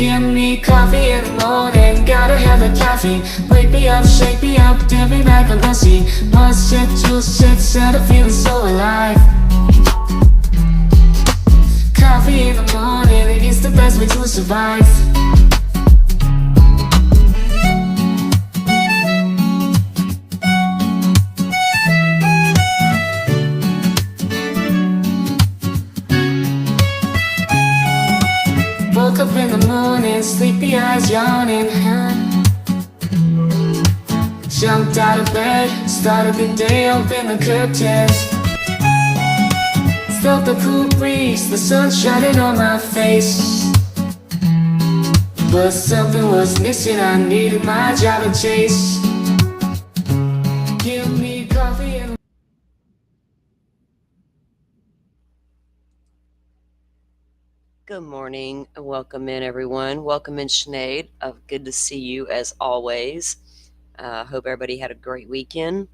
Give me coffee in the morning, gotta have the caffeine. Wake me up, shake me up, dip me back on my seat. Pause shit, juice shit, set a feeling so alive. Coffee in the morning, it's the best way to survive. Woke up in the morning, sleepy eyes yawning. Jumped out of bed, started the day, opened the curtains. Felt the cool breeze, the sun shining on my face. But something was missing, I needed my job to chase. Give me coffee and Good morning and welcome in, everyone. Welcome in, Sinead. Good to see you as always. Hope everybody had a great weekend.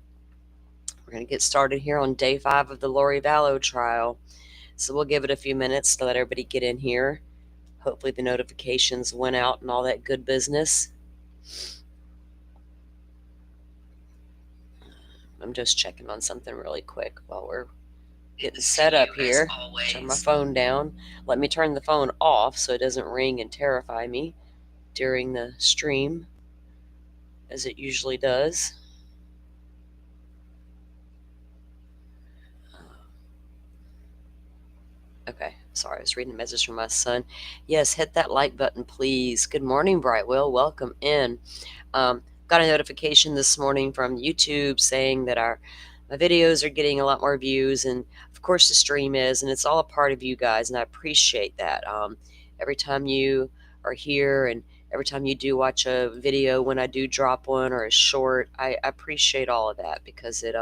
We're going to get started here on day 5 of the Lori Vallow trial. So we'll give it a few minutes to let everybody get in here. Hopefully the notifications went out and all that good business. I'm just checking on something really quick while we're getting set up here. Turn my phone down. Let me turn the phone off so it doesn't ring and terrify me during the stream, as it usually does. Okay, sorry, I was reading a message from my son. Yes, hit that like button, please. Good morning, Brightwell. Welcome in. Got a notification this morning from YouTube saying that my videos are getting a lot more views, and of course the stream is, and it's all a part of you guys, and I appreciate that. Every time you are here and every time you do watch a video when I do drop one or a short, I appreciate all of that because it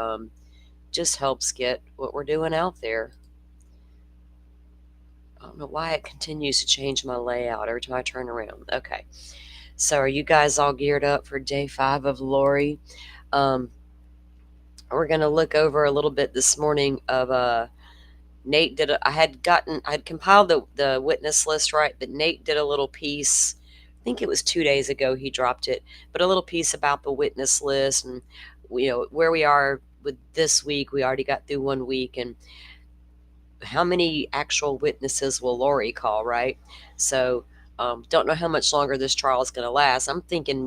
just helps get what we're doing out there. I don't know why it continues to change my layout every time I turn around. Okay. So are you guys all geared up for day 5 of Lori? We're going to look over a little bit this morning of Nate did I had compiled the witness list, right? But Nate did a little piece. I think it was 2 days ago he dropped it, but a little piece about the witness list and where we are with this week. We already got through 1 week, and how many actual witnesses will Lori call, right? So don't know how much longer this trial is going to last. I'm thinking,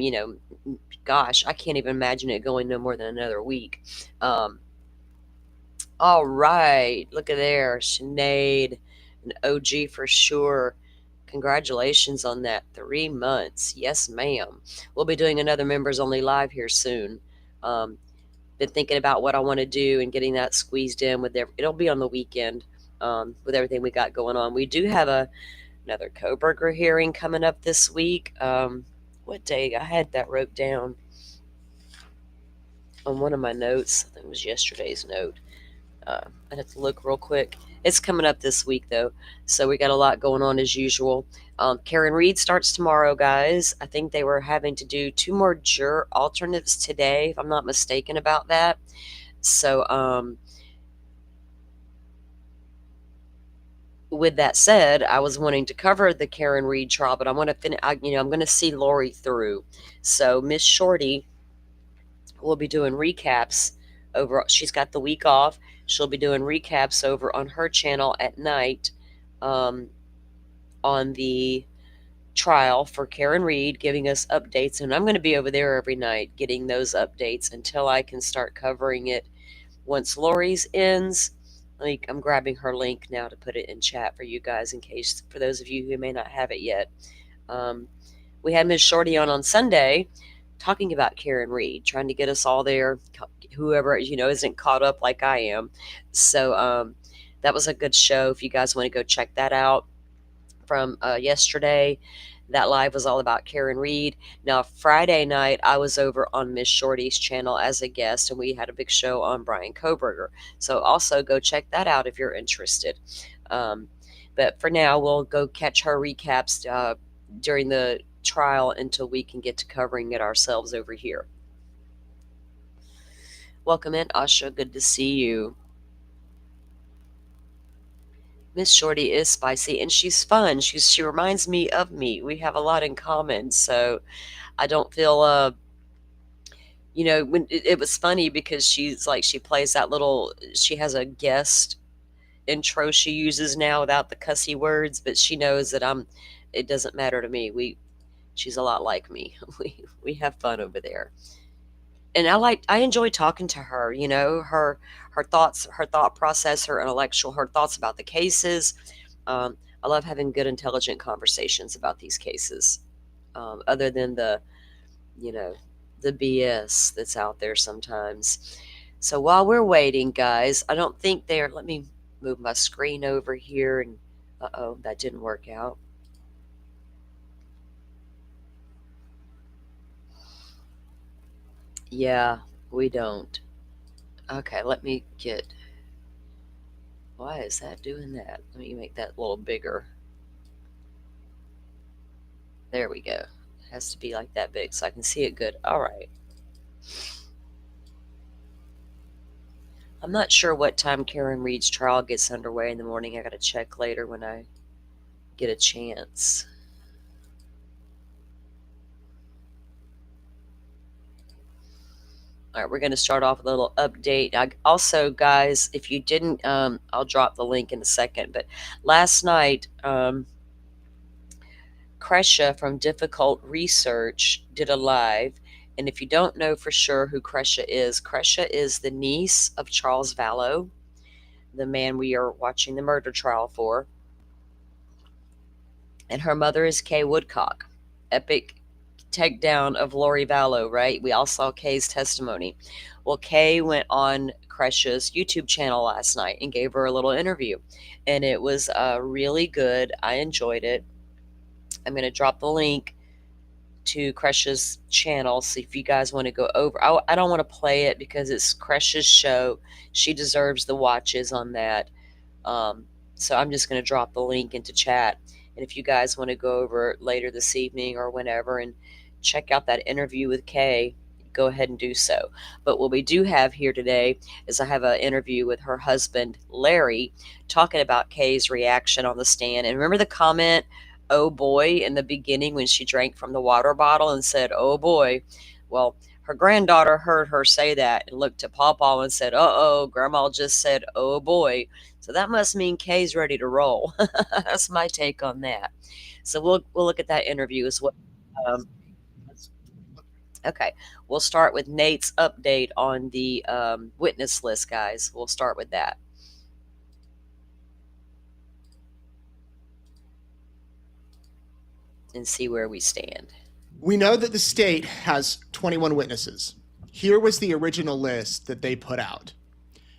gosh, I can't even imagine it going no more than another week. All right, look at there, Sinead, an OG for sure. Congratulations on that. 3 months. Yes, ma'am. We'll be doing another members only live here soon. Been thinking about what I want to do and getting that squeezed in with it'll be on the weekend. With everything we got going on. We do have another Kohberger hearing coming up this week. What day? I had that wrote down on one of my notes. I think it was yesterday's note. I'd have to look real quick. It's coming up this week, though, so we got a lot going on as usual. Karen Reed starts tomorrow, guys. I think they were having to do 2 more juror alternates today, if I'm not mistaken about that. So, with that said, I was wanting to cover the Karen Reed trial, but I want to finish. I'm going to see Lori through. So Miss Shorty will be doing recaps over. She's got the week off. She'll be doing recaps over on her channel at night, on the trial for Karen Reed, giving us updates. And I'm going to be over there every night getting those updates until I can start covering it once Lori's ends. I'm grabbing her link now to put it in chat for you guys, in case, for those of you who may not have it yet. We had Ms. Shorty on Sunday talking about Karen Reed, trying to get us all there, whoever isn't caught up like I am. So that was a good show. If you guys want to go check that out from yesterday, that live was all about Karen Reed. Now, Friday night, I was over on Miss Shorty's channel as a guest, and we had a big show on Brian Kohberger. So also go check that out if you're interested. But for now, we'll go catch her recaps during the trial until we can get to covering it ourselves over here. Welcome in, Asha. Good to see you. Miss Shorty is spicy and she's fun. She reminds me of me. We have a lot in common, so I don't feel when it was funny because she's like she plays that little she has a guest intro she uses now without the cussy words, but she knows that it doesn't matter to me. She's a lot like me. We have fun over there. And I enjoy talking to her, her thoughts, her thought process, her intellectual, her thoughts about the cases. I love having good, intelligent conversations about these cases. Other than you know, the BS that's out there sometimes. So while we're waiting, guys, I don't think they're. Let me move my screen over here. And uh-oh, that didn't work out. Yeah, we don't. Okay, let me get. Why is that doing that? Let me make that a little bigger. There we go. It has to be like that big so I can see it good. All right. I'm not sure what time Karen Reed's trial gets underway in the morning. I got to check later when I get a chance. All right, we're going to start off with a little update. Also, guys, if you didn't, I'll drop the link in a second. But last night, Kresha from Difficult Research did a live. And if you don't know for sure who Kresha is the niece of Charles Vallow, the man we are watching the murder trial for. And her mother is Kay Woodcock. Epic takedown of Lori Vallow, right? We all saw Kay's testimony. Well, Kay went on Kresha's YouTube channel last night and gave her a little interview. And it was really good. I enjoyed it. I'm going to drop the link to Kresha's channel. So if you guys want to go over, I don't want to play it because it's Kresha's show. She deserves the watches on that. So I'm just going to drop the link into chat. And if you guys want to go over later this evening or whenever and check out that interview with Kay, go ahead and do so. But what we do have here today is I have an interview with her husband, Larry, talking about Kay's reaction on the stand. And remember the comment, oh boy, in the beginning when she drank from the water bottle and said, oh boy? Well, her granddaughter heard her say that and looked at Pawpaw and said, uh-oh, Grandma just said, oh boy. So that must mean Kay's ready to roll. That's my take on that. So we'll look at that interview as well. Um, okay, we'll start with Nate's update on the witness list, guys. We'll start with that. And see where we stand. We know that the state has 21 witnesses. Here was the original list that they put out.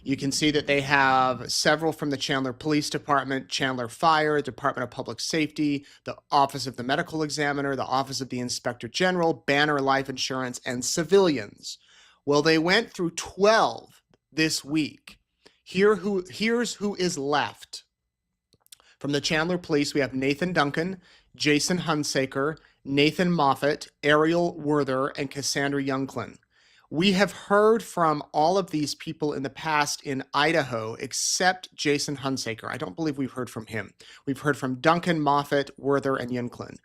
You can see that they have several from the Chandler Police Department, Chandler Fire, Department of Public Safety, the Office of the Medical Examiner, the Office of the Inspector General, Banner Life Insurance, and civilians. Well, they went through 12 this week. Here's who is left. From the Chandler Police, we have Nathan Duncan, Jason Hunsaker, Nathan Moffat, Ariel Werther, and Cassandra Youngklin. We have heard from all of these people in the past in Idaho, except Jason Hunsaker. I don't believe we've heard from him. We've heard from Duncan, Moffat, Werther, and Youngklin.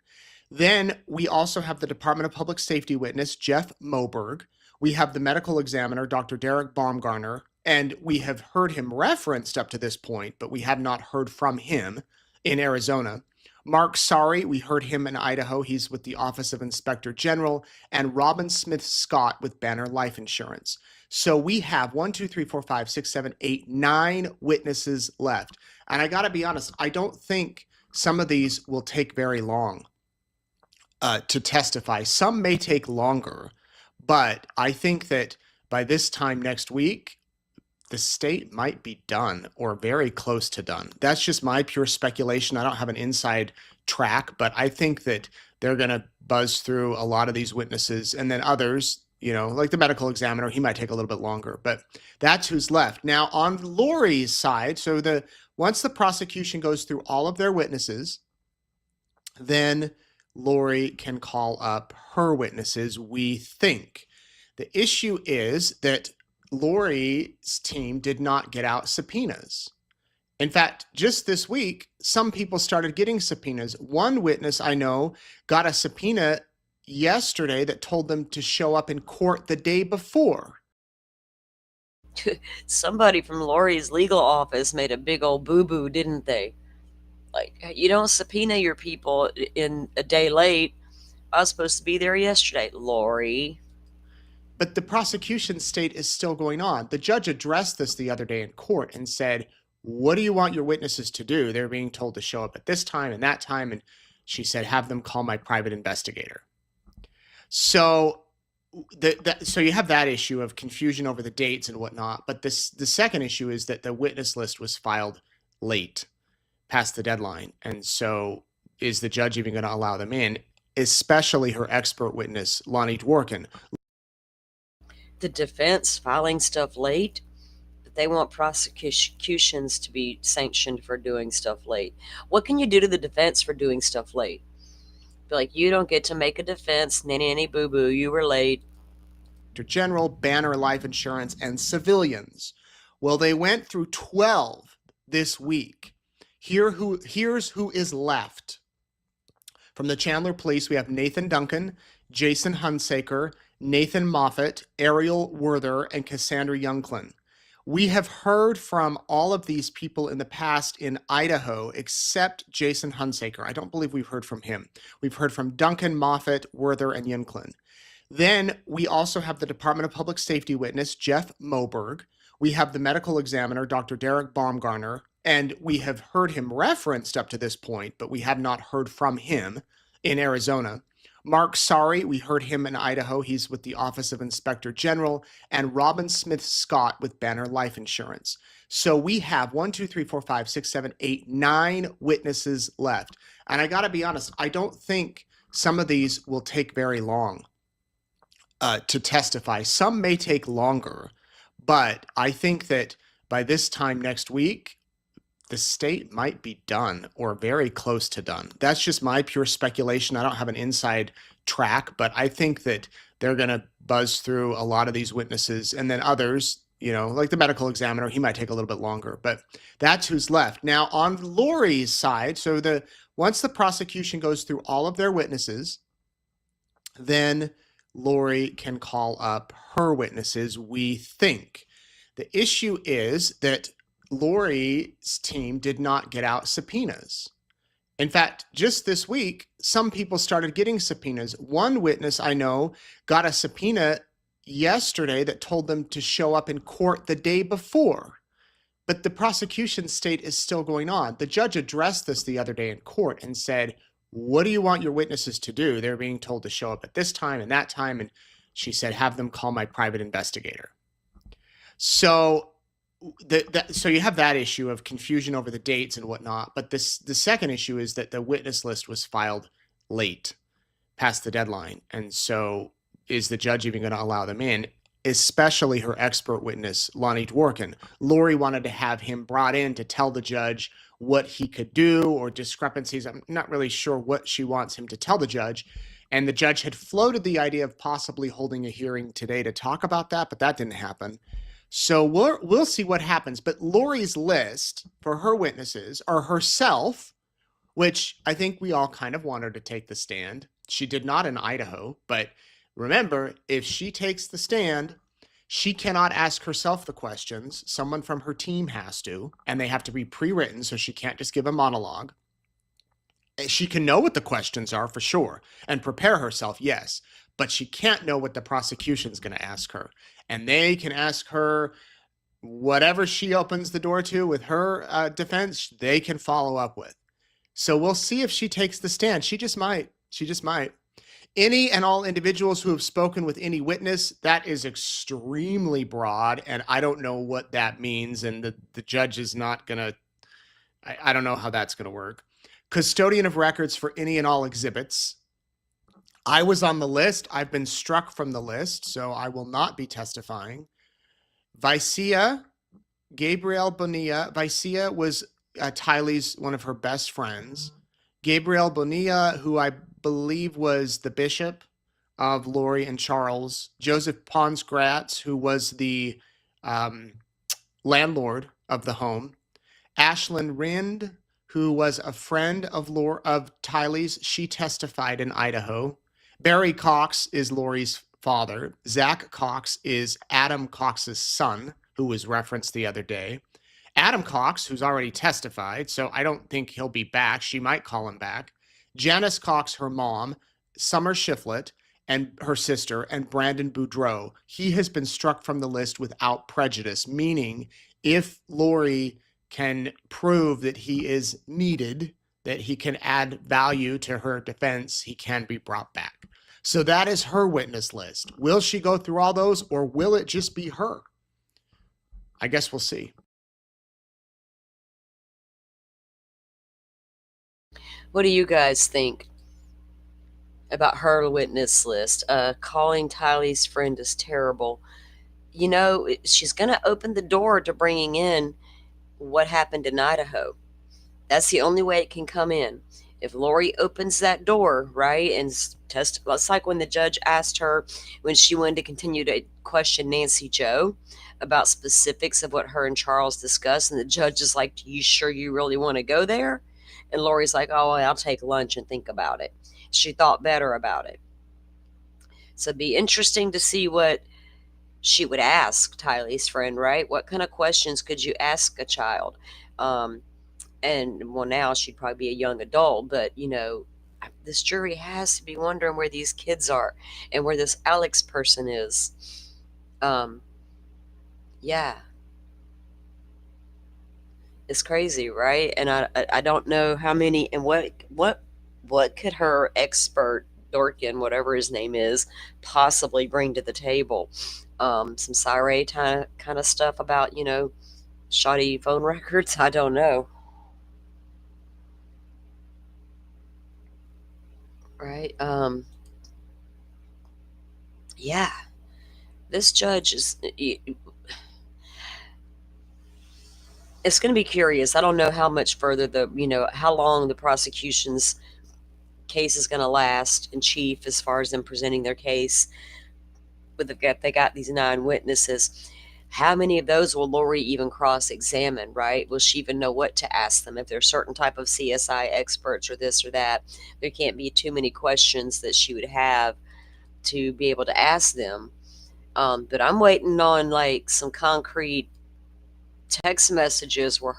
Then we also have the Department of Public Safety witness, Jeff Moberg. We have the medical examiner, Dr. Derek Baumgartner, and we have heard him referenced up to this point, but we have not heard from him in Arizona. Mark Sari, we heard him in Idaho. He's with the Office of Inspector General, and Robin Smith Scott with Banner Life Insurance. So we have 1, 2, 3, 4, 5, 6, 7, 8, 9 witnesses left. And I got to be honest, I don't think some of these will take very long to testify. Some may take longer, but I think that by this time next week, the state might be done or very close to done. That's just my pure speculation. I don't have an inside track, but I think that they're going to buzz through a lot of these witnesses, and then others, like the medical examiner, he might take a little bit longer, but that's who's left. Now on Lori's side, so once the prosecution goes through all of their witnesses, then Lori can call up her witnesses, we think. The issue is that Lori's team did not get out subpoenas. In fact, just this week, some people started getting subpoenas. One witness I know got a subpoena yesterday that told them to show up in court the day before. Somebody from Lori's legal office made a big old boo-boo, didn't they? Like, you don't subpoena your people in a day late. I was supposed to be there yesterday, Lori. But the prosecution state is still going on. The judge addressed this the other day in court and said, what do you want your witnesses to do? They're being told to show up at this time and that time. And she said, have them call my private investigator. So so you have that issue of confusion over the dates and whatnot. But the second issue is that the witness list was filed late, past the deadline. And so is the judge even going to allow them in, especially her expert witness, Lonnie Dworkin? The defense filing stuff late, but they want prosecutions to be sanctioned for doing stuff late. What can you do to the defense for doing stuff late? Be like, you don't get to make a defense, nanny boo-boo, you were late. General, Banner Life Insurance, and civilians. Well, they went through 12 this week. Here's who is left. From the Chandler Police, we have Nathan Duncan, Jason Hunsaker, Nathan Moffat, Ariel Werther, and Cassandra Youngklin. We have heard from all of these people in the past in Idaho, except Jason Hunsaker. I don't believe we've heard from him. We've heard from Duncan, Moffat, Werther, and Youngklin. Then we also have the Department of Public Safety witness, Jeff Moberg. We have the medical examiner, Dr. Derek Baumgartner, and we have heard him referenced up to this point, but we have not heard from him in Arizona. Mark Sari, we heard him in Idaho. He's with the Office of Inspector General, and Robin Smith Scott with Banner Life Insurance. So we have 1, 2, 3, 4, 5, 6, 7, 8, 9 witnesses left. And I got to be honest, I don't think some of these will take very long to testify. Some may take longer, but I think that by this time next week, the state might be done or very close to done. That's just my pure speculation. I don't have an inside track, but I think that they're going to buzz through a lot of these witnesses, and then others, like the medical examiner, he might take a little bit longer, but that's who's left. Now on Lori's side, so once the prosecution goes through all of their witnesses, then Lori can call up her witnesses, we think. The issue is that Lori's team did not get out subpoenas. In fact, just this week, some people started getting subpoenas. One witness I know got a subpoena yesterday that told them to show up in court the day before. But the prosecution state is still going on. The judge addressed this the other day in court and said, what do you want your witnesses to do? They're being told to show up at this time and that time. And she said, have them call my private investigator. So so you have that issue of confusion over the dates and whatnot. But the second issue is that the witness list was filed late, past the deadline. And so is the judge even going to allow them in, especially her expert witness, Lonnie Dworkin? Lori wanted to have him brought in to tell the judge what he could do or discrepancies. I'm not really sure what she wants him to tell the judge. And the judge had floated the idea of possibly holding a hearing today to talk about that, but that didn't happen. So we'll see what happens. But Lori's list for her witnesses are herself, which I think we all kind of want her to take the stand. She did not in Idaho, but remember, if she takes the stand, she cannot ask herself the questions. Someone from her team has to, and they have to be pre-written, so she can't just give a monologue. She can know what the questions are for sure and prepare herself, yes, but she can't know what the prosecution's going to ask her. And they can ask her whatever she opens the door to with her defense, they can follow up with. So we'll see if she takes the stand. She just might. She just might. Any and all individuals who have spoken with any witness, that is extremely broad, and I don't know what that means, and the judge is not going to, I don't know how that's going to work. Custodian of records for any and all exhibits. I was on the list. I've been struck from the list, so I will not be testifying. Vicia, Gabrielle Bonilla. Vicia was Tylee's one of her best friends. Gabrielle Bonilla, who I believe was the bishop of Lori and Charles. Joseph Ponsgratz, who was the landlord of the home. Ashlyn Rind, who was a friend of Tylee's, she testified in Idaho. Barry Cox is Lori's father. Zach Cox is Adam Cox's son, who was referenced the other day. Adam Cox, who's already testified, so I don't think he'll be back. She might call him back. Janice Cox, her mom, Summer Shiflett, and her sister, and Brandon Boudreau. He has been struck from the list without prejudice, meaning if Lori can prove that he is needed, that he can add value to her defense, he can be brought back. So that is her witness list. Will she go through all those, or will it just be her? I guess we'll see. What do you guys think about her witness list? Calling Tylee's friend is terrible. You know, she's going to open the door to bringing in what happened in Idaho. That's the only way it can come in. If Lori opens that door, right, and it's like when the judge asked her when she wanted to continue to question Nancy Joe about specifics of what her and Charles discussed, and the judge is like, "You sure you really want to go there?" And Lori's like, "Oh, I'll take lunch and think about it." She thought better about it. So it'd be interesting to see what she would ask Tylee's friend, right? What kind of questions could you ask a child? And well, now she'd probably be a young adult, but this jury has to be wondering where these kids are and where this Alex person is. Yeah, it's crazy, right? And I don't know how many and what could her expert Dorkin, whatever his name is, possibly bring to the table? Some Sire kind of stuff about shoddy phone records. I don't know. Right? Yeah. This judge is. It's going to be curious. I don't know how much further how long the prosecution's case is going to last in chief as far as them presenting their case. But they got these 9 witnesses. How many of those will Lori even cross-examine, right? Will she even know what to ask them? If they're certain type of CSI experts or this or that, there can't be too many questions that she would have to be able to ask them. But I'm waiting on like some concrete text messages where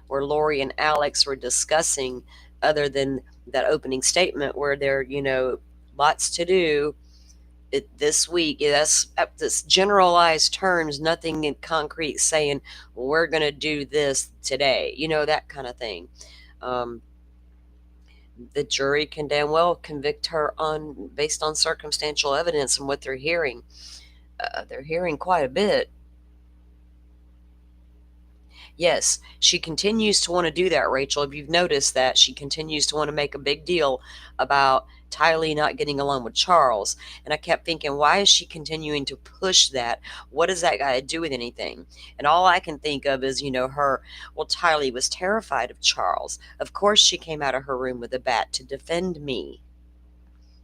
Lori and Alex were discussing, other than that opening statement where they're, lots to do this week. That's generalized terms, nothing in concrete saying we're going to do this today, that kind of thing. The jury can damn well convict her based on circumstantial evidence and what they're hearing. They're hearing quite a bit. Yes, she continues to want to do that, Rachel. If you've noticed that, she continues to want to make a big deal about Tylee not getting along with Charles. And I kept thinking, why is she continuing to push that? What does that got to do with anything? And all I can think of is, Tylee was terrified of Charles. Of course she came out of her room with a bat to defend me.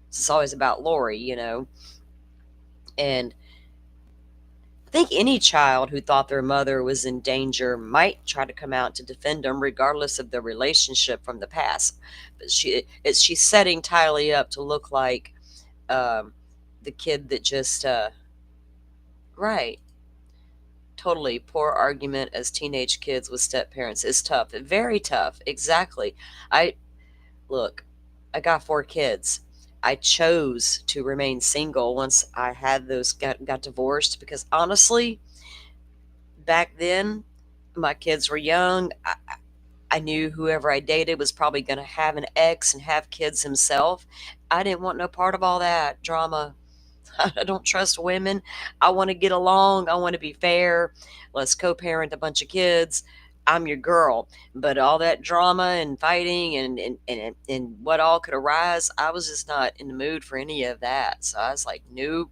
It's always about Lori, And I think any child who thought their mother was in danger might try to come out to defend them, regardless of their relationship from the past. But she's setting Tylee up to look like the kid that just right. Totally. Poor argument as teenage kids with step parents is tough. Very tough. Exactly. I got 4 kids. I chose to remain single once I had got divorced, because honestly, back then, my kids were young. I knew whoever I dated was probably going to have an ex and have kids himself. I didn't want no part of all that drama. I don't trust women. I want to get along. I want to be fair. Let's co-parent a bunch of kids. I'm your girl. But all that drama and fighting and what all could arise, I was just not in the mood for any of that. So I was like, nope,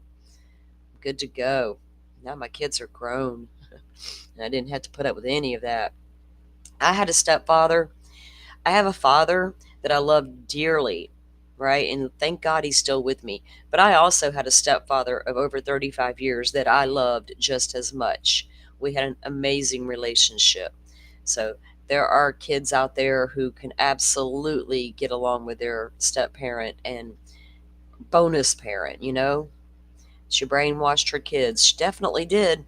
good to go. Now my kids are grown. And I didn't have to put up with any of that. I had a stepfather. I have a father that I love dearly, right? And thank God he's still with me. But I also had a stepfather of over 35 years that I loved just as much. We had an amazing relationship. So there are kids out there who can absolutely get along with their step parent and bonus parent, you know? She brainwashed her kids. She definitely did.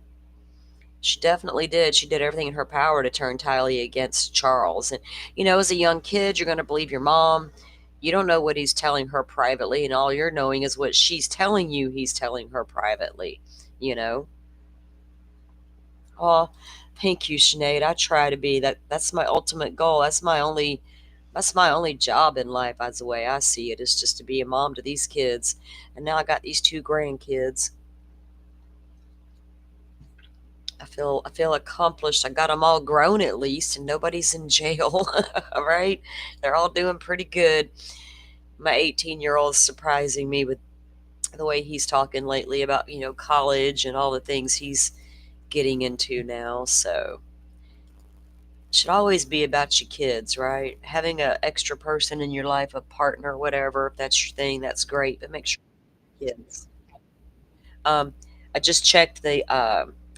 She definitely did. She did everything in her power to turn Tylee against Charles. And, you know, as a young kid, you're going to believe your mom. You don't know what he's telling her privately, and all you're knowing is what she's telling you he's telling her privately, you know? Oh, thank you, Sinead. I try to be that. That's my ultimate goal. That's my only job in life, as the way I see it, is just to be a mom to these kids. And now I got these two grandkids. I feel accomplished. I got them all grown at least, and nobody's in jail. Right? They're all doing pretty good. My 18-year-old is surprising me with the way he's talking lately about, you know, college and all the things he's getting into now. So it should always be about your kids, right? Having an extra person in your life, a partner, whatever, if that's your thing, that's great. But make sure kids. Um, I just checked the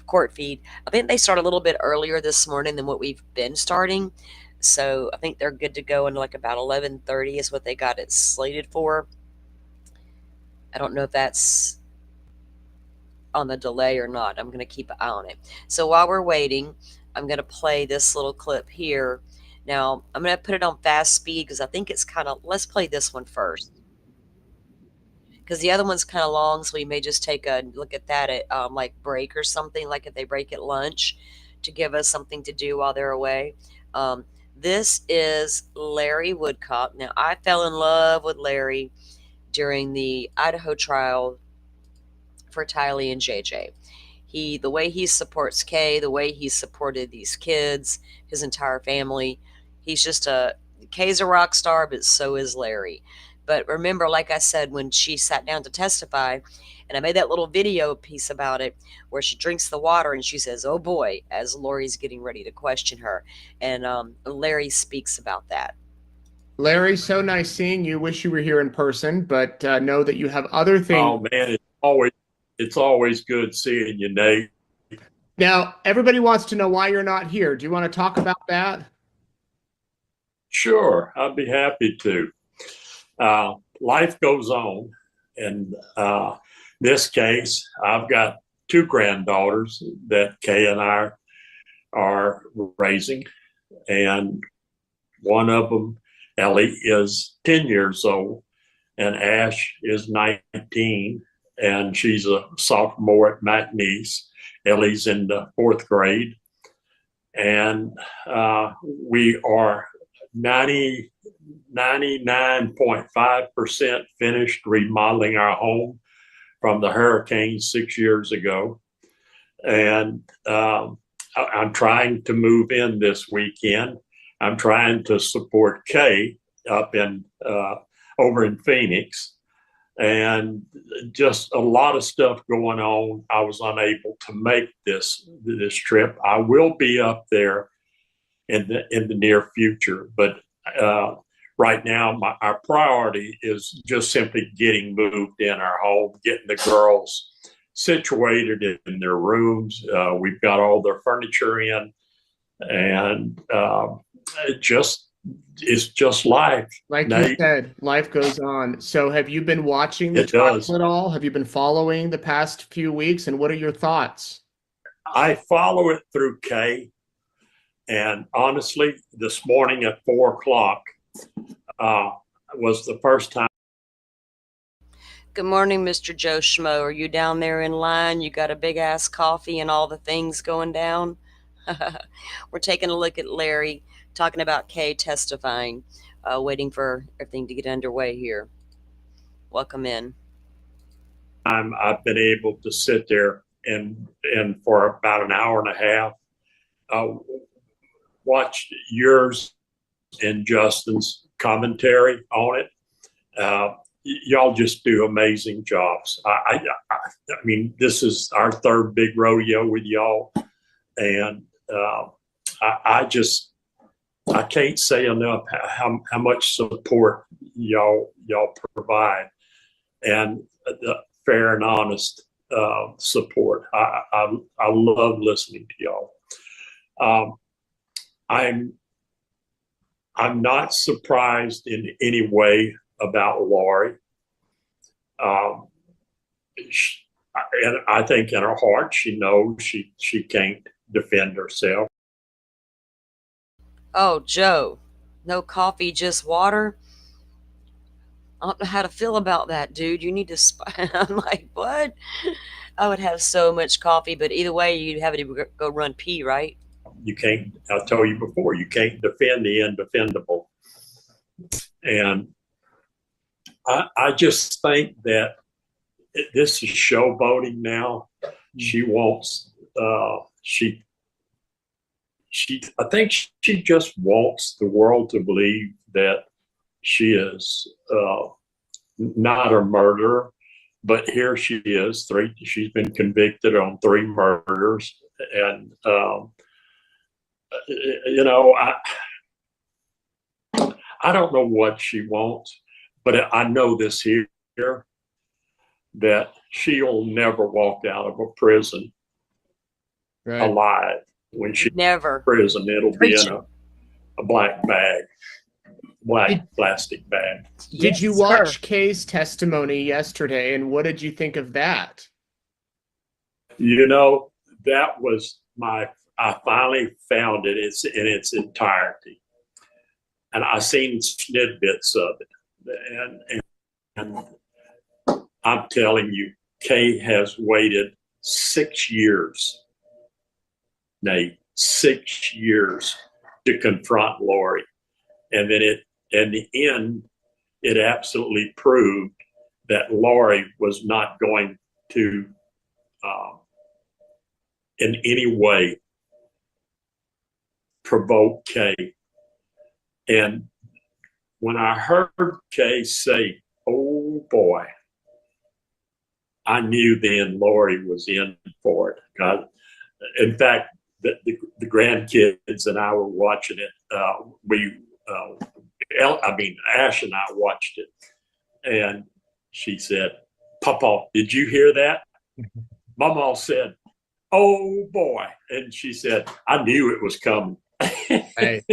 court feed. I think they start a little bit earlier this morning than what we've been starting. So I think they're good to go in like about 11:30 is what they got it slated for. I don't know if that's on the delay or not. I'm going to keep an eye on it. So while we're waiting, I'm going to play this little clip here. Now, I'm going to put it on fast speed because I think it's kind of, let's play this one first. Because the other one's kind of long, so we may just take a look at that at like break or something, like if they break at lunch, to give us something to do while they're away. This is Larry Woodcock. Now, I fell in love with Larry during the Idaho trial for Tylee and JJ. The way he supports Kay, the way he supported these kids, his entire family, Kay's a rock star, but so is Larry. But remember, like I said, when she sat down to testify, and I made that little video piece about it where she drinks the water and she says, "Oh boy," as Lori's getting ready to question her. And Larry speaks about that. Larry, so nice seeing you. Wish you were here in person, but know that you have other things. Oh man, it's always good seeing you, Nate. Now, everybody wants to know why you're not here. Do you want to talk about that? Sure, I'd be happy to. Life goes on. In this case, I've got two granddaughters that Kay and I are raising, and one of them, Ellie, is 10 years old, and Ash is 19, and she's a sophomore at McNeese. Ellie's in the fourth grade, and we are 99.5% finished remodeling our home from the hurricane 6 years ago. And I'm trying to move in this weekend. I'm trying to support Kay up in over in Phoenix, and just a lot of stuff going on. I was unable to make this trip. I will be up there in the near future, but right now our priority is just simply getting moved in our home, getting the girls situated in their rooms. We've got all their furniture in, and it's just life. Like Nate, you said, life goes on. So have you been watching the It trial does. at all? Have you been following the past few weeks? And what are your thoughts? I follow it through Kay, and honestly, this morning at 4 o'clock was the first time. Good morning, Mr. Joe Schmo. Are you down there in line? You got a big ass coffee and all the things going down? We're taking a look at Larry talking about Kay testifying, waiting for everything to get underway here. Welcome in. I've been able to sit there and for about an hour and a half, watch yours and Justin's commentary on it. Y'all just do amazing jobs. I mean, this is our third big rodeo with y'all, and I can't say enough how much support y'all provide, and the fair and honest support. I love listening to y'all. I'm not surprised in any way about Lori. And I think in her heart she knows she can't defend herself. Oh, Joe, no coffee, just water. I don't know how to feel about that, dude. You need to. I'm like, what? I would have so much coffee, but either way, you'd have to go run pee, right? You can't. I told you before, you can't defend the indefendable. And I just think that this is showboating now. She wants. I think she just wants the world to believe that she is not a murderer, but here she is. She's been convicted on 3 murders, and I don't know what she wants, but I know this here, that she'll never walk out of a prison alive. When she's Never. in prison, it'll be in a black bag. Plastic bag. Did you watch Kay's testimony yesterday, and what did you think of that? That was I finally found it. It's in its entirety, and I seen snippets of it, and I'm telling you, Kay has waited 6 years, Nate, 6 years to confront Lori, and then in the end, it absolutely proved that Lori was not going to, in any way, provoke Kay. And when I heard Kay say, "Oh boy," I knew then Lori was in for it. In fact, the grandkids and I were watching it. Ash and I watched it, and she said, "Papa, did you hear that?" Mama said, "Oh boy," and she said, "I knew it was coming." Right.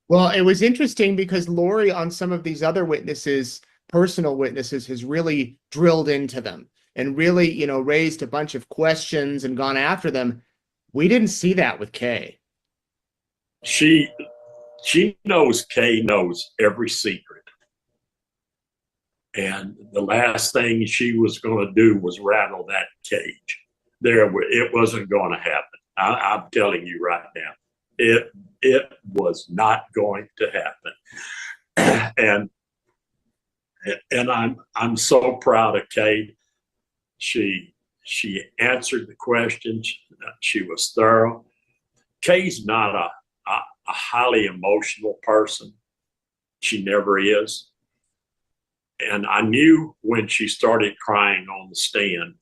Well, it was interesting because Lori, on some of these other witnesses, personal witnesses, has really drilled into them and really, raised a bunch of questions and gone after them. We didn't see that with Kay. She knows Kay knows every secret. And the last thing she was going to do was rattle that cage. It wasn't going to happen. I'm telling you right now, it was not going to happen. And I'm so proud of Kay. She answered the questions. She was thorough. Kay's not a highly emotional person. She never is. And I knew when she started crying on the stand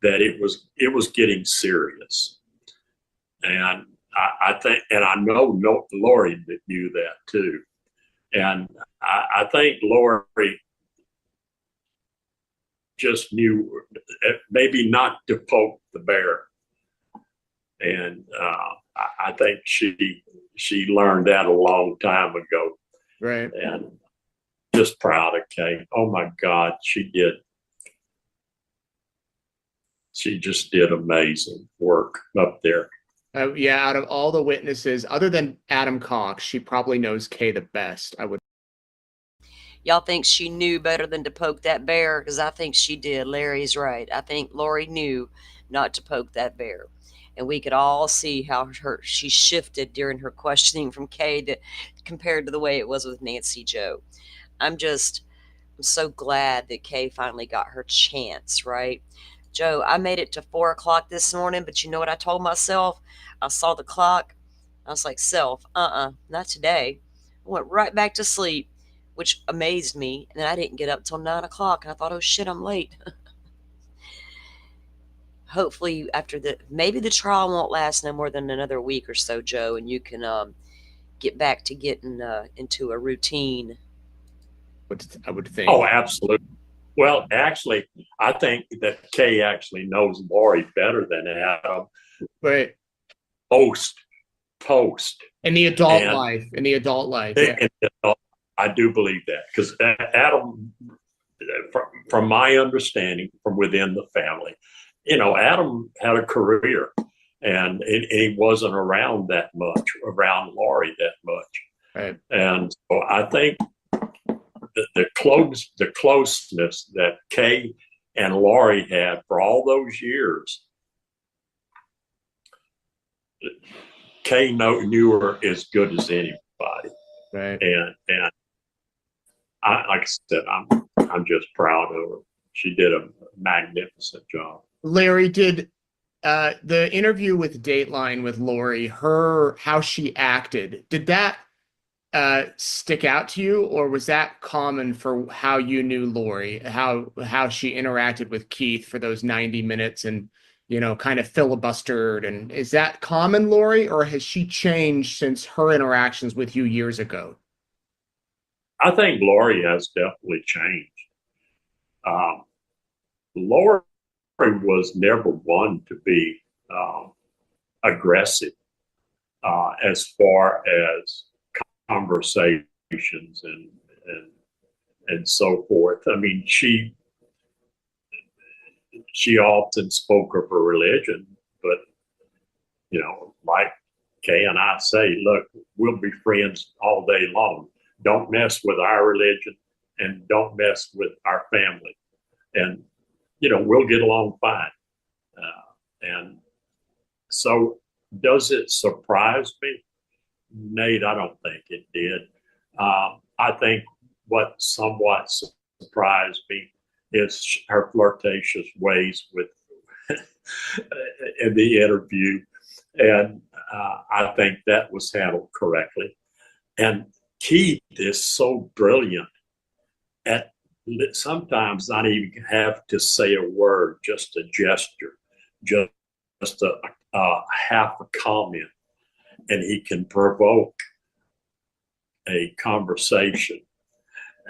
that it was getting serious. And I think, and I know Lori knew that too. And I think Lori just knew maybe not to poke the bear. And I think she learned that a long time ago. Right. And just proud of Kay. Oh my God, she just did amazing work up there. Yeah, out of all the witnesses, other than Adam Cox, she probably knows Kay the best. Y'all think she knew better than to poke that bear? Because I think she did. Larry's right. I think Lori knew not to poke that bear. And we could all see how she shifted during her questioning from Kay compared to the way it was with Nancy Joe. I'm so glad that Kay finally got her chance, right? Joe, I made it to 4 o'clock this morning, but you know what I told myself? I saw the clock. I was like, self, not today. I went right back to sleep, which amazed me. And then I didn't get up till 9 o'clock. And I thought, oh shit, I'm late. Hopefully maybe the trial won't last no more than another week or so, Joe, and you can get back to getting into a routine. I would think. Oh, absolutely. Well, actually, I think that Kay actually knows Lori better than Adam. But Most. post. In the adult And life, yeah. I do believe that, because Adam, from my understanding from within the family, Adam had a career, and he wasn't around around Laurie that much. Right. And so I think the closeness that Kay and Laurie had for all those years, Kay knew her as good as anybody. Right. And like I said, I'm just proud of her. She did a magnificent job. Larry, did the interview with Dateline with Laurie, how she acted, did that stick out to you, or was that common for how you knew Laurie, how she interacted with Keith for those 90 minutes and kind of filibustered? And is that common, Laurie, or has she changed since her interactions with you years ago? I think Laurie has definitely changed. Laurie was never one to be aggressive as far as conversations and so forth. I mean, she often spoke of her religion, but like Kay and I say, look, we'll be friends all day long. Don't mess with our religion, and don't mess with our family, and we'll get along fine. And so, does it surprise me, Nate? I don't think it did. I think what somewhat surprised me is her flirtatious ways with in the interview, and I think that was handled correctly. And Keith is so brilliant at sometimes not even have to say a word, just a gesture, just a half a comment, and he can provoke a conversation.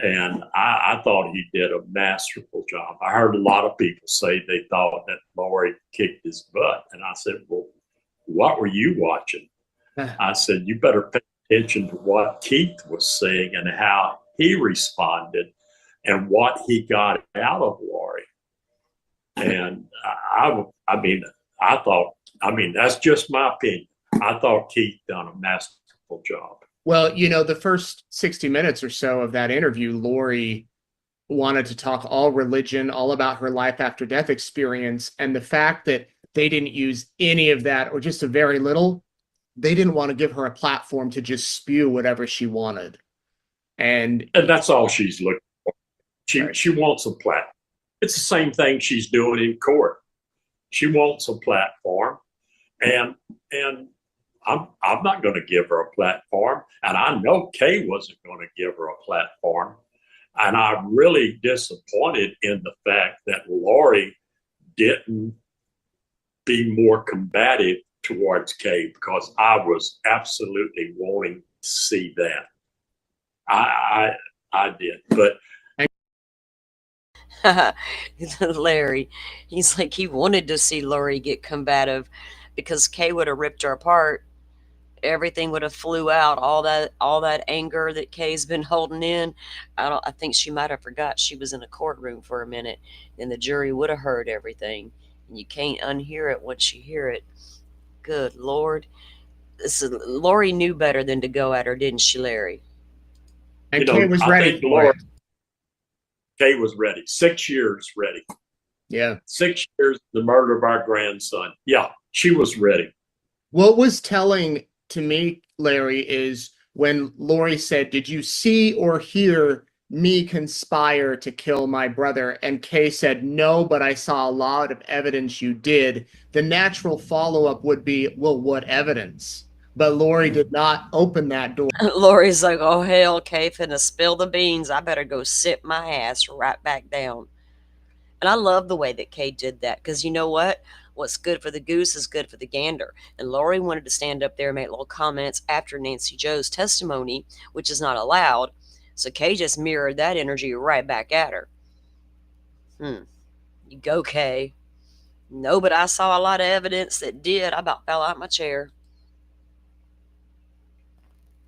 And I thought he did a masterful job. I heard a lot of people say they thought that Laurie kicked his butt. And I said, well, what were you watching? I said, you better pay attention to what Keith was saying and how he responded and what he got out of Laurie. And that's just my opinion. I thought Keith done a masterful job. Well, the first 60 minutes or so of that interview, Laurie wanted to talk all religion, all about her life after death experience. And the fact that they didn't use any of that, or just a very little, they didn't want to give her a platform to just spew whatever she wanted. And that's all she's looking for. She wants a platform. It's the same thing she's doing in court. She wants a platform, and I'm not going to give her a platform, and I know Kay wasn't going to give her a platform, and I'm really disappointed in the fact that Laurie didn't be more combative towards Kay, because I was absolutely wanting to see that. I did, but Larry, he's like, he wanted to see Laurie get combative because Kay would have ripped her apart. Everything would have flew out. All that anger that Kay's been holding in. I think she might have forgot she was in a courtroom for a minute, and the jury would have heard everything. And you can't unhear it once you hear it. Good Lord. Laurie knew better than to go at her, didn't she, Larry? And Kay was ready for it. Kay was ready. 6 years ready. Yeah. 6 years, the murder of our grandson. Yeah, she was ready. What was telling to me, Larry, is when Laurie said, did you see or hear me conspire to kill my brother? And Kay said, no, but I saw a lot of evidence you did. The natural follow-up would be, well, what evidence? But Laurie did not open that door. Laurie's like, oh, hell, Kay finna spill the beans. I better go sit my ass right back down. And I love the way that Kay did that, because you know what? What's good for the goose is good for the gander. And Laurie wanted to stand up there and make little comments after Nancy Joe's testimony, which is not allowed. So Kay just mirrored that energy right back at her. You go, Kay. No, but I saw a lot of evidence that did. I about fell out my chair.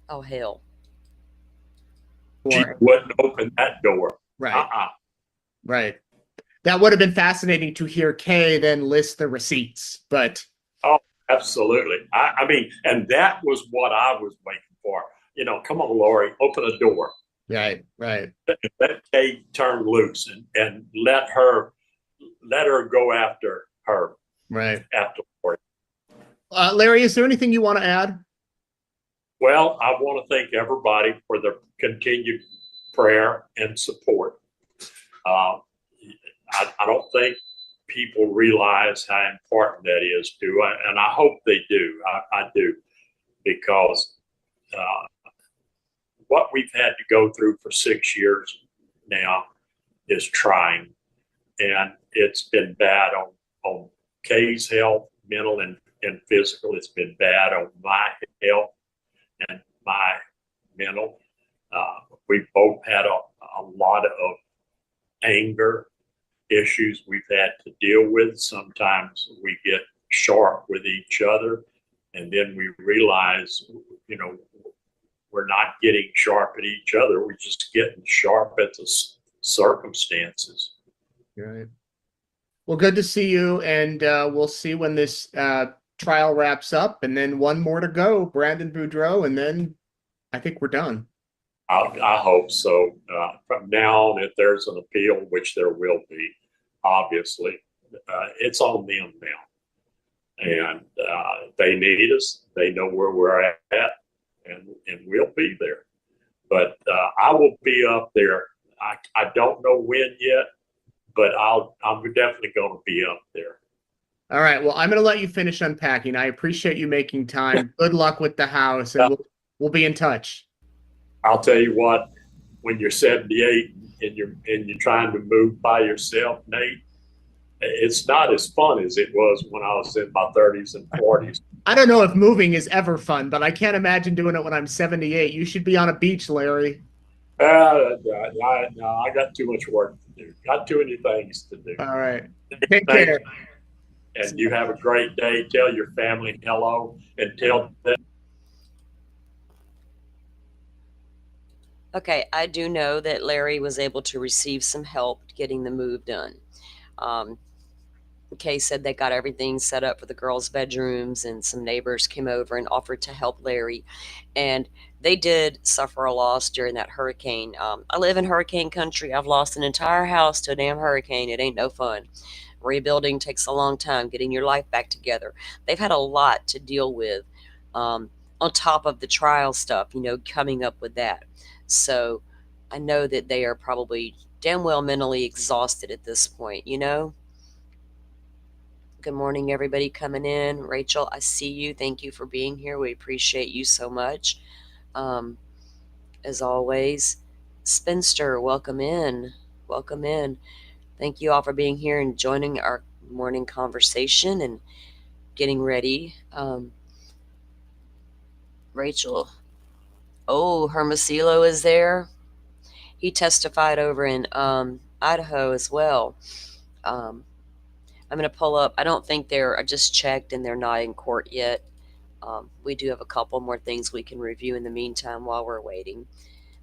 Oh, hell. She Or wouldn't open that door. right, right. That would have been fascinating to hear Kay then list the receipts, but Oh, absolutely. I mean, and that was what I was waiting for. Come on, Lori, open a door. right, right, Let Kay turn loose and let her go after her, right. after Lori. Larry, is there anything you want to add? Well, I want to thank everybody for their continued prayer and support. Uh, I don't think people realize how important that is to, and I hope they do. I do, because what we've had to go through for 6 years now is trying, and it's been bad on Kay's health, mental and physical. It's been bad on my health and my mental. We've both had a lot of anger issues we've had to deal with. Sometimes we get sharp with each other, and then we realize, we're not getting sharp at each other. We're just getting sharp at the circumstances. Right. Well, good to see you, and we'll see when this trial wraps up, and then one more to go, Brandon Boudreaux, and then I think we're done. I hope so. From now on, if there's an appeal, which there will be, obviously, it's on them now. And they need us. They know where we're at, and we'll be there. But I will be up there. I don't know when yet, but I'm definitely going to be up there. All right. Well, I'm going to let you finish unpacking. I appreciate you making time. Good luck with the house, and we'll be in touch. I'll tell you what, when you're 78 and you're trying to move by yourself, Nate, it's not as fun as it was when I was in my 30s and 40s. I don't know if moving is ever fun, but I can't imagine doing it when I'm 78. You should be on a beach, Larry. No, I got too much work to do. Got too many things to do. All right. Take care. And you have a great day. Tell your family hello, and tell them. Okay, I do know that Larry was able to receive some help getting the move done. Kay said they got everything set up for the girls' bedrooms, and some neighbors came over and offered to help Larry. And they did suffer a loss during that hurricane. I live in hurricane country. I've lost an entire house to a damn hurricane. It ain't no fun. Rebuilding takes a long time, getting your life back together. They've had a lot to deal with, on top of the trial stuff, coming up with that. So I know that they are probably damn well mentally exhausted at this point. Good morning, everybody coming in. Rachel, I see you. Thank you for being here. We appreciate you so much. As always, Spinster, welcome in. Welcome in. Thank you all for being here and joining our morning conversation and getting ready. Rachel, oh, Hermosillo is there. He testified over in Idaho as well. I'm going to pull up. I don't think I just checked and they're not in court yet. We do have a couple more things we can review in the meantime while we're waiting.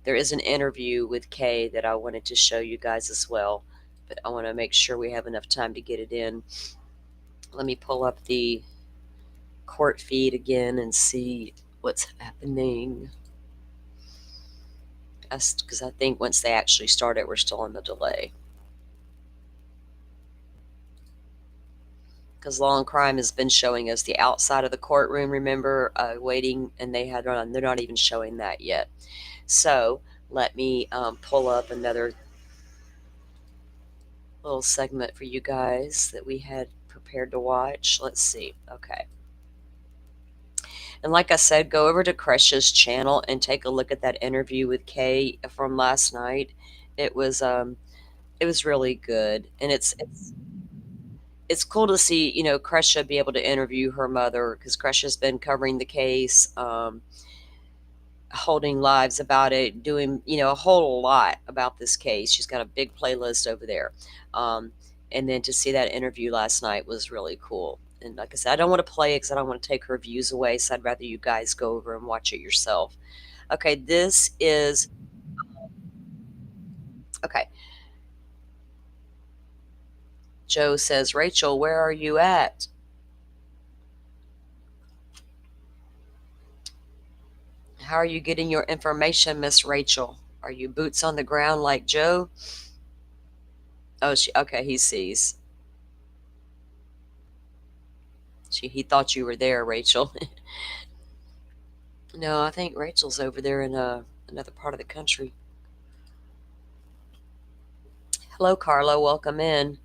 There is an interview with Kay that I wanted to show you guys as well, but I want to make sure we have enough time to get it in. Let me pull up the court feed again and see what's happening. Because I think once they actually start it, we're still in the delay. Because Law and Crime has been showing us the outside of the courtroom, remember, waiting, and they're not even showing that yet. So let me pull up another little segment for you guys that we had prepared to watch. Let's see. Okay. And like I said, go over to Cresha's channel and take a look at that interview with Kay from last night. It was really good, and it's cool to see Cresha be able to interview her mother, because Cresha's been covering the case, holding lives about it, doing a whole lot about this case. She's got a big playlist over there, and then to see that interview last night was really cool. And like I said, I don't want to play it because I don't want to take her views away, so I'd rather you guys go over and watch it yourself. Okay, this is okay. Joe says, Rachel, where are you at? How are you getting your information, Miss Rachel? Are you boots on the ground like Joe? Oh, okay, he sees. He thought you were there, Rachel. No, I think Rachel's over there in another part of the country. Hello, Carlo. Welcome in.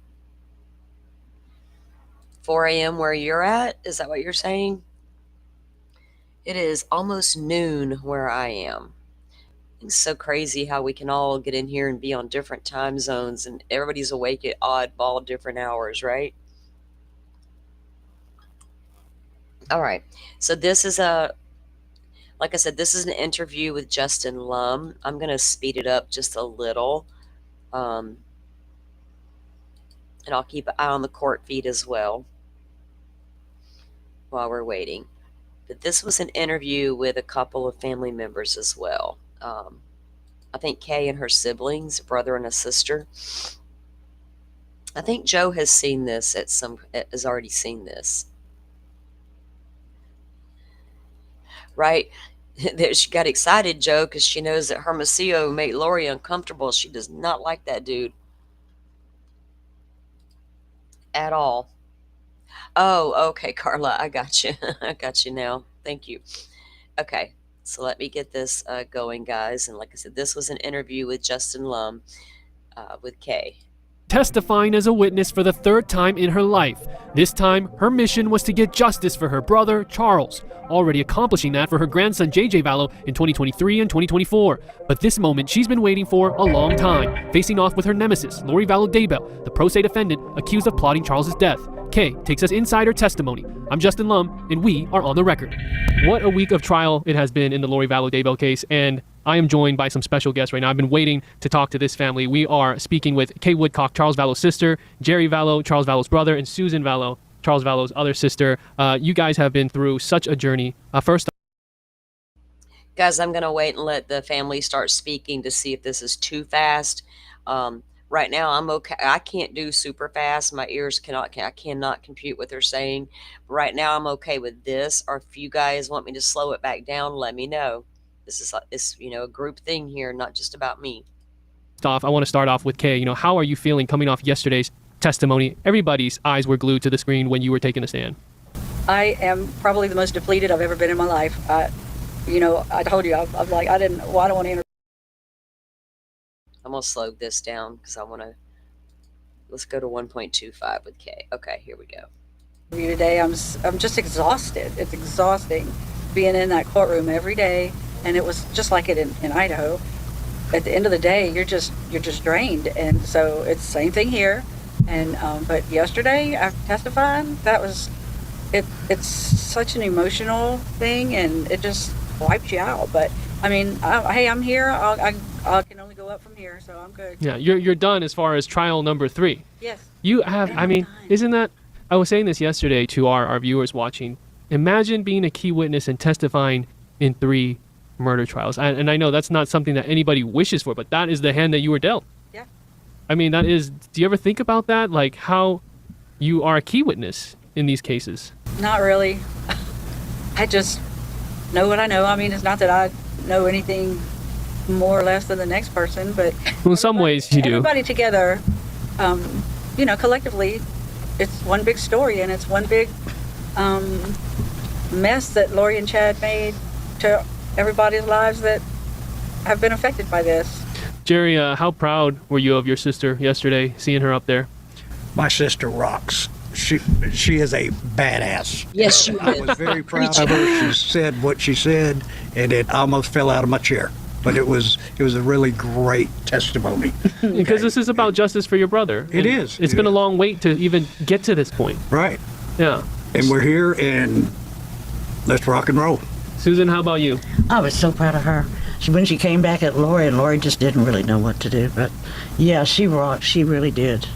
4 a.m. where you're at? Is that what you're saying? It is almost noon where I am. It's so crazy how we can all get in here and be on different time zones and everybody's awake at oddball different hours, right? All right. So this is like I said, this is an interview with Justin Lum. I'm going to speed it up just a little. And I'll keep an eye on the court feed as well while we're waiting. But this was an interview with a couple of family members as well. I think Kay and her siblings, a brother and a sister. I think Joe has seen this has already seen this. Right? She got excited, Joe, because she knows that Hermosillo made Lori uncomfortable. She does not like that dude at all. Oh, okay, Carla, I got you. I got you now. Thank you. Okay, so let me get this going, guys. And like I said, this was an interview with Justin Lum with Kay. Testifying as a witness for the third time in her life. This time, her mission was to get justice for her brother, Charles, already accomplishing that for her grandson, JJ Vallow, in 2023 and 2024. But this moment she's been waiting for a long time, facing off with her nemesis, Lori Vallow Daybell, the pro se defendant accused of plotting Charles's death. Kay takes us inside her testimony. I'm Justin Lum, and we are on the record. What a week of trial it has been in the Lori Vallow Daybell case, and I am joined by some special guests right now. I've been waiting to talk to this family. We are speaking with Kay Woodcock, Charles Vallow's sister, Jerry Vallow, Charles Vallow's brother, and Susan Vallow, Charles Vallow's other sister. You guys have been through such a journey. First, guys, I'm going to wait and let the family start speaking to see if this is too fast. Right now, I'm okay. I can't do super fast. My ears I cannot compute what they're saying. But right now, I'm okay with this. Or if you guys want me to slow it back down, let me know. This is a group thing here, not just about me. I want to start off with Kay. How are you feeling coming off yesterday's testimony? Everybody's eyes were glued to the screen when you were taking a stand. I am probably the most depleted I've ever been in my life. I told you, I'm like, I don't want to interview. I'm going to slow this down because let's go to 1.25 with Kay. Okay, here we go. Today, I'm just exhausted. It's exhausting being in that courtroom every day. And it was just like it in Idaho. At the end of the day, you're just drained. And so it's the same thing here. And but yesterday, after testifying, it's such an emotional thing, and it just wipes you out. But I mean, hey, I'm here. I can only go up from here, so I'm good. Yeah, you're done as far as trial number 3. Yes. You have. I mean, isn't that? I was saying this yesterday to our viewers watching. Imagine being a key witness and testifying in 3 murder trials. And I know that's not something that anybody wishes for, but that is the hand that you were dealt. Yeah. I mean, do you ever think about that? Like how you are a key witness in these cases? Not really. I just know what I know. I mean, it's not that I know anything more or less than the next person, but well, in some ways you do. Everybody together, collectively, it's one big story, and it's one big mess that Lori and Chad made to everybody's lives that have been affected by this. Jerry, how proud were you of your sister yesterday, seeing her up there? My sister rocks. She is a badass. Yes, she I was very proud of her. She said what she said, and it almost fell out of my chair. But it was a really great testimony. Because this is about justice for your brother. It is. It's been a long wait to even get to this point. Right. Yeah. And we're here, and let's rock and roll. Susan, how about you? I was so proud of her. When she came back at Lori, and Lori just didn't really know what to do. But yeah, she rocked. She really did.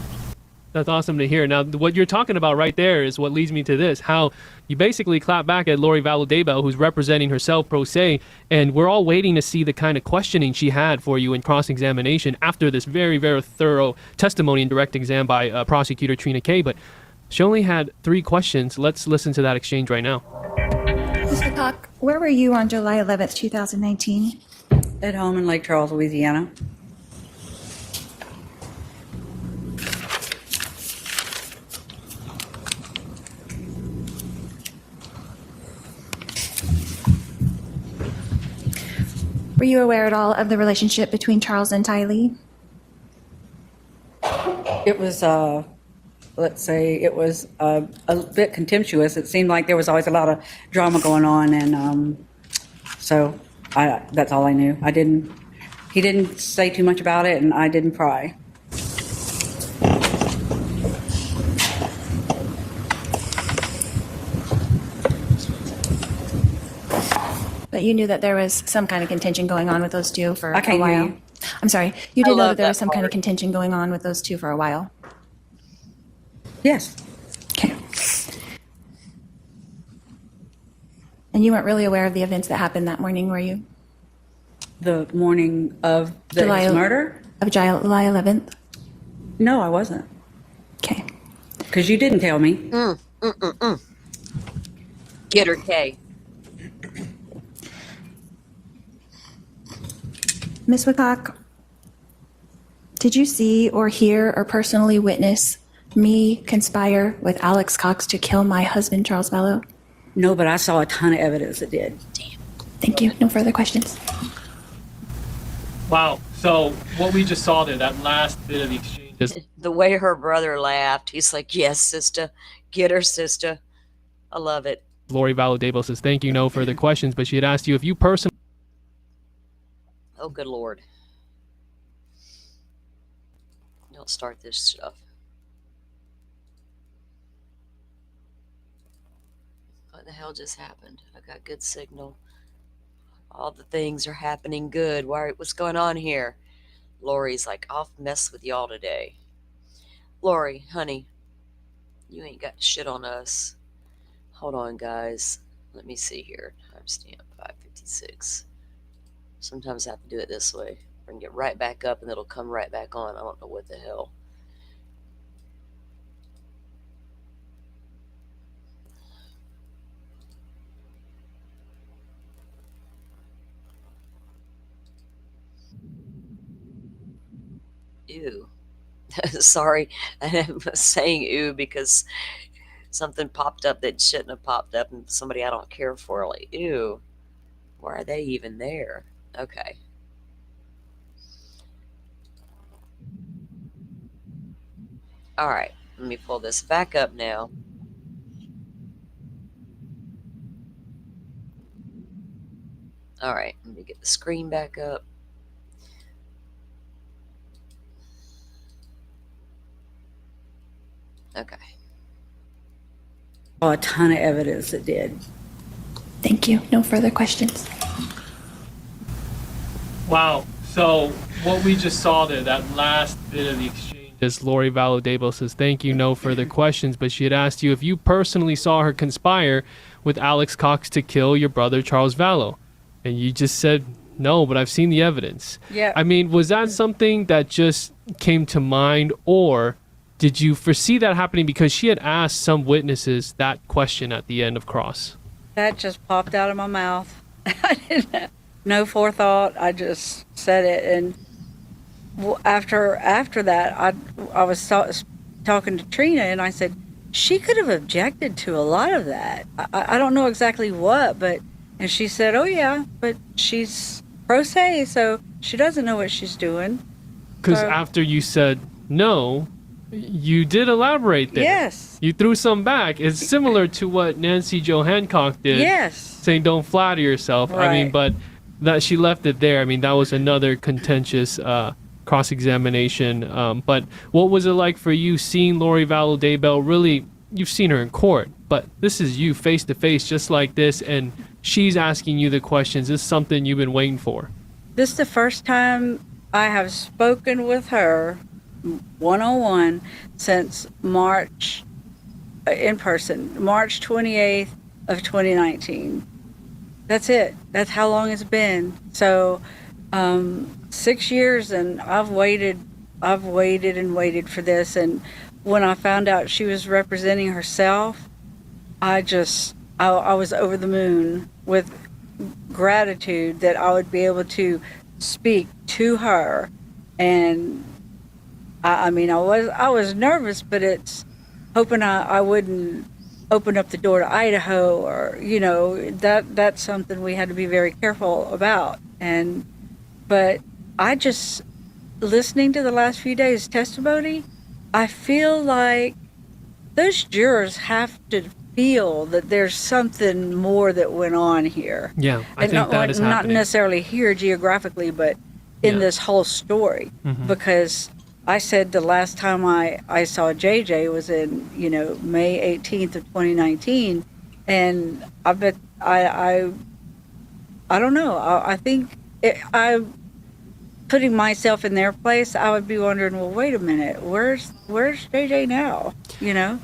That's awesome to hear. Now, what you're talking about right there is what leads me to this, how you basically clap back at Lori Vallow Daybell, who's representing herself pro se, and we're all waiting to see the kind of questioning she had for you in cross-examination after this very, very thorough testimony and direct exam by prosecutor Trina Kay. But she only had 3 questions. Let's listen to that exchange right now. Mr. Cock, where were you on July 11th, 2019? At home in Lake Charles, Louisiana. Were you aware at all of the relationship between Charles and Tylee? It was, let's say, it was a bit contemptuous. It seemed like there was always a lot of drama going on, and so that's all I knew. He didn't say too much about it, and I didn't pry. But you knew that there was some kind of contention going on with those two for I can't a while. hear you. I'm sorry. You did know love that there that was some kind of part. contention going on with those two for a while. Yes. Okay. And you weren't really aware of the events that happened that morning, were you? The morning of his murder? Of July 11th? No, I wasn't. Okay. Because you didn't tell me. Get her, Kay. Ms. Wicock, did you see or hear or personally witness me conspire with Alex Cox to kill my husband, Charles Vallow? No, but I saw a ton of evidence that did. Thank you. No further questions. Wow. So what we just saw there, that last bit of the exchange is The way her brother laughed, he's like, yes, sister. Get her, sister. I love it. Lori Vallow Daybell says, thank you, no further questions. But she had asked you if you personally Oh, good Lord. Don't start this stuff. What the hell just happened? I got good signal. All the things are happening good. What's going on here? Lori's like, I'll mess with y'all today. Lori, honey, you ain't got shit on us. Hold on, guys. Let me see here. Timestamp 5:56. Sometimes I have to do it this way. Bring it right back up and it'll come right back on. I don't know what the hell. Ew. Sorry, I'm saying ew because something popped up that shouldn't have popped up and somebody I don't care for. Like, ew. Why are they even there? Okay. All right. Let me pull this back up now. All right. Let me get the screen back up. Okay. Saw a ton of evidence that did. Thank you. No further questions. Wow. So what we just saw there, that last bit of the exchange, is Lori Vallow Daybell says, thank you, no further questions. But she had asked you if you personally saw her conspire with Alex Cox to kill your brother, Charles Vallow. And you just said, no, but I've seen the evidence. Yeah. I mean, was that something that just came to mind, or did you foresee that happening because she had asked some witnesses that question at the end of cross? That just popped out of my mouth. I didn't have no forethought. I just said it, and after that, I was talking to Trina, and I said she could have objected to a lot of that. I don't know exactly what, and she said, "Oh yeah, but she's pro se, so she doesn't know what she's doing." Because after you said no, you did elaborate there. Yes. You threw some back. It's similar to what Nancy Jo Hancock did. Yes. Saying don't flatter yourself. Right. I mean, but that she left it there. I mean, that was another contentious cross-examination. But what was it like for you seeing Lori Vallow Daybell? Really, you've seen her in court, but this is you face to face, just like this, and she's asking you the questions. This is something you've been waiting for. This is the first time I have spoken with her one-on-one since March, in person, March 28th of 2019. That's it. That's how long it's been. So 6 years, and I've waited and waited for this. And when I found out she was representing herself, I was over the moon with gratitude that I would be able to speak to her. And I mean, I was nervous, but it's hoping I wouldn't open up the door to Idaho, or that's something we had to be very careful about. But I just, listening to the last few days' testimony, I feel like those jurors have to feel that there's something more that went on here. Yeah, I think that is not happening. necessarily here geographically, but in this whole story. Because I said the last time I saw JJ was in May 18th of 2019, and I bet I don't know. I think I putting myself in their place, I would be wondering, well, wait a minute, where's JJ now?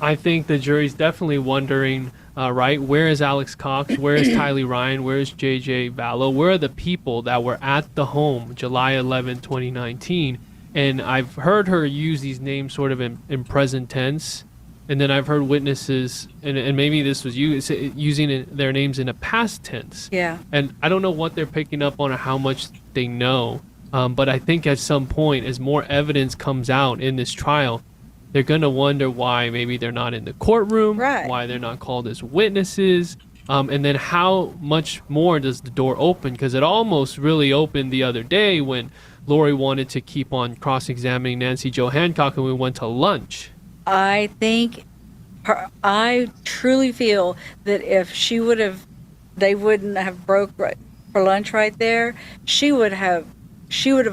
I think the jury's definitely wondering, right, where is Alex Cox? Where is Tylee Ryan? Where is JJ Vallow? Where are the people that were at the home July 11, 2019? And I've heard her use these names sort of in present tense. And then I've heard witnesses, and maybe this was you, using their names in a past tense. Yeah. And I don't know what they're picking up on or how much they know. But I think at some point, as more evidence comes out in this trial, they're going to wonder why maybe they're not in the courtroom, right, why they're not called as witnesses, and then how much more does the door open? Because it almost really opened the other day when Lori wanted to keep on cross-examining Nancy Jo Hancock and we went to lunch. I truly feel that if they wouldn't have broke for lunch right there, she would have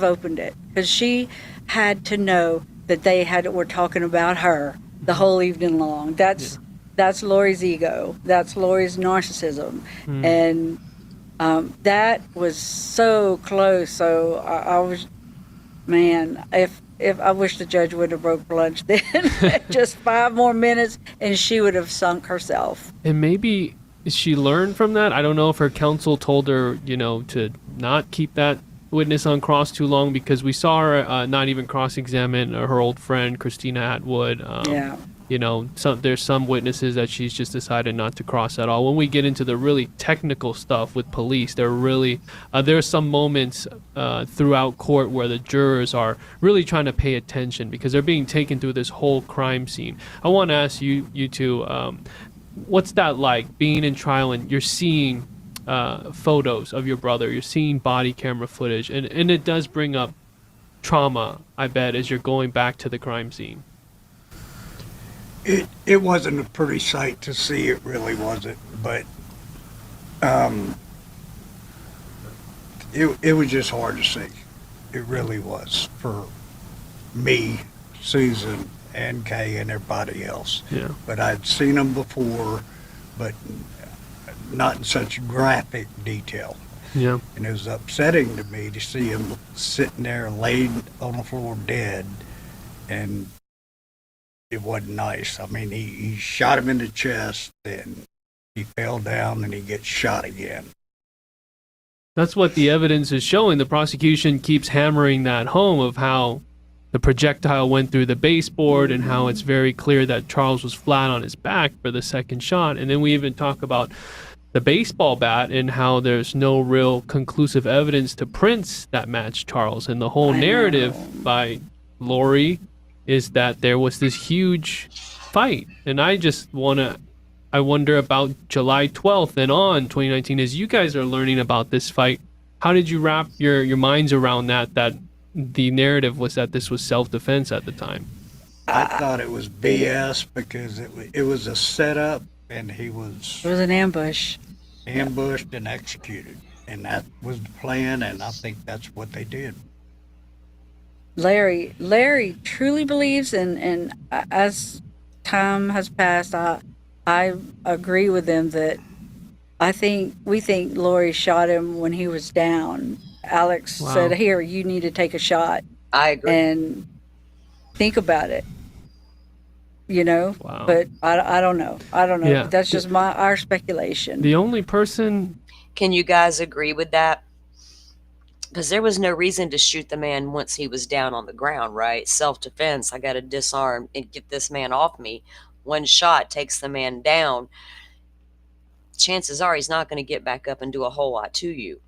opened it, because she had to know that were talking about her the whole evening long. That's Lori's ego. That's Lori's narcissism. And that was so close. So I was, man, if I wish the judge would have broke for lunch then. Just 5 more minutes and she would have sunk herself. And maybe she learned from that. I don't know if her counsel told her, to not keep that witness on cross too long, because we saw her not even cross-examine her old friend Christina Atwood. There's some witnesses that she's just decided not to cross at all. When we get into the really technical stuff with police, there are some moments throughout court where the jurors are really trying to pay attention because they're being taken through this whole crime scene. I want to ask you two, what's that like, being in trial and you're seeing photos of your brother, you're seeing body camera footage, and it does bring up trauma, I bet, as you're going back to the crime scene. It wasn't a pretty sight to see, it really wasn't, but it was just hard to see. It really was, for me, Susan, and Kay, and everybody else. Yeah. But I'd seen them before, but not in such graphic detail. Yeah. And it was upsetting to me to see him sitting there laid on the floor dead, and it wasn't nice. I mean, he shot him in the chest, and he fell down, and he gets shot again. That's what the evidence is showing. The prosecution keeps hammering that home of how the projectile went through the baseboard and how it's very clear that Charles was flat on his back for the second shot. And then we even talk about the baseball bat and how there's no real conclusive evidence to prints that match Charles. And the whole narrative by Lori is that there was this huge fight. And I wonder about July 12th and on 2019, as you guys are learning about this fight, how did you wrap your minds around that the narrative was that this was self-defense at the time? I thought it was BS because it was a setup, and it was an ambush. Ambushed and executed. And that was the plan, and I think that's what they did. Larry truly believes, and as time has passed, I agree with them that we think Lori shot him when he was down. Alex said, "Here, you need to take a shot." I agree. And think about it, Wow. but I don't know. I don't know. Yeah. That's just our speculation. The only person. Can you guys agree with that? Because there was no reason to shoot the man once he was down on the ground, right? Self-defense. I got to disarm and get this man off me. One shot takes the man down. Chances are he's not going to get back up and do a whole lot to you.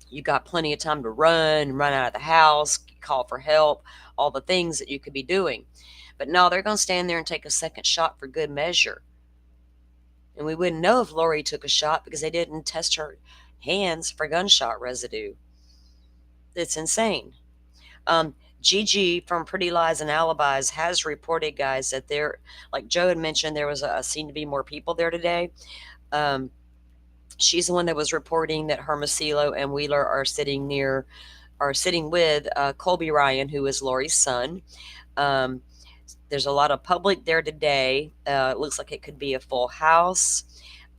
You got plenty of time to run out of the house, call for help, all the things that you could be doing. But no, they're going to stand there and take a second shot for good measure. And we wouldn't know if Lori took a shot because they didn't test her hands for gunshot residue. It's insane. Gigi from Pretty Lies and Alibis has reported, guys, that there, like Joe had mentioned, there was seemed to be more people there today. She's the one that was reporting that Hermosillo and Wheeler are sitting with Colby Ryan, who is Lori's son. There's a lot of public there today. It looks like it could be a full house.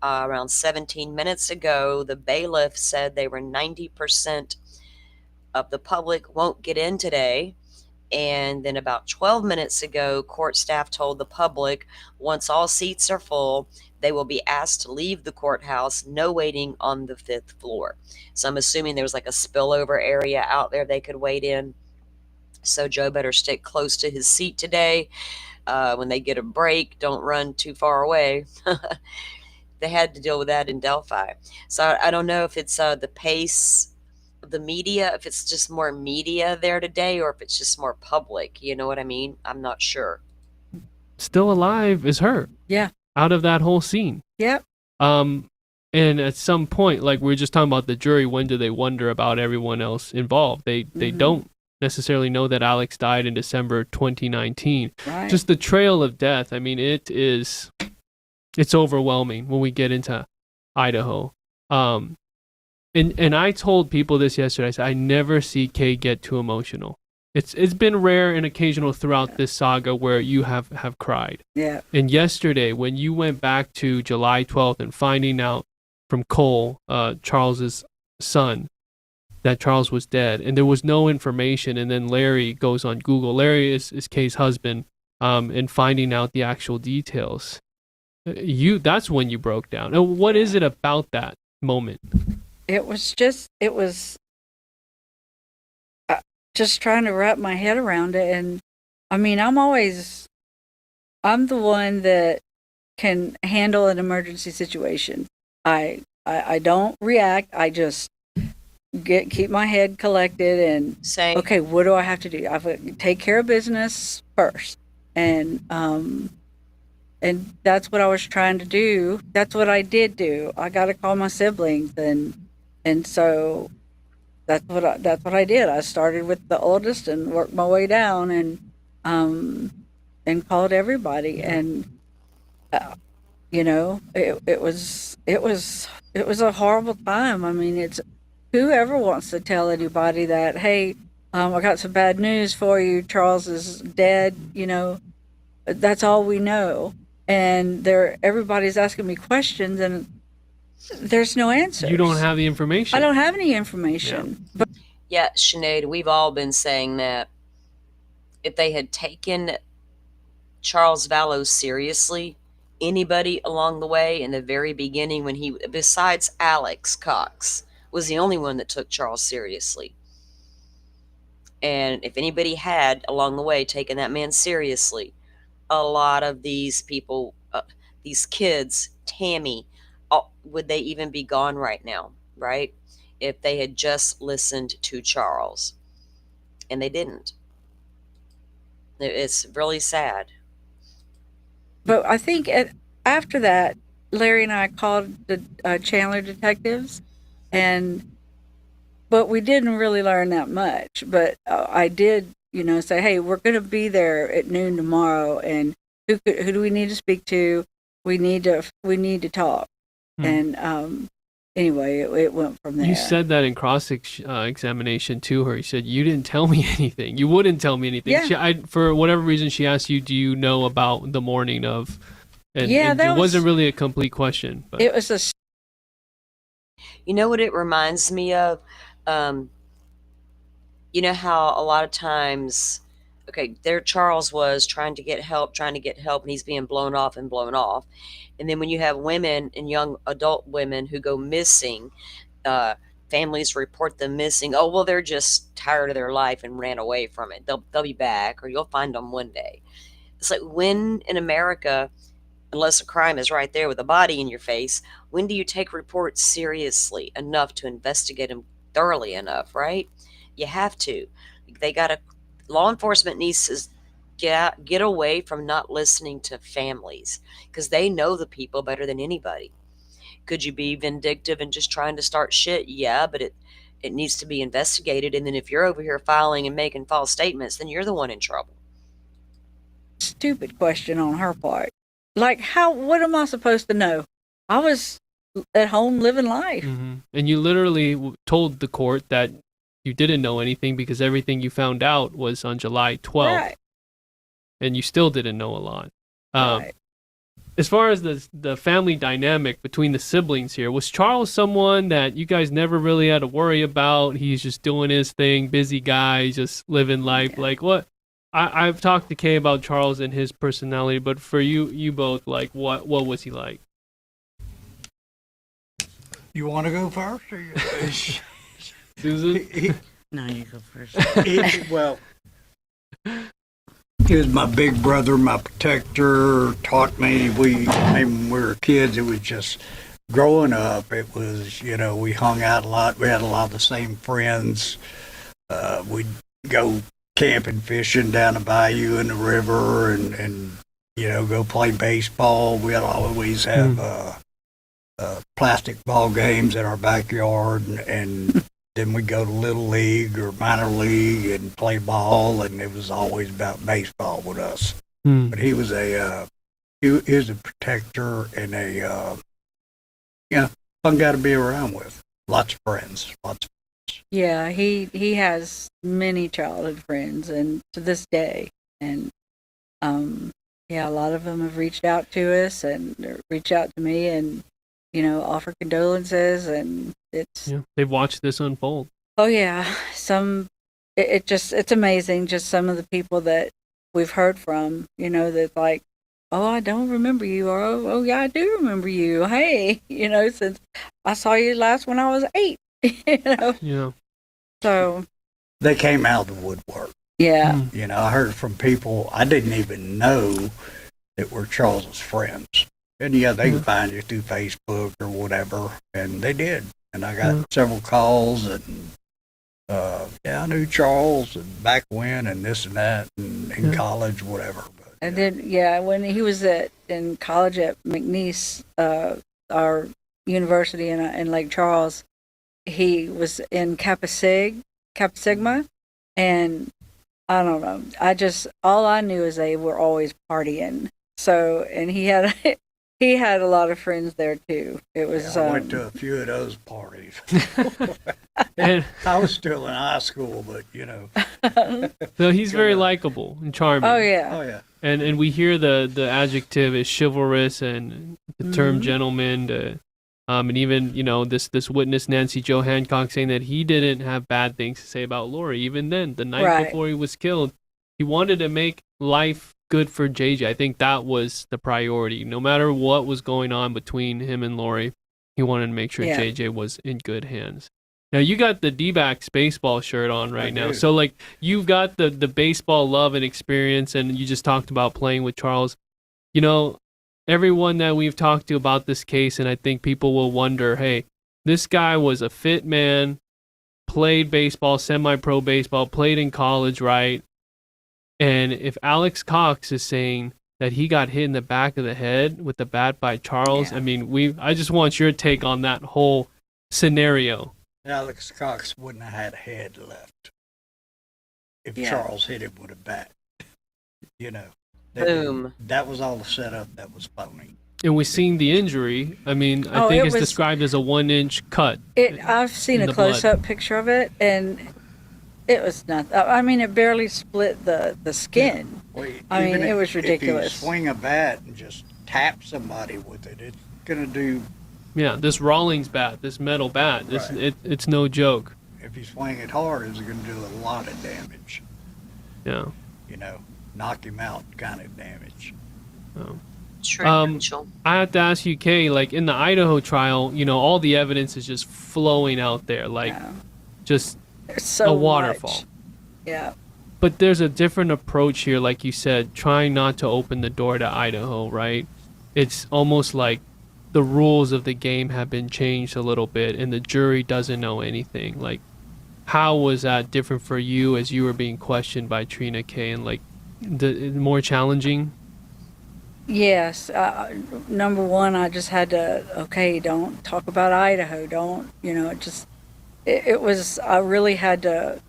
Around 17 minutes ago, the bailiff said they were 90% of the public won't get in today. And then about 12 minutes ago, court staff told the public once all seats are full, they will be asked to leave the courthouse, no waiting on the 5th floor. So I'm assuming there was like a spillover area out there they could wait in. So Joe better stick close to his seat today. When they get a break, don't run too far away. They had to deal with that in Delphi. So I don't know if it's the pace of the media, if it's just more media there today, or if it's just more public. You know what I mean? I'm not sure. Still alive is her. Yeah. Out of that whole scene. Yep. And at some point, like we were just talking about the jury, when do they wonder about everyone else involved? They don't necessarily know that Alex died in December 2019. Right. Just the trail of death. I mean, it's overwhelming when we get into Idaho. And I told people this yesterday. I said I never see Kay get too emotional. It's been rare and occasional throughout this saga where you have cried. Yeah. And yesterday, when you went back to July 12th and finding out from Cole, Charles's son, that Charles was dead, and there was no information, and then Larry goes on Google. Larry is Kay's husband, and finding out the actual details. That's when you broke down. And what is it about that moment? It was just trying to wrap my head around it. And I mean, I'm the one that can handle an emergency situation. I don't react. I just keep my head collected and say, okay, what do I have to do? I have to take care of business first. And that's what I was trying to do. That's what I did do. I got to call my siblings, and so that's what I did. I started with the oldest and worked my way down, and called everybody. And it was a horrible time. I mean, it's whoever wants to tell anybody that, hey, I got some bad news for you. Charles is dead. That's all we know. And everybody's asking me questions, and there's no answers. You don't have the information. I don't have any information. Yeah. Yeah, Sinead, we've all been saying that if they had taken Charles Vallow seriously, anybody along the way in the very beginning, when he, besides Alex Cox, was the only one that took Charles seriously. And if anybody had along the way taken that man seriously, a lot of these people, these kids, Tammy, would they even be gone right now, right? If they had just listened to Charles. And they didn't. It's really sad. But I think after that, Larry and I called the Chandler detectives, but we didn't really learn that much. But I did, say, hey, we're going to be there at noon tomorrow, and who do we need to speak to? We need to talk. And anyway, it went from there. You said that in cross-examination to her. You said, you didn't tell me anything. You wouldn't tell me anything. Yeah. For whatever reason, she asked you, do you know about the morning of... And that it wasn't really a complete question. But. It was a... You know what it reminds me of? You know how a lot of times okay, there Charles was trying to get help, and he's being blown off and blown off. And then when you have women and young adult women who go missing, uh, families report them missing. Oh, well, they're just tired of their life and ran away from it. They'll be back, or you'll find them one day. It's like, when in America, unless a crime is right there with a body in your face, when do you take reports seriously enough to investigate them thoroughly enough, right? You have to. They got to, law enforcement needs to get away from not listening to families, because they know the people better than anybody. Could you be vindictive and just trying to start shit? Yeah, but it needs to be investigated. And then if you're over here filing and making false statements, then you're the one in trouble. Stupid question on her part. Like, what am I supposed to know? I was at home living life. Mm-hmm. And you literally told the court that you didn't know anything because everything you found out was on July 12th. Right. And you still didn't know a lot. Right. As far as the family dynamic between the siblings here, was Charles someone that you guys never really had to worry about? He's just doing his thing, busy guy, just living life. Yeah. Like, what? I've talked to Kay about Charles and his personality, but for you both, like, what was he like? You want to go first? Or Susan? No, you go first. Well, he was my big brother, my protector, taught me. When we were kids, it was just growing up. It was, we hung out a lot. We had a lot of the same friends. We'd go camping, fishing down the bayou and the river, and go play baseball. We'd always have plastic ball games in our backyard, and then we'd go to Little League or minor league and play ball, and it was always about baseball with us. But he was he was a protector and a fun guy to be around with. Lots of friends. Yeah, he has many childhood friends, and to this day, and a lot of them have reached out to us and reached out to me, and offer condolences, and it's They've watched this unfold. Oh yeah, it's amazing just some of the people that we've heard from, that like, oh, I don't remember you, or oh yeah, I do remember you. Hey, since I saw you last when I was 8. Yeah. So They came out of the woodwork. yeah. I heard from people I didn't even know that were Charles's friends. And they can find you through Facebook or whatever. And they did. And I got several calls, and I knew Charles and back when and this and that, and in college, whatever. But, And then when he was in college at McNeese, our university in Lake Charles, he was in Kappa Sigma, and I don't know. All I knew is they were always partying. So, and he had a lot of friends there too. It was. I went to a few of those parties. And I was still in high school, but so he's very likable and charming. Oh yeah. Oh yeah. And we hear the adjective is chivalrous, and the term gentleman. And even this witness Nancy Joe Hancock saying that he didn't have bad things to say about Lori. Even then, the night before he was killed, he wanted to make life good for JJ. I think that was the priority. No matter what was going on between him and Lori, he wanted to make sure JJ was in good hands. Now, you got the D-backs baseball shirt on right now. So, like, you've got the baseball love and experience, and you just talked about playing with Charles. Everyone that we've talked to about this case, and I think people will wonder, hey, this guy was a fit man, played baseball, semi-pro baseball, played in college, right? And if Alex Cox is saying that he got hit in the back of the head with the bat by Charles, I mean, I just want your take on that whole scenario. Alex Cox wouldn't have had a head left if Charles hit him with a bat. Boom. That was all the setup. That was phony. And we've seen the injury. I mean, I think it's described as a 1-inch cut. I've seen a close-up picture of it, and it was nothing. I mean, it barely split the skin. Well, it was ridiculous. If you swing a bat and just tap somebody with it, it's going to do... Yeah, this Rawlings bat, this metal bat, it's no joke. If you swing it hard, it's going to do a lot of damage. Yeah. knock him out kind of damage. True, Rachel. I have to ask you, Kay, like in the Idaho trial, all the evidence is just flowing out there, like just There's so a waterfall. much. Yeah. But there's a different approach here, like you said, trying not to open the door to Idaho, right? It's almost like the rules of the game have been changed a little bit and the jury doesn't know anything. Like, how was that different for you as you were being questioned by Trina Kay, and like more challenging? Yes. Number one, I just had to, okay, don't talk about Idaho. Don't, it was, I really had to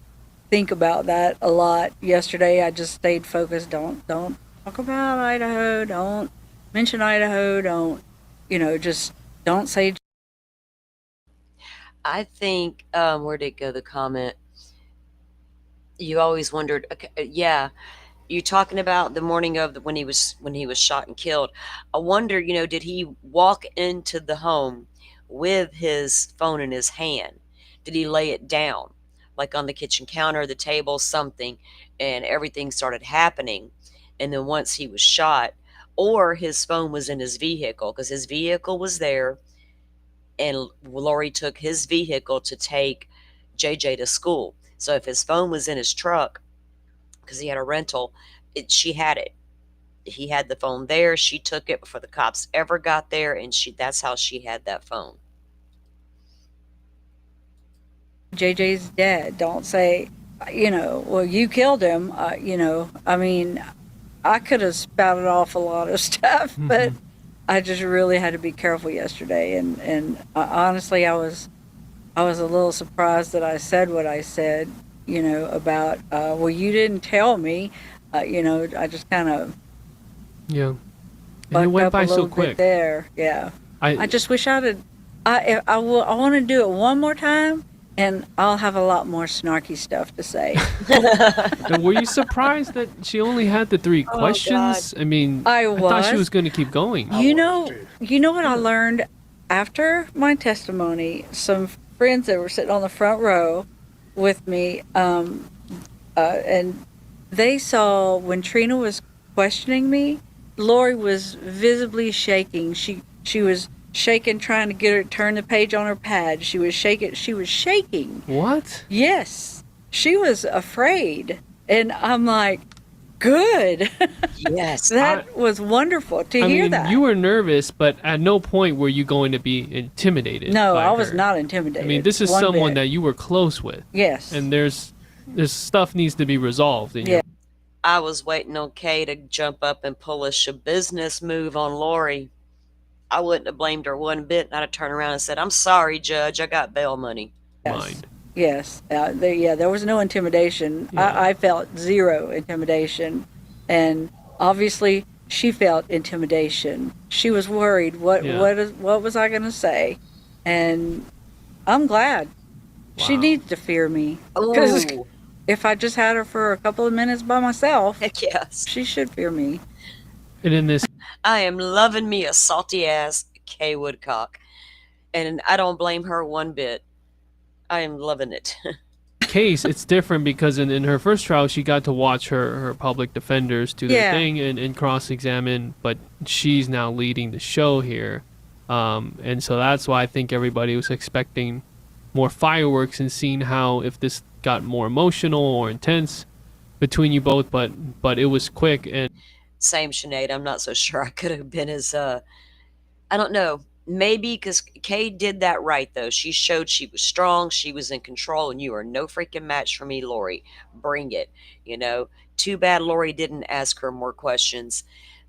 think about that a lot yesterday. I just stayed focused. Don't talk about Idaho. Don't mention Idaho. Don't, just don't say. I think, where'd it go, the comment? You always wondered, okay, yeah, you're talking about the morning of when he was shot and killed. I wonder, did he walk into the home with his phone in his hand? Did he lay it down, like on the kitchen counter, the table, something, and everything started happening? And then once he was shot, or his phone was in his vehicle, because his vehicle was there, and Lori took his vehicle to take JJ to school. So if his phone was in his truck, because he had a rental, she had it. He had the phone there. She took it before the cops ever got there, and that's how she had that phone. JJ's dead. Don't say, well, you killed him. I mean, I could have spouted off a lot of stuff, but I just really had to be careful yesterday. And honestly, I was a little surprised that I said what I said, about, well, you didn't tell me. I just kind of Yeah. And it went by so quick. There, yeah. I just wish I want to do it one more time, and I'll have a lot more snarky stuff to say. And were you surprised that she only had the 3 questions? God. I mean, I thought she was. was going to keep going. You know what I learned after my testimony? Some friends that were sitting on the front row with me, and they saw when Trina was questioning me, Lori was visibly shaking. She was shaking, trying to get her to turn the page on her pad. She was shaking. What? Yes, she was afraid, and I'm like, good. Yes. That was wonderful to hear that. You were nervous, but at no point were you going to be intimidated. No, by I was her. not intimidated. I mean, this is one someone bit. that you were close with. Yes. And there's stuff needs to be resolved. In your I was waiting on Kay to jump up and pull a business move on Lori. I wouldn't have blamed her one bit, and I'd have turned around and said, "I'm sorry, Judge, I got bail money." mind. Yes. There was no intimidation. Yeah. I felt zero intimidation. And obviously, she felt intimidation. She was worried. What was I going to say? And I'm glad. She Wow. needs to fear me. Because Ooh. if I just had her for a couple of minutes by myself, Heck yes. she should fear me. And in this I am loving me a salty ass Kay Woodcock. And I don't blame her one bit. I am loving it. case, it's different because in her first trial, she got to watch her public defenders do their thing and cross-examine, but she's now leading the show here. And so that's why I think everybody was expecting more fireworks and seeing how if this got more emotional or intense between you both, but it was quick. And Same, Sinead. I'm not so sure I could have been as, I don't know. Maybe because Kay did that right, though. She showed she was strong, she was in control, and you are no freaking match for me, Lori. Bring it, Too bad Lori didn't ask her more questions.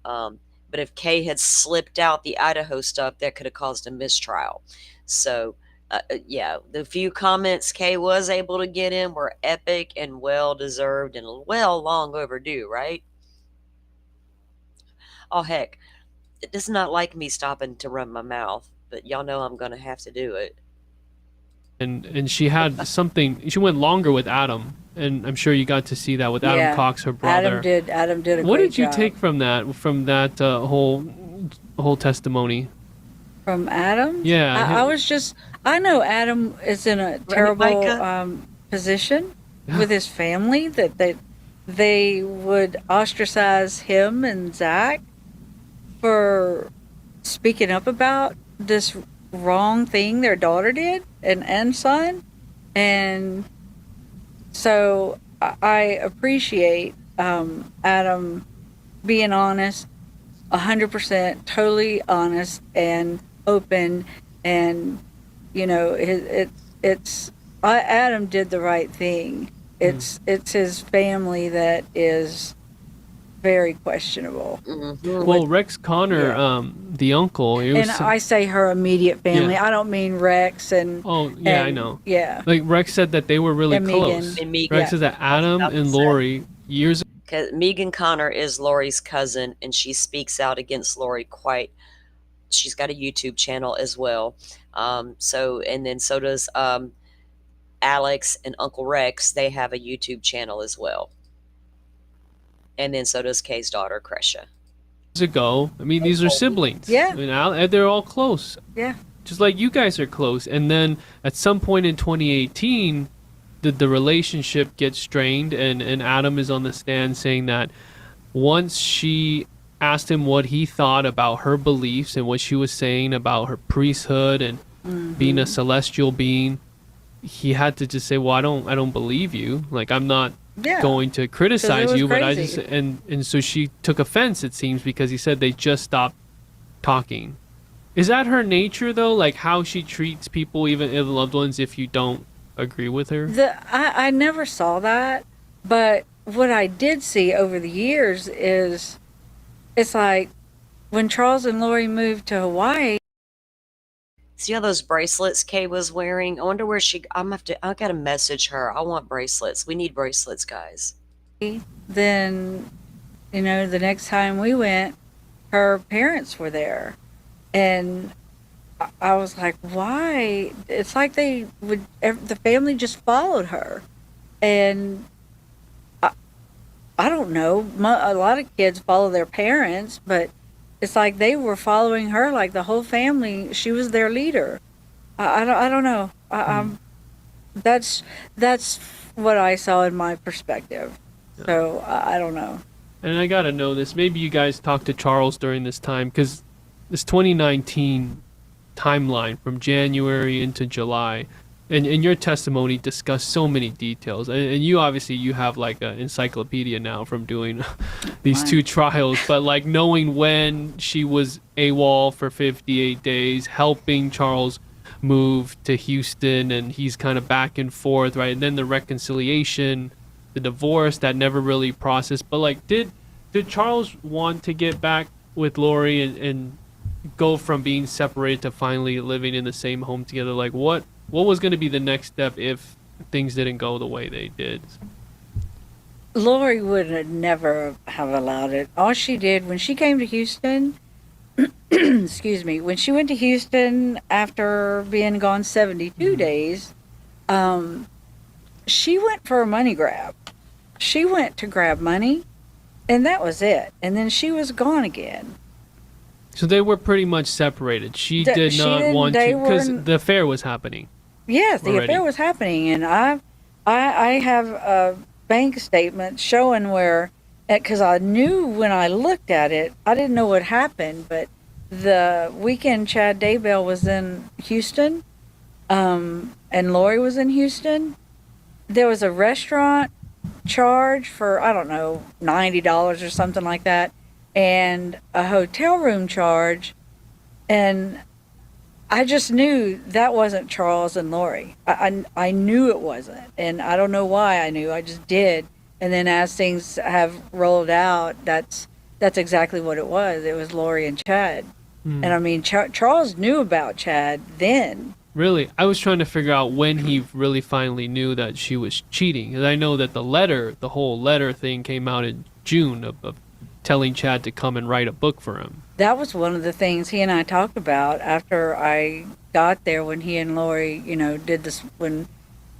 But if Kay had slipped out the Idaho stuff, that could have caused a mistrial. So, the few comments Kay was able to get in were epic and well-deserved and long overdue, right? Oh, heck. It does not like me stopping to run my mouth, but y'all know I'm going to have to do it. and she had something. She went longer with Adam, and I'm sure you got to see that with Adam Cox, her brother. Adam did a What great did you job. take from that whole testimony? From Adam? Yeah, I know Adam is in a terrible Micah? position with his family, that they would ostracize him and Zach for speaking up about this wrong thing their daughter did and son. And so I appreciate Adam being honest, 100%, totally honest and open. And, you know, Adam did the right thing. It's his family that is very questionable. Well, Rex Connor, the uncle, it was And I say her immediate family. Yeah. I don't mean Rex and. Oh, yeah, I and- know. Yeah. Like Rex said that they were really And Megan. close. And Megan. Rex said that Adam about to and say. Lori years Because Megan Connor is Lori's cousin, and she speaks out against Lori quite. She's got a YouTube channel as well. And then so does Alex and Uncle Rex. They have a YouTube channel as well. And then so does Kay's daughter, Crescia. ago. I mean, these are siblings. Yeah. And they're all close. Yeah. Just like you guys are close. And then at some point in 2018, the relationship gets strained, and Adam is on the stand saying that once she asked him what he thought about her beliefs and what she was saying about her priesthood and being a celestial being, he had to just say, well, I don't believe you. Like, I'm not Yeah. going to criticize was you, but I crazy. just and so she took offense, it seems, because he said they just stopped talking. Is that her nature though? Like how she treats people, even if loved ones, if you don't agree with her? I never saw that, but what I did see over the years is it's like when Charles and Lori moved to Hawaii, See all those bracelets Kay was wearing? I wonder where I gotta message her. I want bracelets. We need bracelets, guys. then, you know, the next time we went, her parents were there. And I was like, why? It's like the family just followed her. And I don't know. A lot of kids follow their parents, but it's like they were following her, like the whole family. She was their leader. I don't know. That's what I saw in my perspective. So I don't know. And I gotta know this. Maybe you guys talked to Charles during this time, because this 2019 timeline from January into July, and your testimony discussed so many details. And you obviously you have like an encyclopedia now from doing these two trials. But like knowing when she was AWOL for 58 days, helping Charles move to Houston, and he's kind of back and forth, right? And then the reconciliation, the divorce that never really processed. But like, did Charles want to get back with Lori and go from being separated to finally living in the same home together? Like, what was going to be the next step if things didn't go the way they did? Lori would have never have allowed it. All she did when she came to Houston, excuse me, when she went to Houston after being gone 72 days, she went for a money grab. She went to grab money, and that was it. And then she was gone again. So they were pretty much separated. She did not want to, because the affair was happening. Yes, the already. affair was happening, and I have a bank statement showing where, because I knew when I looked at it, I didn't know what happened, but the weekend Chad Daybell was in Houston, and Lori was in Houston. There was a restaurant charge for, I don't know, $90 or something like that, and a hotel room charge, and I just knew that wasn't Charles and Lori. I knew it wasn't, and I don't know why I knew. I just did. And then as things have rolled out, that's exactly what it was. It was Lori and Chad. And I mean, Charles knew about Chad then. Really? I was trying to figure out when he really finally knew that she was cheating. And I know that the whole letter thing came out in June of telling Chad to come and write a book for him. That was one of the things he and I talked about after I got there, when he and Lori, you know, did this, when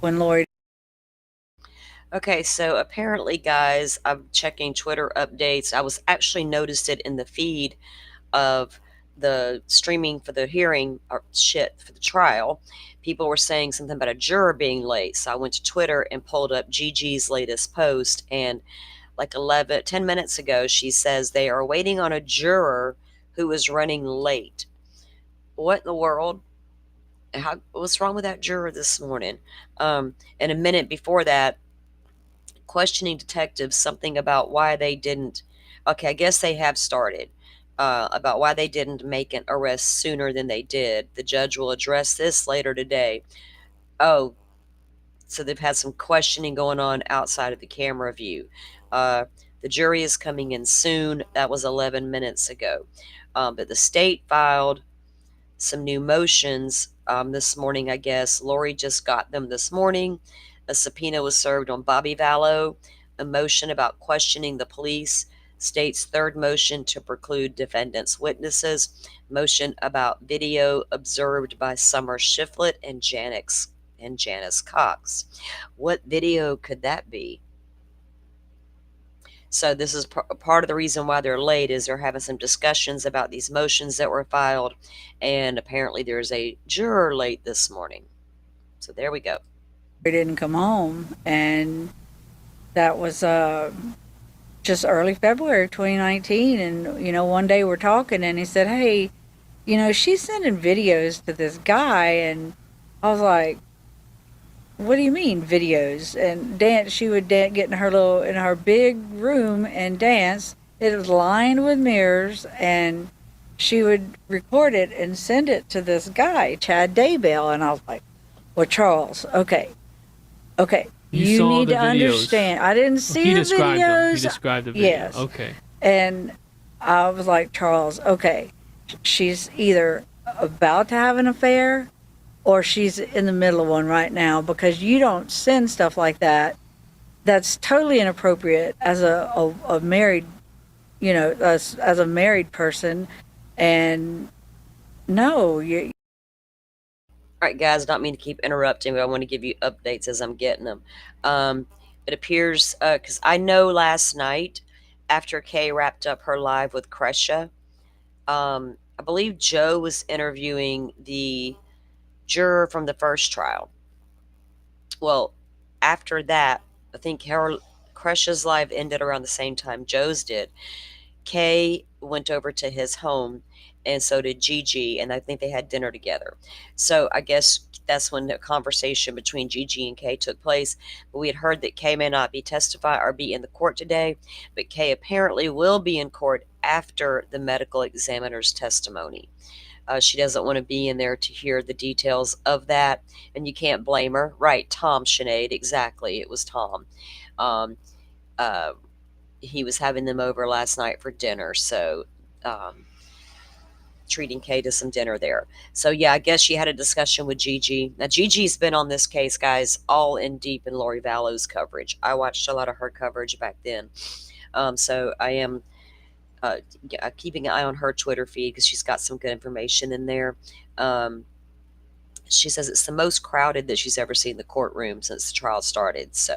Lori. Okay, so apparently, guys, I'm checking Twitter updates. I was actually noticed it in the feed of the streaming for the hearing, or for the trial, people were saying something about a juror being late. So I went to Twitter and pulled up Gigi's latest post, and like 10 minutes ago, she says they are waiting on a juror who is running late. What in the world? What's wrong with that juror this morning? And a minute before that, questioning detectives something about why they didn't. Okay, I guess they have started. About why they didn't make an arrest sooner than they did. The judge will address this later today. Oh, so they've had some questioning going on outside of the camera view. The jury is coming in soon. That was 11 minutes ago. But the state filed some new motions this morning, I guess. Lori just got them this morning. A subpoena was served on Bobby Vallow. A motion about questioning the police. State's third motion to preclude defendants' witnesses. Motion about video observed by Summer Shiflett and Janice Cox. What video could that be? So this is part of the reason why they're late, is they're having some discussions about these motions that were filed, and apparently there's a juror late this morning. So there we go. We didn't come home, and that was just early February 2019. And one day we're talking, and he said, "Hey, she's sending videos to this guy," and I was like, "What do you mean videos?" And dance. She would get in her big room and dance. It was lined with mirrors, and she would record it and send it to this guy, Chad Daybell. And I was like, "Well, Charles, okay, you need to understand. I didn't see the videos. He described the video. Yes. Okay. And I was like, Charles, okay, she's either about to have an affair, or she's in the middle of one right now, because you don't send stuff like that. That's totally inappropriate as a married, as a married person. And no, All right, guys, not mean to keep interrupting, but I want to give you updates as I'm getting them. It appears, because I know last night, after Kay wrapped up her live with Kresha, I believe Joe was interviewing the juror from the first trial. Well, after that, I think Kresha's live ended around the same time Joe's did. Kay went over to his home, and so did Gigi, and I think they had dinner together. So I guess that's when the conversation between Gigi and Kay took place. But we had heard that Kay may not be in the court today, but Kay apparently will be in court after the medical examiner's testimony. She doesn't want to be in there to hear the details of that, and you can't blame her. Right, Tom, Sinead, exactly, it was Tom. He was having them over last night for dinner, so treating Kay to some dinner there. So yeah, I guess she had a discussion with Gigi. Now Gigi's been on this case, guys, all in deep in Lori Vallow's coverage. I watched a lot of her coverage back then. So I am keeping an eye on her Twitter feed, because she's got some good information in there. She says it's the most crowded that she's ever seen the courtroom since the trial started. So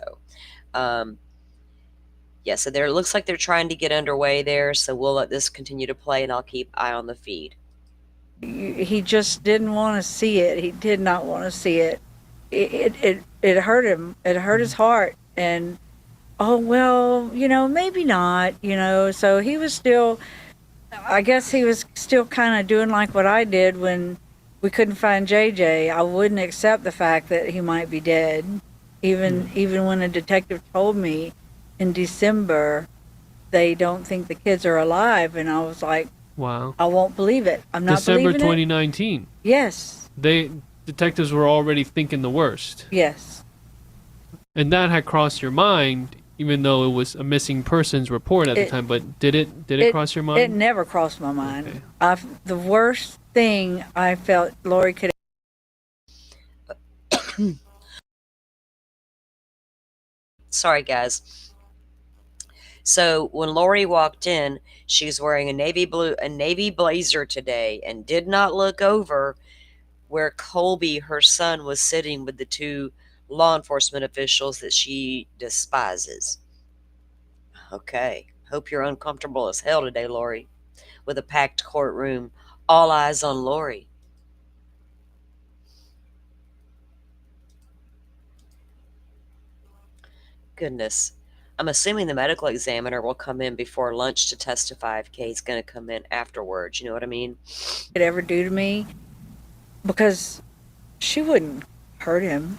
yeah, so it looks like they're trying to get underway there. So we'll let this continue to play, and I'll keep eye on the feed. he just didn't want to see it. He did not want to see it. It hurt him. It hurt his heart. And oh well, maybe not. So he was still. I guess he was still kind of doing like what I did when we couldn't find JJ. I wouldn't accept the fact that he might be dead, even when a detective told me in December they don't think the kids are alive, and I was like, wow, I won't believe it. I'm not December believing 2019. it. Yes. Detectives were already thinking the worst. Yes. And that had crossed your mind, even though it was a missing persons report at the time. But did it cross your mind? It never crossed my mind. Okay. The worst thing I felt Lori could. Sorry, guys. So when Lori walked in, she was wearing a navy blazer today, and did not look over where Colby, her son, was sitting with the two law enforcement officials that she despises. Okay. Hope you're uncomfortable as hell today, Lori, with a packed courtroom All eyes on Lori. Goodness. I'm assuming the medical examiner will come in before lunch to testify if Kay's going to come in afterwards. You know what I mean? Could ever do to me, because she wouldn't hurt him.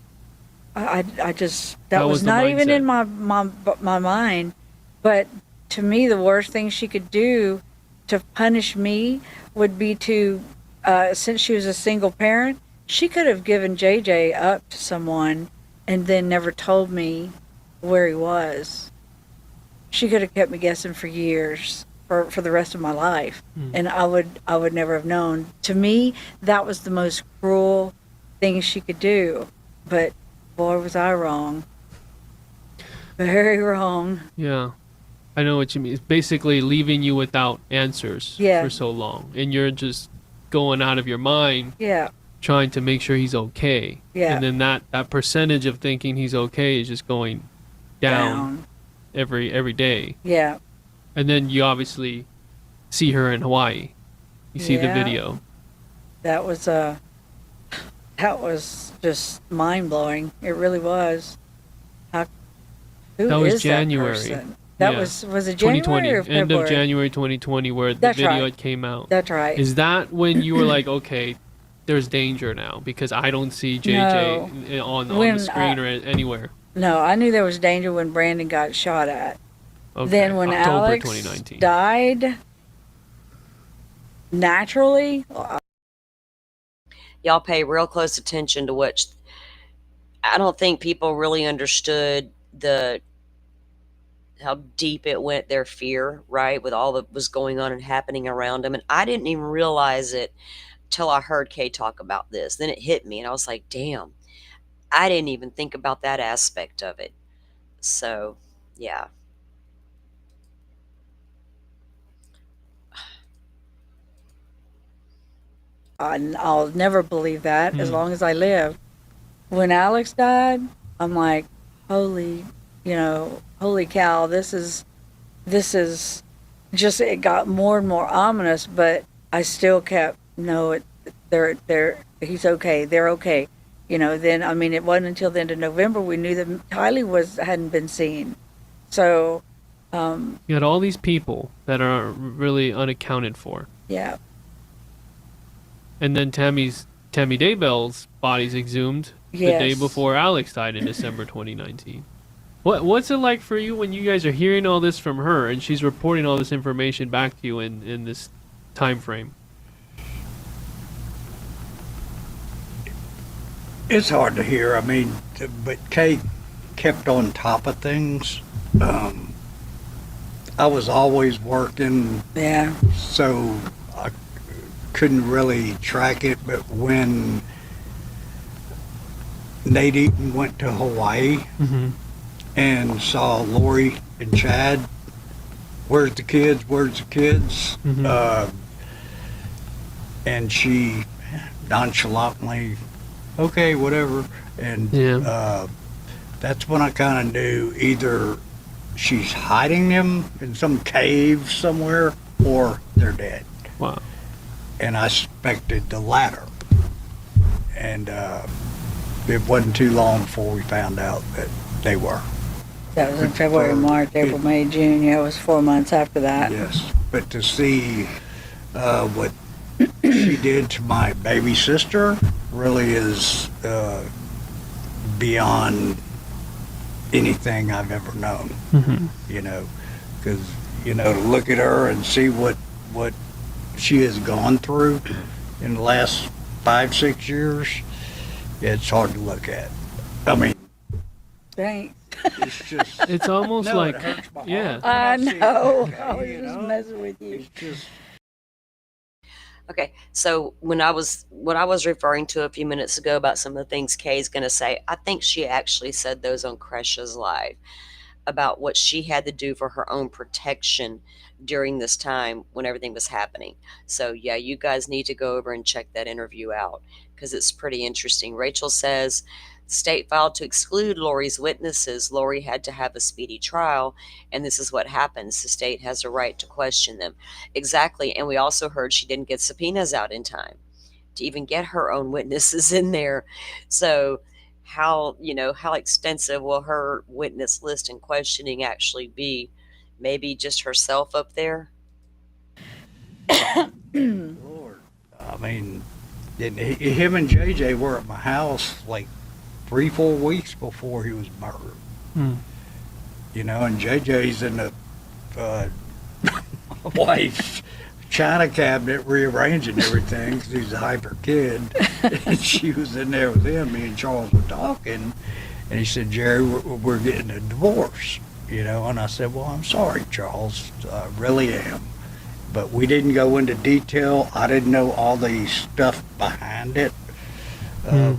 I just, that was the not even mindset. in my mind. But to me, the worst thing she could do to punish me would be to, since she was a single parent, she could have given JJ up to someone and then never told me where he was. She could have kept me guessing for years, for the rest of my life, and I would never have known. To me, that was the most cruel thing she could do. But boy, was I wrong. Very wrong. Yeah. I know what you mean. It's basically leaving you without answers Yeah. for so long. And you're just going out of your mind Yeah, trying to make sure he's okay. Yeah. And then that percentage of thinking he's okay is just going down every day. Yeah. And then you obviously see her in Hawaii. You see the Yeah. video. That was just mind blowing. It really was. Who That was is January. That person? That Yeah. was it January 2020, or end February? of January 2020, where the That's video right. came out. That's right. Is that when you were like, okay, there's danger now because I don't see JJ on When, the screen or anywhere? No, I knew there was danger when Brandon got shot at. Okay. Then when October Alex 2019. died naturally, Y'all pay real close attention to what I don't think people really understood how deep it went, their fear, right, with all that was going on and happening around them. And I didn't even realize it till I heard Kay talk about this. Then it hit me and I was like, damn, I didn't even think about that aspect of it. So yeah. I'll never believe that as long as I live. When Alex died, I'm like, holy cow, this is just, it got more and more ominous, but I still kept, no, he's okay, they're okay. Then, I mean, it wasn't until the end of November we knew that Kylie hadn't been seen. So, You got all these people that are really unaccounted for. yeah. And then Tammy Daybell's body's exhumed the day Yes. before Alex died in December 2019. What's it like for you when you guys are hearing all this from her and she's reporting all this information back to you in this time frame? It's hard to hear. I mean, but Kate kept on top of things. I was always working, Yeah. so I couldn't really track it. But when Nate Eaton went to Hawaii and saw Lori and Chad, where's the kids? Where's the kids? And she nonchalantly, okay, whatever. And that's when I kind of knew either she's hiding them in some cave somewhere or they're dead. Wow. And I suspected the latter. And it wasn't too long before we found out that they were. That was in February, March, April, May, June. Yeah, it was 4 months after that. Yes. But to see what she did to my baby sister really is beyond anything I've ever known. Because to look at her and see what she has gone through in the last 5-6 years, it's hard to look at. I mean, Thanks. it's just, It's almost no, like, it hurts my yeah. heart I when see it. know. I was You just know? messing with you. It's just, Okay, so what I was referring to a few minutes ago about some of the things Kay's going to say, I think she actually said those on Cresha's live about what she had to do for her own protection during this time when everything was happening. So yeah, you guys need to go over and check that interview out because it's pretty interesting. Rachel says the state filed to exclude Lori's witnesses. Lori had to have a speedy trial, and this is what happens. The state has a right to question them. Exactly. And we also heard she didn't get subpoenas out in time to even get her own witnesses in there. So how extensive will her witness list and questioning actually be? Maybe just herself up there? Lord, I mean, him and JJ were at my house like 3-4 weeks before he was murdered. And JJ's in the my wife's china cabinet rearranging everything because he's a hyper kid. And she was in there with him. Me and Charles were talking, and he said, "Jerry, we're getting a divorce." And I said, "Well, I'm sorry, Charles. I really am." But we didn't go into detail. I didn't know all the stuff behind it,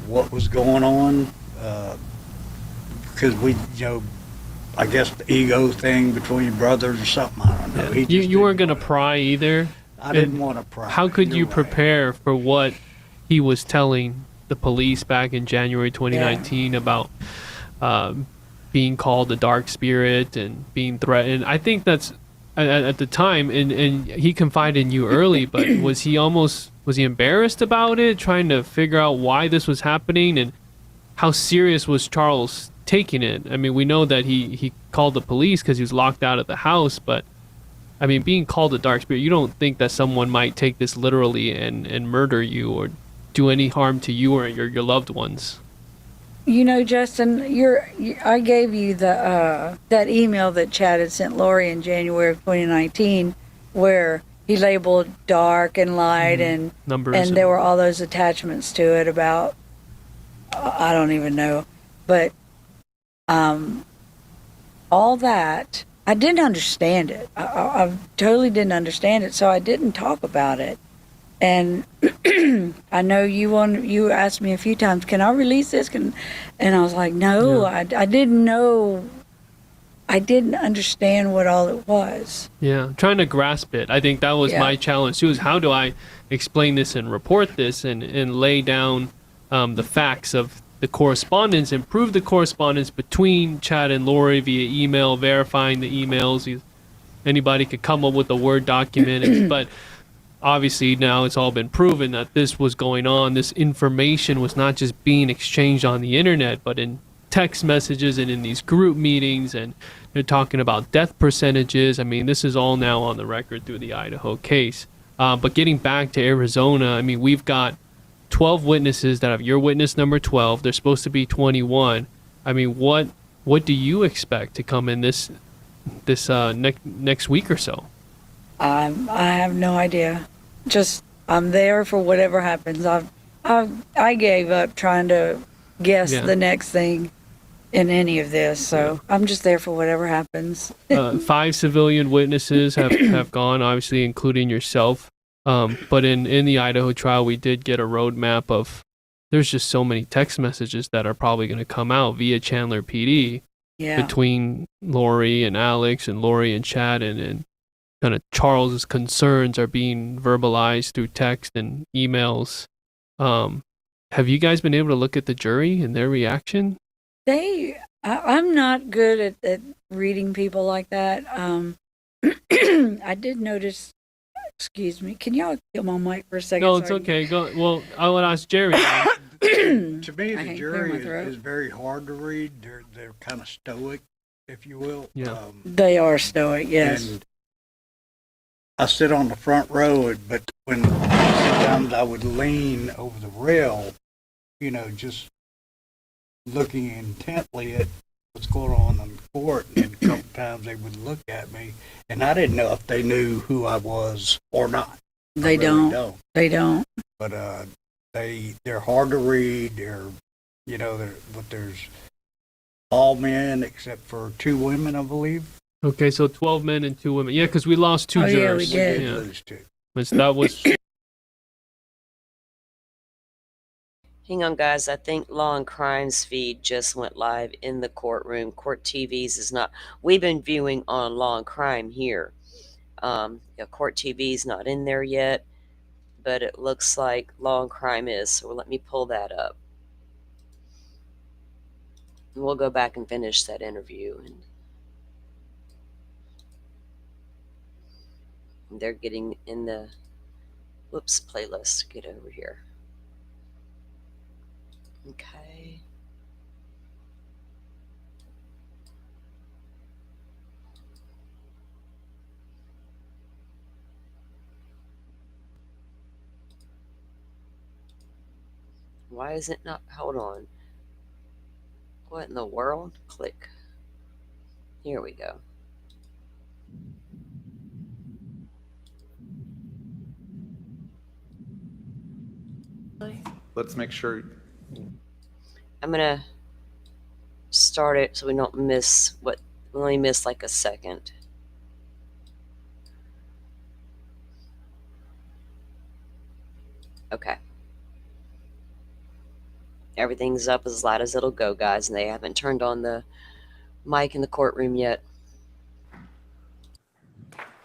what was going on, because I guess the ego thing between brothers or something. I don't know. You weren't going to pry either. I didn't want to pry. How could you You're right. prepare for what he was telling the police back in January 2019 about being called a dark spirit and being threatened? I think that's at the time, and he confided in you early, but was he embarrassed about it, trying to figure out why this was happening, and how serious was Charles taking it? I mean, we know that he called the police because he was locked out of the house, but I mean, being called a dark spirit, you don't think that someone might take this literally and murder you or do any harm to you or your loved ones? Justin, I gave you the that email that Chad had sent Lori in January of 2019, where he labeled dark and light and numbers, and there were all those attachments to it about I don't even know, but all that I didn't understand it. I totally didn't understand it, so I didn't talk about it. And I know you asked me a few times, can I release this? And I was like, no, I didn't know. I didn't understand what all it was. Yeah, trying to grasp it. I think that was my challenge too, is how do I explain this and report this and lay down the facts of the correspondence and prove the correspondence between Chad and Lori via email, verifying the emails. Anybody could come up with a Word document, but obviously now it's all been proven that this was going on. This information was not just being exchanged on the internet, but in text messages and in these group meetings, and they're talking about death percentages. I mean, this is all now on the record through the Idaho case. But getting back to Arizona, I mean, we've got 12 witnesses that have your witness number 12. There's supposed to be 21. I mean, what do you expect to come in this next week or so? I have no idea. Just I'm there for whatever happens. I gave up trying to guess the next thing in any of this, so I'm just there for whatever happens. 5 civilian witnesses have gone, obviously including yourself. But in the Idaho trial, we did get a roadmap of there's just so many text messages that are probably going to come out via Chandler PD between Lori and Alex and Lori and Chad, and kind of Charles's concerns are being verbalized through text and emails. Have you guys been able to look at the jury and their reaction? I'm not good at reading people like that. I did notice. Excuse me. Can y'all kill my mic for a second? No, it's okay. Go. Well, I would ask Jerry. To me, the jury is very hard to read. They're kind of stoic, if you will. Yeah. They are stoic, yes. And I sit on the front row, but sometimes I would lean over the rail, just looking intently at what's going on in the court, and a couple times they would look at me, and I didn't know if they knew who I was or not. They really don't. They don't. But they're hard to read. There's all men except for 2 women, I believe. Okay, so 12 men and 2 women. Yeah, because we lost 2 jurors. Yeah, we did. Lose 2. That was. Hang on, guys. I think Law and Crimes feed just went live in the courtroom. Court TVs is not. We've been viewing on Law and Crime here. Court TV is not in there yet, but it looks like law and crime is. So let me pull that up. And we'll go back and finish that interview. And they're getting in the whoops playlist. Get over here. Okay. Why is it not? Hold on. What in the world? Click. Here we go. Let's make sure. I'm gonna start it so we don't miss what we only miss like a second. Okay. Everything's up as loud as it'll go, guys, and they haven't turned on the mic in the courtroom yet.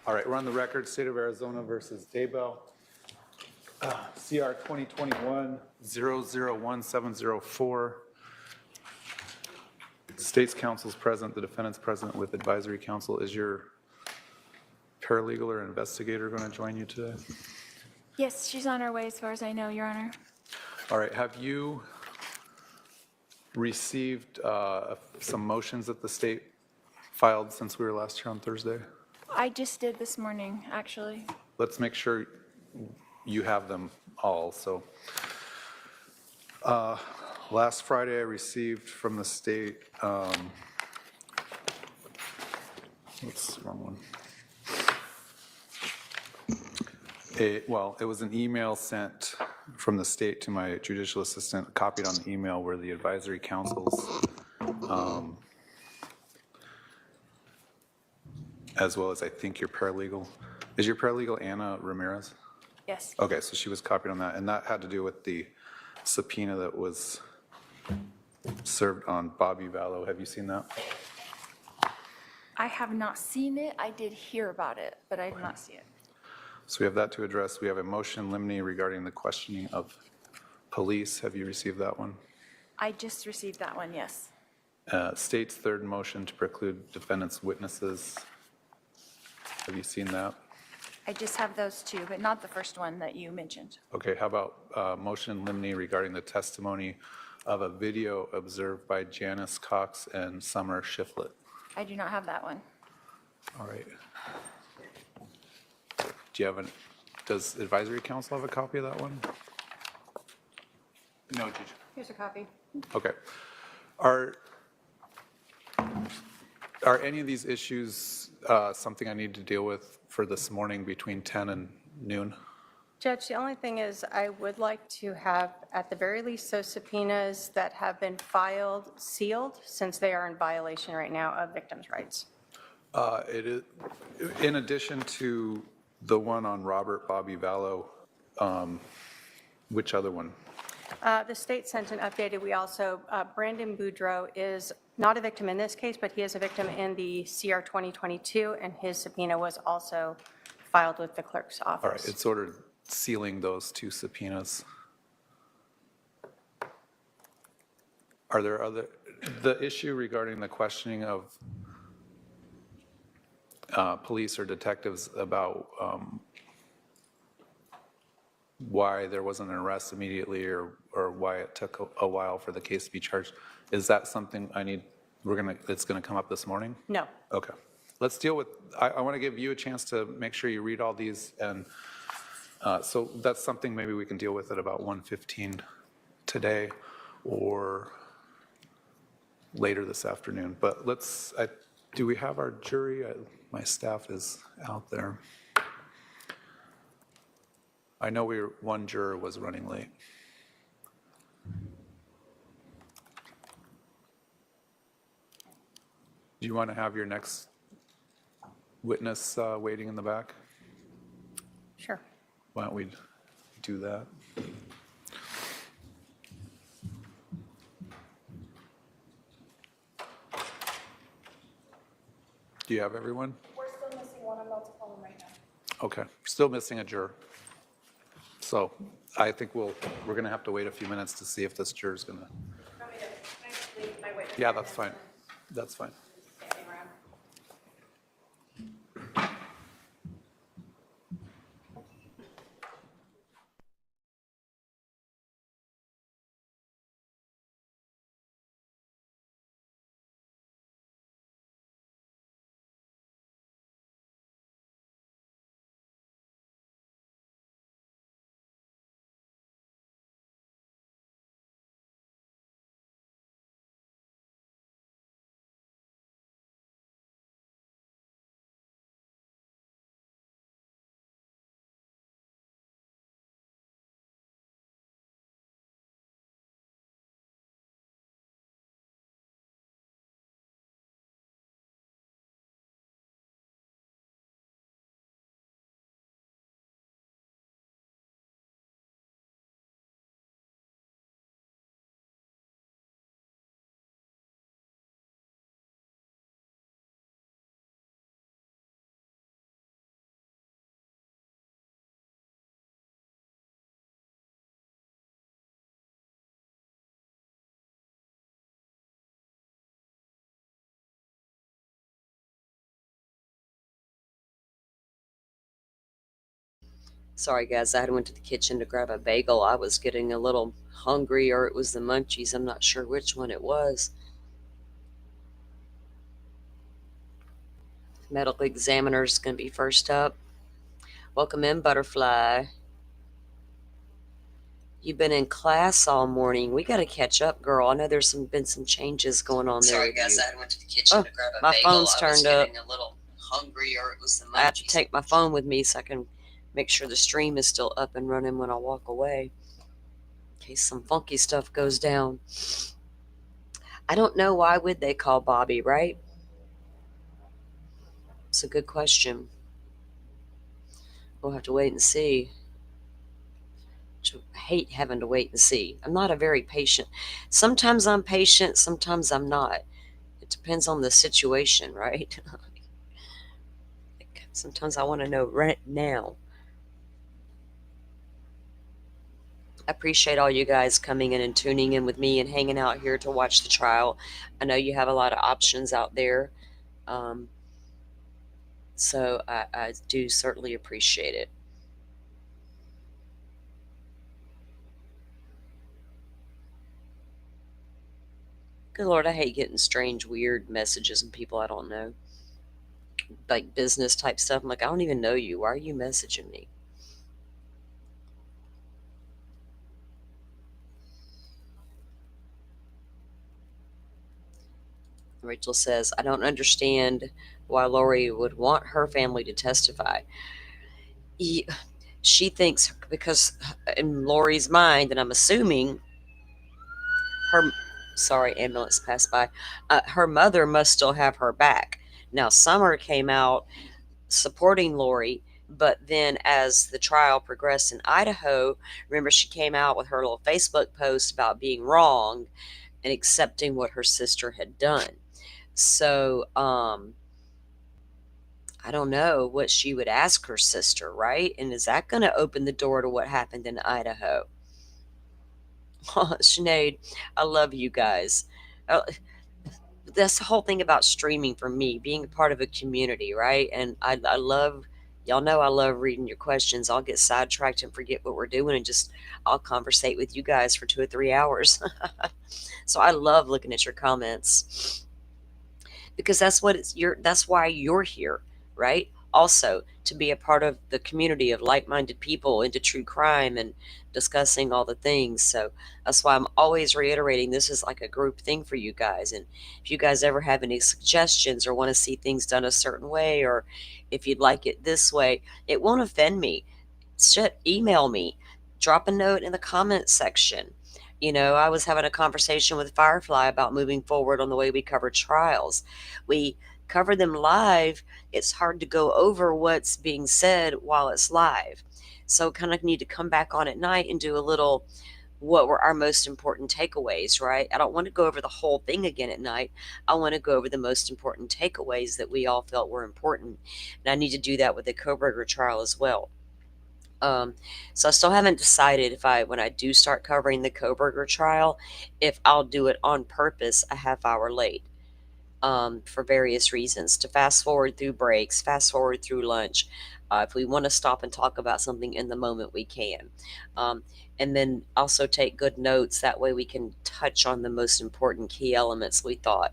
All right, we're on the record. State of Arizona versus Daybell. CR 2021-001704. State's counsel's present, the defendant's present with advisory counsel. Is your paralegal or investigator going to join you today? Yes, she's on her way as far as I know, Your Honor. All right, have you received some motions that the state filed since we were last here on Thursday? I just did this morning, actually. Let's make sure you have them all. So last Friday I received from the state, what's the wrong one? It was an email sent from the state to my judicial assistant, copied on the email where the advisory councils, as well as I think your paralegal. Is your paralegal Anna Ramirez? Yes. Okay, so she was copied on that, and that had to do with the subpoena that was served on Bobby Vallow. Have you seen that? I have not seen it. I did hear about it, but I did not see it. So we have that to address. We have a motion limine regarding the questioning of police. Have you received that one? I just received that one, yes. State's third motion to preclude defendant's witnesses. Have you seen that? I just have those two, but not the first one that you mentioned. Okay, how about motion limine regarding the testimony of a video observed by Janice Cox and Summer Shiflett? I do not have that one. All right. Do you have does advisory council have a copy of that one? No, Judge. Here's a copy. Okay. Are any of these issues something I need to deal with for this morning between 10 and noon? Judge, the only thing is I would like to have, at the very least, those subpoenas that have been filed sealed, since they are in violation right now of victims' rights. It is, in addition to the one on Robert Bobby Vallow, which other one? The state sent an updated, we also, Brandon Boudreau is not a victim in this case, but he is a victim in the CR 2022, and his subpoena was also filed with the clerk's office. All right, it's ordered sealing those two subpoenas. Are there other, the issue regarding the questioning of police or detectives about why there wasn't an arrest immediately or why it took a while for the case to be charged, is that something it's gonna come up this morning? No. Okay. Let's deal with, I want to give you a chance to make sure you read all these, and so that's something maybe we can deal with at about 1:15 today or later this afternoon. But do we have our jury? My staff is out there. I know one juror was running late. Do you want to have your next witness waiting in the back? Sure. Why don't we do that? Do you have everyone? We're still missing one. I'm about to call him right now. Okay, still missing a juror. So I think we're going to have to wait a few minutes to see if this juror's going to. Yeah, that's fine. That's fine. Sorry, guys, I went to the kitchen to grab a bagel. I was getting a little hungry, or it was the munchies. I'm not sure which one it was. Medical examiner's going to be first up. Welcome in, Butterfly. You've been in class all morning. We got to catch up, girl. I know there's been some changes going on there. Sorry, guys, I went to the kitchen to grab a my bagel. phone's turned up. A little hungry, or it was the I have to munchies. take my phone with me so I can make sure the stream is still up and running when I walk away, in case some funky stuff goes down. I don't know, why would they call Bobby, right? It's a good question. We'll have to wait and see. I hate having to wait and see. I'm not a very patient. Sometimes I'm patient, sometimes I'm not. It depends on the situation, right? Sometimes I want to know right now. I appreciate all you guys coming in and tuning in with me and hanging out here to watch the trial. I know you have a lot of options out there. So I do certainly appreciate it. Good Lord, I hate getting strange, weird messages and people I don't know. Like business type stuff. I'm like, I don't even know you. Why are you messaging me? Rachel says, I don't understand why Lori would want her family to testify. She thinks because in Lori's mind, and I'm assuming ambulance passed by, her mother must still have her back. Now, Summer came out supporting Lori, but then as the trial progressed in Idaho, remember she came out with her little Facebook post about being wrong and accepting what her sister had done. So, I don't know what she would ask her sister, right? And is that going to open the door to what happened in Idaho? Sinead, I love you guys. That's the whole thing about streaming for me, being a part of a community, right? And I love, y'all know I love reading your questions. I'll get sidetracked and forget what we're doing and I'll conversate with you guys for 2 or 3 hours. So I love looking at your comments because that's why you're here, right? Also, to be a part of the community of like-minded people into true crime and discussing all the things. So that's why I'm always reiterating this is like a group thing for you guys. And if you guys ever have any suggestions or want to see things done a certain way, or if you'd like it this way, it won't offend me. Email me, drop a note in the comments section. I was having a conversation with Firefly about moving forward on the way we cover trials. We cover them live. It's hard to go over what's being said while it's live. So kind of need to come back on at night and do a little, what were our most important takeaways, right? I don't want to go over the whole thing again at night. I want to go over the most important takeaways that we all felt were important. And I need to do that with the Koberger trial as well. So I still haven't decided if when I do start covering the Koberger trial, if I'll do it on purpose a half hour late. For various reasons, to fast forward through breaks, fast forward through lunch. If we want to stop and talk about something in the moment, we can. And then also take good notes. That way we can touch on the most important key elements we thought.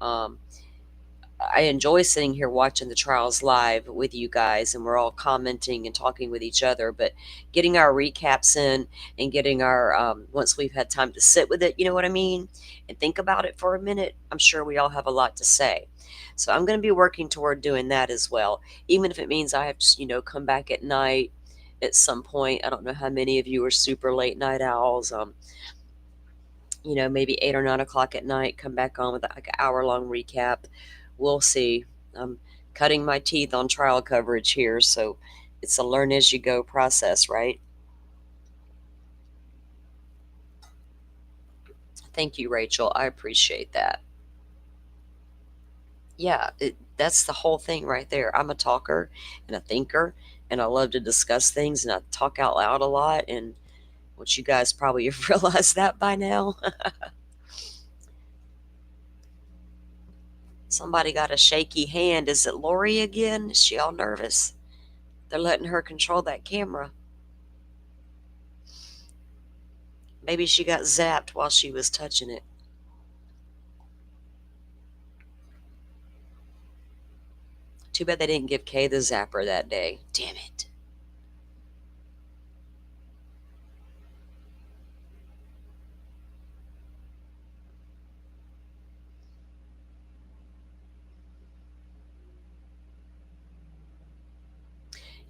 I enjoy sitting here watching the trials live with you guys, and we're all commenting and talking with each other, but getting our recaps in and getting our, once we've had time to sit with it, you know what I mean? And think about it for a minute, I'm sure we all have a lot to say. So I'm going to be working toward doing that as well, even if it means I have to, come back at night at some point. I don't know how many of you are super late night owls. Maybe 8 or 9 o'clock at night, come back on with like an hour long recap. We'll see. I'm cutting my teeth on trial coverage here, so it's a learn as you go process, right? Thank you, Rachel. I appreciate that. Yeah, that's the whole thing right there. I'm a talker and a thinker, and I love to discuss things, and I talk out loud a lot, and which you guys probably have realized that by now. Somebody got a shaky hand. Is it Lori again? Is she all nervous? They're letting her control that camera. Maybe she got zapped while she was touching it. Too bad they didn't give Kay the zapper that day. Damn it.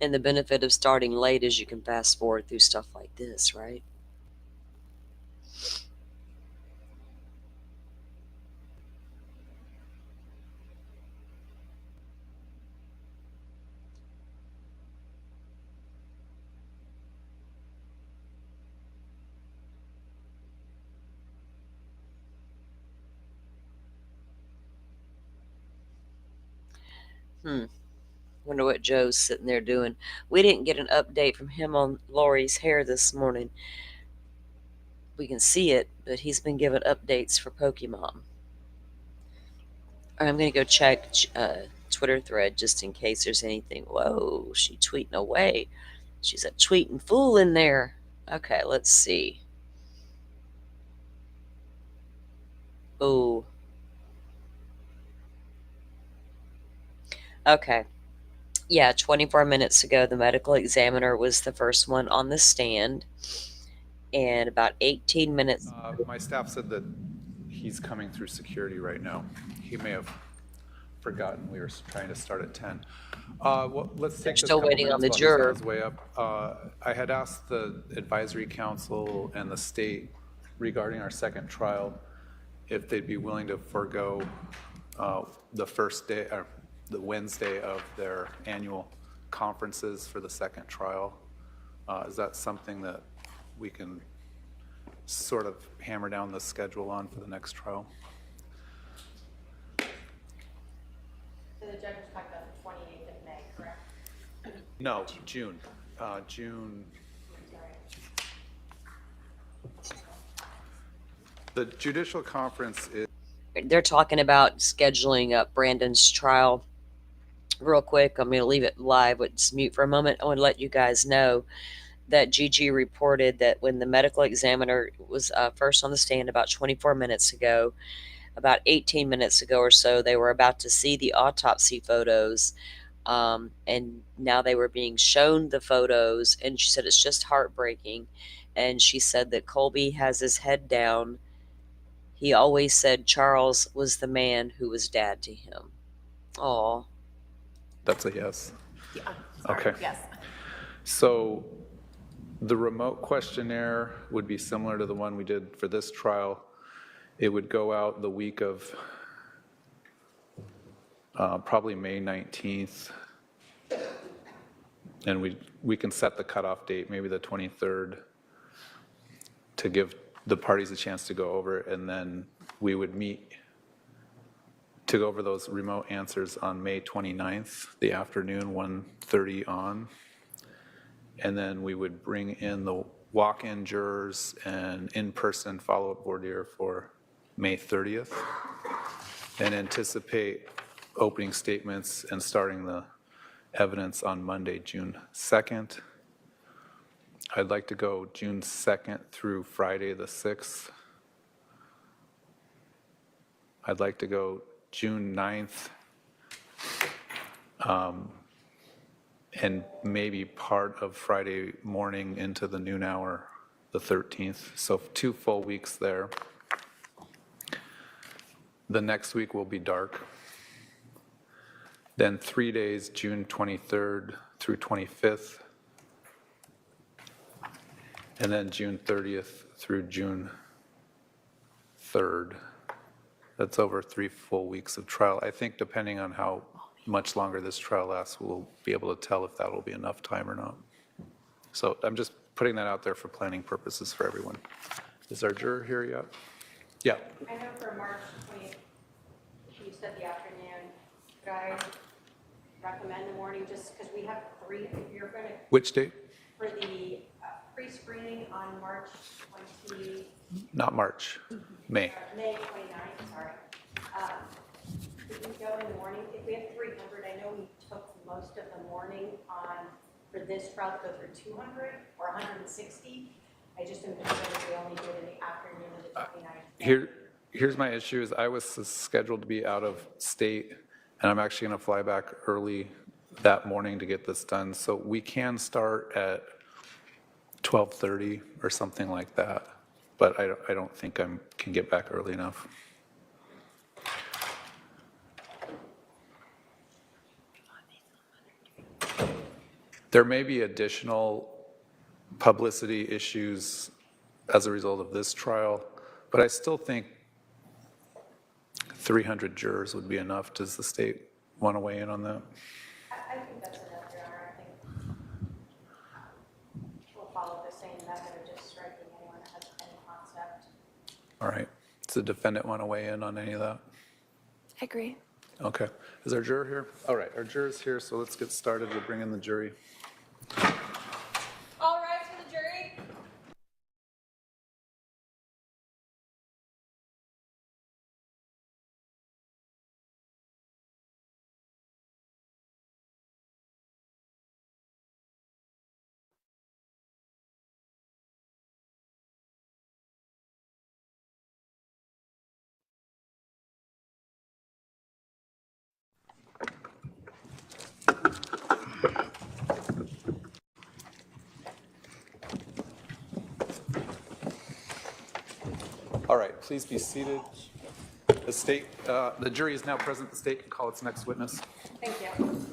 And the benefit of starting late is you can fast forward through stuff like this, right? Wonder what Joe's sitting there doing. We didn't get an update from him on Lori's hair this morning. We can see it, but he's been giving updates for Pokemon. I'm going to go check Twitter thread just in case there's anything. Whoa, she's tweeting away. She's a tweeting fool in there. Okay, let's see. Oh. Okay. Yeah, 24 minutes ago, the medical examiner was the first one on the stand. And about 18 minutes. My staff said that he's coming through security right now. He may have forgotten we were trying to start at 10. Well, let's take this still couple waiting on the minutes while he's juror. on his way up. I had asked the advisory council and the state regarding our second trial if they'd be willing to forego the first day or the Wednesday of their annual conferences for the second trial. Is that something that we can sort of hammer down the schedule on for the next trial? So the judge was talking about the 28th of May, correct? No, June. June. The judicial conference is. They're talking about scheduling up Brandon's trial. Real quick, I'm going to leave it live. Let's mute for a moment. I want to let you guys know that Gigi reported that when the medical examiner was first on the stand about 24 minutes ago, about 18 minutes ago or so, they were about to see the autopsy photos. And now they were being shown the photos, and she said it's just heartbreaking. And she said that Colby has his head down. He always said Charles was the man who was dad to him. Aw. That's a yes. Yeah, sorry, okay. Yes. So the remote questionnaire would be similar to the one we did for this trial. It would go out the week of probably May 19th. And we can set the cutoff date, maybe the 23rd, to give the parties a chance to go over it. And then we would meet to go over those remote answers on May 29th, the afternoon, 1:30 on. and then we would bring in the walk-in jurors and in-person follow-up voir dire for May 30th, and anticipate opening statements and starting the evidence on Monday, June 2nd. I'd like to go June 2nd through Friday the 6th. I'd like to go June 9th, and maybe part of Friday morning into the noon hour, the 13th. So 2 full weeks there. The next week will be dark. Then 3 days, June 23rd through 25th. And then June 30th through June 3rd. That's over 3 full weeks of trial. I think depending on how much longer this trial lasts, we'll be able to tell if that will be enough time or not. So I'm just putting that out there for planning purposes for everyone. Is our juror here yet? Yeah. I know for March 20th, you said the afternoon. Could I recommend the morning just because we have 3, you're going to, Which date? for the pre-screening on March 20, Not March, May. May 29th, sorry. If we go in the morning, if we have 300, I know we took most of the morning on, for this trial to go through 200 or 160. I just am concerned if we only do it in the afternoon of the 29th. Here's my issue is I was scheduled to be out of state, and I'm actually going to fly back early that morning to get this done. So we can start at 12:30 or something like that, but I don't think I can get back early enough. There may be additional publicity issues as a result of this trial, but I still think 300 jurors would be enough. Does the state want to weigh in on that? I think that's enough, Your Honor. I think we'll follow the same method of just striking anyone that has any concept. All right. Does the defendant want to weigh in on any of that? I agree. Okay. Is our juror here? All right, our juror's here, so let's get started. We'll bring in the jury. All rise for the jury. All right, please be seated. The jury is now present. The state can call its next witness. Thank you.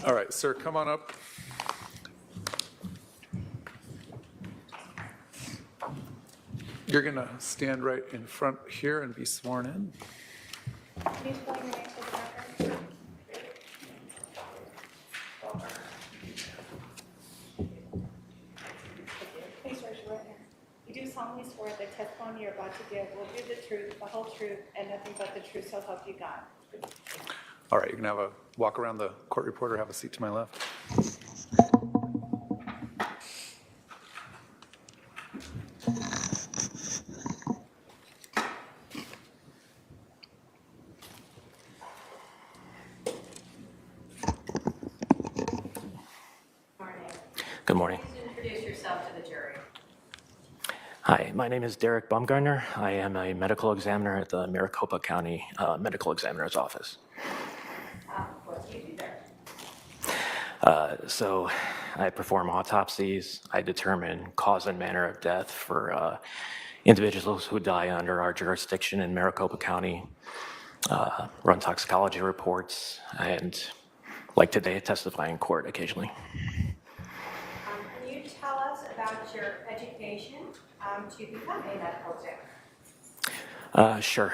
All right, sir, come on up. You're going to stand right in front here and be sworn in. Can you spell your name for the record? Please raise your right hand. You do solemnly swear that the testimony you're about to give will be the truth, the whole truth, and nothing but the truth, so help you God. All right, you can have a walk around the court reporter, have a seat to my left. Good morning. Please introduce yourself to the jury. Hi, my name is Derek Baumgartner. I am a medical examiner at the Maricopa County Medical Examiner's Office. What do you do there? So I perform autopsies. I determine cause and manner of death for individuals who die under our jurisdiction in Maricopa County, run toxicology reports, and like today, testify in court occasionally. Can you tell us about your education to become a medical examiner? Sure.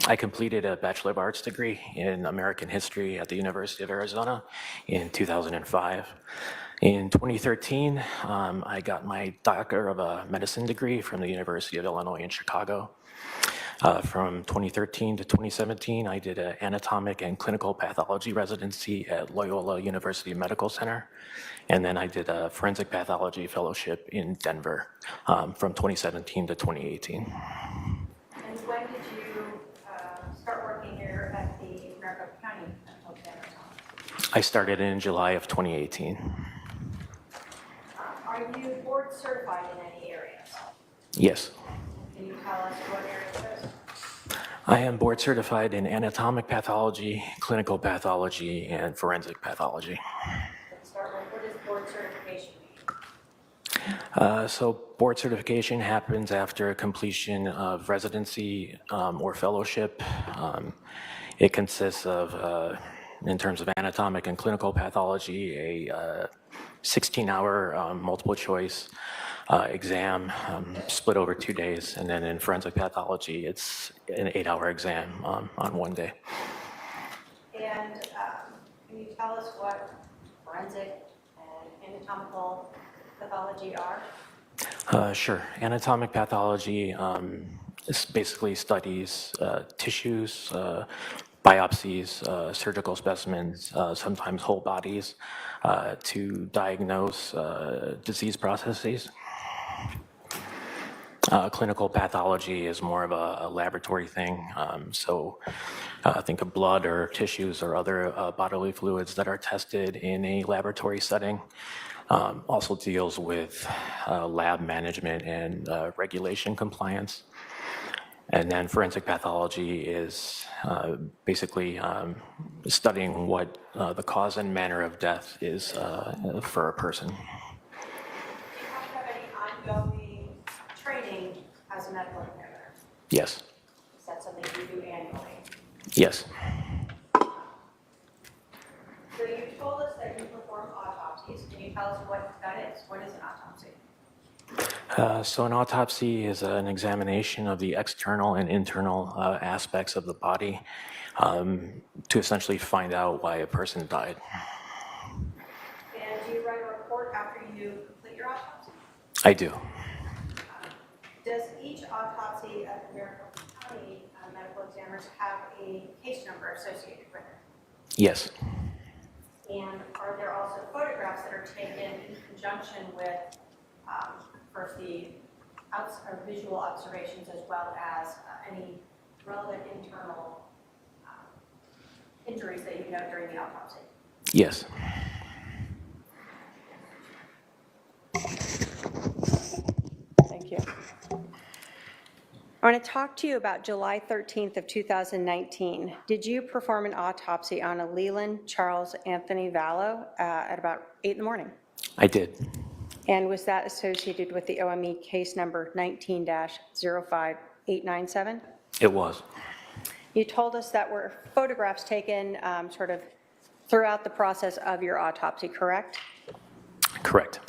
I completed a Bachelor of Arts degree in American History at the University of Arizona in 2005. In 2013, I got my Doctor of Medicine degree from the University of Illinois in Chicago. From 2013 to 2017, I did an anatomic and clinical pathology residency at Loyola University Medical Center. And then I did a forensic pathology fellowship in Denver from 2017 to 2018. And when did you start working here at the Maricopa County Medical Examiner's Office? I started in July of 2018. Are you board certified in any areas? Yes. Can you tell us what areas those? I am board certified in anatomic pathology, clinical pathology, and forensic pathology. Let's start with, what does board certification mean? So board certification happens after completion of residency or fellowship. It consists of, in terms of anatomic and clinical pathology, a 16-hour multiple choice exam split over 2 days. And then in forensic pathology, it's an 8-hour exam on one day. And can you tell us what forensic and anatomical pathology are? Sure. Anatomic pathology basically studies tissues, biopsies, surgical specimens, sometimes whole bodies, to diagnose disease processes. Clinical pathology is more of a laboratory thing. So think of blood or tissues or other bodily fluids that are tested in a laboratory setting. Also deals with lab management and regulation compliance. And then forensic pathology is basically studying what the cause and manner of death is for a person. Do you have to have any ongoing training as a medical examiner? Yes. Is that something you do annually? Yes. So you told us that you perform autopsies. Can you tell us what that is? What is an autopsy? So an autopsy is an examination of the external and internal aspects of the body to essentially find out why a person died. And do you write a report after you complete your autopsy? I do. Does each autopsy at the Maricopa County medical examiners have a case number associated with it? Yes. And are there also photographs that are taken in conjunction with first the visual observations as well as any relevant internal injuries that you note during the autopsy? Yes. Thank you. I want to talk to you about July 13th of 2019. Did you perform an autopsy on a Leland Charles Anthony Vallow at about 8 in the morning? I did. And was that associated with the OME case number 19-05897? It was. You told us that were photographs taken sort of throughout the process of your autopsy, correct? Correct.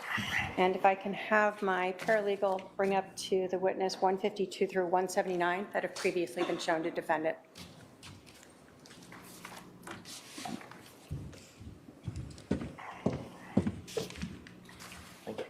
And if I can have my paralegal bring up to the witness 152 through 179 that have previously been shown to defendant. Thank you.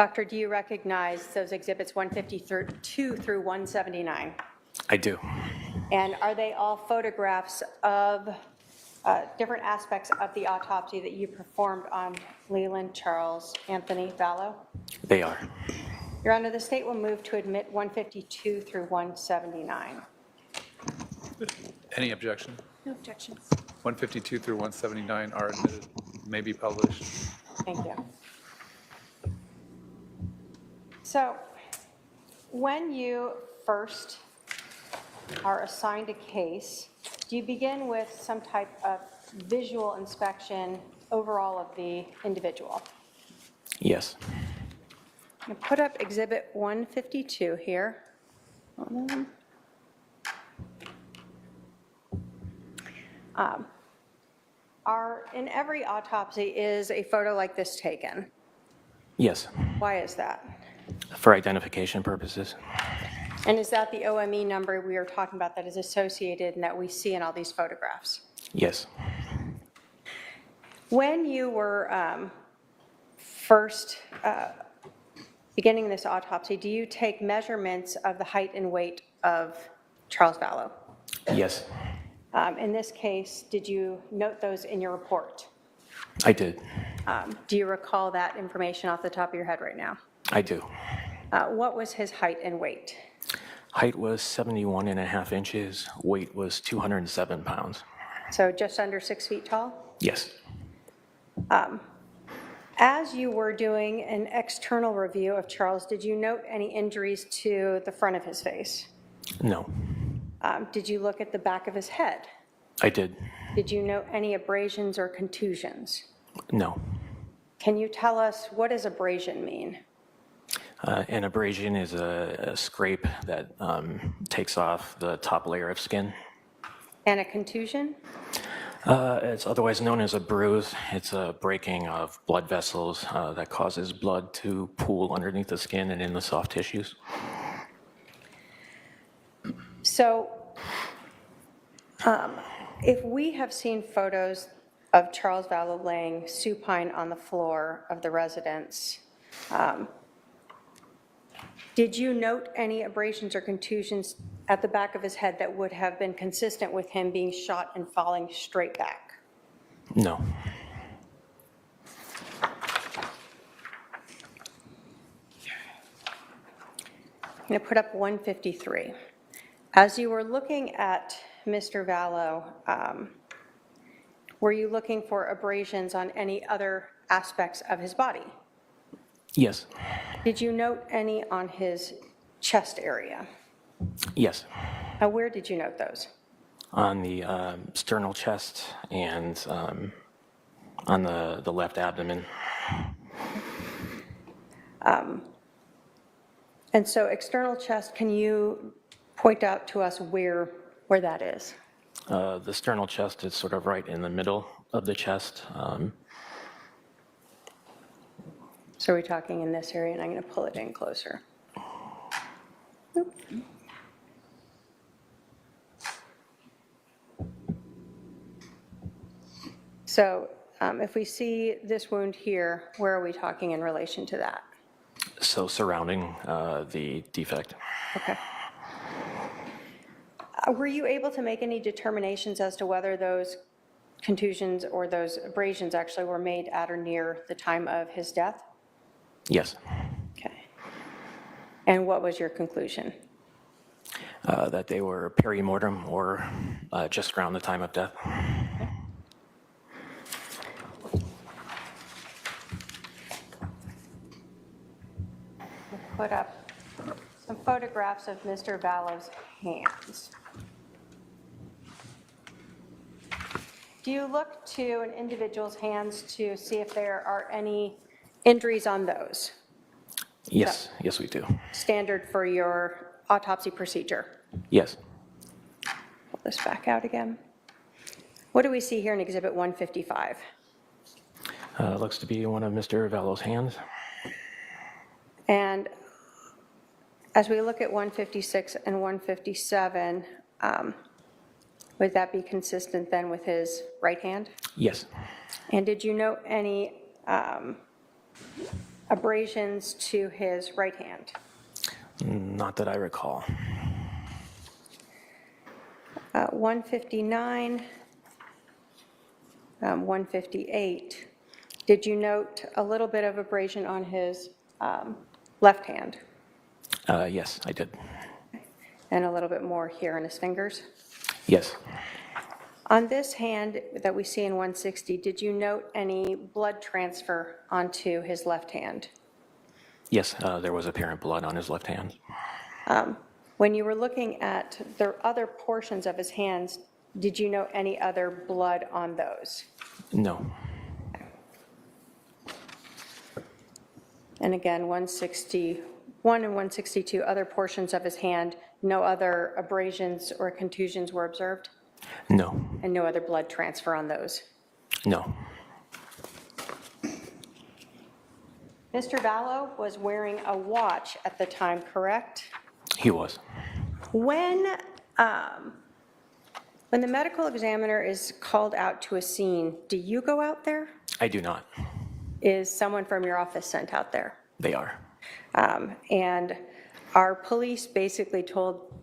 Doctor, do you recognize those exhibits 152 through 179? I do. And are they all photographs of different aspects of the autopsy that you performed on Leland Charles Anthony Vallow? They are. Your Honor, the state will move to admit 152 through 179. Any objection? No objections. 152 through 179 are admitted, may be published. Thank you. So, when you first are assigned a case, do you begin with some type of visual inspection overall of the individual? Yes. I'm going to put up Exhibit 152 here. In every autopsy is a photo like this taken. Yes. Why is that? For identification purposes. And is that the OME number we were talking about that is associated and that we see in all these photographs? Yes. When you were first beginning this autopsy, do you take measurements of the height and weight of Charles Vallow? Yes. In this case, did you note those in your report? I did. Do you recall that information off the top of your head right now? I do. What was his height and weight? Height was 71.5 inches. Weight was 207 pounds. So just under 6 feet tall? Yes. As you were doing an external review of Charles, did you note any injuries to the front of his face? No. Did you look at the back of his head? I did. Did you note any abrasions or contusions? No. Can you tell us, what does abrasion mean? An abrasion is a scrape that takes off the top layer of skin. And a contusion? It's otherwise known as a bruise. It's a breaking of blood vessels that causes blood to pool underneath the skin and in the soft tissues. So, if we have seen photos of Charles Vallow laying supine on the floor of the residence, did you note any abrasions or contusions at the back of his head that would have been consistent with him being shot and falling straight back? No. I'm going to put up 153. As you were looking at Mr. Vallow, were you looking for abrasions on any other aspects of his body? Yes. Did you note any on his chest area? Yes. Where did you note those? On the sternal chest and on the left abdomen. And so external chest, can you point out to us where that is? The sternal chest is sort of right in the middle of the chest. So we're talking in this area, and I'm going to pull it in closer. Oop. So if we see this wound here, where are we talking in relation to that? So surrounding the defect. Okay. Were you able to make any determinations as to whether those contusions or those abrasions actually were made at or near the time of his death? Yes. Okay. And what was your conclusion? That they were perimortem or just around the time of death. We'll put up some photographs of Mr. Vallow's hands. Do you look to an individual's hands to see if there are any injuries on those? Yes, yes we do. Standard for your autopsy procedure? Yes. Pull this back out again. What do we see here in Exhibit 155? Looks to be one of Mr. Vallow's hands. And as we look at 156 and 157, would that be consistent then with his right hand? Yes. And did you note any abrasions to his right hand? Not that I recall. 159, 158. Did you note a little bit of abrasion on his left hand Yes, I did. and a little bit more here on his fingers? Yes. On this hand that we see in 160, did you note any blood transfer onto his left hand? Yes, there was apparent blood on his left hand. When you were looking at the other portions of his hands, did you note any other blood on those? No. And again, 161 and 162, other portions of his hand, no other abrasions or contusions were observed? No. And no other blood transfer on those? No. Mr. Vallow was wearing a watch at the time, correct? He was. When the medical examiner is called out to a scene, do you go out there? I do not. Is someone from your office sent out there? They are. And are police basically told,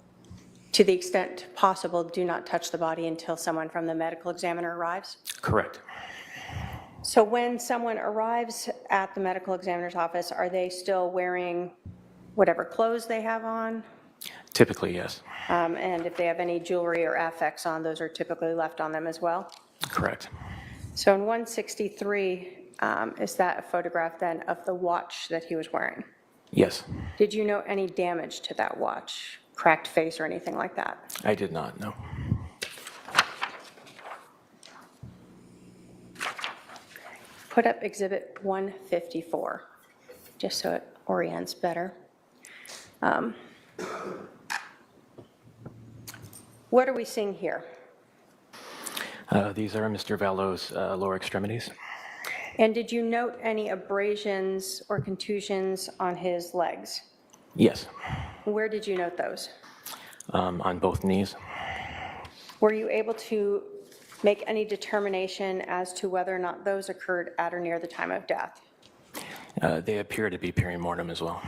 to the extent possible, do not touch the body until someone from the medical examiner arrives? Correct. So when someone arrives at the medical examiner's office, are they still wearing whatever clothes they have on? Typically, yes. And if they have any jewelry or affix on, those are typically left on them as well? Correct. So in 163, is that a photograph then of the watch that he was wearing? Yes. Did you note any damage to that watch? Cracked face or anything like that? I did not, no. Put up exhibit 154, just so it orients better. What are we seeing here? These are Mr. Vallow's lower extremities. And did you note any abrasions or contusions on his legs? Yes. Where did you note those? On both knees. Were you able to make any determination as to whether or not those occurred at or near the time of death? They appear to be perimortem as well.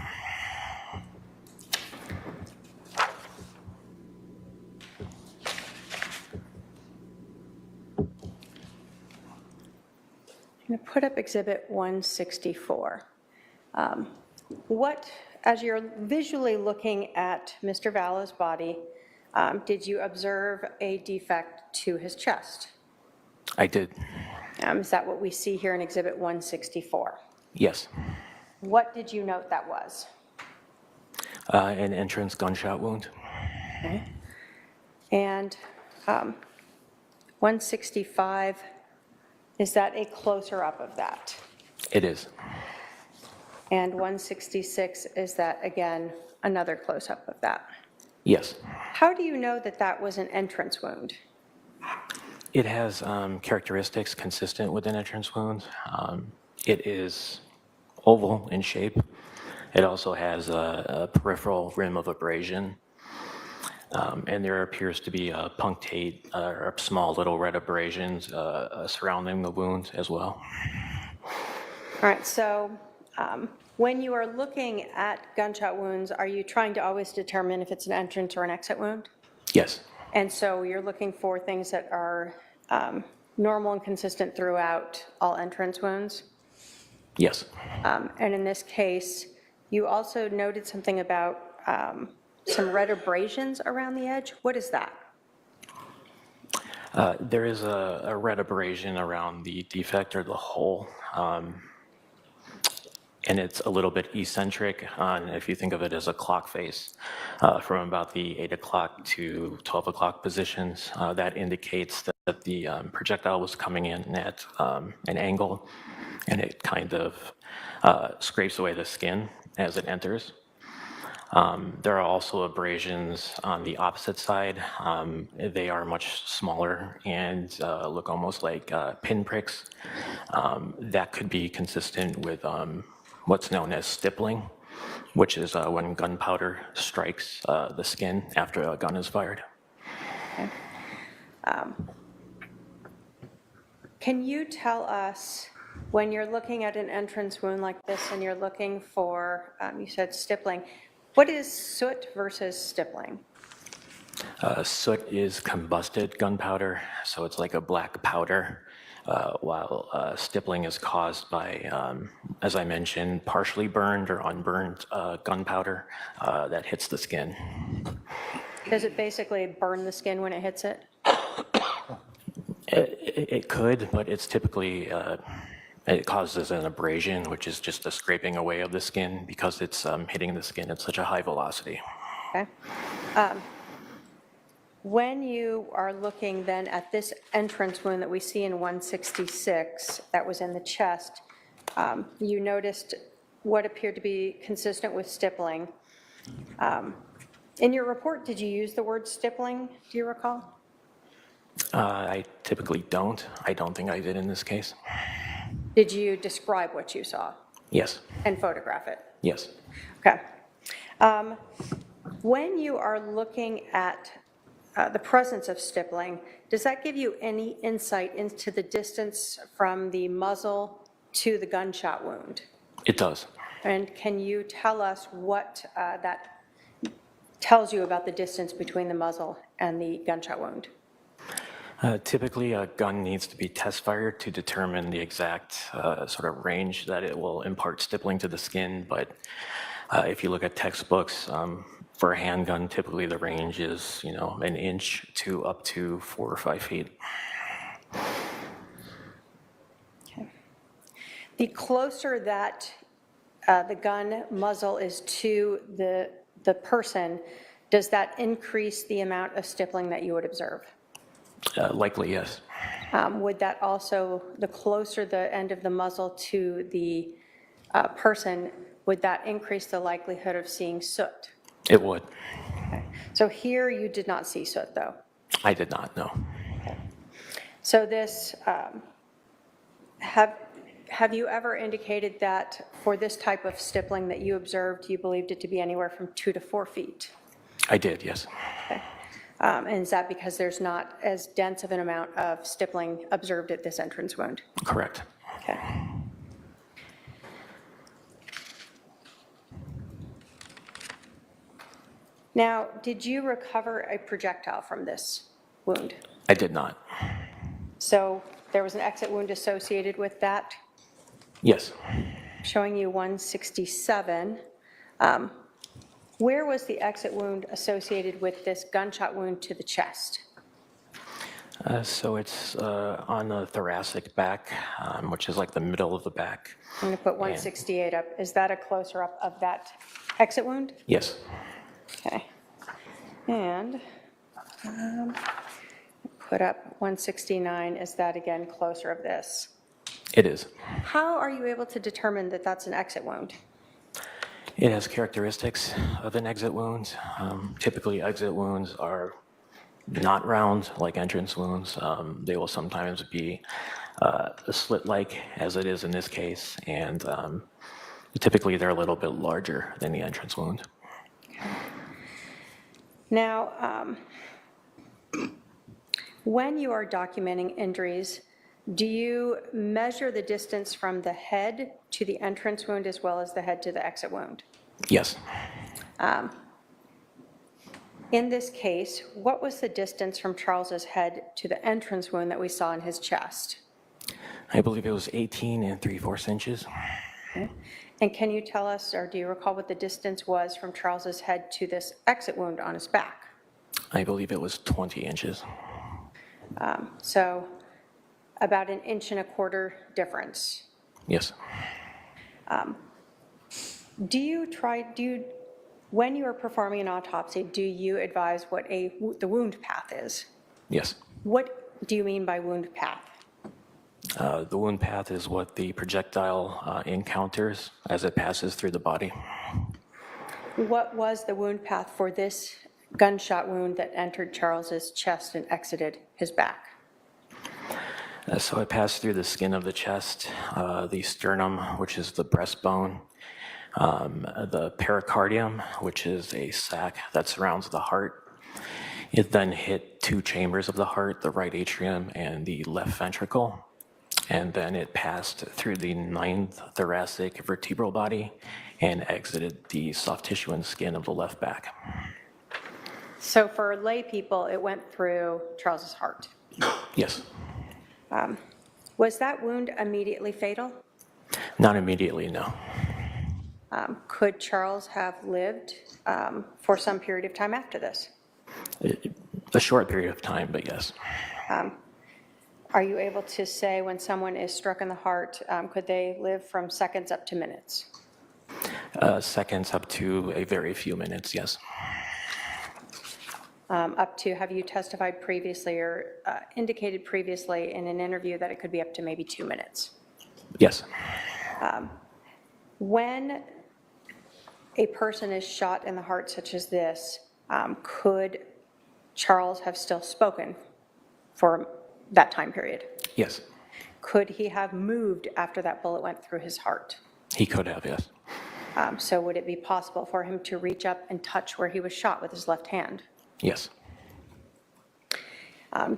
I'm going to put up exhibit 164. As you're visually looking at Mr. Vallow's body, did you observe a defect to his chest? I did. Is that what we see here in exhibit 164? Yes. What did you note that was? An entrance gunshot wound. Okay. And 165, is that a closer up of that? It is. And 166, is that, again, another close-up of that? Yes. How do you know that that was an entrance wound? It has characteristics consistent with an entrance wound. It is oval in shape. It also has a peripheral rim of abrasion. And there appears to be a punctate or small little red abrasions surrounding the wound as well. All right, so when you are looking at gunshot wounds, are you trying to always determine if it's an entrance or an exit wound? Yes. And so you're looking for things that are normal and consistent throughout all entrance wounds? Yes. And in this case, you also noted something about some red abrasions around the edge. What is that? There is a red abrasion around the defect or the hole. And it's a little bit eccentric on, if you think of it as a clock face, from about the 8 o'clock to 12 o'clock positions. That indicates that the projectile was coming in at an angle, and it kind of scrapes away the skin as it enters. There are also abrasions on the opposite side. They are much smaller and look almost like pinpricks. That could be consistent with what's known as stippling, which is when gunpowder strikes the skin after a gun is fired. Okay. Can you tell us When you're looking at an entrance wound like this and you're looking for, you said stippling, what is soot versus stippling? Soot is combusted gunpowder, so it's like a black powder, while stippling is caused by, as I mentioned, partially burned or unburned gunpowder that hits the skin. Does it basically burn the skin when it hits it? It could, but it's typically, it causes an abrasion, which is just a scraping away of the skin because it's hitting the skin at such a high velocity. Okay. When you are looking then at this entrance wound that we see in 166 that was in the chest, you noticed what appeared to be consistent with stippling. In your report, did you use the word stippling? Do you recall? I typically don't. I don't think I did in this case. Did you describe what you saw Yes. and photograph it? Yes. Okay. When you are looking at the presence of stippling, does that give you any insight into the distance from the muzzle to the gunshot wound? It does. And can you tell us what that tells you about the distance between the muzzle and the gunshot wound? Typically, a gun needs to be test fired to determine the exact sort of range that it will impart stippling to the skin. But if you look at textbooks, for a handgun, typically the range is, an inch to up to 4 or 5 feet. Okay. The closer that the gun muzzle is to the person, does that increase the amount of stippling that you would observe? Likely, yes. Would that also, the closer the end of the muzzle to the person, would that increase the likelihood of seeing soot? It would. Okay. So here you did not see soot, though? I did not, no. Okay. So this, have you ever indicated that for this type of stippling that you observed, you believed it to be anywhere from 2 to 4 feet? I did, yes. Okay. And is that because there's not as dense of an amount of stippling observed at this entrance wound? Correct. Okay. Now, did you recover a projectile from this wound? I did not. So there was an exit wound associated with that? Yes. Showing you 167. Where was the exit wound associated with this gunshot wound to the chest? So it's on the thoracic back, which is like the middle of the back. I'm going to put 168 up. Is that a closer up of that exit wound? Yes. Okay. And put up 169. Is that again closer of this? It is. How are you able to determine that that's an exit wound? It has characteristics of an exit wound. Typically, exit wounds are not round like entrance wounds. They will sometimes be slit-like, as it is in this case, and typically they're a little bit larger than the entrance wound. Now, when you are documenting injuries, do you measure the distance from the head to the entrance wound as well as the head to the exit wound? Yes. In this case, what was the distance from Charles's head to the entrance wound that we saw in his chest? I believe it was 18 3/4 inches. Okay. And can you tell us, or do you recall what the distance was from Charles's head to this exit wound on his back? I believe it was 20 inches. So about 1.25 inches difference. Yes. When you are performing an autopsy, do you advise what the wound path is? Yes. What do you mean by wound path? The wound path is what the projectile encounters as it passes through the body. What was the wound path for this gunshot wound that entered Charles's chest and exited his back? So it passed through the skin of the chest, the sternum, which is the breastbone, the pericardium, which is a sac that surrounds the heart. It then hit 2 chambers of the heart, the right atrium and the left ventricle. and then it passed through the 9th thoracic vertebral body and exited the soft tissue and skin of the left back. So for lay people, it went through Charles's heart. Yes. Was that wound immediately fatal? Not immediately, no. Could Charles have lived for some period of time after this? A short period of time, but yes. Are you able to say when someone is struck in the heart, could they live from seconds up to minutes? Seconds up to a very few minutes, yes. Up to, have you testified previously or indicated previously in an interview that it could be up to maybe 2 minutes? Yes. When a person is shot in the heart such as this, could Charles have still spoken for that time period? Yes. Could he have moved after that bullet went through his heart? He could have, yes. So would it be possible for him to reach up and touch where he was shot with his left hand? Yes.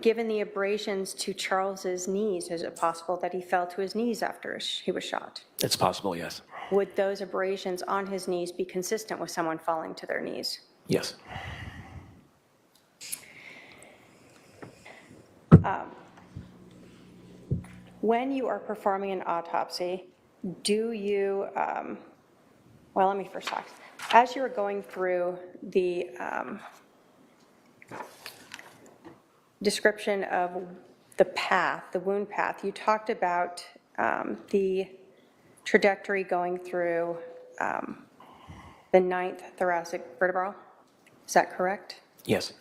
Given the abrasions to Charles's knees, is it possible that he fell to his knees after he was shot? It's possible, yes. Would those abrasions on his knees be consistent with someone falling to their knees? Yes. When you are performing an autopsy, do you, well, let me first talk. As you were going through the description of the path, the wound path, you talked about the trajectory going through the 9th thoracic vertebral. Is that correct? Yes.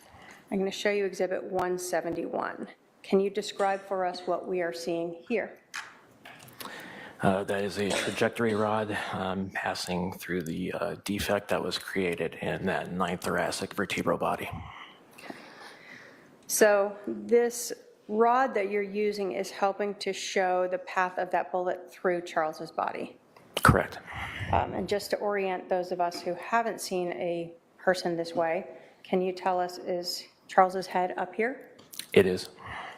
I'm going to show you Exhibit 171. Can you describe for us what we are seeing here? That is a trajectory rod passing through the defect that was created in that 9th thoracic vertebral body. So this rod that you're using is helping to show the path of that bullet through Charles's body. Correct. And just to orient those of us who haven't seen a person this way, can you tell us, is Charles's head up here? It is.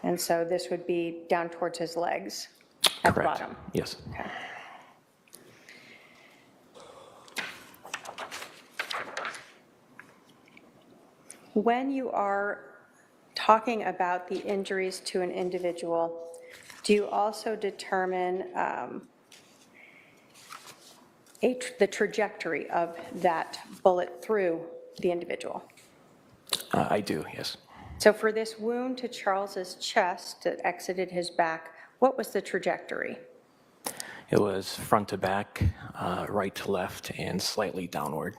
And so this would be down towards his legs at Correct. the bottom? Yes. Okay. When you are talking about the injuries to an individual, do you also determine the trajectory of that bullet through the individual? I do, yes. So for this wound to Charles's chest that exited his back, what was the trajectory? It was front to back, right to left, and slightly downward.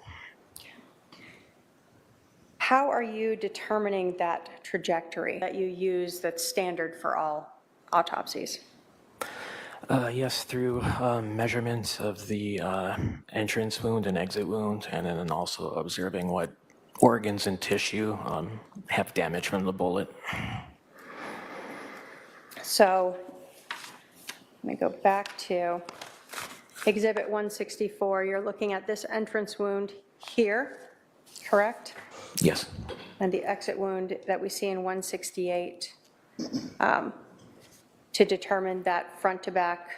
How are you determining that trajectory that you use that's standard for all autopsies? Yes, through measurements of the entrance wound and exit wound, and then also observing what organs and tissue have damage from the bullet. So let me go back to Exhibit 164. You're looking at this entrance wound here, correct? Yes. And the exit wound that we see in 168 to determine that front to back,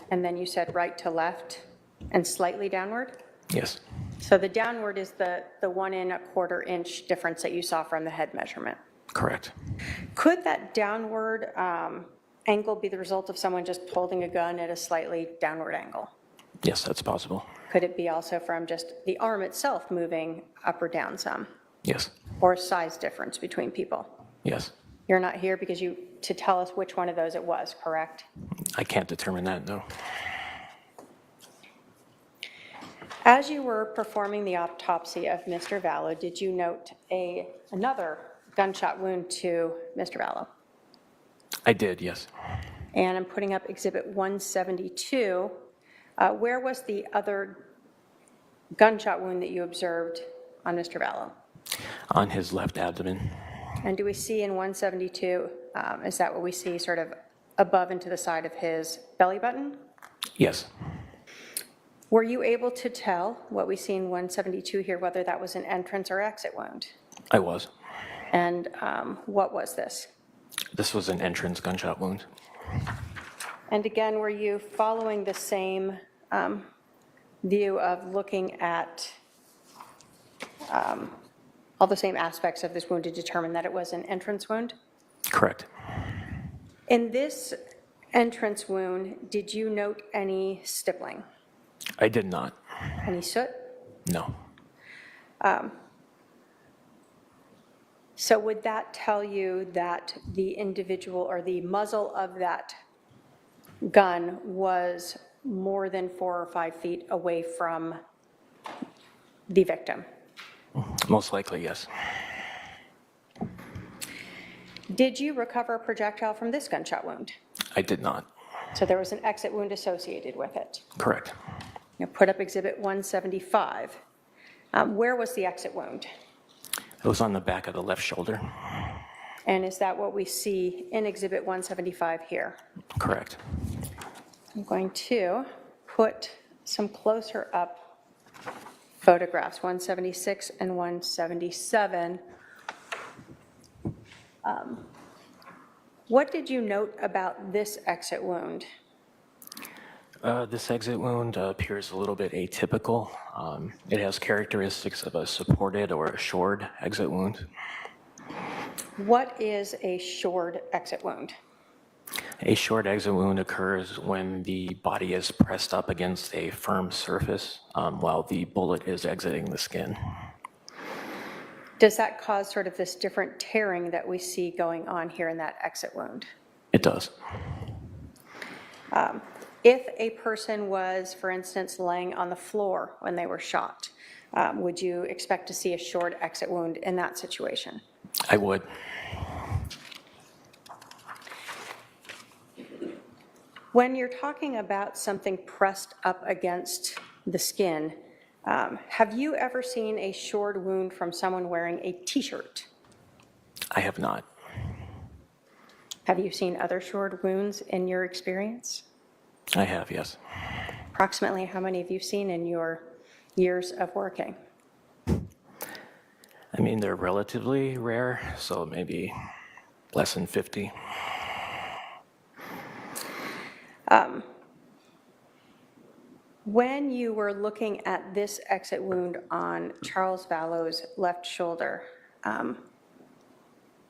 and then you said right to left and slightly downward? Yes. So the downward is the 1 1/4 inch difference that you saw from the head measurement. Correct. Could that downward angle be the result of someone just holding a gun at a slightly downward angle? Yes, that's possible. Could it be also from just the arm itself moving up or down some? Yes. Or a size difference between people? Yes. You're not here because to tell us which one of those it was, correct? I can't determine that, no. As you were performing the autopsy of Mr. Vallow, did you note another gunshot wound to Mr. Vallow? I did, yes. And I'm putting up Exhibit 172. Where was the other gunshot wound that you observed on Mr. Vallow? On his left abdomen. And do we see in 172, is that what we see sort of above and to the side of his belly button? Yes. Were you able to tell what we see in 172 here, whether that was an entrance or exit wound? I was. And what was this? This was an entrance gunshot wound. And again, were you following the same view of looking at all the same aspects of this wound to determine that it was an entrance wound? Correct. In this entrance wound, did you note any stippling? I did not. Any soot? No. So would that tell you that the individual or the muzzle of that gun was more than 4 or 5 feet away from the victim? Most likely, yes. Did you recover a projectile from this gunshot wound? I did not. So there was an exit wound associated with it. Correct. Now put up Exhibit 175. Where was the exit wound? It was on the back of the left shoulder. And is that what we see in Exhibit 175 here? Correct. I'm going to put some closer up photographs, 176 and 177. What did you note about this exit wound? This exit wound appears a little bit atypical. It has characteristics of a supported or a shored exit wound. What is a shored exit wound? A shored exit wound occurs when the body is pressed up against a firm surface while the bullet is exiting the skin. Does that cause sort of this different tearing that we see going on here in that exit wound? It does. If a person was, for instance, laying on the floor when they were shot, would you expect to see a shored exit wound in that situation? I would. When you're talking about something pressed up against the skin, have you ever seen a shored wound from someone wearing a t-shirt? I have not. Have you seen other shored wounds in your experience? I have, yes. Approximately how many have you seen in your years of working? I mean, they're relatively rare, so maybe less than 50. When you were looking at this exit wound on Charles Vallow's left shoulder,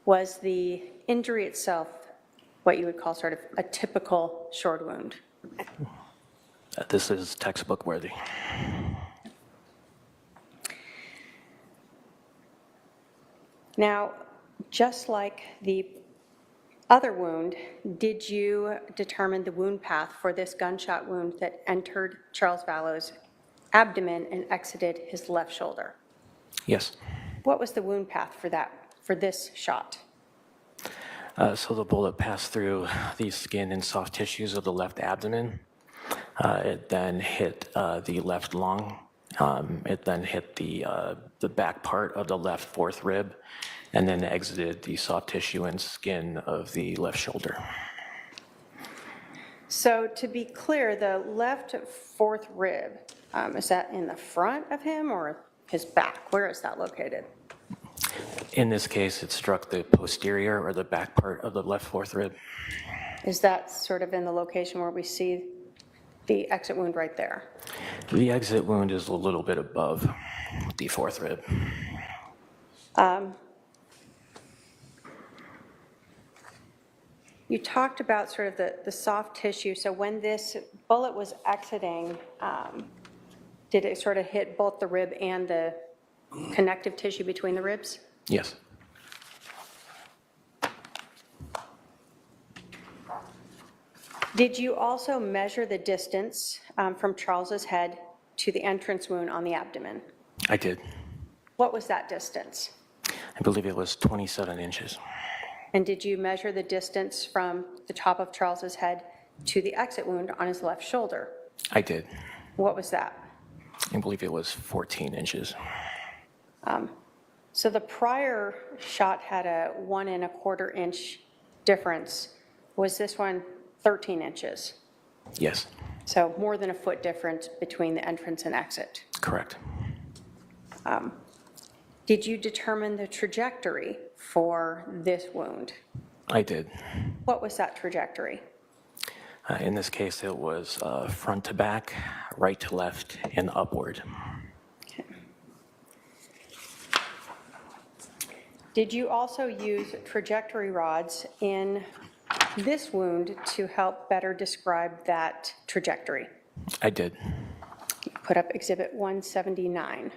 was the injury itself what you would call sort of a typical shored wound? This is textbook worthy. Now, just like the other wound, did you determine the wound path for this gunshot wound that entered Charles Vallow's abdomen and exited his left shoulder? Yes. What was the wound path for this shot? So the bullet passed through the skin and soft tissues of the left abdomen. It then hit the left lung. It then hit the back part of the left fourth rib, and then exited the soft tissue and skin of the left shoulder. So to be clear, the left fourth rib, is that in the front of him or his back? Where is that located? In this case, it struck the posterior or the back part of the left fourth rib. Is that sort of in the location where we see the exit wound right there? The exit wound is a little bit above the fourth rib. You talked about sort of the soft tissue. So when this bullet was exiting, did it sort of hit both the rib and the connective tissue between the ribs? Yes. Did you also measure the distance from Charles's head to the entrance wound on the abdomen? I did. What was that distance? I believe it was 27 inches. And did you measure the distance from the top of Charles's head to the exit wound on his left shoulder? I did. What was that? I believe it was 14 inches. So the prior shot had a 1 1/4 inch difference. Was this one 13 inches? Yes. So more than a foot difference between the entrance and exit. Correct. Did you determine the trajectory for this wound? I did. What was that trajectory? In this case, it was front to back, right to left, and upward. Did you also use trajectory rods in this wound to help better describe that trajectory? I did. Put up Exhibit 179.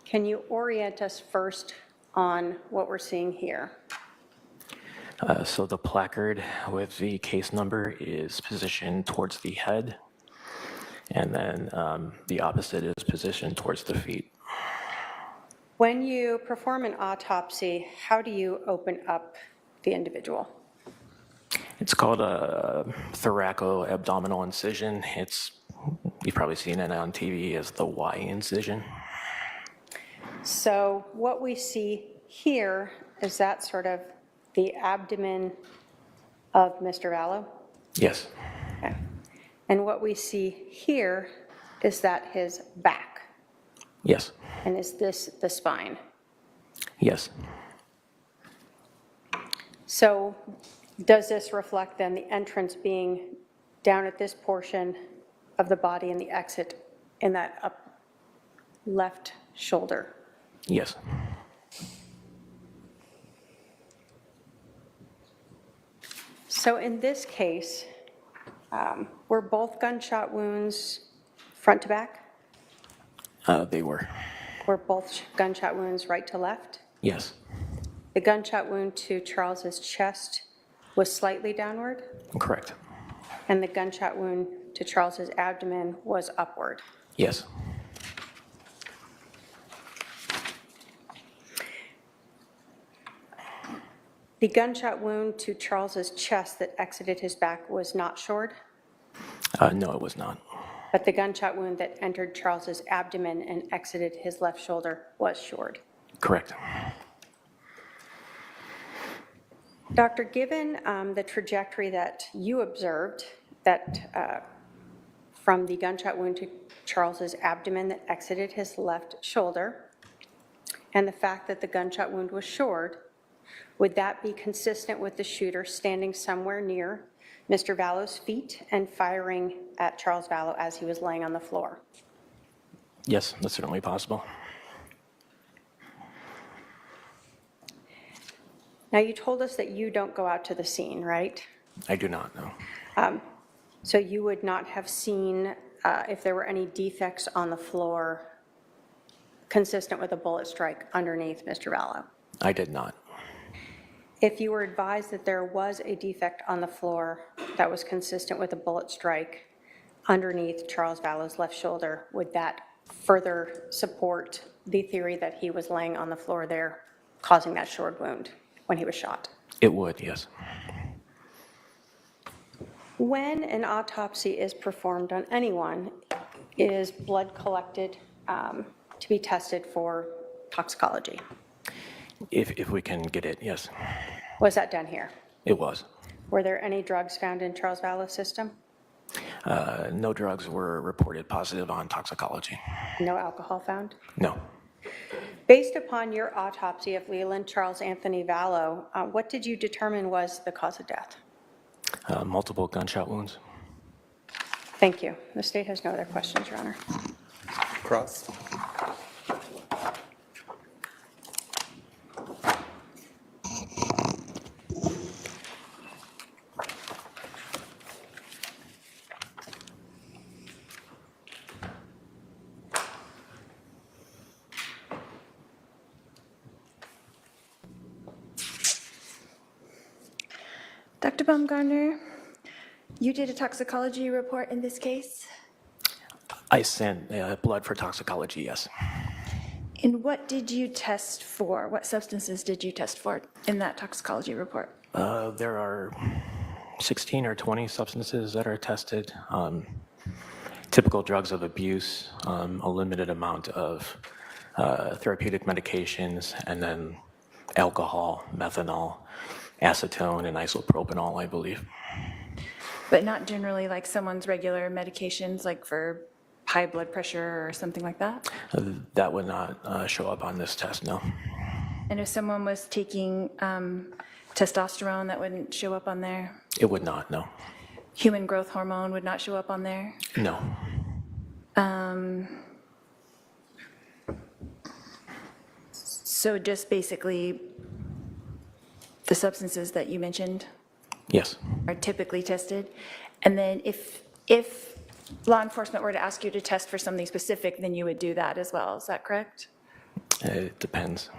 Can you orient us first on what we're seeing here? So the placard with the case number is positioned towards the head, and then the opposite is positioned towards the feet. When you perform an autopsy, how do you open up the individual? It's called a thoraco-abdominal incision. You've probably seen it on TV as the Y incision. So what we see here, is that sort of the abdomen of Mr. Vallow? Yes. Okay. And what we see here, is that his back? Yes. And is this the spine? Yes. So does this reflect then the entrance being down at this portion of the body and the exit in that up left shoulder? Yes. So in this case, were both gunshot wounds front to back? They were. Were both gunshot wounds right to left? Yes. The gunshot wound to Charles's chest was slightly downward, Correct. and the gunshot wound to Charles's abdomen was upward. Yes. The gunshot wound to Charles's chest that exited his back was not shored, No, it was not. but the gunshot wound that entered Charles's abdomen and exited his left shoulder was shored. Correct. Doctor, given the trajectory that you observed, that from the gunshot wound to Charles's abdomen that exited his left shoulder, and the fact that the gunshot wound was shored, would that be consistent with the shooter standing somewhere near Mr. Vallow's feet and firing at Charles Vallow as he was laying on the floor? Yes, that's certainly possible. Now, you told us that you don't go out to the scene, right? I do not know. So you would not have seen if there were any defects on the floor consistent with a bullet strike underneath Mr. Vallow? I did not. If you were advised that there was a defect on the floor that was consistent with a bullet strike underneath Charles Vallow's left shoulder, would that further support the theory that he was laying on the floor there, causing that shored wound when he was shot? It would, yes. When an autopsy is performed on anyone, is blood collected to be tested for toxicology? If we can get it, yes. Was that done here? It was. Were there any drugs found in Charles Vallow's system? No drugs were reported positive on toxicology. No alcohol found? No. Based upon your autopsy of Leland Charles Anthony Vallow, what did you determine was the cause of death? Multiple gunshot wounds. Thank you. The state has no other questions, Your Honor. Cross. Dr. Baumgartner, you did a toxicology report in this case? I sent blood for toxicology, yes. And what did you test for? What substances did you test for in that toxicology report? There are 16 or 20 substances that are tested. Typical drugs of abuse, a limited amount of therapeutic medications, and then alcohol, methanol, acetone, and isopropanol, I believe. But not generally like someone's regular medications, like for high blood pressure or something like that? That would not show up on this test, no. And if someone was taking testosterone, that wouldn't show up on there? It would not, no. Human growth hormone would not show up on there? No. So just basically the substances that you mentioned Yes. are typically tested? And then if law enforcement were to ask you to test for something specific, then you would do that as well, is that correct? It depends.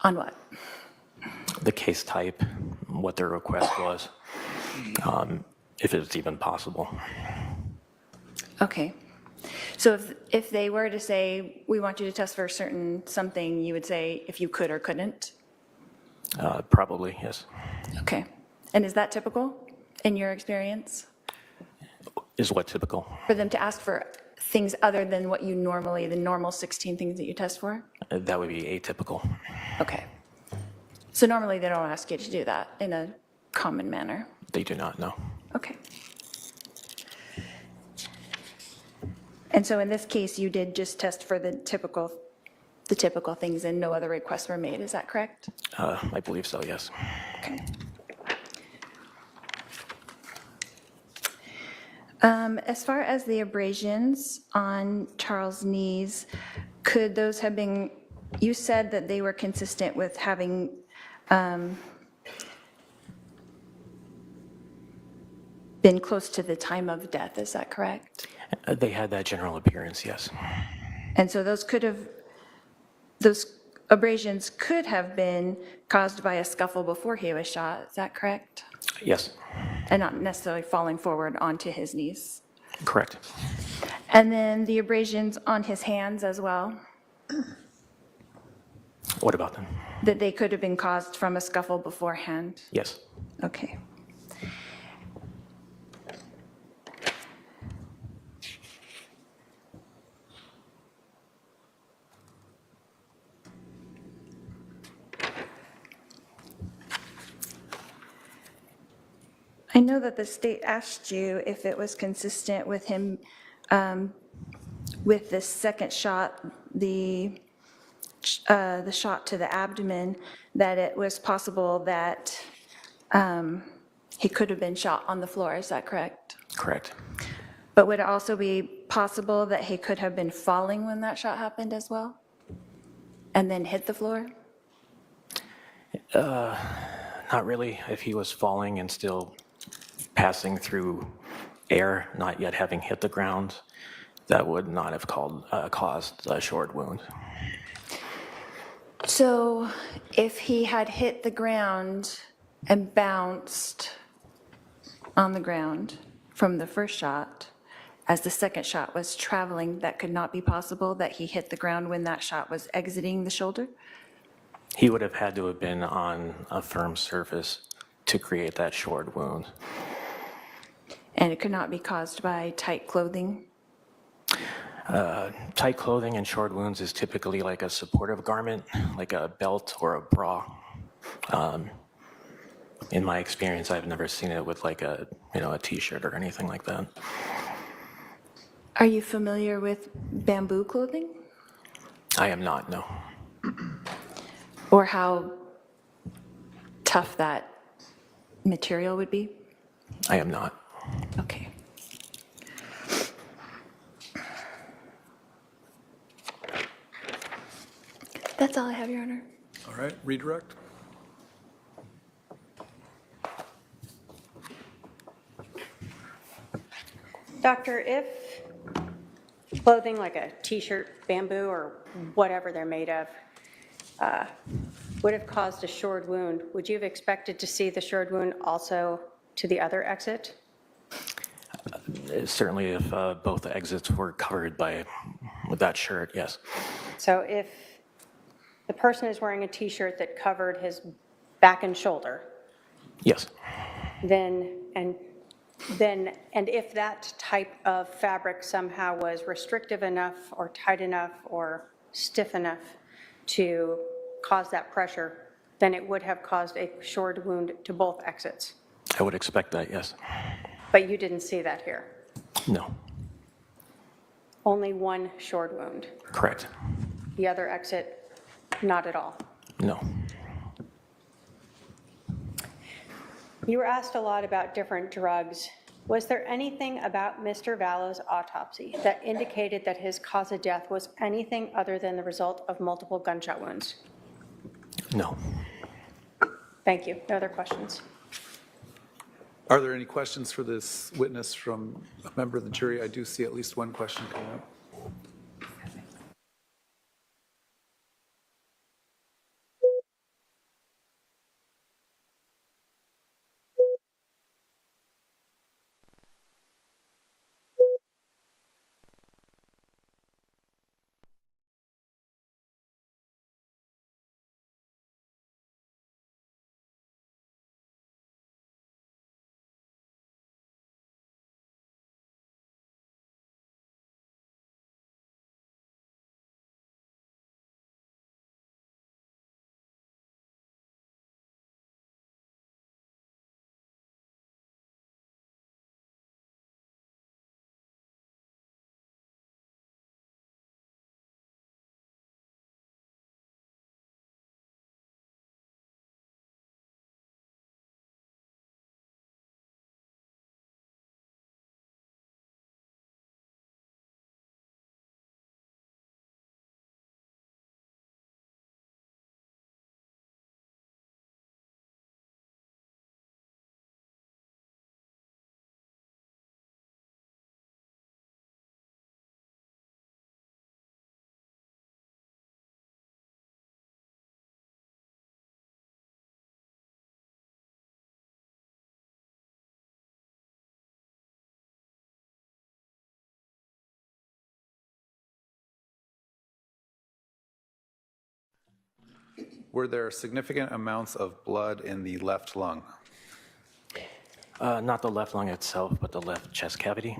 On what? The case type, what their request was, if it's even possible. Okay. So if they were to say, we want you to test for a certain something, you would say if you could or couldn't? Probably, yes. Okay. And is that typical in your experience? Is what typical? For them to ask for things other than what you normally, the normal 16 things that you test for? That would be atypical. Okay. So normally they don't ask you to do that in a common manner? They do not know. Okay. And so in this case, you did just test for the typical things and no other requests were made, is that correct? I believe so, yes. Okay. As far as the abrasions on Charles' knees, could those have been, you said that they were consistent with having been close to the time of death, is that correct? They had that general appearance, yes. And so those abrasions could have been caused by a scuffle before he was shot, is that correct? Yes. And not necessarily falling forward onto his knees. Correct. And then the abrasions on his hands as well, What about them? that they could have been caused from a scuffle beforehand? Yes. Okay. I know that the state asked you if it was consistent with him, with the second shot, the shot to the abdomen, that it was possible that he could have been shot on the floor, is that correct? Correct. But would it also be possible that he could have been falling when that shot happened as well? And then hit the floor? Not really. If he was falling and still passing through air, not yet having hit the ground, that would not have caused a short wound. So if he had hit the ground and bounced on the ground from the first shot, as the second shot was traveling, that could not be possible that he hit the ground when that shot was exiting the shoulder? He would have had to have been on a firm surface to create that short wound. And it could not be caused by tight clothing? Tight clothing and short wounds is typically like a supportive garment, like a belt or a bra. In my experience, I've never seen it with like a t-shirt or anything like that. Are you familiar with bamboo clothing? I am not, no. Or how tough that material would be? I am not. Okay. That's all I have, Your Honor. All right, redirect. Doctor, if clothing like a t-shirt, bamboo, or whatever they're made of, would have caused a short wound, would you have expected to see the short wound also to the other exit? Certainly if both the exits were covered with that shirt, yes. So if the person is wearing a t-shirt that covered his back and shoulder, Yes. and if that type of fabric somehow was restrictive enough or tight enough or stiff enough to cause that pressure, then it would have caused a short wound to both exits. I would expect that, yes. But you didn't see that here. No. Only one short wound. Correct. The other exit, not at all. No. You were asked a lot about different drugs. Was there anything about Mr. Vallow's autopsy that indicated that his cause of death was anything other than the result of multiple gunshot wounds? No. Thank you. No other questions. Are there any questions for this witness from a member of the jury? I do see at least one question coming up. Were there significant amounts of blood in the left lung? Not the left lung itself, but the left chest cavity.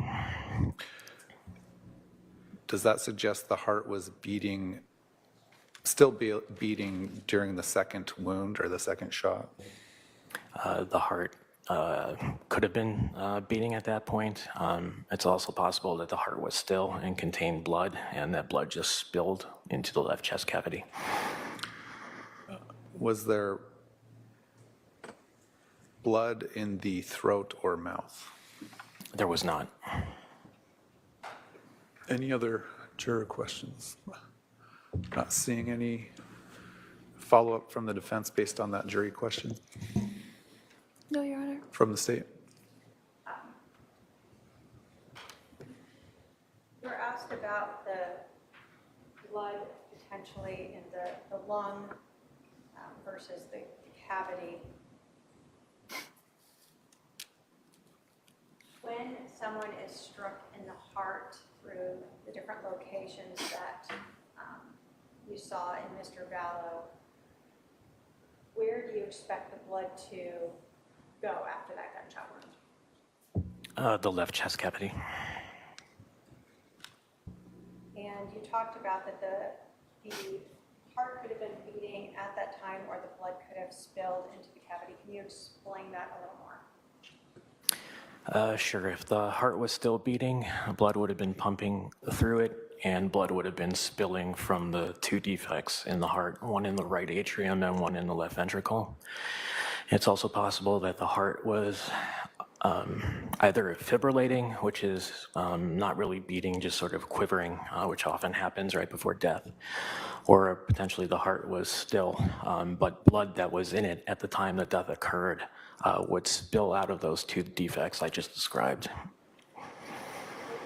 Does that suggest the heart was beating, still beating during the second wound or the second shot? The heart could have been beating at that point. It's also possible that the heart was still and contained blood, and that blood just spilled into the left chest cavity. Was there blood in the throat or mouth? There was not. Any other juror questions? Not seeing any follow-up from the defense based on that jury question? No, Your Honor. From the state? You were asked about the blood potentially in the lung versus the cavity. When someone is struck in the heart through the different locations that you saw in Mr. Vallow, where do you expect the blood to go after that gunshot wound? The left chest cavity. And you talked about that the heart could have been beating at that time, or the blood could have spilled into the cavity. Can you explain that a little more? Sure. If the heart was still beating, blood would have been pumping through it, and blood would have been spilling from the two defects in the heart, one in the right atrium and one in the left ventricle. It's also possible that the heart was either fibrillating, which is not really beating, just sort of quivering, which often happens right before death, or potentially the heart was still, but blood that was in it at the time that death occurred would spill out of those two defects I just described.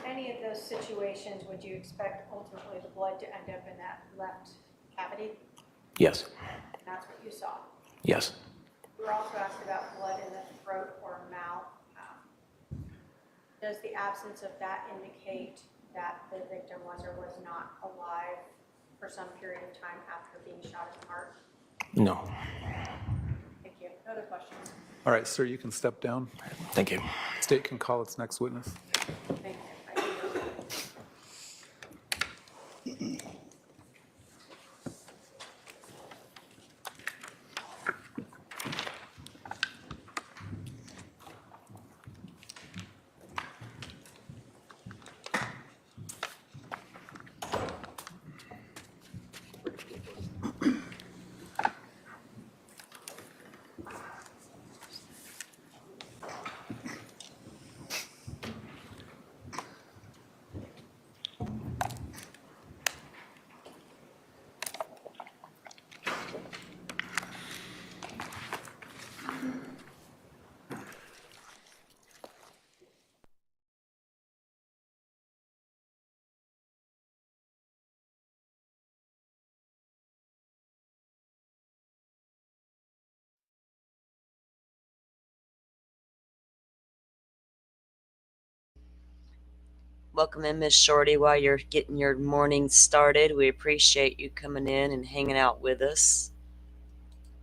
In any of those situations, would you expect ultimately the blood to end up in that left cavity? Yes. And that's what you saw. Yes. We were also asked about blood in the throat or mouth. Does the absence of that indicate that the victim was or was not alive for some period of time after being shot in the heart? No. Thank you. No other questions? All right, sir, you can step down. Thank you. State can call its next witness. Thank you. Welcome in, Miss Shorty, while you're getting your morning started. We appreciate you coming in and hanging out with us.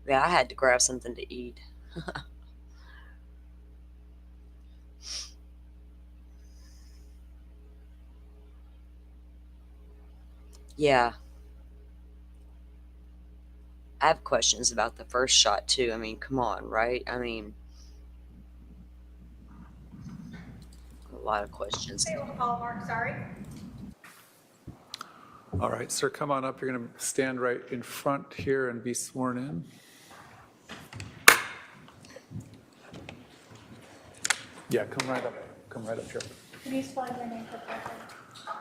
Yeah, I had to grab something to eat. Yeah, I have questions about the first shot too. I mean, come on, right? I mean, a lot of questions. Mark, sorry. All right, sir, come on up. You're going to stand right in front here and be sworn in. Yeah, come right up. Come right up here. Can you spell your name for the record?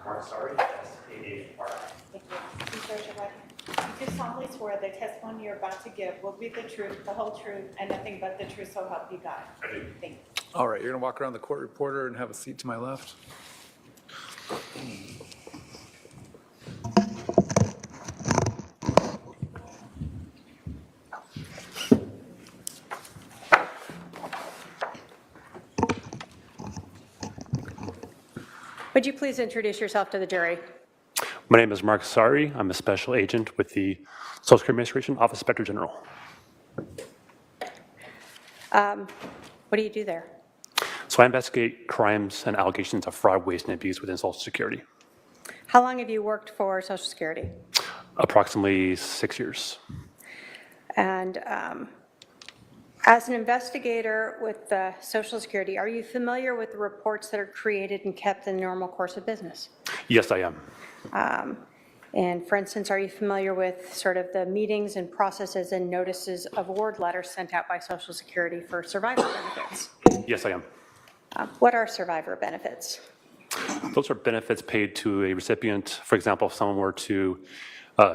Mark, sorry, S-A-A-R-I. Thank you. Please raise your right hand. You do solemnly swear the testimony you're about to give will be the truth, the whole truth, and nothing but the truth, so help you God. I do. Thank you. All right, you're going to walk around the court reporter and have a seat to my left. Would you please introduce yourself to the jury? My name is Mark Sari. I'm a special agent with the Social Security Administration, Office Inspector General. What do you do there? So I investigate crimes and allegations of fraud, waste, and abuse within Social Security. How long have you worked for Social Security? Approximately 6 years. And as an investigator with Social Security, are you familiar with the reports that are created and kept in the normal course of business? Yes, I am. And for instance, are you familiar with sort of the meetings and processes and notices of award letters sent out by Social Security for survivor benefits? Yes, I am. What are survivor benefits? Those are benefits paid to a recipient. For example, if someone were to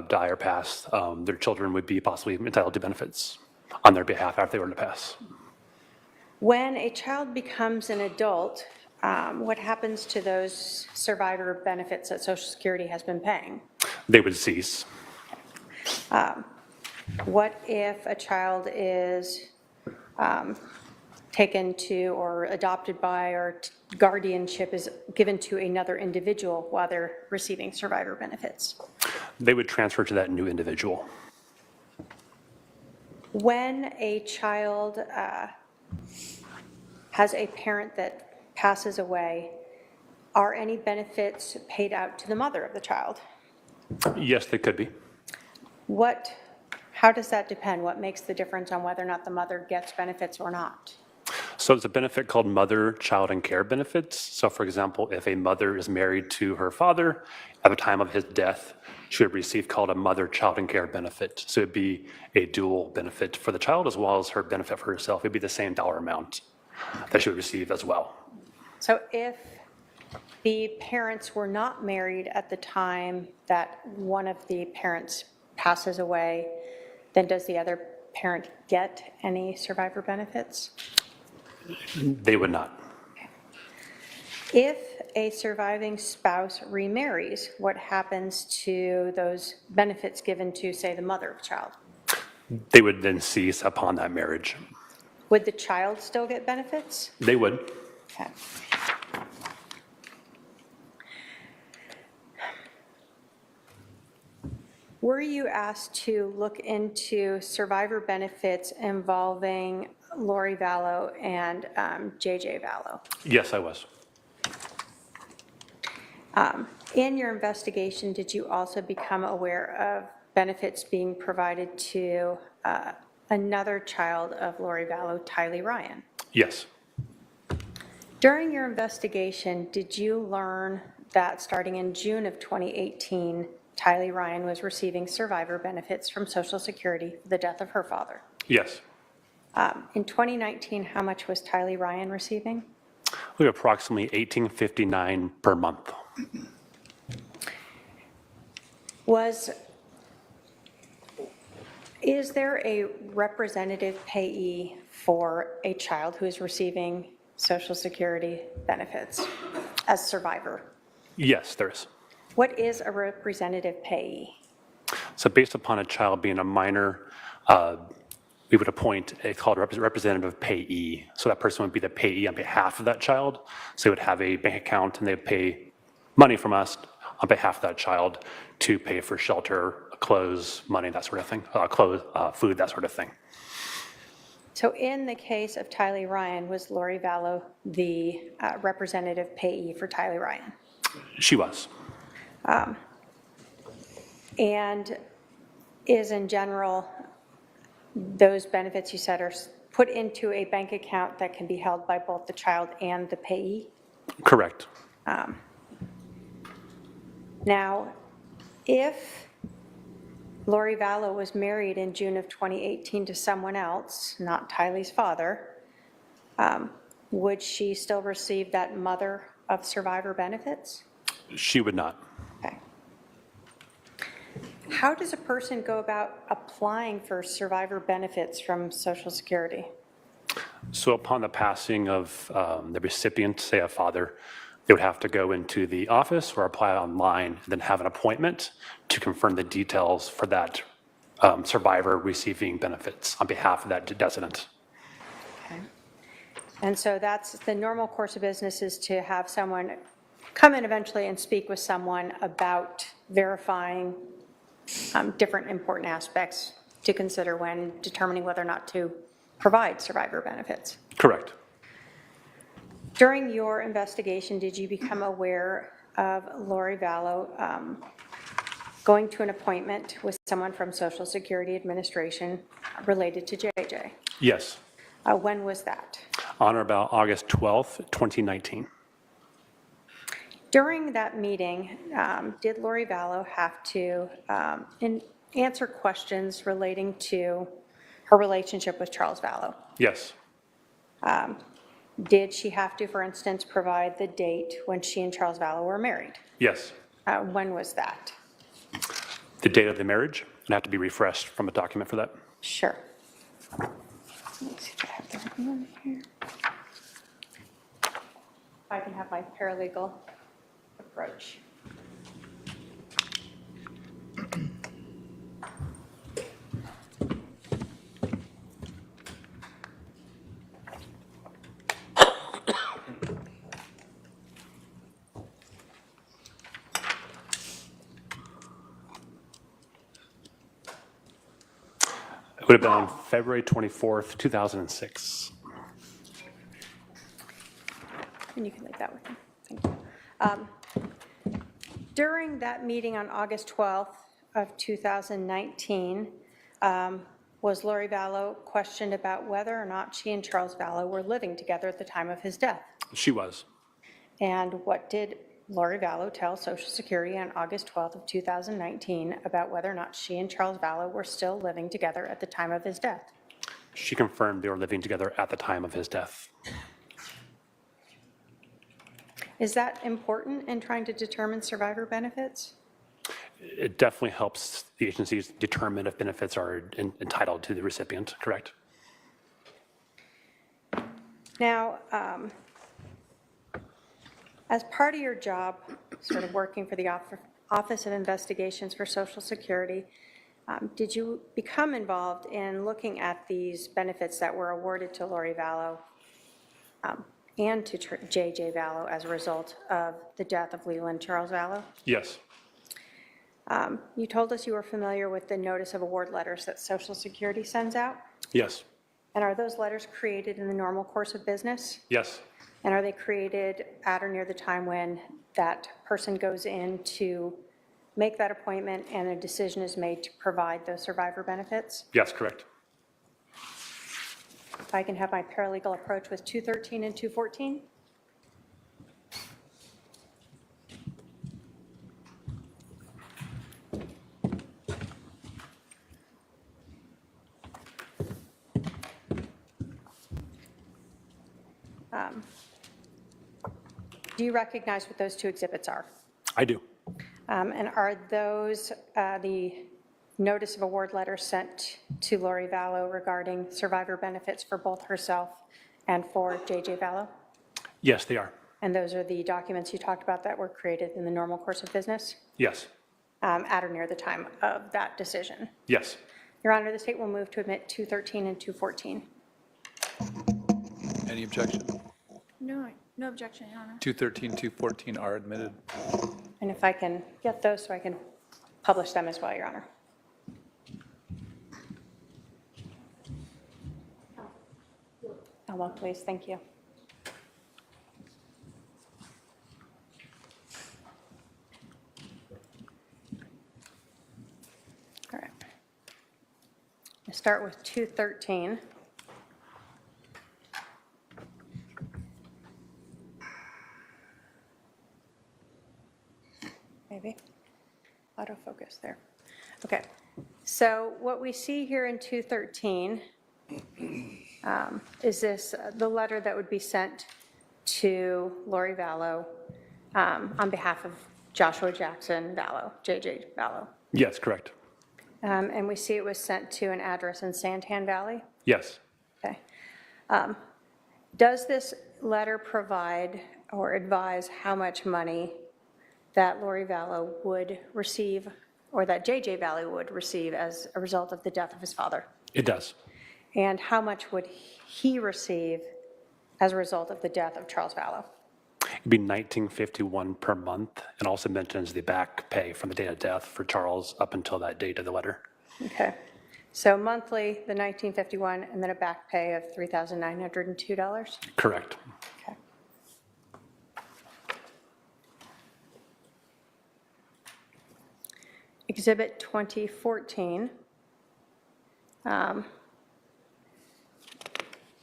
die or pass, their children would be possibly entitled to benefits on their behalf after they were to pass. When a child becomes an adult, what happens to those survivor benefits that Social Security has been paying? They would cease. What if a child is taken to or adopted by or guardianship is given to another individual while they're receiving survivor benefits? They would transfer to that new individual. When a child has a parent that passes away, are any benefits paid out to the mother of the child? Yes, they could be. How does that depend? What makes the difference on whether or not the mother gets benefits or not? So it's a benefit called mother, child, and care benefits. So for example, if a mother is married to her father at the time of his death, she would receive called a mother, child, and care benefit. So it'd be a dual benefit for the child as well as her benefit for herself. It'd be the same dollar amount that she would receive as well. So if the parents were not married at the time that one of the parents passes away, then does the other parent get any survivor benefits? They would not. If a surviving spouse remarries, what happens to those benefits given to, say, the mother of the child? They would then cease upon that marriage. Would the child still get benefits? They would. Okay. Were you asked to look into survivor benefits involving Lori Vallow and JJ Vallow? Yes, I was. In your investigation, did you also become aware of benefits being provided to another child of Lori Vallow, Tylee Ryan? Yes. During your investigation, did you learn that starting in June of 2018, Tylee Ryan was receiving survivor benefits from Social Security for the death of her father? Yes. In 2019, how much was Tylee Ryan receiving? We have approximately $1,859 per month. Is there a representative payee for a child who is receiving Social Security benefits as survivor? Yes, there is. What is a representative payee? So based upon a child being a minor, we would appoint a called representative payee. So that person would be the payee on behalf of that child. So they would have a bank account and they would pay money from us on behalf of that child to pay for shelter, clothes, money, that sort of thing, food, that sort of thing. So in the case of Tylee Ryan, was Lori Vallow the representative payee for Tylee Ryan? She was. And is in general, those benefits you said are put into a bank account that can be held by both the child and the payee? Correct. Now, if Lori Vallow was married in June of 2018 to someone else, not Tylee's father, would she still receive that mother of survivor benefits? She would not. Okay. How does a person go about applying for survivor benefits from Social Security? So upon the passing of the recipient, say a father, they would have to go into the office or apply online, and then have an appointment to confirm the details for that survivor receiving benefits on behalf of that decedent. Okay. And so that's the normal course of business, is to have someone come in eventually and speak with someone about verifying different important aspects to consider when determining whether or not to provide survivor benefits. Correct. During your investigation, did you become aware of Lori Vallow going to an appointment with someone from Social Security Administration related to JJ? Yes. When was that? On or about August 12th, 2019. During that meeting, did Lori Vallow have to answer questions relating to her relationship with Charles Vallow? Yes. Did she have to, for instance, provide the date when she and Charles Vallow were married? Yes. When was that? The date of the marriage, and I have to be refreshed from a document for that. Sure. Let me see if I have the right one here. If I can have my paralegal approach. It would have been on February 24th, 2006. And you can leave that with me. Thank you. During that meeting on August 12th of 2019, was Lori Vallow questioned about whether or not she and Charles Vallow were living together at the time of his death? She was. And what did Lori Vallow tell Social Security on August 12th of 2019 about whether or not she and Charles Vallow were still living together at the time of his death? She confirmed they were living together at the time of his death. Is that important in trying to determine survivor benefits? It definitely helps the agencies determine if benefits are entitled to the recipient, correct? Now, as part of your job, sort of working for the Office of Investigations for Social Security, did you become involved in looking at these benefits that were awarded to Lori Vallow and to JJ Vallow as a result of the death of Leland Charles Vallow? Yes. You told us you were familiar with the notice of award letters that Social Security sends out? Yes. And are those letters created in the normal course of business? Yes. And are they created at or near the time when that person goes in to make that appointment and a decision is made to provide those survivor benefits? Yes, correct. If I can have my paralegal approach with 213 and 214. Do you recognize what those two exhibits are? I do. And are those the notice of award letters sent to Lori Vallow regarding survivor benefits for both herself and for JJ Vallow? Yes, they are. And those are the documents you talked about that were created in the normal course of business? Yes. At or near the time of that decision? Yes. Your Honor, the state will move to admit 213 and 214. Any objection? No, No objection, Your Honor. 213, 214 are admitted. And if I can get those so I can publish them as well, Your Honor. One, please. Thank you. All right. I'll start with 213. Maybe. Autofocus there. Okay. So what we see here in 213 is this the letter that would be sent to Lori Vallow on behalf of Joshua Jackson Vallow, JJ Vallow. Yes, correct. And we see it was sent to an address in Santan Valley. Yes. Okay. Does this letter provide or advise how much money that Lori Vallow would receive, or that JJ Vallow would receive as a result of the death of his father? It does. And how much would he receive as a result of the death of Charles Vallow? It'd be $19.51 per month, and also mentions the back pay from the date of death for Charles up until that date of the letter. Okay. So monthly, the $19.51, and then a back pay of $3,902? Correct. Okay. Exhibit 2014.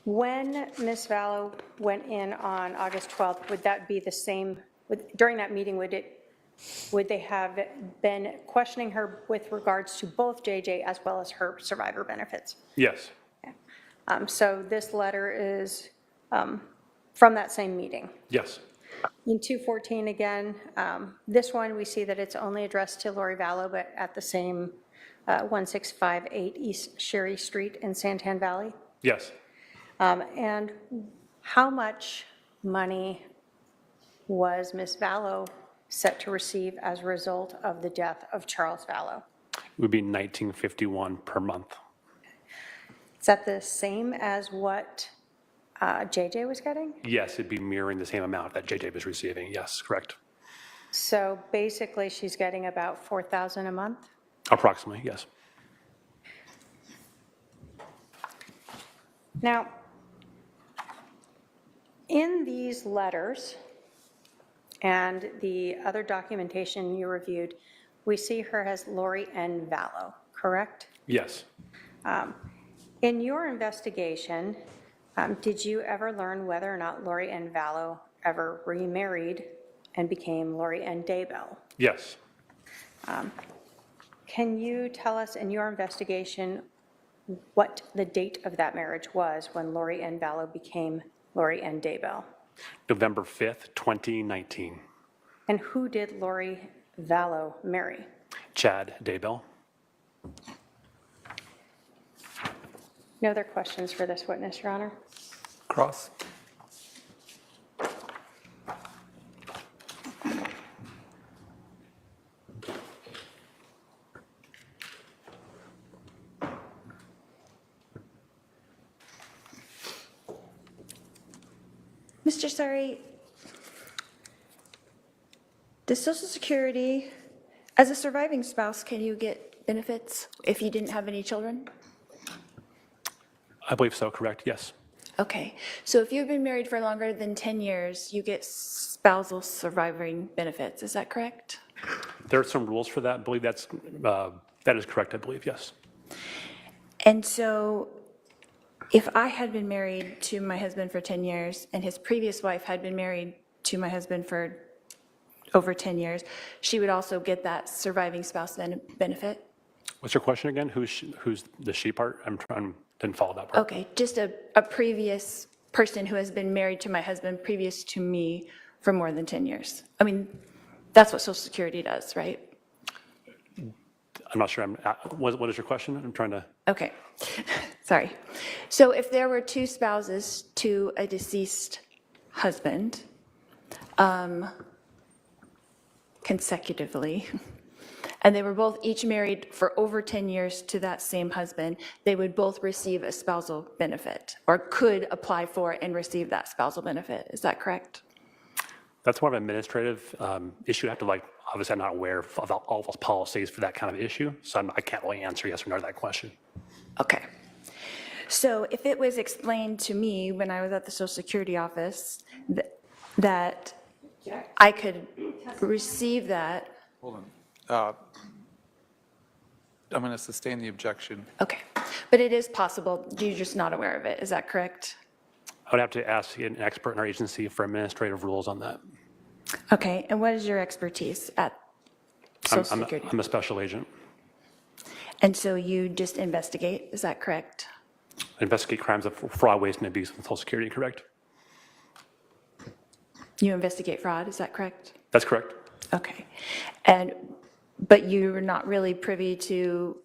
When Ms. Vallow went in on August 12th, would that be the same, during that meeting, would they have been questioning her with regards to both JJ as well as her survivor benefits? Yes. Okay. So this letter is from that same meeting. Yes. In 214 again, this one we see that it's only addressed to Lori Vallow, but at the same 1658 East Sherry Street in Santan Valley. Yes. And how much money was Ms. Vallow set to receive as a result of the death of Charles Vallow? It would be $19.51 per month. Is that the same as what JJ was getting? Yes, it'd be mirroring the same amount that JJ was receiving. Yes, correct. So basically, she's getting about $4,000 a month? Approximately, yes. Now, in these letters and the other documentation you reviewed, we see her as Lori N. Vallow, correct? Yes. In your investigation, did you ever learn whether or not Lori N. Vallow ever remarried and became Lori N. Daybell? Yes. Can you tell us in your investigation what the date of that marriage was when Lori N. Vallow became Lori N. Daybell? November 5th, 2019. And who did Lori Vallow marry? Chad Daybell. No other questions for this witness, Your Honor? Cross. Mr. Surrey, does Social Security, as a surviving spouse, can you get benefits if you didn't have any children? I believe so, correct? Yes. Okay, so if you've been married for longer than 10 years, you get spousal surviving benefits, is that correct? There are some rules for that. I believe that is correct, I believe, yes. And so if I had been married to my husband for 10 years and his previous wife had been married to my husband for over 10 years, she would also get that surviving spouse benefit? What's your question again? Who's the she part? Didn't follow that part. Okay, just a previous person who has been married to my husband previous to me for more than 10 years. I mean, that's what Social Security does, right? I'm not sure. What is your question? I'm trying to. Okay, sorry. So if there were two spouses to a deceased husband consecutively, and they were both each married for over 10 years to that same husband, they would both receive a spousal benefit or could apply for and receive that spousal benefit. Is that correct? That's more of an administrative issue. I have to obviously I'm not aware of all those policies for that kind of issue, so I can't really answer yes or no to that question. Okay. So if it was explained to me when I was at the Social Security office that I could receive that. Hold on. I'm going to sustain the objection. Okay. But it is possible, you're just not aware of it, is that correct? I would have to ask an expert in our agency for administrative rules on that. Okay, and what is your expertise at Social Security? I'm a special agent. And so you just investigate, is that correct? Investigate crimes of fraud, waste, and abuse with Social Security, correct? You investigate fraud, is that correct? That's correct. Okay. But you're not really privy to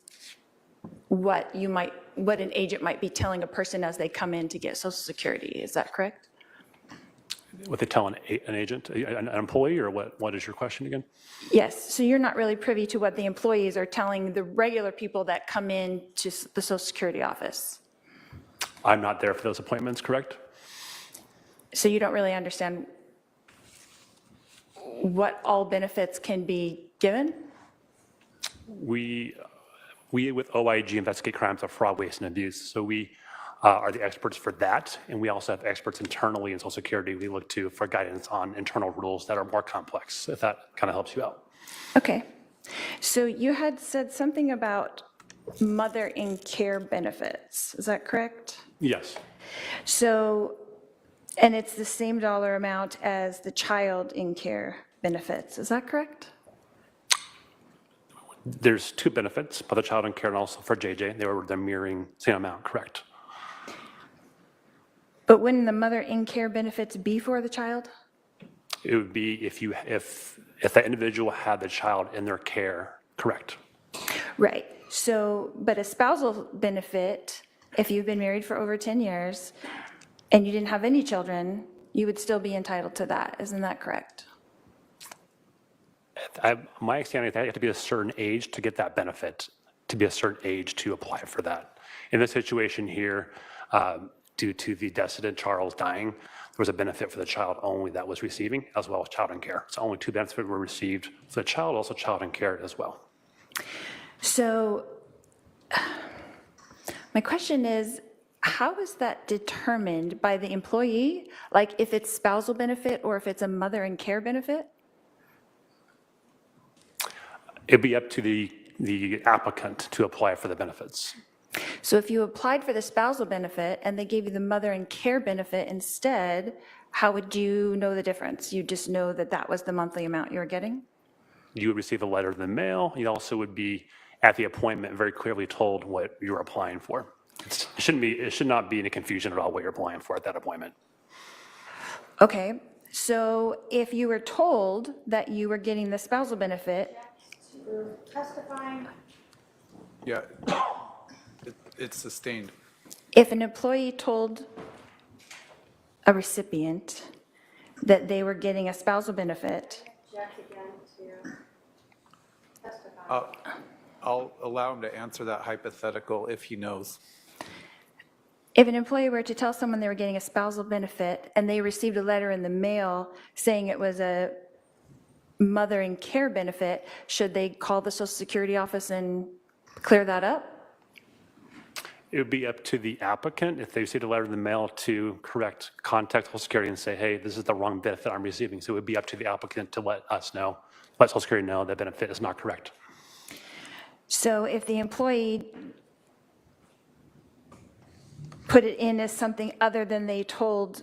what an agent might be telling a person as they come in to get Social Security, is that correct? What they tell an agent, an employee, or what is your question again? Yes, so you're not really privy to what the employees are telling the regular people that come in to the Social Security office? I'm not there for those appointments, correct? So you don't really understand what all benefits can be given? We with OIG investigate crimes of fraud, waste, and abuse. So we are the experts for that. And we also have experts internally in Social Security we look to for guidance on internal rules that are more complex, if that kind of helps you out. Okay. So you had said something about mother in care benefits. Is that correct? Yes. So, and it's the same dollar amount as the child in care benefits. Is that correct? There's two benefits, for the child in care and also for JJ. They're mirroring same amount, correct? But wouldn't the mother in care benefits be for the child? It would be if that individual had the child in their care, correct? Right. So, but a spousal benefit, if you've been married for over 10 years and you didn't have any children, you would still be entitled to that. Isn't that correct? My understanding is that you have to be a certain age to get that benefit, to be a certain age to apply for that. In this situation here, due to the decedent Charles dying, there was a benefit for the child only that was receiving, as well as child in care. So only two benefits were received for the child, also child in care as well. So my question is, how is that determined by the employee? Like if it's spousal benefit or if it's a mother in care benefit? It'd be up to the applicant to apply for the benefits. So if you applied for the spousal benefit and they gave you the mother in care benefit instead, how would you know the difference? You just know that that was the monthly amount you were getting? You would receive a letter in the mail. You also would be at the appointment very clearly told what you're applying for. It should not be any confusion at all what you're applying for at that appointment. Okay, so if you were told that you were getting the spousal benefit. Testifying. Yeah, it's sustained. If an employee told a recipient that they were getting a spousal benefit. Object again to testify. I'll allow him to answer that hypothetical if he knows. If an employee were to tell someone they were getting a spousal benefit and they received a letter in the mail saying it was a mother in care benefit, should they call the Social Security office and clear that up? It would be up to the applicant, if they received a letter in the mail, to contact Social Security and say, hey, this is the wrong benefit I'm receiving. So it would be up to the applicant to let Social Security know that benefit is not correct. So if the employee put it in as something other than they told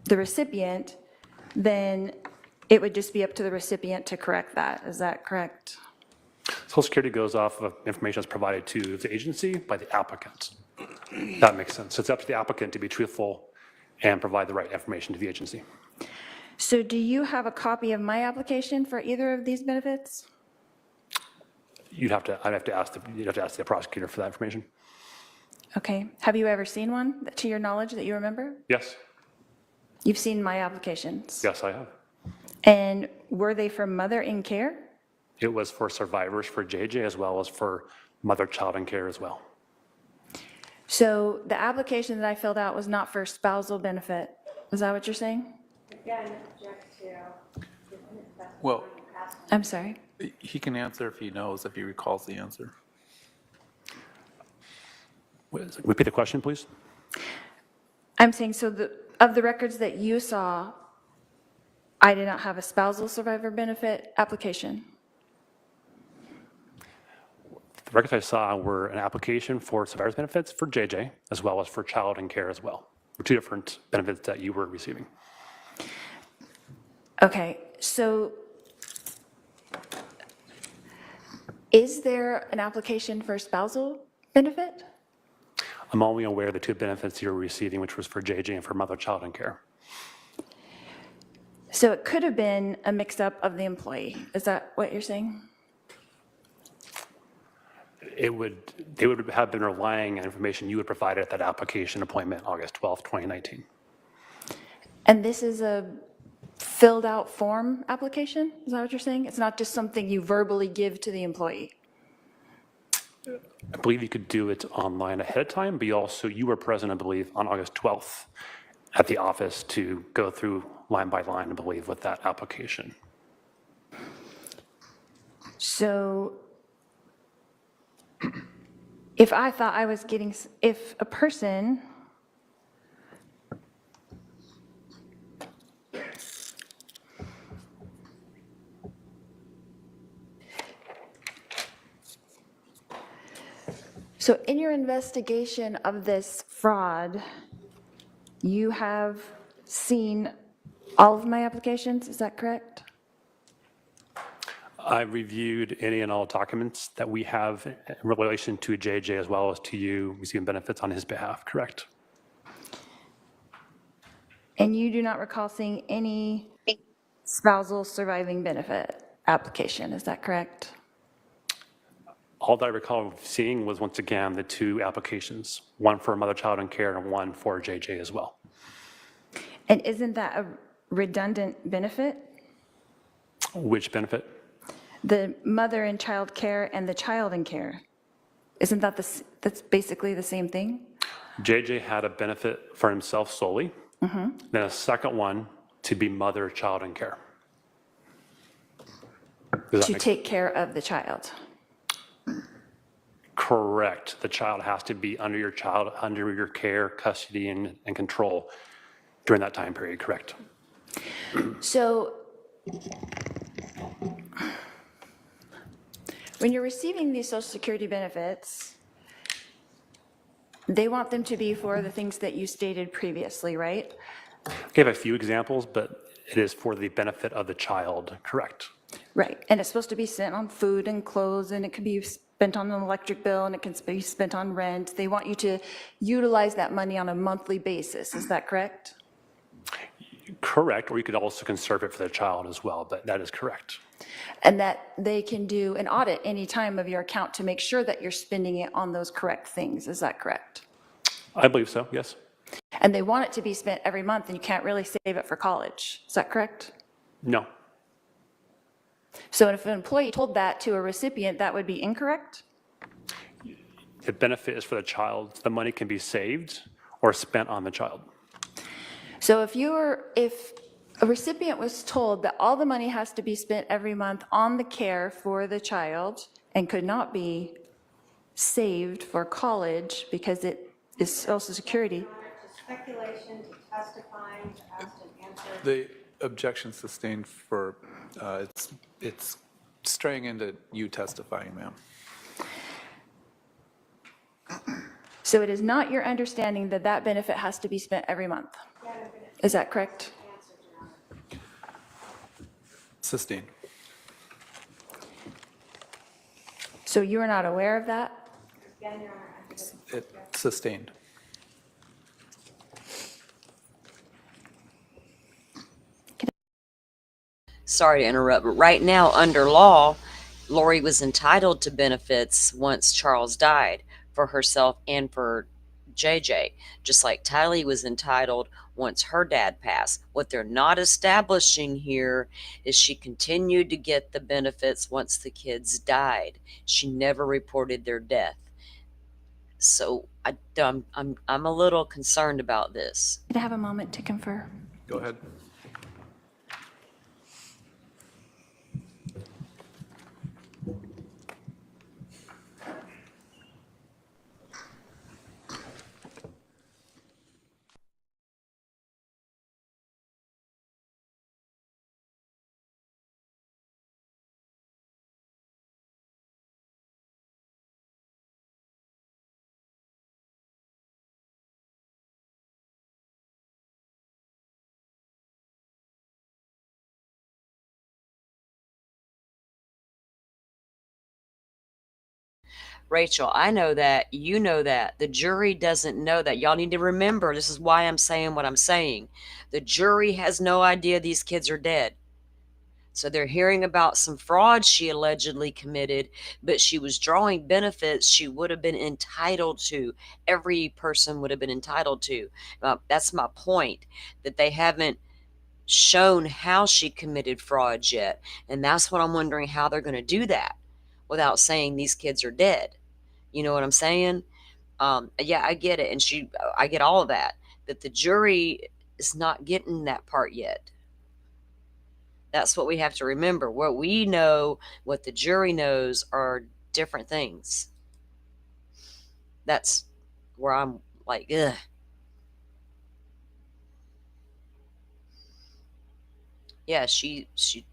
the recipient, then it would just be up to the recipient to correct that. Is that correct? Social Security goes off of information that's provided to the agency by the applicant. That makes sense. So it's up to the applicant to be truthful and provide the right information to the agency. So do you have a copy of my application for either of these benefits? I'd have to ask the prosecutor for that information. Okay. Have you ever seen one, to your knowledge, that you remember? Yes. You've seen my applications? Yes, I have. And were they for mother in care? It was for survivors for JJ as well as for mother child in care as well. So the application that I filled out was not for spousal benefit. Is that what you're saying? Again, object Well, I'm sorry. he can answer if he knows, if he recalls the answer. Repeat the question, please. I'm saying, so of the records that you saw, I did not have a spousal survivor benefit application. The records I saw were an application for survivor's benefits for JJ, as well as for child and care as well. Were two different benefits that you were receiving. Okay, so is there an application for spousal benefit? I'm only aware of the two benefits you were receiving, which was for JJ and for mother, child, and care. So it could have been a mix-up of the employee. Is that what you're saying? They would have been relying on information you had provided at that application appointment, August 12th, 2019. And this is a filled out form application? Is that what you're saying? It's not just something you verbally give to the employee? I believe you could do it online ahead of time, but you were present, I believe, on August 12th at the office to go through line by line, I believe, with that application. So if I thought I was getting, if a person So in your investigation of this fraud, you have seen all of my applications, is that correct? I reviewed any and all documents that we have in relation to JJ as well as to you receiving benefits on his behalf, correct? And you do not recall seeing any spousal surviving benefit application, is that correct? All that I recall seeing was, once again, the two applications, one for mother, child, and care, and one for JJ as well. And isn't that a redundant benefit? Which benefit? The mother in child care and the child in care. Isn't that that's basically the same thing? JJ had a benefit for himself solely, then a second one to be mother, child, and care. To take care of the child. Correct. The child has to be under your care, custody, and control during that time period, correct? So when you're receiving these Social Security benefits, they want them to be for the things that you stated previously, right? I gave a few examples, but it is for the benefit of the child, correct? Right, and it's supposed to be spent on food and clothes, and it could be spent on an electric bill, and it can be spent on rent. They want you to utilize that money on a monthly basis, is that correct? Correct, or you could also conserve it for the child as well, but that is correct. And that they can do an audit any time of your account to make sure that you're spending it on those correct things, is that correct? I believe so, yes. And they want it to be spent every month, and you can't really save it for college, is that correct? No. So if an employee told that to a recipient, that would be incorrect? The benefit is for the child. The money can be saved or spent on the child. So if a recipient was told that all the money has to be spent every month on the care for the child and could not be saved for college because it is Social Security. Speculation, to testifying, to ask an answer. The objection sustained for, it's straying into you testifying, ma'am. So it is not your understanding that that benefit has to be spent every month? Is that correct? Sustained. So you are not aware of that? Sustained. Sorry to interrupt, but right now, under law, Lori was entitled to benefits once Charles died for herself and for JJ, just like Tylee was entitled once her dad passed. What they're not establishing here is she continued to get the benefits once the kids died. She never reported their death. So I'm a little concerned about this. Can I have a moment to confer? Go ahead. Rachel, I know that. You know that. The jury doesn't know that. Y'all need to remember, this is why I'm saying what I'm saying. The jury has no idea these kids are dead. So they're hearing about some fraud she allegedly committed, but she was drawing benefits she would have been entitled to. Every person would have been entitled to. That's my point, that they haven't shown how she committed fraud yet. And that's what I'm wondering, how they're going to do that without saying these kids are dead. You know what I'm saying? Yeah, I get it. And I get all of that. But the jury is not getting that part yet. That's what we have to remember. What we know, what the jury knows, are different things. That's where I'm like, ugh. Yeah, she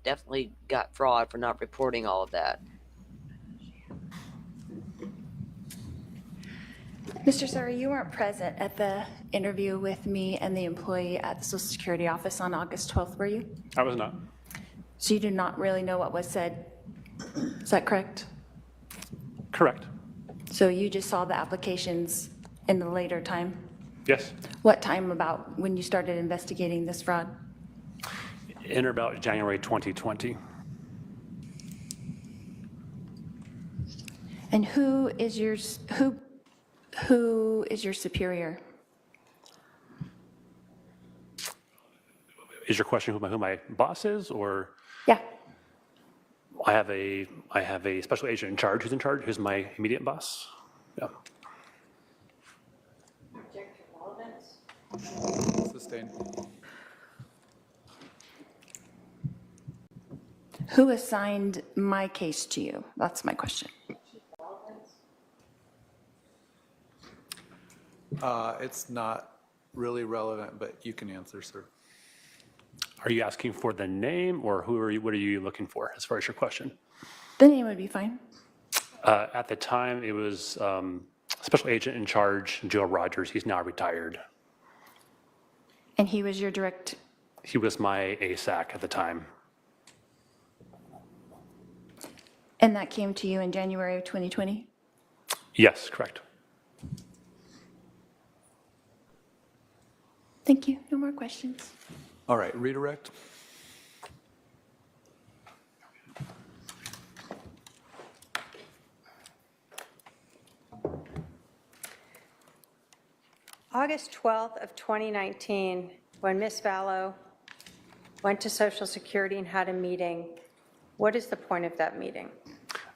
definitely got fraud for not reporting all of that. Mr. Sir, you weren't present at the interview with me and the employee at the Social Security office on August 12th, were you? I was not. So you do not really know what was said? Is that correct? Correct. So you just saw the applications in the later time? Yes. What time about when you started investigating this fraud? In or about January 2020. And who is your superior? Is your question who my boss is, or? Yeah. I have a special agent in charge who's my immediate boss. Yeah. Sustained. Who assigned my case to you? That's my question. It's not really relevant, but you can answer, sir. Are you asking for the name, or what are you looking for as far as your question? The name would be fine. At the time, it was special agent in charge, Joe Rogers. He's now retired. And he was your direct? He was my ASAC at the time. And that came to you in January of 2020? Yes, correct. Thank you. No more questions. All right, redirect. August 12th of 2019, when Ms. Vallow went to Social Security and had a meeting, what is the point of that meeting?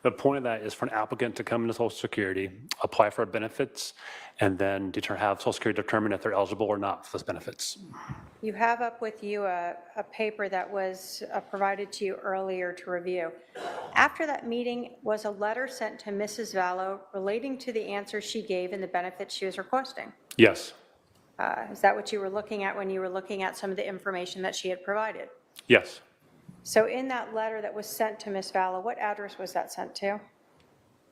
The point of that is for an applicant to come into Social Security, apply for benefits, and then have Social Security determine if they're eligible or not for those benefits. You have up with you a paper that was provided to you earlier to review. After that meeting, was a letter sent to Mrs. Vallow relating to the answer she gave and the benefits she was requesting? Yes. Is that what you were looking at when you were looking at some of the information that she had provided? Yes. So in that letter that was sent to Ms. Vallow, what address was that sent to?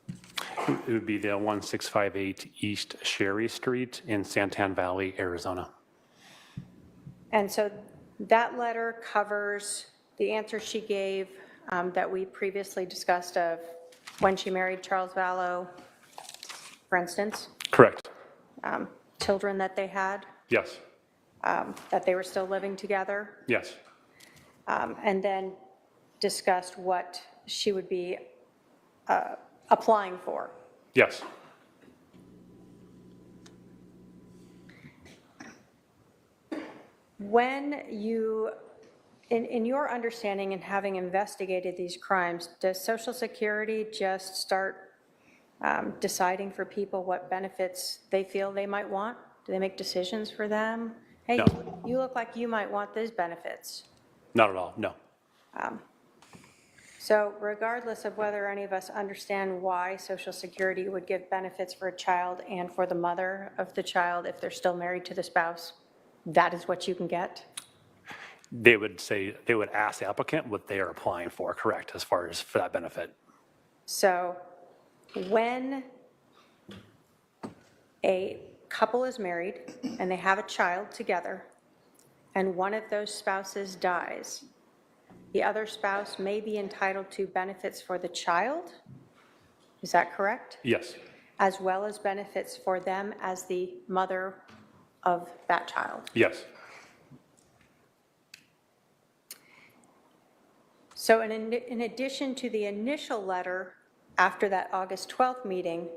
It would be the 1658 East Sherry Street in Santan Valley, Arizona. And so that letter covers the answer she gave that we previously discussed of when she married Charles Vallow, for instance? Correct. Children that they had? Yes. That they were still living together? Yes. And then discussed what she would be applying for? Yes. When you, in your understanding and having investigated these crimes, does Social Security just start deciding for people what benefits they feel they might want? Do they make decisions for them? Hey, No. you look like you might want these benefits. Not at all, no. So regardless of whether any of us understand why Social Security would give benefits for a child and for the mother of the child if they're still married to the spouse, that is what you can get? They would ask the applicant what they are applying for, correct, as far as for that benefit. So when a couple is married and they have a child together and one of those spouses dies, the other spouse may be entitled to benefits for the child Is that correct? Yes. As well as benefits for them as the mother of that child. Yes. So in addition to the initial letter after that August 12th meeting,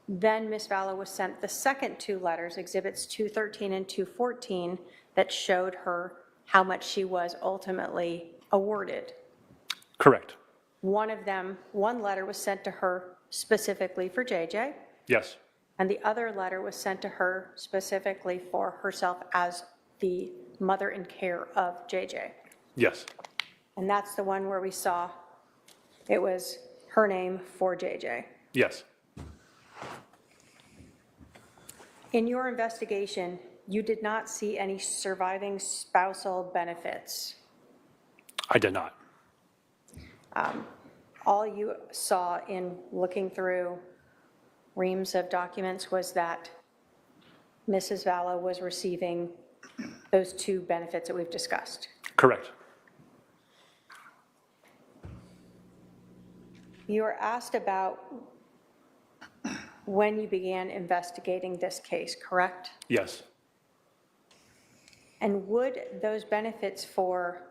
then Ms. Vallow was sent the second two letters, Exhibits 213 and 214, that showed her how much she was ultimately awarded. Correct. One letter was sent to her specifically for JJ, Yes. and the other letter was sent to her specifically for herself as the mother in care of JJ. Yes. And that's the one where we saw it was her name for JJ. Yes. In your investigation, you did not see any surviving spousal benefits. I did not. All you saw in looking through reams of documents was that Mrs. Vallow was receiving those two benefits that we've discussed. Correct. You were asked about when you began investigating this case, correct? Yes. And would those benefits for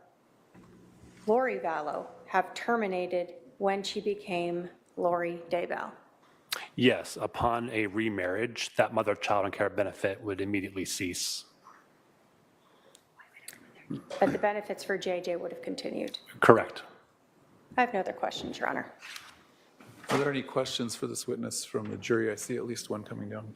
Lori Vallow have terminated when she became Lori Daybell? Yes. Upon a remarriage, that mother child and care benefit would immediately cease. But the benefits for JJ would have continued. Correct. I have no other questions, Your Honor. Are there any questions for this witness from the jury? I see at least one coming down.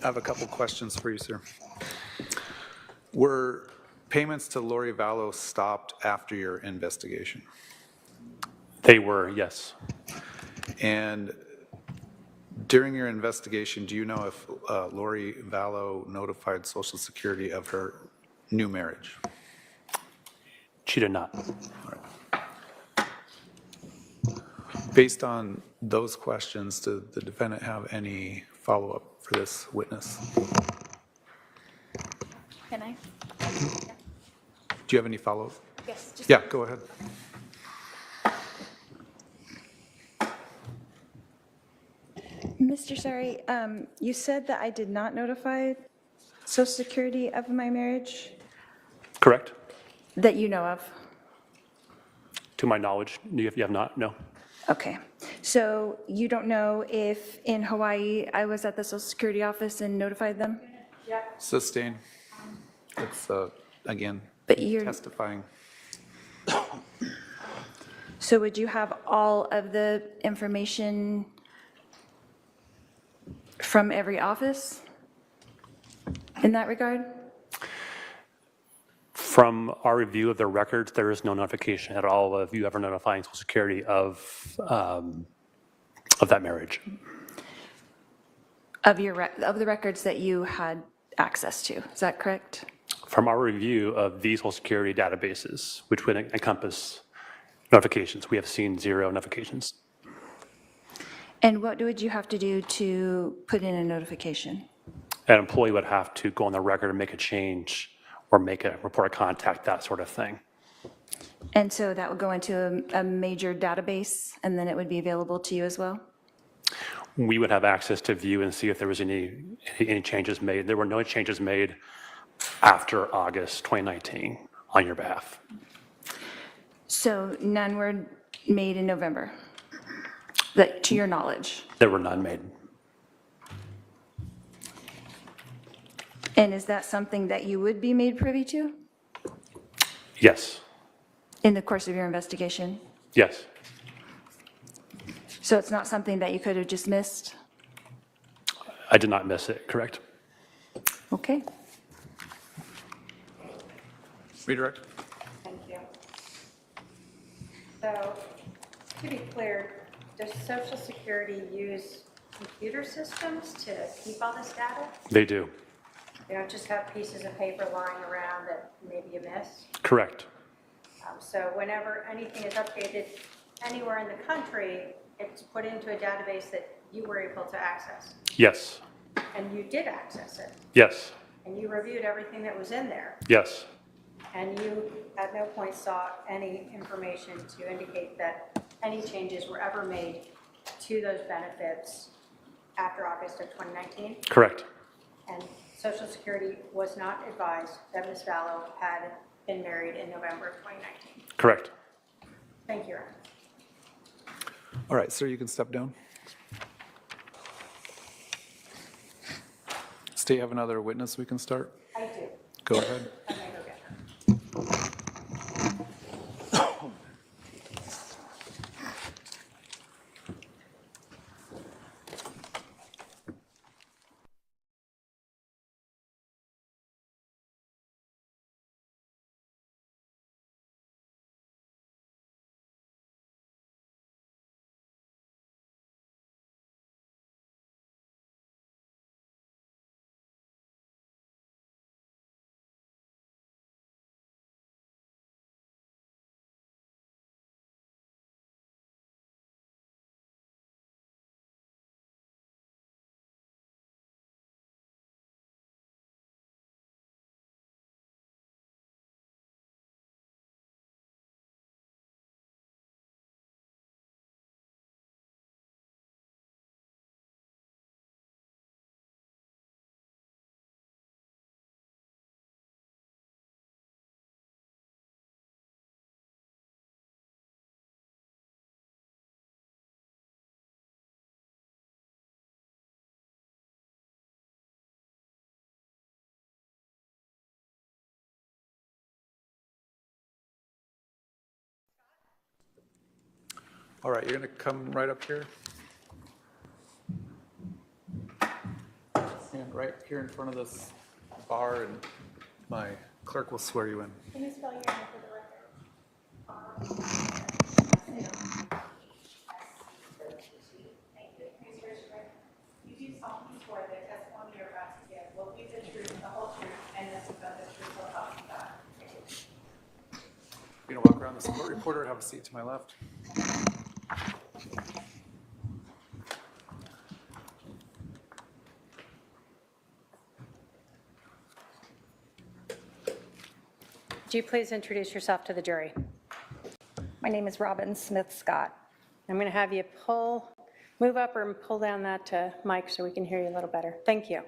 have a couple questions for you, sir. Were payments to Lori Vallow stopped after your investigation? They were, yes. And during your investigation, do you know if Lori Vallow notified Social Security of her new marriage? She did not. Based on those questions, does the defendant have any follow-up for this witness? Can I? Do you have any follow-up? Yes. Just Yeah, go ahead. Mr. Sari, you said that I did not notify Social Security of my marriage Correct? that you know of. To my knowledge, you have not? No. Okay. So you don't know if in Hawaii I was at the Social Security office and notified them? Sustain. It's, again, But you're- testifying. So would you have all of the information from every office in that regard? From our review of the records, there is no notification at all of you ever notifying Social Security of that marriage. Of the records that you had access to, is that correct? From our review of these Social Security databases, which would encompass notifications, we have seen 0 notifications. And what would you have to do to put in a notification? An employee would have to go on the record and make a change or make a report of contact, that sort of thing. And so that would go into a major database, and then it would be available to you as well? We would have access to view and see if there was any changes made. There were no changes made after August 2019 on your behalf. So none were made in November, that, to your knowledge? There were none made. And is that something that you would be made privy to Yes. in the course of your investigation? Yes. So it's not something that you could have just missed? I did not miss it, correct? Okay. Redirect. Thank you. So, to be clear, does Social Security use computer systems to keep all this data? They do. They don't just have pieces of paper lying around that maybe you missed? Correct. So whenever anything is updated anywhere in the country, it's put into a database that you were able to access. Yes. And you did access it. Yes. And you reviewed everything that was in there. Yes. And you at no point saw any information to indicate that any changes were ever made to those benefits after August of 2019? Correct. And Social Security was not advised that Ms. Vallow had been married in November of 2019? Correct. Thank you, Your Honor. All right, sir, you can step down. State, have another witness we can start? I do. Go ahead. I may go get her. All right, you're going to come right up here. And right here in front of this bar, and my clerk will swear you in. Can you spell your name for the record? You do solemnly swear that testimony you're about to give will be the truth, the whole truth, and nothing but the truth, so help you God. You gonna walk around the support reporter and have a seat to my left? Would you please introduce yourself to the jury? My name is Robin Smith Scott. I'm going to have you move up or pull down that mic so we can hear you a little better. Thank you.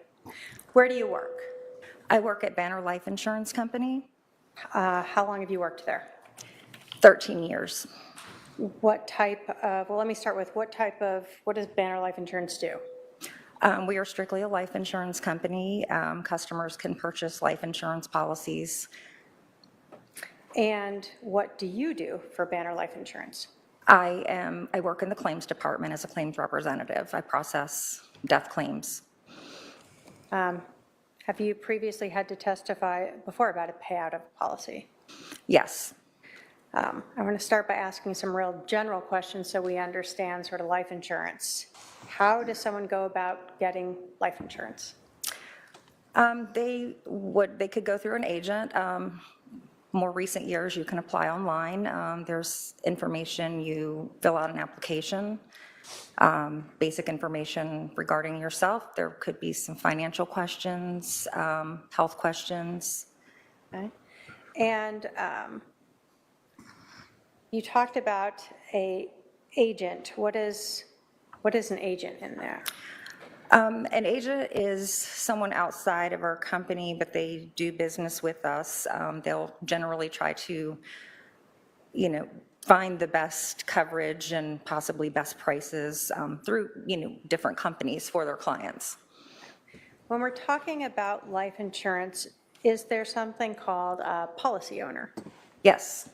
Where do you work? I work at Banner Life Insurance Company. How long have you worked there? 13 years. What type of, well, let me start with what does Banner Life Insurance do? We are strictly a life insurance company. Customers can purchase life insurance policies. And what do you do for Banner Life Insurance? I work in the claims department as a claims representative. I process death claims. Have you previously had to testify before about a payout of a policy? Yes. I'm going to start by asking some real general questions so we understand sort of life insurance. How does someone go about getting life insurance? They could go through an agent. More recent years, you can apply online. There's information, you fill out an application, basic information regarding yourself. There could be some financial questions, health questions. Okay. And you talked about an agent. What is an agent in there? An agent is someone outside of our company, but they do business with us. They'll generally try to, find the best coverage and possibly best prices through, different companies for their clients. When we're talking about life insurance, is there something called a policy owner? Yes.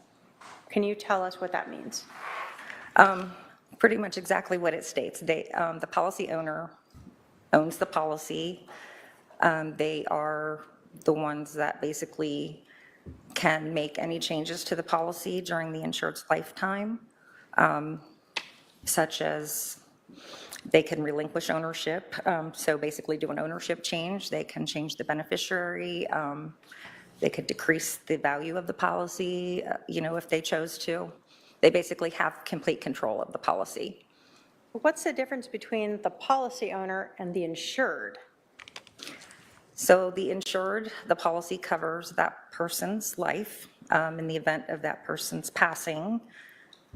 Can you tell us what that means? Pretty much exactly what it states. The policy owner owns the policy. They are the ones that basically can make any changes to the policy during the insured's lifetime, such as they can relinquish ownership. So basically do an ownership change. They can change the beneficiary. They could decrease the value of the policy, if they chose to. They basically have complete control of the policy. What's the difference between the policy owner and the insured? So the insured, the policy covers that person's life in the event of that person's passing.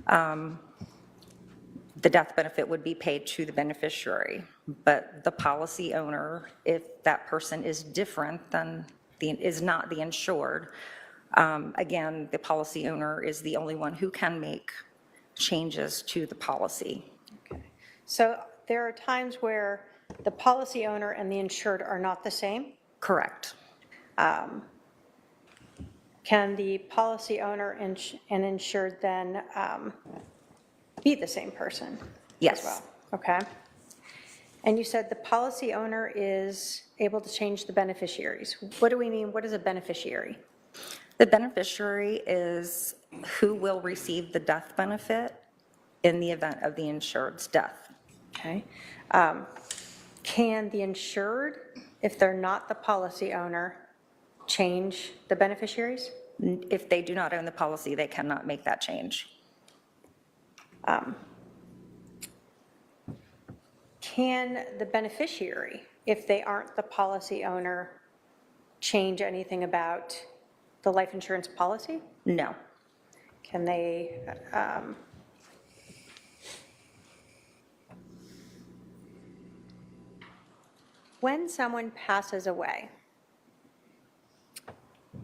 The death benefit would be paid to the beneficiary, but the policy owner, if that person is different than is not the insured, again, the policy owner is the only one who can make changes to the policy. So there are times where the policy owner and the insured are not the same? Correct. Can the policy owner and insured then be the same person? Yes. As well? Okay. And you said the policy owner is able to change the beneficiaries. What do we mean? What is a beneficiary? The beneficiary is who will receive the death benefit in the event of the insured's death. Okay. Can the insured, if they're not the policy owner, change the beneficiaries? If they do not own the policy, they cannot make that change. Can the beneficiary, if they aren't the policy owner, change anything about the life insurance policy? No. Can they, when someone passes away,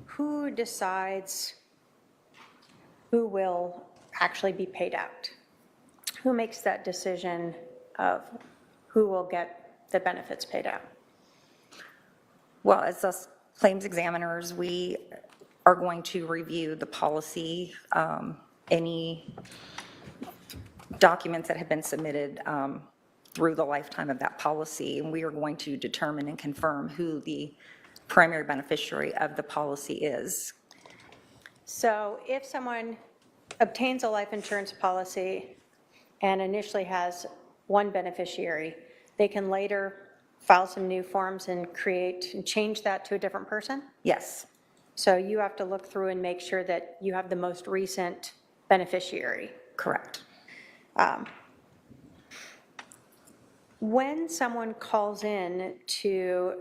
who decides who will actually be paid out? Who makes that decision of who will get the benefits paid out? Well, as us claims examiners, we are going to review the policy, any documents that have been submitted through the lifetime of that policy, and we are going to determine and confirm who the primary beneficiary of the policy is. So if someone obtains a life insurance policy and initially has one beneficiary, they can later file some new forms and create and change that to a different person? Yes. So you have to look through and make sure that you have the most recent beneficiary. Correct. When someone calls in to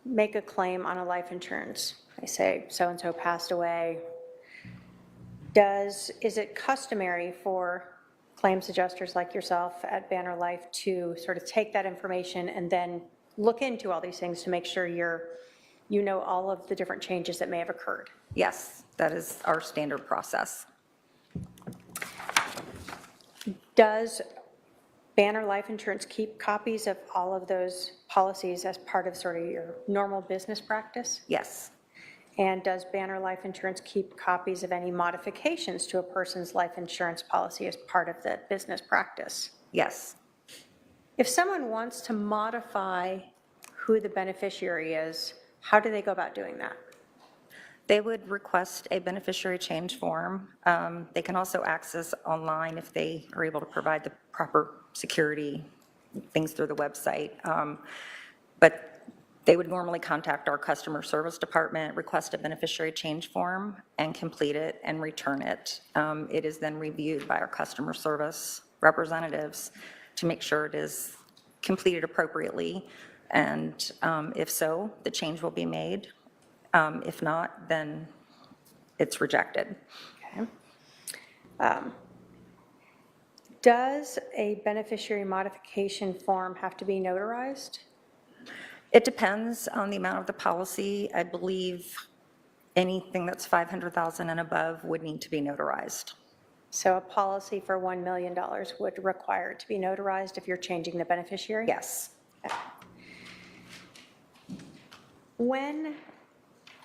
make a claim on a life insurance, they say so-and-so passed away, is it customary for claims adjusters like yourself at Banner Life to sort of take that information and then look into all these things to make sure you know all of the different changes that may have occurred? Yes, that is our standard process. Does Banner Life Insurance keep copies of all of those policies as part of sort of your normal business practice? Yes. And does Banner Life Insurance keep copies of any modifications to a person's life insurance policy as part of the business practice? Yes. If someone wants to modify who the beneficiary is, how do they go about doing that? They would request a beneficiary change form. They can also access online if they are able to provide the proper security things through the website. But they would normally contact our customer service department, request a beneficiary change form, and complete it and return it. It is then reviewed by our customer service representatives to make sure it is completed appropriately. And if so, the change will be made. If not, then it's rejected. Okay. Does a beneficiary modification form have to be notarized? It depends on the amount of the policy. I believe anything that's $500,000 and above would need to be notarized. So a policy for $1 million would require it to be notarized if you're changing the beneficiary? Yes. Okay. When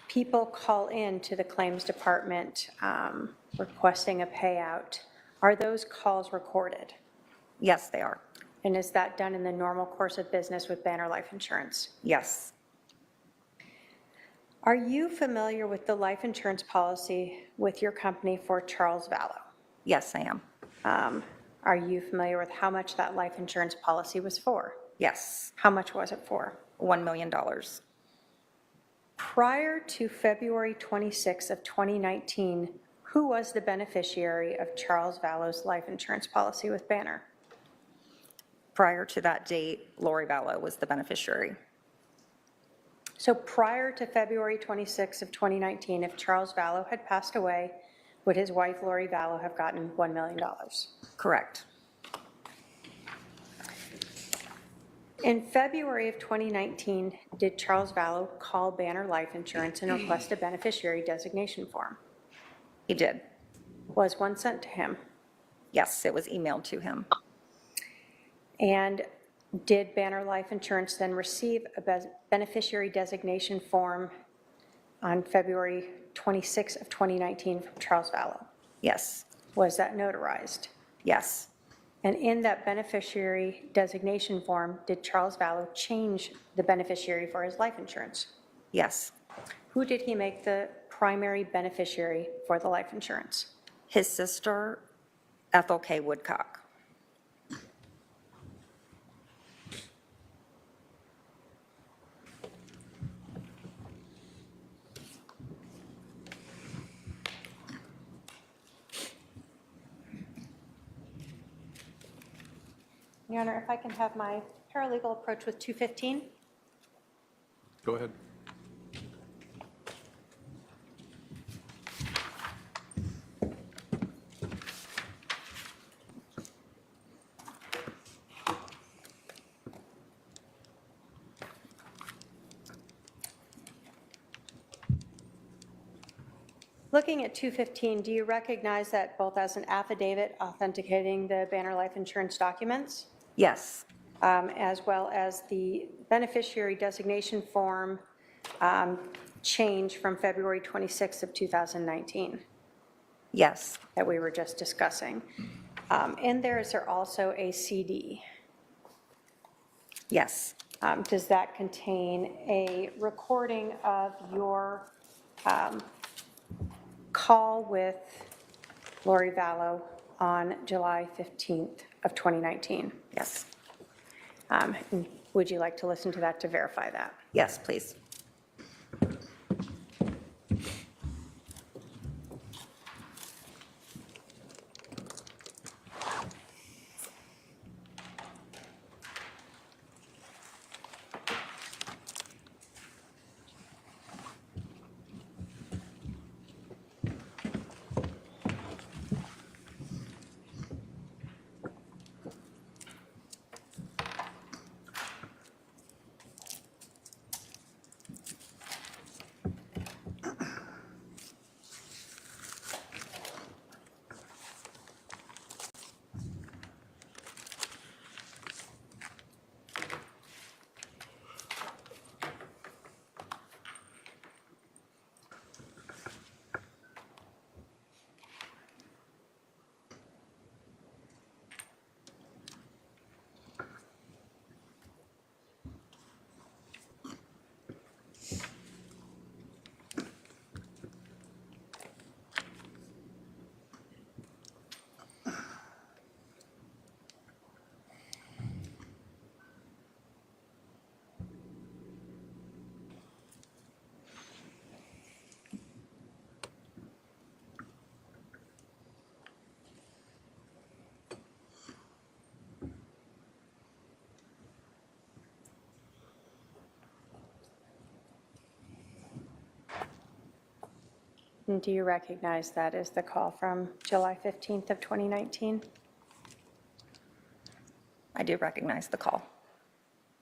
people call in to the claims department requesting a payout, are those calls recorded? Yes, they are. And is that done in the normal course of business with Banner Life Insurance? Yes. Are you familiar with the life insurance policy with your company for Charles Vallow? Yes, I am. Are you familiar with how much that life insurance policy was for? Yes. How much was it for? $1 million. Prior to February 26th of 2019, who was the beneficiary of Charles Vallow's life insurance policy with Banner? Prior to that date, Lori Vallow was the beneficiary. So prior to February 26th of 2019, if Charles Vallow had passed away, would his wife Lori Vallow have gotten $1 million? Correct. In February of 2019, did Charles Vallow call Banner Life Insurance and request a beneficiary designation form? He did. Was one sent to him? Yes, it was emailed to him. And did Banner Life Insurance then receive a beneficiary designation form on February 26th of 2019 from Charles Vallow? Yes. Was that notarized? Yes. And in that beneficiary designation form, did Charles Vallow change the beneficiary for his life insurance? Yes. Who did he make the primary beneficiary for the life insurance? His sister, Ethel K. Woodcock. Your Honor, if I can have my paralegal approach with 215. Go ahead. Looking at 215, do you recognize that both as an affidavit authenticating the Banner Life Insurance documents, Yes. as well as the beneficiary designation form change from February 26th of 2019 Yes. that we were just discussing? In there, is there also a CD? Yes. Does that contain a recording of your call with Lori Vallow on July 15th of 2019? Yes. Would you like to listen to that to verify that? Yes, please. And do you recognize that as the call from July 15th of 2019? I do recognize the call.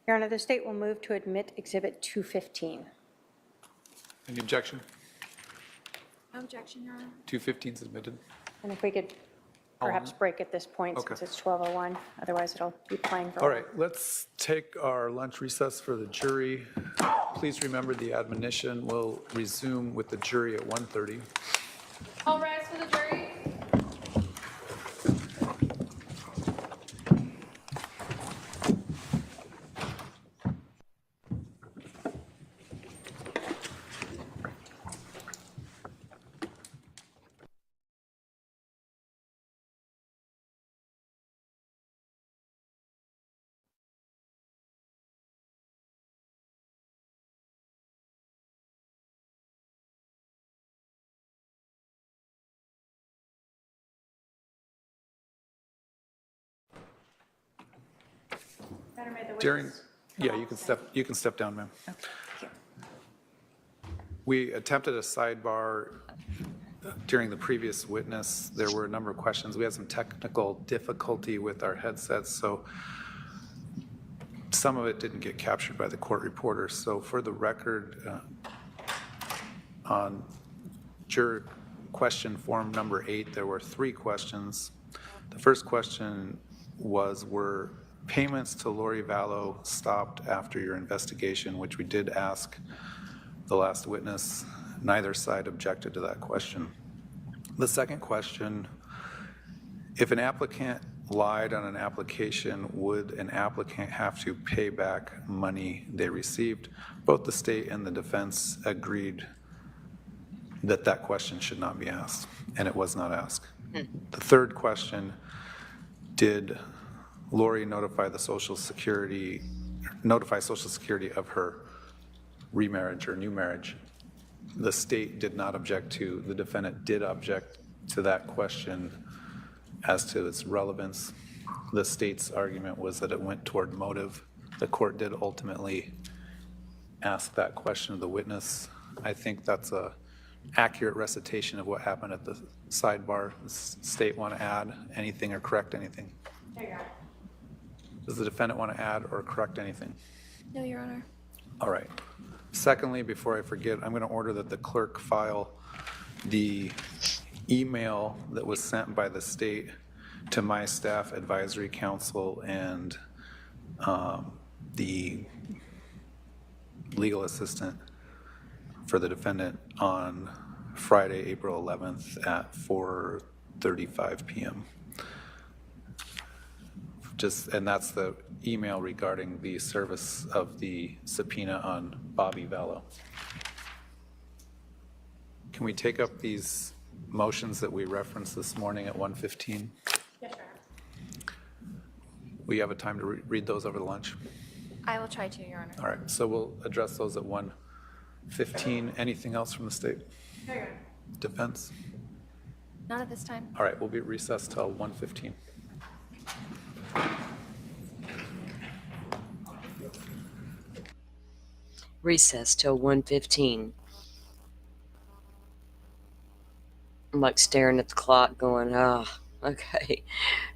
Your Honor, the state will move to admit Exhibit 215. Any objection? No objection, Your Honor. 215 is admitted. And if we could perhaps break at this point Okay. since it's 12:01, otherwise it'll be playing for a All while. right, let's take our lunch recess for the jury. Please remember the admonition will resume with the jury at 1:30. All rise for the jury. During, yeah, you can step down, ma'am. We attempted a sidebar during the previous witness. There were a number of questions. We had some technical difficulty with our headsets, so some of it didn't get captured by the court reporter. So for the record, on juror question form number 8, there were 3 questions. The first question was, were payments to Lori Vallow stopped after your investigation, which we did ask the last witness. Neither side objected to that question. The second question, if an applicant lied on an application, would an applicant have to pay back money they received? Both the state and the defense agreed that that question should not be asked, and it was not asked. The third question, did Lori notify Social Security of her remarriage or new marriage? The state did not object to, the defendant did object to that question as to its relevance. The state's argument was that it went toward motive. The court did ultimately ask that question of the witness. I think that's a accurate recitation of what happened at the sidebar. Does the state want to add anything or correct anything? There you are. Does the defendant want to add or correct anything? No, Your Honor. All right. Secondly, before I forget, I'm going to order that the clerk file the email that was sent by the state to my staff advisory council and the legal assistant for the defendant on Friday, April 11th at 4:35 p.m. And that's the email regarding the service of the subpoena on Bobby Vallow. Can we take up these motions that we referenced this morning at 1:15? Yes, sir. We have a time to read those over the lunch? I will try to, Your Honor. All right, so we'll address those at 1:15. Anything else from the state? No, Your Honor. Defense? Not at this time. All right, we'll be recessed till 1:15. Recess till 1:15. I'm like staring at the clock going, okay.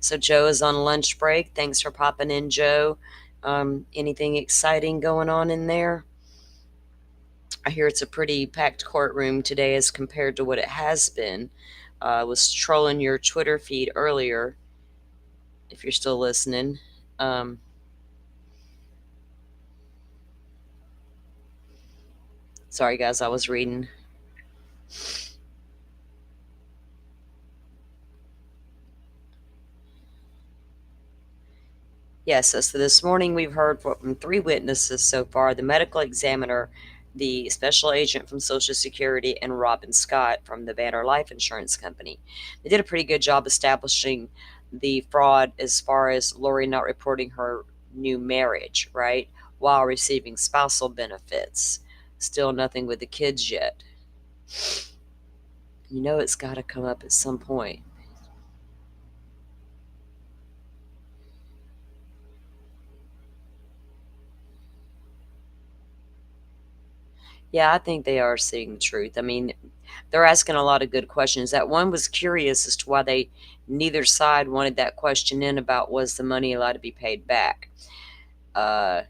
So Joe is on lunch break. Thanks for popping in, Joe. Anything exciting going on in there? I hear it's a pretty packed courtroom today as compared to what it has been. I was trolling your Twitter feed earlier, if you're still listening. Sorry, guys, I was reading. Yes, so this morning we've heard from 3 witnesses so far: the medical examiner, the special agent from Social Security, and Robin Scott from the Banner Life Insurance Company. They did a pretty good job establishing the fraud as far as Lori not reporting her new marriage, right, while receiving spousal benefits. Still nothing with the kids yet. You know it's got to come up at some point. Yeah, I think they are seeing the truth. I mean, they're asking a lot of good questions. That one was curious as to why neither side wanted that question in about was the money allowed to be paid back. I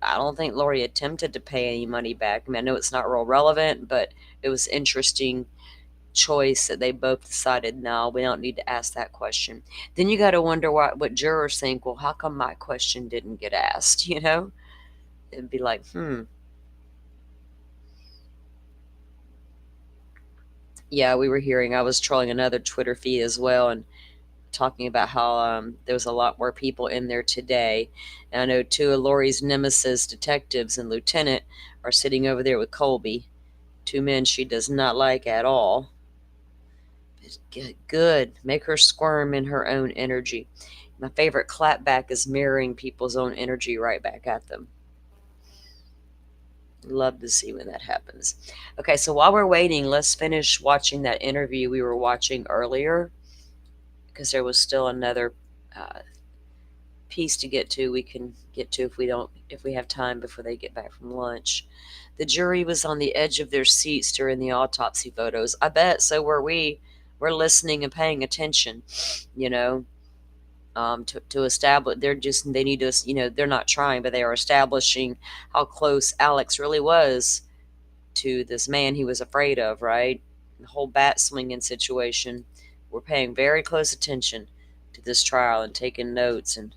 don't think Lori attempted to pay any money back. I mean, I know it's not real relevant, but it was interesting choice that they both decided, no, we don't need to ask that question. Then you got to wonder what jurors think, well, how come my question didn't get asked, you know? It'd be like, Yeah, we were hearing, I was trolling another Twitter feed as well and talking about how there was a lot more people in there today. And I know 2 of Lori's nemesis detectives and lieutenant are sitting over there with Colby, 2 men she does not like at all. Good. Make her squirm in her own energy. My favorite clapback is mirroring people's own energy right back at them. Love to see when that happens. Okay, so while we're waiting, let's finish watching that interview we were watching earlier, because there was still another piece to get to. We can get to if we have time before they get back from lunch. The jury was on the edge of their seats during the autopsy photos. I bet so were we. We're listening and paying attention, you know, to establish. They need to, they're not trying, but they are establishing how close Alex really was to this man he was afraid of, right? The whole bat swinging situation. We're paying very close attention to this trial and taking notes and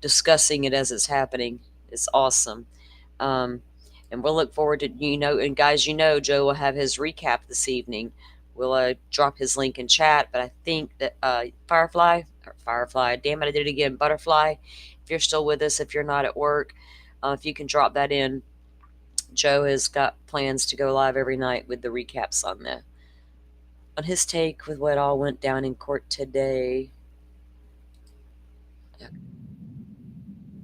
discussing it as it's happening. It's awesome. And we'll look forward to, and guys, Joe will have his recap this evening. We'll drop his link in chat, but I think that Firefly, damn it, I did it again, Butterfly, if you're still with us, if you're not at work, if you can drop that in. Joe has got plans to go live every night with the recaps on his take with what all went down in court today.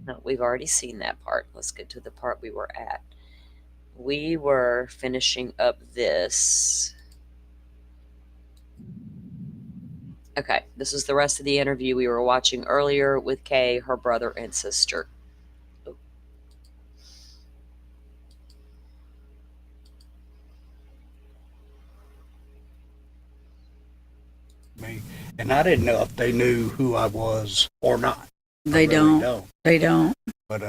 No, we've already seen that part. Let's get to the part we were at. We were finishing up this. Okay, this is the rest of the interview we were watching earlier with Kay, her brother and sister. Me, and I didn't know if they knew who I was or not. They really don't. They don't. But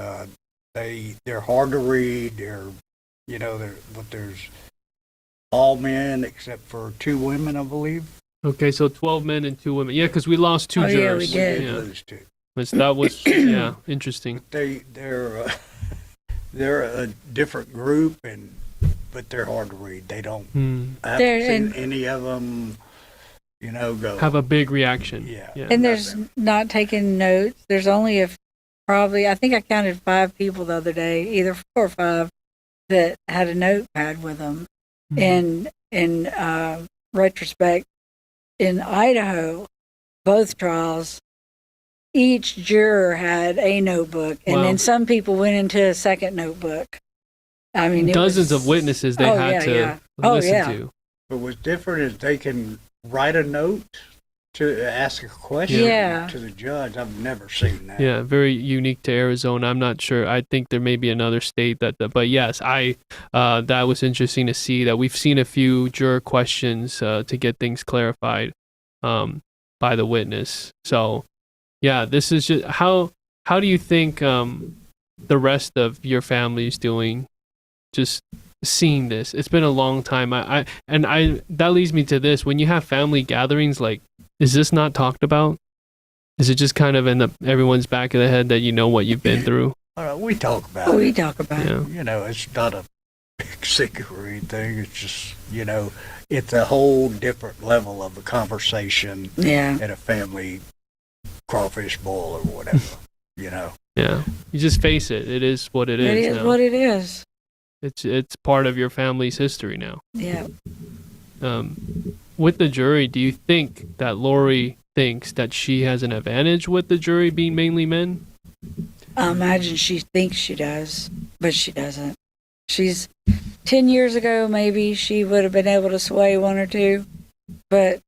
they're hard to read. There's all men except for 2 women, I believe. Okay, so 12 men and 2 women. Yeah, because we lost 2 jurors. Yeah, we did lose 2. That was interesting. They're a different group, but they're hard to read. They don't. I haven't seen any of them go. Have a big reaction. Yeah. And there's not taking notes. There's only probably, I think I counted 5 people the other day, either 4 or 5, that had a notepad with them. And in retrospect, in Idaho, both trials, each juror had a notebook, and then some people went into a second notebook. I mean, dozens of witnesses they had to listen to. But what's different is they can write a note to ask a question to the judge. I've never seen that. Yeah, very unique to Arizona. I'm not sure. I think there may be another state but yes, that was interesting to see that we've seen a few juror questions to get things clarified by the witness. So, yeah, this is just how do you think the rest of your family is doing? Just seeing this, it's been a long time. That leads me to this: when you have family gatherings, like, is this not talked about? Is it just kind of in everyone's back of the head that you know what you've been through? We talk about it. We talk about it. It's not a big secret or anything. It's just, it's a whole different level of a conversation at a family crawfish boil or whatever, Yeah, you just face it. It is what it is. It is now. what it is. It's part of your family's history now. Yeah. With the jury, do you think that Lori thinks that she has an advantage with the jury being mainly men? I imagine she thinks she does, but she doesn't. 10 years ago, maybe she would have been able to sway 1 or 2, but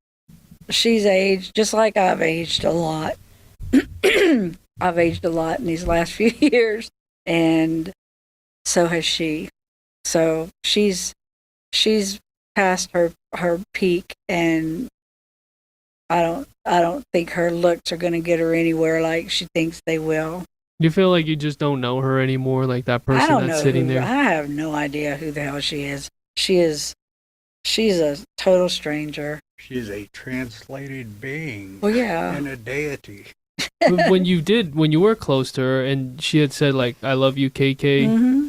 she's aged just like I've aged a lot. I've aged a lot in these last few years, and so has she. So she's past her peak, and I don't think her looks are going to get her anywhere like she thinks they will. Do you feel like you just don't know her anymore, like that person that's sitting there? I have no idea who the hell she is. She's a total stranger. She's a translated being. Well, yeah. And a deity. when you were close to her and she had said, like, "I love you, KK." Mm-hmm.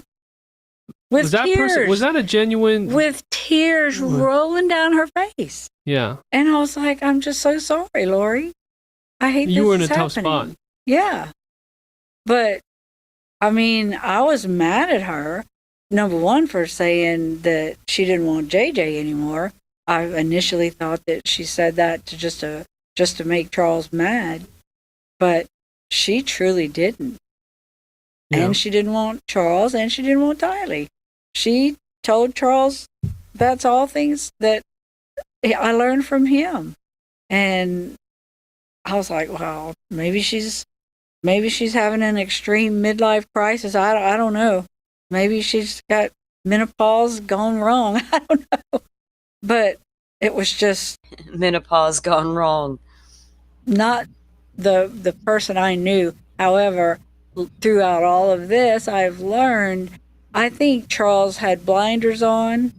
With tears. Was that a genuine? With tears rolling down her face. Yeah. And I was like, I'm just so sorry, Lori. I hate this. You were in a happening. tough spot. Yeah. But, I mean, I was mad at her, number one, for saying that she didn't want JJ anymore. I initially thought that she said that to just to make Charles mad. But she truly didn't. Yeah. And she didn't want Charles, and she didn't want Tylee. She told Charles that's all things that I learned from him. And I was like, well, maybe she's having an extreme midlife crisis. I don't know. Maybe she's got menopause gone wrong. I don't know. But it was just menopause gone wrong. Not the person I knew. However, throughout all of this, I've learned, I think Charles had blinders on,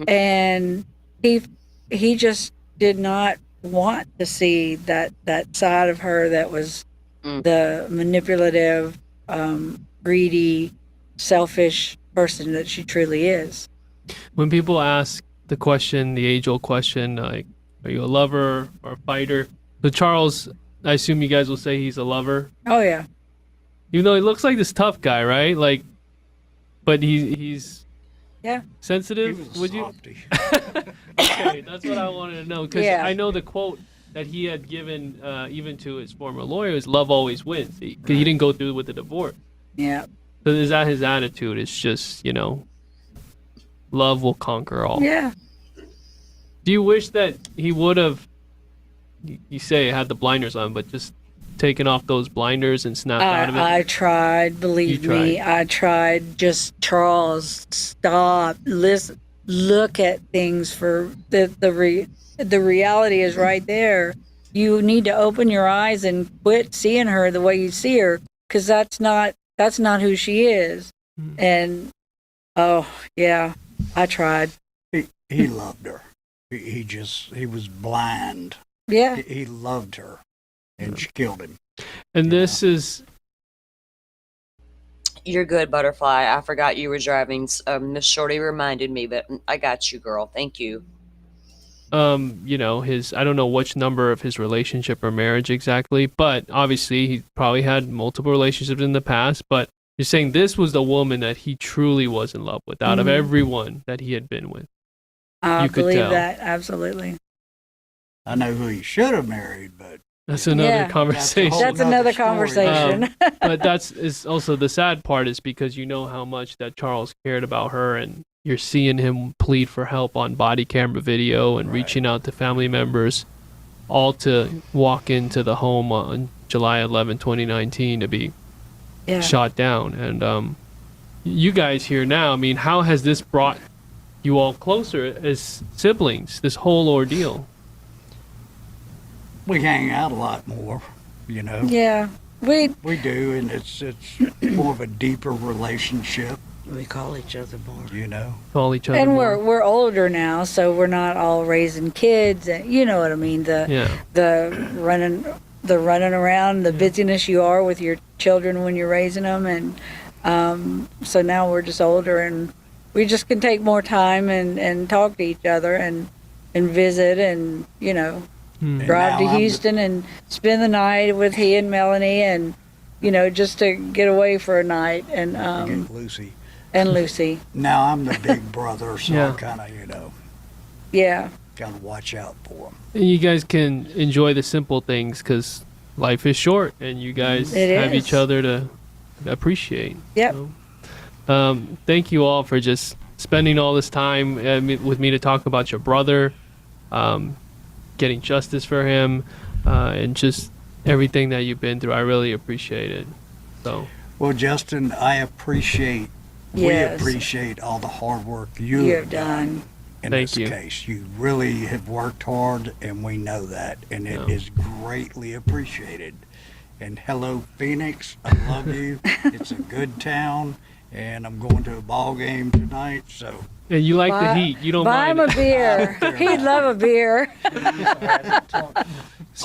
and he just did not want to see that side of her that was the manipulative, greedy, selfish person that she truly is. When people ask the question, the age-old question, like, are you a lover or a fighter? So Charles, I assume you guys will say he's a lover. Oh yeah. Even though he looks like this tough guy, right? Like, but he's sensitive. Would you? Okay, that's what I wanted to know, because I know the quote that he had given even to his former lawyer is "Love always wins." Because he didn't go through with the divorce. Yeah. So is that his attitude? It's just, love will conquer all. Yeah. Do you wish that he would have? You say had the blinders on, but just taken off those blinders and snapped out of it? I tried, believe me. I tried. Just, Charles, stop, listen, look at things for the reality is right there. You need to open your eyes and quit seeing her the way you see her, because that's not who she is. And oh yeah, I tried. He loved her. He was blind. Yeah. He loved her, and she killed him. And this is... You're good, Butterfly. I forgot you were driving. Miss Shorty reminded me, but I got you, girl. Thank you. you know, his, I don't know which number of his relationship or marriage exactly, but obviously he probably had multiple relationships in the past, but you're saying this was the woman that he truly was in love with out of everyone that he had been with. I You could believe tell. that, absolutely. I know who he should have married, but That's another Yeah. conversation. That's another story. conversation. But that's is also the sad part is because you know how much that Charles cared about her, and you're seeing him plead for help on body camera video and reaching out to family members, all to walk into the home on July 11, 2019 to be Yeah. shot down. And you guys here now, I mean, how has this brought you all closer as siblings, this whole ordeal? We hang out a lot more, you know. Yeah. We do, and it's more of a deeper relationship, We call each other more. you know. Call each other and more. we're older now, so we're not all raising kids, and you know what I mean. Yeah. The running around, the busyness you are with your children when you're raising them, and so now we're just older, and we just can take more time and talk to each other and visit, and you know, And drive to now I'm Houston and spend the night with he and Melanie, and you know, just to get away for a night, and Get Lucy. and Lucy. Now I'm the big brother, so Yeah. I kind of, you know, Yeah. got to watch out for him. And you guys can enjoy the simple things because life is short, and you guys It have is. each other to appreciate. Yep. Thank you all for just spending all this time with me to talk about your brother, getting justice for him, and just everything that you've been through. I really appreciate it. So, Well, Justin, we Yes. appreciate all the hard work you You have have done. in Thank this you. case. You really have worked hard, and we know that, and it is greatly appreciated. And hello, Phoenix. I love you. It's a good town, and I'm going to a ball game tonight, so and you like the Buy- heat. You don't Buy him mind a it. beer. He'd love a beer.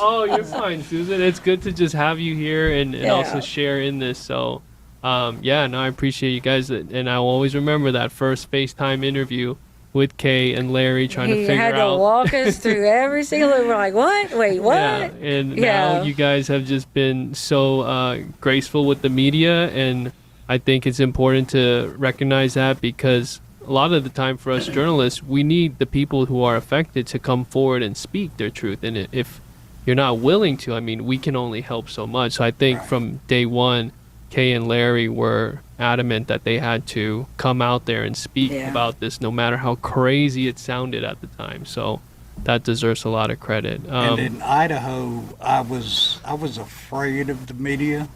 Oh, you're fine, Susan. It's good to just have you here and Yeah. also share in this. So, yeah, no, I appreciate you guys. And I'll always remember that first FaceTime interview with Kay and Larry trying to He figure had to out. walk us through every single. We're like, what? Wait, what? Yeah, and Yeah. now you guys have just been so graceful with the media, and I think it's important to recognize that because a lot of the time for us journalists, we need the people who are affected to come forward and speak their truth. And if you're not willing to, I mean, we can only help so much. So I think from day one, Kay and Larry were adamant that they had to come out there and speak Yeah. about this, no matter how crazy it sounded at the time. So that deserves a lot of credit. and in Idaho, I was afraid of the media,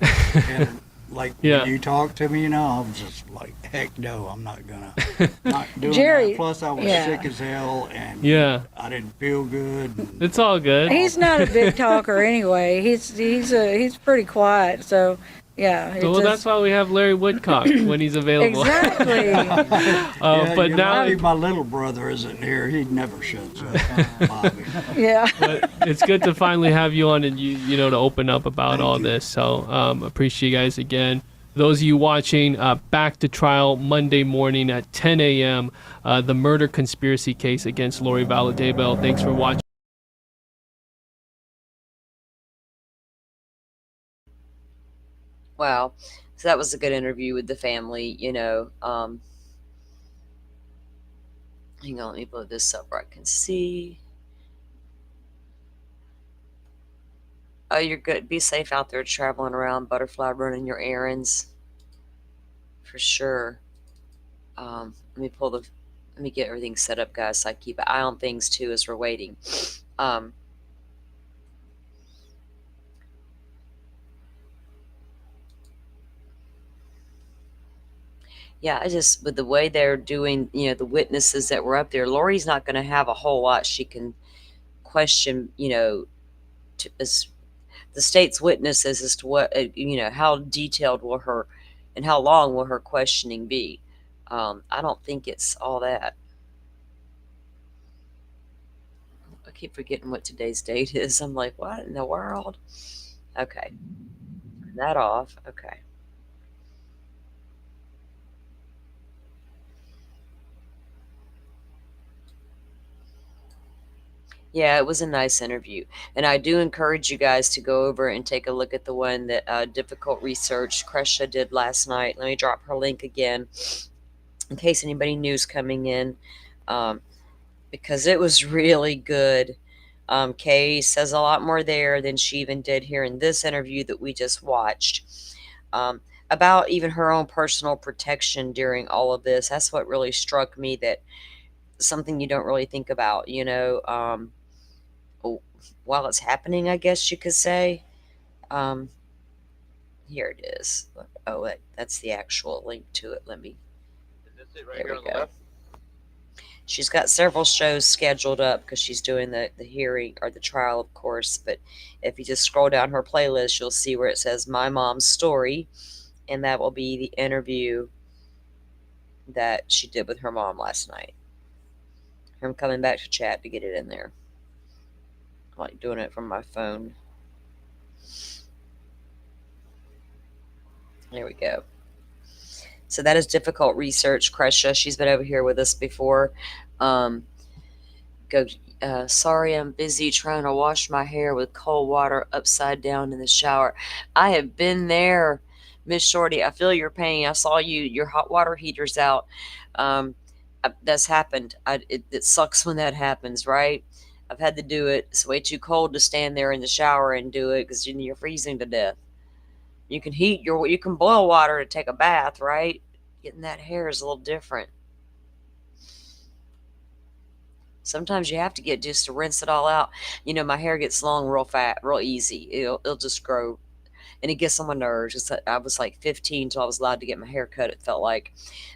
and like Yeah. when you talked to me, you know, I was just like, heck no, I'm not doing Jerry, that. Plus, I was yeah. sick as hell, and Yeah. I didn't feel good. and- It's all good. He's not a big talker anyway. He's pretty quiet. So yeah. it's Well, just- that's why we have Larry Woodcock when he's available. Exactly. Yeah, but you're now lucky my little brother isn't here. He never shuts up, Bobby. Yeah. but it's good to finally have you on and you know to open up about all this. So appreciate you guys again. Those of you watching, back to trial Monday morning at 10 a.m. The murder conspiracy case against Lori Vallow Daybell. Thanks for watching. Wow. So that was a good interview with the family, you know. Hang on, let me blow this up where I can see. Oh, you're good. Be safe out there traveling around, butterfly, running your errands. For sure. Let me get everything set up, guys, so I keep an eye on things too as we're waiting. Yeah, I just, with the way they're doing, you know, the witnesses that were up there, Lori's not going to have a whole lot she can question, you know, as the state's witnesses as to what, you know, how detailed will her and how long will her questioning be. I don't think it's all that. I keep forgetting what today's date is. I'm like, what in the world? Okay. Turn that off. Okay. Yeah, it was a nice interview. And I do encourage you guys to go over and take a look at the one that Difficult Research Kresha did last night. Let me drop her link again in case anybody new's coming in, because it was really good. Kay says a lot more there than she even did here in this interview that we just watched, about even her own personal protection during all of this. That's what really struck me, that something you don't really think about, while it's happening, I guess you could say. Um, Here it is. Oh, that's the actual link to it. There we go. She's got several shows scheduled up because she's doing the hearing, or the trial, of course. But if you just scroll down her playlist, you'll see where it says My Mom's Story, and that will be the interview that she did with her mom last night. I'm coming back to chat to get it in there. I like doing it from my phone. There we go. So that is Difficult Research, Kresha. She's been over here with us before. Go. Sorry, I'm busy trying to wash my hair with cold water upside down in the shower. I have been there, Miss Shorty. I feel your pain. I saw your hot water heater's out. That's happened. It sucks when that happens, right? I've had to do it. It's way too cold to stand there in the shower and do it because you're freezing to death. You can boil water to take a bath, right? Getting that hair is a little different. Sometimes you have to get just to rinse it all out. My hair gets long real easy. It'll just grow, and it gets on my nerves. I was like 15 till I was allowed to get my hair cut, it felt like.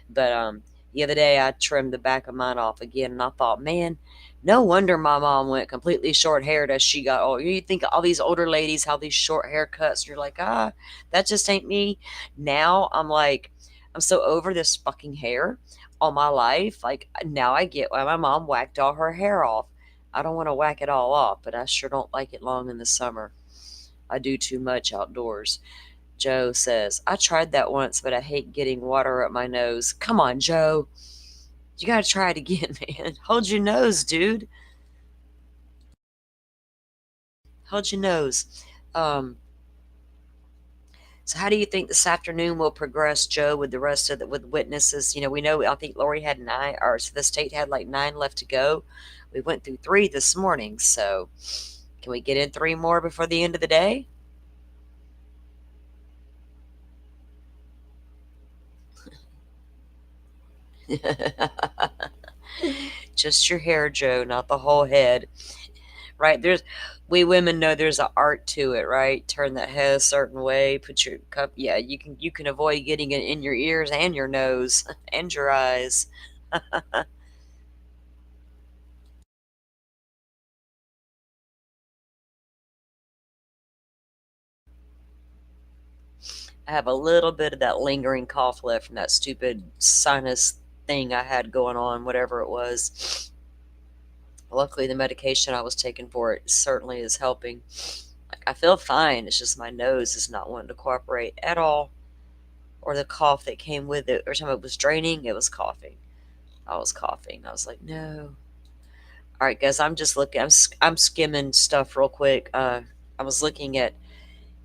But the other day I trimmed the back of mine off again, and I thought, man, no wonder my mom went completely short haired as she got old. You think all these older ladies have these short haircuts, and you're like, that just ain't me. Now I'm like, I'm so over this fucking hair all my life. Like, now I get why my mom whacked all her hair off. I don't want to whack it all off, but I sure don't like it long in the summer. I do too much outdoors. Joe says, I tried that once, but I hate getting water up my nose. Come on, Joe. You gotta try it again, man. Hold your nose, dude. Hold your nose. So how do you think this afternoon will progress, Joe, with the rest of with witnesses? We know, I think Lori had 9, or so the state had like 9 left to go. We went through 3 this morning, so can we get in 3 more before the end of the day? Just your hair, Joe, not the whole head. Right? We women know there's an art to it, right? Turn that head a certain way, put your cup. Yeah, you can avoid getting it in your ears and your nose and your eyes. I have a little bit of that lingering cough left from that stupid sinus thing I had going on, whatever it was. Luckily, the medication I was taking for it certainly is helping. Like, I feel fine. It's just my nose is not wanting to cooperate at all. Or the cough that came with it. Every time it was draining, it was coughing. I was coughing. I was like, no. All right, guys, I'm just looking. I'm skimming stuff real quick. I was looking at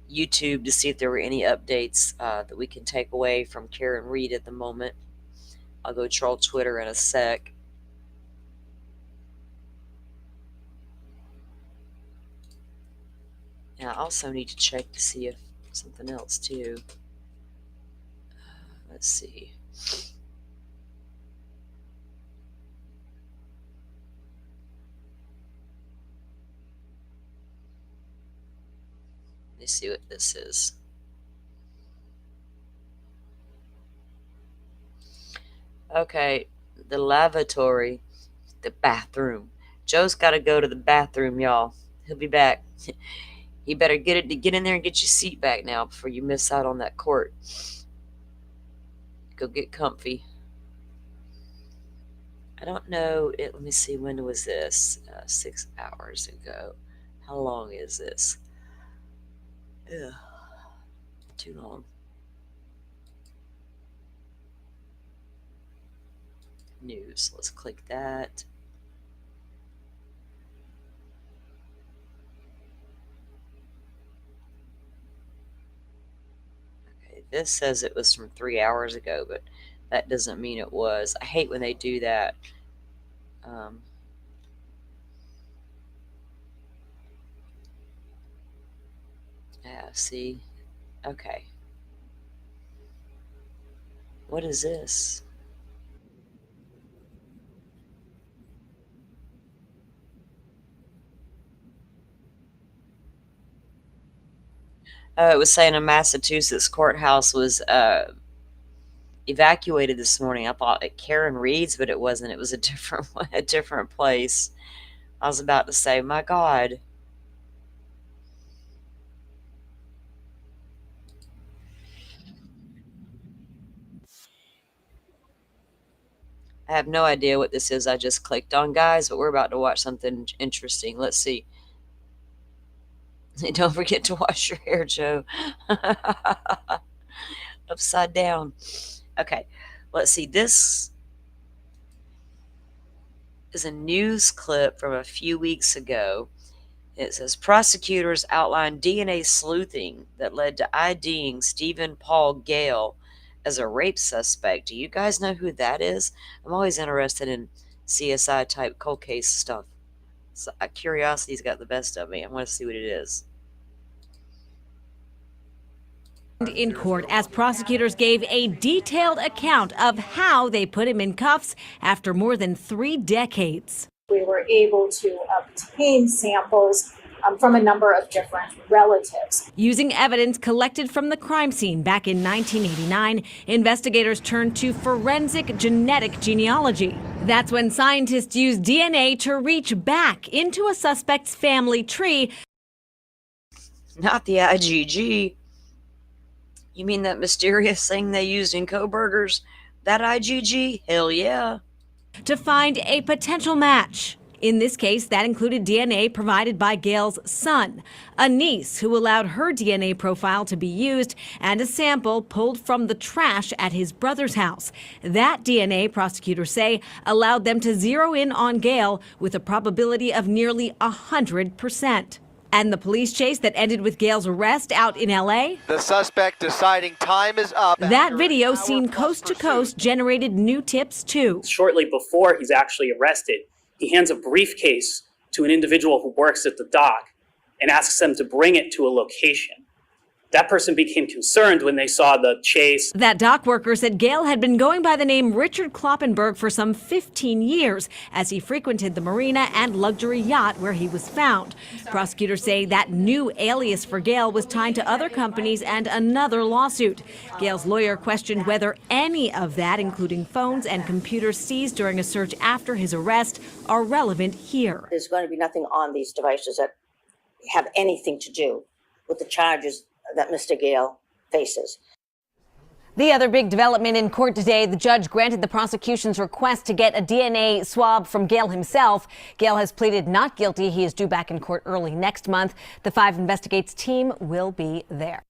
YouTube to see if there were any updates that we can take away from Karen Reed at the moment. I'll go troll Twitter in a sec. And I also need to check to see if something else too. Let's see. Let me see what this is. Okay, the lavatory, the bathroom. Joe's got to go to the bathroom, y'all. He'll be back. You better get in there and get your seat back now before you miss out on that court. Go get comfy. I don't know. Let me see. When was this? 6 hours ago. How long is this? Ugh, too long. News. Let's click that. This says it was from 3 hours ago, but that doesn't mean it was. I hate when they do that. Yeah, see? Okay. What is this? It was saying a Massachusetts courthouse was evacuated this morning. I thought at Karen Reed's, but it wasn't. It was a different one, a different place. I was about to say, my God. I have no idea what this is I just clicked on, guys, but we're about to watch something interesting. Let's see. Don't forget to wash your hair, Joe. Upside down. Okay, let's see. This is a news clip from a few weeks ago. It says prosecutors outlined DNA sleuthing that led to IDing Stephen Paul Gale as a rape suspect. Do you guys know who that is? I'm always interested in CSI type cold case stuff. So, curiosity's got the best of me. I want to see what it is. In court as prosecutors gave a detailed account of how they put him in cuffs after more than 3 decades. We were able to obtain samples from a number of different relatives. Using evidence collected from the crime scene back in 1989, investigators turned to forensic genetic genealogy. That's when scientists used DNA to reach back into a suspect's family tree. Not the IgG. You mean that mysterious thing they used in Coburgers? That IgG? Hell yeah. To find a potential match. In this case, that included DNA provided by Gale's son, a niece who allowed her DNA profile to be used, and a sample pulled from the trash at his brother's house. That DNA, prosecutors say, allowed them to zero in on Gale with a probability of nearly 100%. And the police chase that ended with Gale's arrest out in L.A.? The suspect deciding time is up. That video, seen coast to coast, generated new tips, too. Shortly before he's actually arrested, he hands a briefcase to an individual who works at the dock and asks them to bring it to a location. That person became concerned when they saw the chase. That dock worker said Gale had been going by the name Richard Kloppenberg for some 15 years as he frequented the marina and luxury yacht where he was found. Prosecutors say that new alias for Gale was tied to other companies and another lawsuit. Gale's lawyer questioned whether any of that, including phones and computers seized during a search after his arrest, are relevant here. There's going to be nothing on these devices that have anything to do with the charges that Mr. Gale faces. The other big development in court today, the judge granted the prosecution's request to get a DNA swab from Gale himself. Gale has pleaded not guilty. He is due back in court early next month. The 5 Investigates team will be there.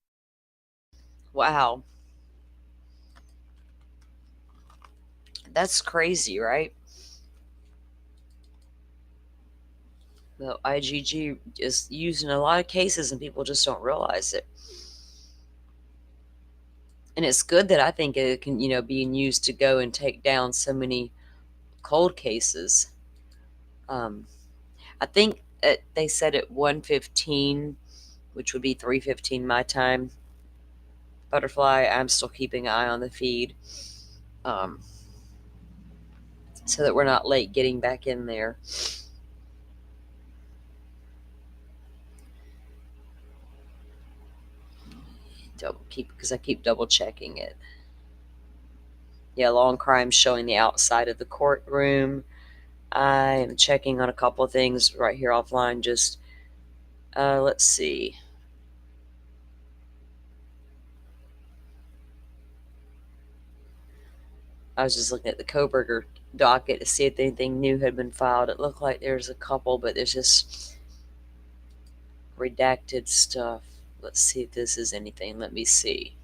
Wow. That's crazy, right? The IgG is used in a lot of cases and people just don't realize it. And it's good that I think it can, being used to go and take down so many cold cases. I think they said at 1:15, which would be 3:15 my time, Butterfly. I'm still keeping an eye on the feed, so that we're not late getting back in there. Because I keep double checking it. Yeah, long crime showing the outside of the courtroom. I am checking on a couple of things right here offline. Just let's see. I was just looking at the Coburger docket to see if anything new had been filed. It looked like there's a couple, but there's just redacted stuff. Let's see if this is anything. Let me see.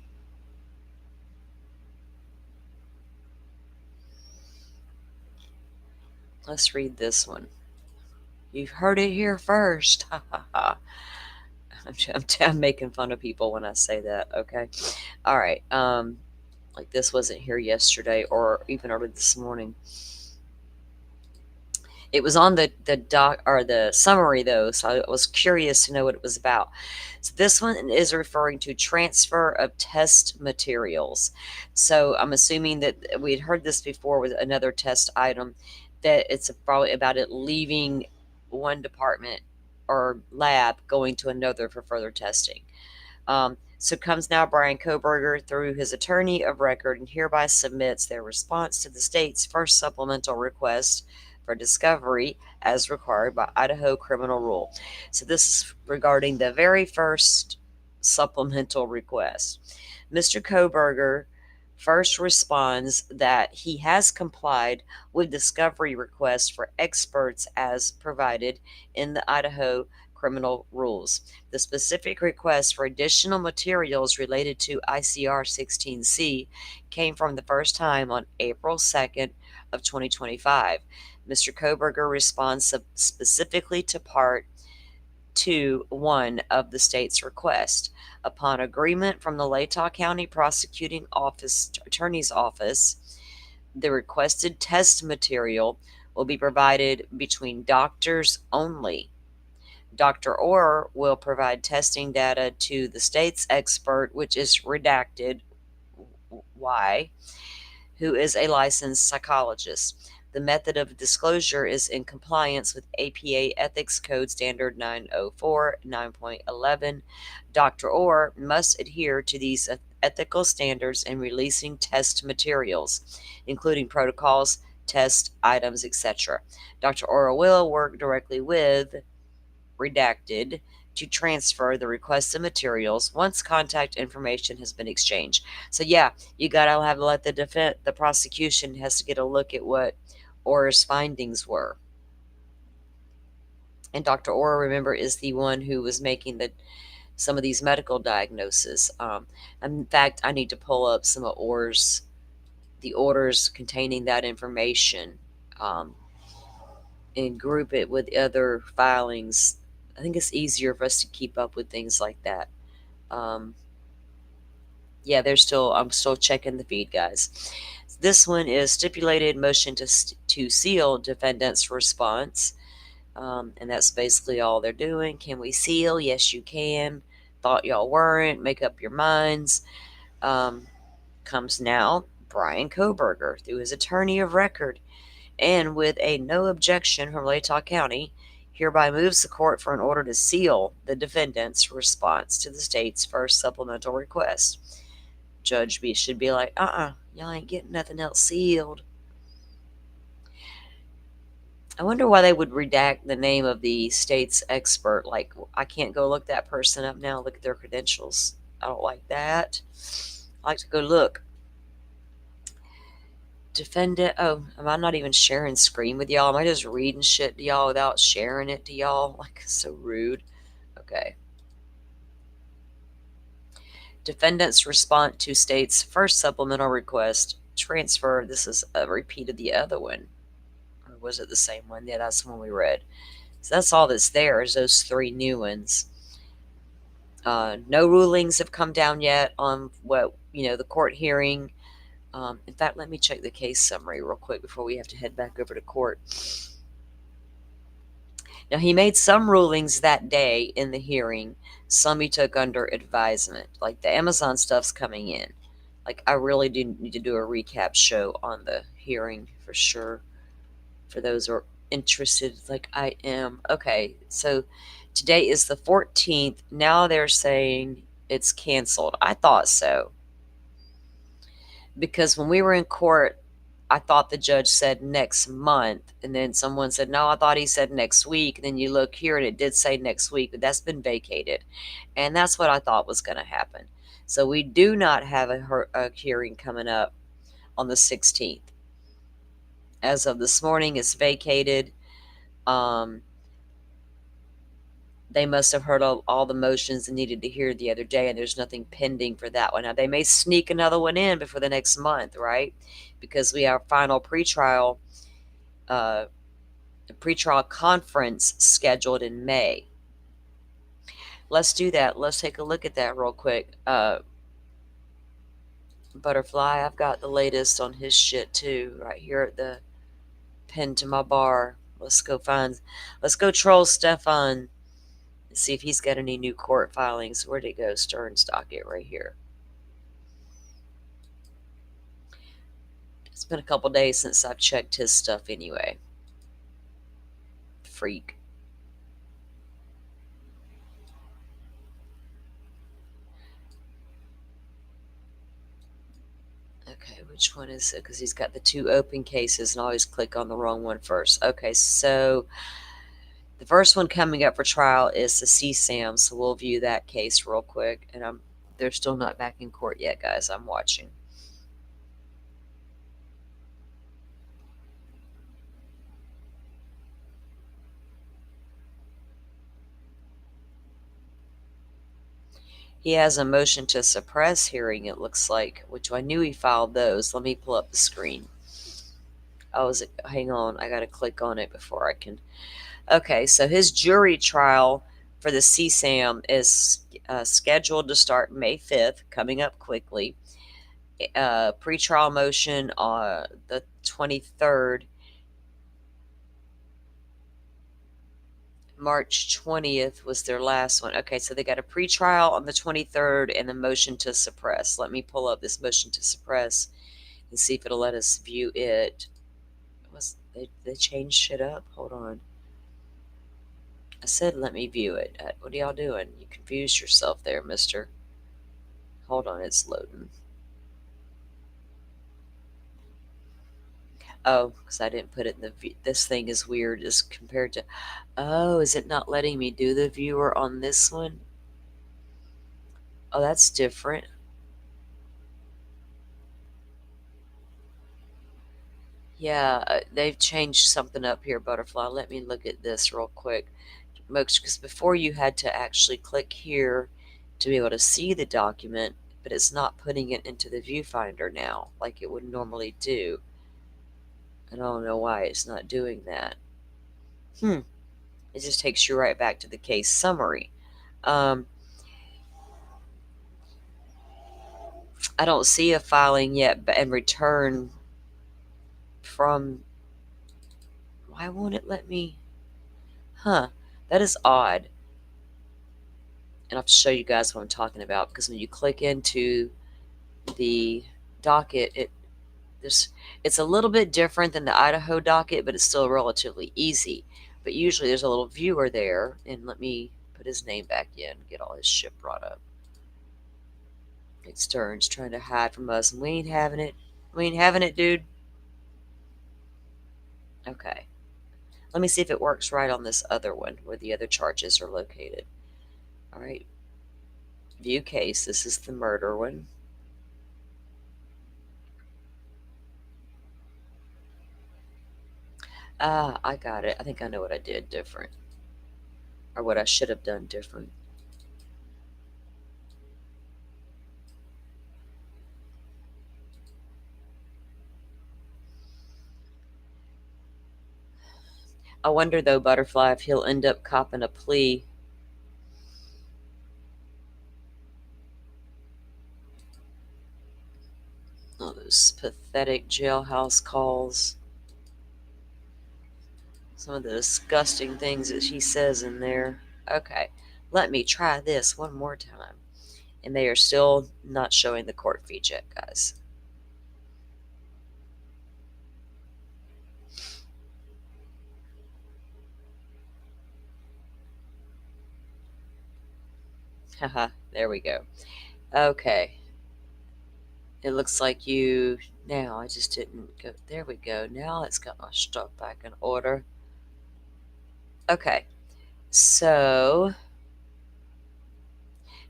Let's read this one. You've heard it here first. I'm making fun of people when I say that. Okay. All right. Like this wasn't here yesterday or even early this morning. It was on the doc or the summary though, so I was curious to know what it was about. So this one is referring to transfer of test materials. So I'm assuming that we had heard this before with another test item, that it's probably about it leaving one department or lab going to another for further testing. So comes now Brian Koberger through his attorney of record and hereby submits their response to the state's first supplemental request for discovery as required by Idaho criminal rule. So this is regarding the very first supplemental request. Mr. Koberger first responds that he has complied with discovery requests for experts as provided in the Idaho criminal rules. The specific request for additional materials related to ICR 16C came from the first time on April 2nd of 2025. Mr. Koberger responds specifically to Part 2.1 of the state's request. Upon agreement from the Latah County Prosecuting Office Attorney's Office, the requested test material will be provided between doctors only. Dr. Orr will provide testing data to the state's expert, which is redacted, Y, who is a licensed psychologist. The method of disclosure is in compliance with APA Ethics Code Standard 904 9.11. Dr. Orr must adhere to these ethical standards in releasing test materials, including protocols, test items, etc. Dr. Orr will work directly with redacted to transfer the requested materials once contact information has been exchanged. So yeah, you gotta have to let the prosecution has to get a look at what Orr's findings were. And Dr. Orr, remember, is the one who was making some of these medical diagnoses. In fact, I need to pull up some of the orders containing that information, and group it with other filings. I think it's easier for us to keep up with things like that. Yeah, I'm still checking the feed, guys. This one is stipulated motion to seal defendant's response. And that's basically all they're doing. Can we seal? Yes, you can. Thought y'all weren't. Make up your minds. Comes now Brian Koberger through his attorney of record, and with a no objection from Latah County, hereby moves the court for an order to seal the defendant's response to the state's first supplemental request. Judge B should be like, y'all ain't getting nothing else sealed. I wonder why they would redact the name of the state's expert. Like, I can't go look that person up now, look at their credentials. I don't like that. I like to go look. Defendant, oh, am I not even sharing screen with y'all? Am I just reading shit to y'all without sharing it to y'all? Like, so rude. Okay. Defendant's response to state's first supplemental request transfer. This is a repeat of the other one. Or was it the same one? Yeah, that's the one we read. So that's all that's there is those three new ones. No rulings have come down yet on the court hearing. In fact, let me check the case summary real quick before we have to head back over to court. Now, he made some rulings that day in the hearing. Some he took under advisement. Like the Amazon stuff's coming in. Like, I really do need to do a recap show on the hearing for sure. For those who are interested, like I am. Okay, so today is the 14th. Now they're saying it's canceled. I thought so. Because when we were in court, I thought the judge said next month, and then someone said, no, I thought he said next week. And then you look here and it did say next week, but that's been vacated. And that's what I thought was going to happen. So we do not have a hearing coming up on the 16th. As of this morning, it's vacated. They must have heard all the motions and needed to hear the other day, and there's nothing pending for that one. Now, they may sneak another one in before the next month, right? Because we have final pretrial conference scheduled in May. Let's do that. Let's take a look at that real quick. Butterfly, I've got the latest on his shit too, right here at the pinned to my bar. Let's go troll Stefan and see if he's got any new court filings. Where'd it go? Stern's docket right here. It's been a couple days since I've checked his stuff anyway. Freak. Okay, which one is it? Because he's got the 2 open cases and I always click on the wrong one first. Okay, so the first one coming up for trial is the CSAM, so we'll view that case real quick. And they're still not back in court yet, guys. I'm watching. He has a motion to suppress hearing, it looks like, which I knew he filed those. Let me pull up the screen. Oh, hang on. I got to click on it before I can. Okay, so his jury trial for the CSAM is scheduled to start May 5th, coming up quickly. Pretrial motion on the 23rd. March 20th was their last one. Okay, so they got a pretrial on the 23rd and the motion to suppress. Let me pull up this motion to suppress and see if it'll let us view it. They changed shit up? Hold on. I said let me view it. What are y'all doing? You confused yourself there, mister. Hold on, it's loading. Oh, because I didn't put it in the this thing is weird as compared to. Oh, is it not letting me do the viewer on this one? Oh, that's different. Yeah, they've changed something up here, Butterfly. Let me look at this real quick. Because before you had to actually click here to be able to see the document, but it's not putting it into the viewfinder now like it would normally do. And I don't know why it's not doing that. It just takes you right back to the case summary. I don't see a filing yet and return from. Why won't it let me? Huh, that is odd. And I'll show you guys what I'm talking about, because when you click into the docket, it's a little bit different than the Idaho docket, but it's still relatively easy. But usually there's a little viewer there, and let me put his name back in, get all his shit brought up. Stern's trying to hide from us, and we ain't having it. We ain't having it, dude. Okay. Let me see if it works right on this other one, where the other charges are located. All right. View case. This is the murder one. Ah, I got it. I think I know what I did different. Or what I should have done different. I wonder, though, Butterfly, if he'll end up copping a plea. Oh, those pathetic jailhouse calls. Some of the disgusting things that he says in there. Okay, let me try this one more time. And they are still not showing the court feed yet, guys. Haha, there we go. Okay. It looks like now I just didn't go. There we go. Now it's got my stuff back in order. Okay. So,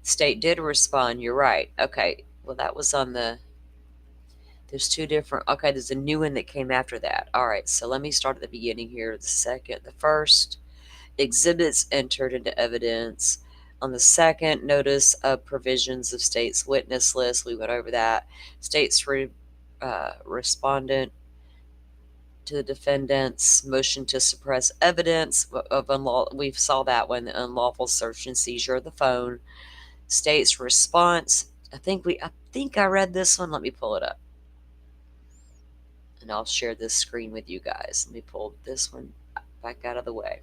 state did respond. You're right. Okay. Well, that was on there's 2 different. Okay. There's a new one that came after that. All right. So let me start at the beginning here. The first, exhibits entered into evidence. On the second, notice of provisions of state's witness list. We went over that. State's respondent to the defendant's motion to suppress evidence of unlawful. We saw that one, the unlawful search and seizure of the phone. State's response. I think I read this one. Let me pull it up, and I'll share this screen with you guys. Let me pull this one back out of the way.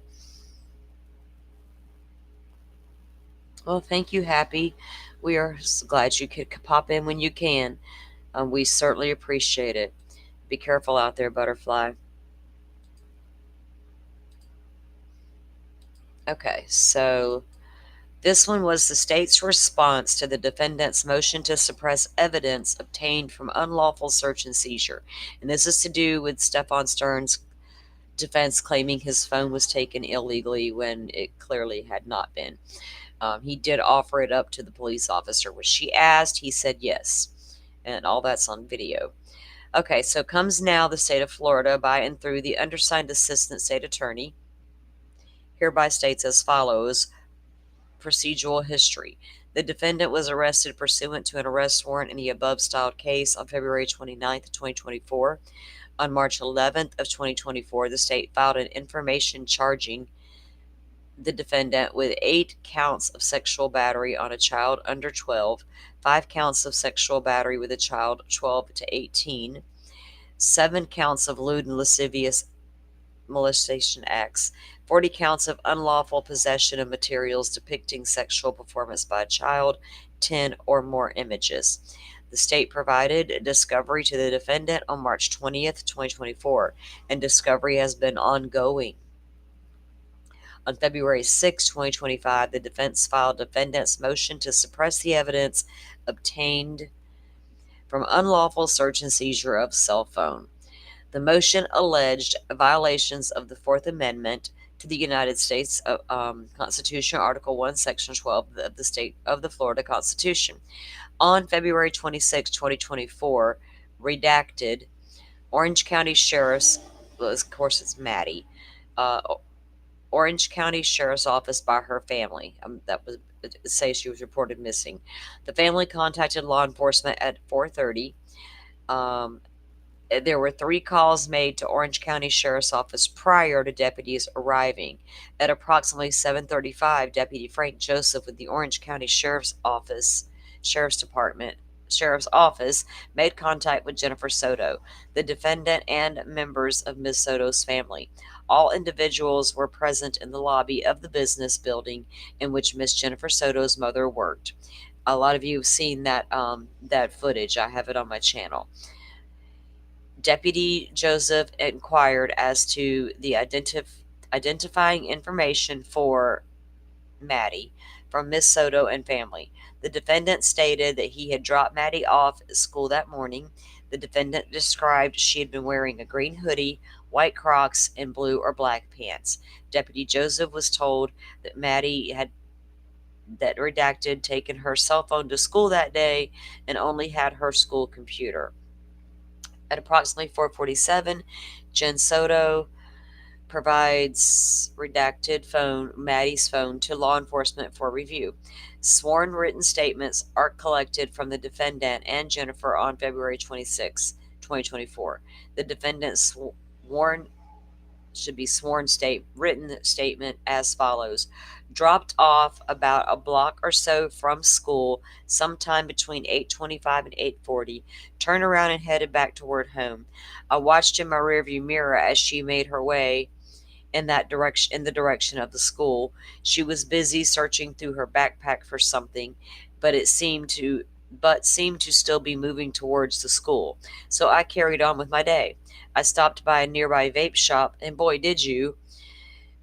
Well, thank you, Happy. We are glad you could pop in when you can. We certainly appreciate it. Be careful out there, Butterfly. Okay, so this one was the state's response to the defendant's motion to suppress evidence obtained from unlawful search and seizure. And this is to do with Stefan Stern's defense claiming his phone was taken illegally when it clearly had not been. He did offer it up to the police officer. Was she asked? He said yes. And all that's on video. Okay, so comes now the state of Florida by and through the undersigned assistant state attorney. Hereby states as follows. Procedural history. The defendant was arrested pursuant to an arrest warrant in the above styled case on February 29th, 2024. On March 11th of 2024, the state filed an information charging the defendant with 8 counts of sexual battery on a child under 12, 5 counts of sexual battery with a child 12 to 18, 7 counts of lewd and lascivious molestation acts, 40 counts of unlawful possession of materials depicting sexual performance by a child, 10 or more images. The state provided discovery to the defendant on March 20th, 2024, and discovery has been ongoing. On February 6, 2025, the defense filed defendant's motion to suppress the evidence obtained from unlawful search and seizure of cell phone. The motion alleged violations of the Fourth Amendment to the United States Constitution, Article 1, Section 12 of the State of the Florida Constitution. On February 26, 2024, redacted, Orange County Sheriff's, well, of course it's Maddie, Orange County Sheriff's Office by her family. That was say she was reported missing. The family contacted law enforcement at 4:30. There were 3 calls made to Orange County Sheriff's Office prior to deputies arriving. At approximately 7:35, Deputy Frank Joseph with the Orange County Sheriff's Office made contact with Jennifer Soto, the defendant, and members of Ms. Soto's family. All individuals were present in the lobby of the business building in which Miss Jennifer Soto's mother worked. A lot of you have seen that footage. I have it on my channel. Deputy Joseph inquired as to the identifying information for Maddie from Miss Soto and family. The defendant stated that he had dropped Maddie off at school that morning. The defendant described she had been wearing a green hoodie, white Crocs, and blue or black pants. Deputy Joseph was told that Maddie had redacted taken her cell phone to school that day and only had her school computer. At approximately 4:47, Jen Soto provides redacted Maddie's phone to law enforcement for review. Sworn written statements are collected from the defendant and Jennifer on February 26, 2024. The defendant's written statement as follows. Dropped off about a block or so from school sometime between 8:25 and 8:40. Turned around and headed back toward home. I watched in my rearview mirror as she made her way in the direction of the school. She was busy searching through her backpack for something, but seemed to still be moving towards the school. So I carried on with my day. I stopped by a nearby vape shop, and boy did you,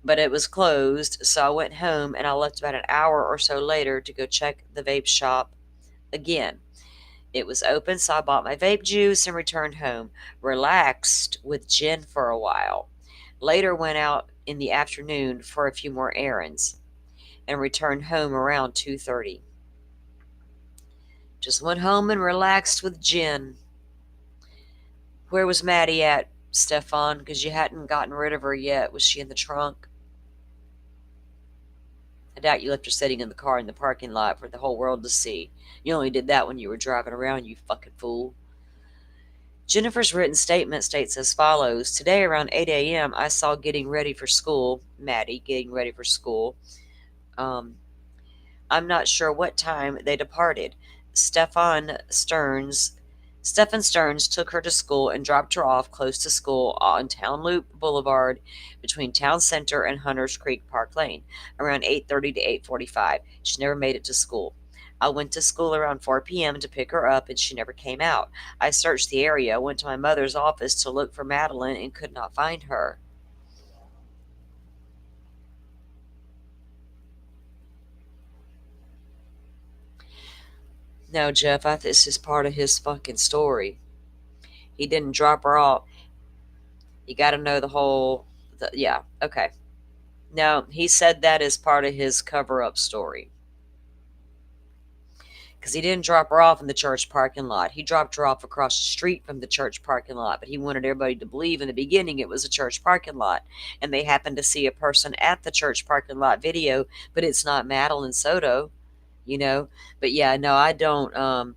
but it was closed, so I went home and I left about an hour or so later to go check the vape shop again. It was open, so I bought my vape juice and returned home, relaxed with Jen for a while. Later went out in the afternoon for a few more errands and returned home around 2:30. Just went home and relaxed with Jen. Where was Maddie at, Stefan? Because you hadn't gotten rid of her yet. Was she in the trunk? I doubt you left her sitting in the car in the parking lot for the whole world to see. You only did that when you were driving around, you fucking fool. Jennifer's written statement states as follows: Today around 8 a.m., I saw getting ready for school, Maddie getting ready for school. I'm not sure what time they departed. Stefan Stearns Stephen Stearns took her to school and dropped her off close to school on Town Loop Boulevard between Town Center and Hunters Creek Park Lane around 8:30 to 8:45. She never made it to school. I went to school around 4 p.m. to pick her up and she never came out. I searched the area, went to my mother's office to look for Madeline and could not find her. No, Jeff, this is part of his fucking story. He didn't drop her off. You got to know the whole. Yeah, okay. No, he said that is part of his cover up story. Because he didn't drop her off in the church parking lot. He dropped her off across the street from the church parking lot. But he wanted everybody to believe in the beginning it was a church parking lot. And they happened to see a person at the church parking lot video, but it's not Madeline Soto, you know. But yeah, no, I don't.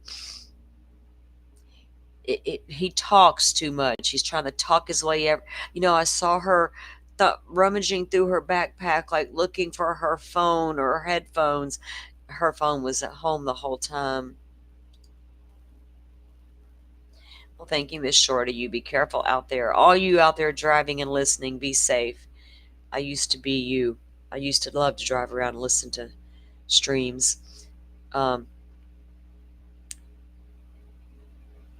He talks too much. He's trying to talk his way ever. I saw her rummaging through her backpack, like looking for her phone or her headphones. Her phone was at home the whole time. Well, thank you, Miss Shorty. You be careful out there. All you out there driving and listening, be safe. I used to be you. I used to love to drive around and listen to streams.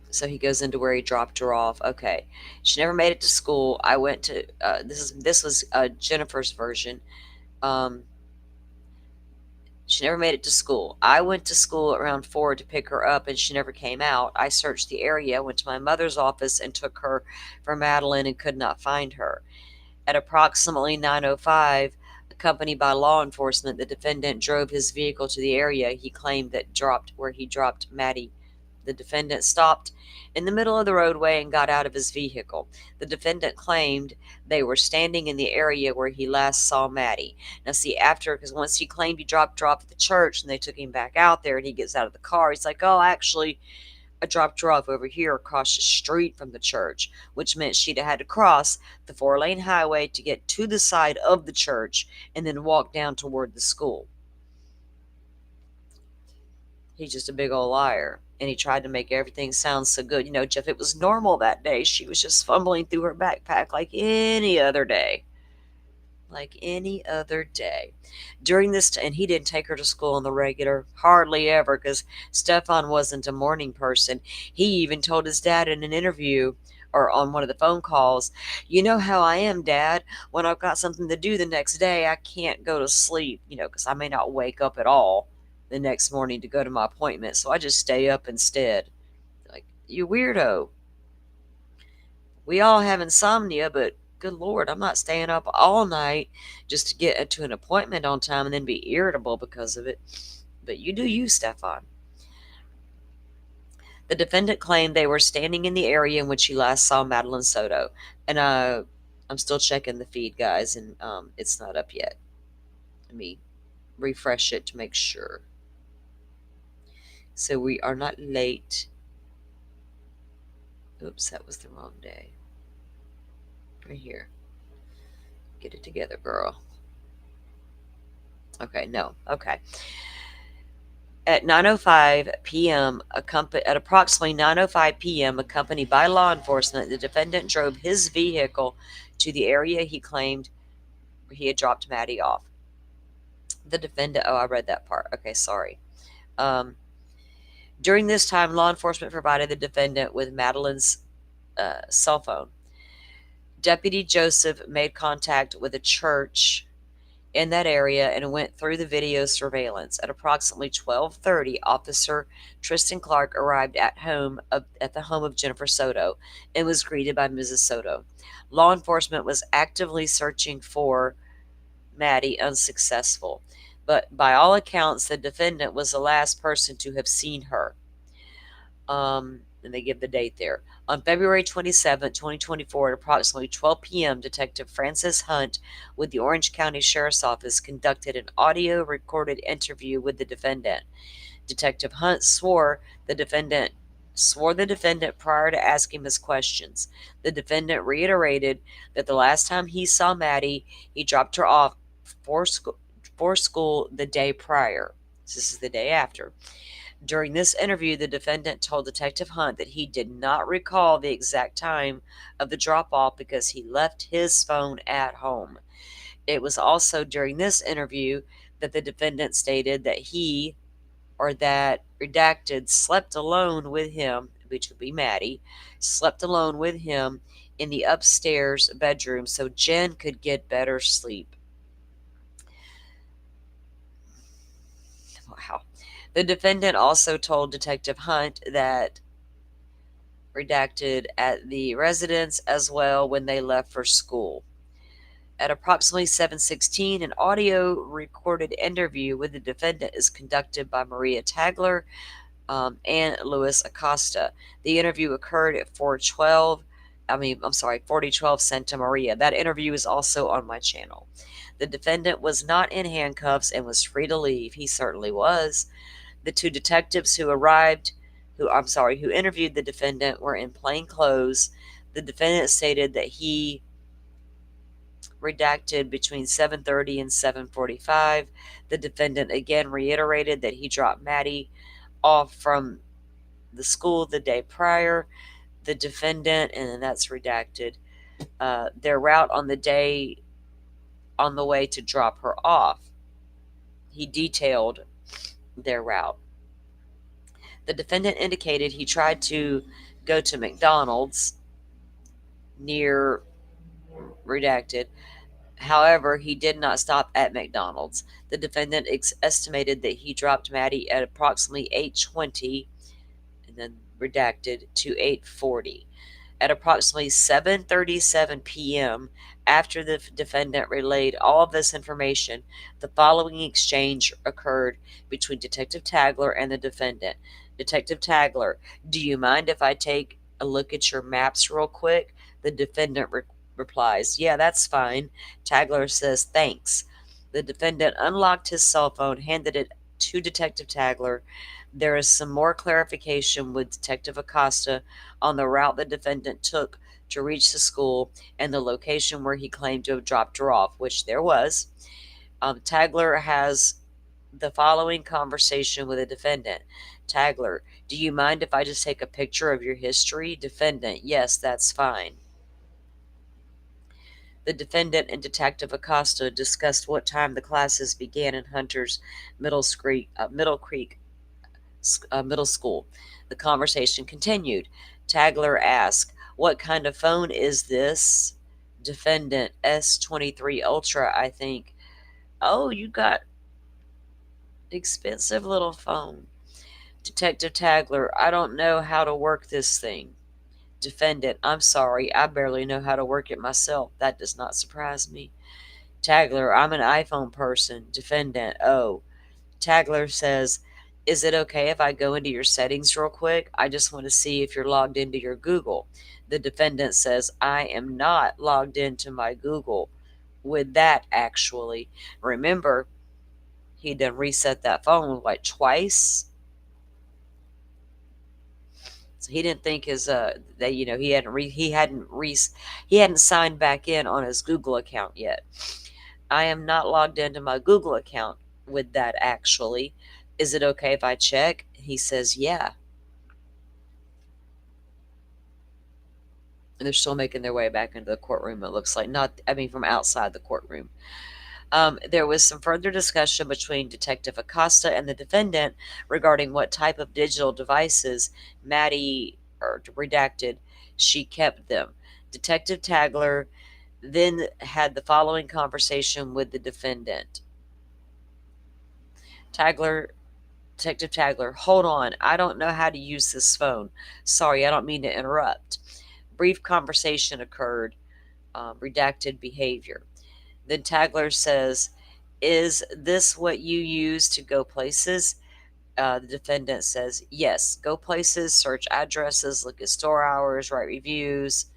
So he goes into where he dropped her off. Okay, she never made it to school. I went to this was Jennifer's version. She never made it to school. I went to school around 4 to pick her up, and she never came out. I searched the area, went to my mother's office, and took her for Madeline and could not find her. At approximately 9:05, accompanied by law enforcement, the defendant drove his vehicle to the area he claimed that where he dropped Maddie. The defendant stopped in the middle of the roadway and got out of his vehicle. The defendant claimed they were standing in the area where he last saw Maddie. Now, see, because once he claimed he dropped her off at the church and they took him back out there and he gets out of the car, he's like, oh, actually, I dropped her off over here across the street from the church, which meant she'd have had to cross the 4-lane highway to get to the side of the church and then walk down toward the school. He's just a big old liar. And he tried to make everything sound so good. Jeff, it was normal that day. She was just fumbling through her backpack like any other day. Like any other day. During this, and he didn't take her to school on the regular, hardly ever, because Stefan wasn't a morning person. He even told his dad in an interview or on one of the phone calls, you know how I am, Dad. When I've got something to do the next day, I can't go to sleep, because I may not wake up at all the next morning to go to my appointment, so I just stay up instead. Like, you weirdo. We all have insomnia, but good Lord, I'm not staying up all night just to get to an appointment on time and then be irritable because of it. But you do you, Stefan. The defendant claimed they were standing in the area in which he last saw Madeline Soto. And I'm still checking the feed, guys, and it's not up yet. Let me refresh it to make sure. So we are not late. Oops, that was the wrong day. Right here. Get it together, girl. Okay, no. Okay. At 9:05 p.m., at approximately 9:05 p.m., accompanied by law enforcement, the defendant drove his vehicle to the area he claimed he had dropped Maddie off. The defendant, I read that part. Okay, sorry. During this time, law enforcement provided the defendant with Madeline's cell phone. Deputy Joseph made contact with a church in that area and went through the video surveillance. At approximately 12:30, Officer Tristan Clark arrived at the home of Jennifer Soto and was greeted by Mrs. Soto. Law enforcement was actively searching for Maddie, unsuccessful, but by all accounts, the defendant was the last person to have seen her. And they give the date there. On February 27, 2024, at approximately 12 p.m., Detective Francis Hunt with the Orange County Sheriff's Office conducted an audio-recorded interview with the defendant. Detective Hunt swore the defendant swore the defendant prior to asking his questions. The defendant reiterated that the last time he saw Maddie, he dropped her off for school the day prior. This is the day after. During this interview, the defendant told Detective Hunt that he did not recall the exact time of the drop off because he left his phone at home. It was also during this interview that the defendant stated that he, or that redacted, slept alone with him, which would be Maddie, slept alone with him in the upstairs bedroom so Jen could get better sleep. Wow. The defendant also told Detective Hunt that redacted at the residence as well when they left for school. At approximately 7:16, an audio recorded interview with the defendant is conducted by Maria Tagler and Louis Acosta. The interview occurred at 4012 Santa Maria. That interview is also on my channel. The defendant was not in handcuffs and was free to leave. He certainly was. The two detectives who interviewed the defendant were in plain clothes. The defendant stated that he redacted between 7:30 and 7:45. The defendant again reiterated that he dropped Maddie off from the school the day prior. The defendant, and that's redacted, their route on the day on the way to drop her off. He detailed their route. The defendant indicated he tried to go to McDonald's near redacted. However, he did not stop at McDonald's. The defendant estimated that he dropped Maddie at approximately 8:20, and then redacted, to 8:40. At approximately 7:37 p.m., after the defendant relayed all of this information, the following exchange occurred between Detective Tagler and the defendant. Detective Tagler: do you mind if I take a look at your maps real quick? The defendant replies, yeah, that's fine. Tagler says, thanks. The defendant unlocked his cell phone, handed it to Detective Tagler. There is some more clarification with Detective Acosta on the route the defendant took to reach the school and the location where he claimed to have dropped her off, which there was. Tagler has the following conversation with the defendant. Tagler: do you mind if I just take a picture of your history? Defendant: yes, that's fine. The defendant and Detective Acosta discussed what time the classes began in Hunter's Middle Creek Middle School. The conversation continued. Tagler asked, what kind of phone is this? Defendant: S23 Ultra, I think. Oh, you got expensive little phone. Detective Tagler: I don't know how to work this thing. Defendant: I'm sorry, I barely know how to work it myself. That does not surprise me. Tagler: I'm an iPhone person. Defendant: oh. Tagler says, is it okay if I go into your settings real quick? I just want to see if you're logged into your Google. The defendant says, I am not logged into my Google with that, actually. Remember, he done reset that phone like twice. So he didn't think his that he hadn't signed back in on his Google account yet. I am not logged into my Google account with that, actually. Is it okay if I check? He says, yeah. And they're still making their way back into the courtroom, it looks like. From outside the courtroom. There was some further discussion between Detective Acosta and the defendant regarding what type of digital devices Maddie, or redacted, she kept them. Detective Tagler then had the following conversation with the defendant. Detective Tagler: hold on, I don't know how to use this phone. Sorry, I don't mean to interrupt. Brief conversation occurred. Redacted behavior. Then Tagler says, is this what you use to go places? The defendant says, yes, go places, search addresses, look at store hours, write reviews.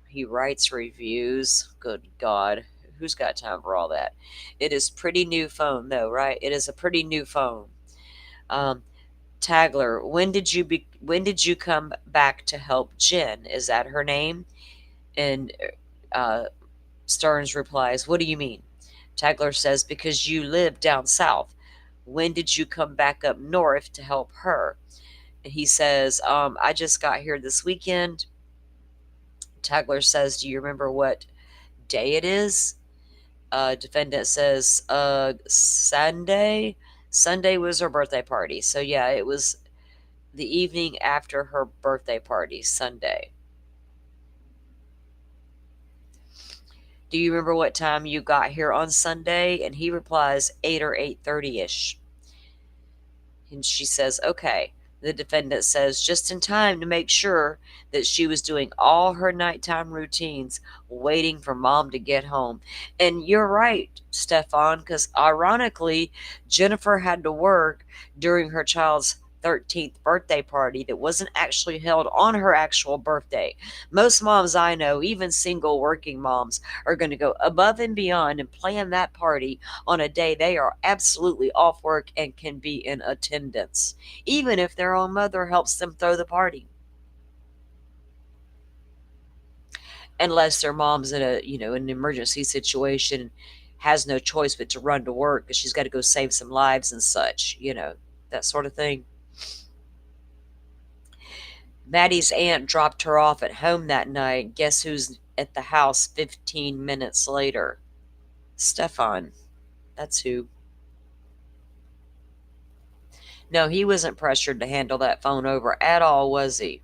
He writes reviews. Good God. Who's got time for all that? It is pretty new phone, though, right? It is a pretty new phone. Tagler, when did you come back to help Jen? Is that her name? And uh, Stearns replies, what do you mean? Tagler says, because you live down south. When did you come back up north to help her? And he says, I just got here this weekend. Tagler says, do you remember what day it is? Defendant says, Sunday. Sunday was her birthday party. So yeah, it was the evening after her birthday party, Sunday. Do you remember what time you got here on Sunday? And he replies, 8 or 8:30ish. And she says, okay. The defendant says, just in time to make sure that she was doing all her nighttime routines, waiting for mom to get home. And you're right, Stefan, because ironically, Jennifer had to work during her child's 13th birthday party that wasn't actually held on her actual birthday. Most moms I know, even single working moms, are going to go above and beyond and plan that party on a day they are absolutely off work and can be in attendance, even if their own mother helps them throw the party. Unless their mom's in an emergency situation, has no choice but to run to work because she's got to go save some lives and such, that sort of thing. Maddie's aunt dropped her off at home that night. Guess who's at the house 15 minutes later? Stefan. That's who. No, he wasn't pressured to handle that phone over at all, was he?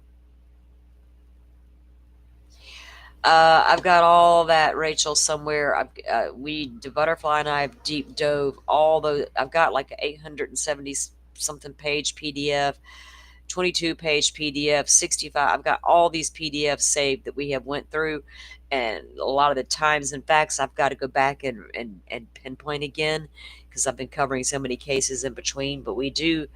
I've got all that, Rachel, somewhere. The Butterfly and I have deep dove all those. I've got like an 870 something page PDF, 22 page PDF, 65. I've got all these PDFs saved that we have went through, and a lot of the times and facts I've got to go back and pinpoint again because I've been covering so many cases in between. But we do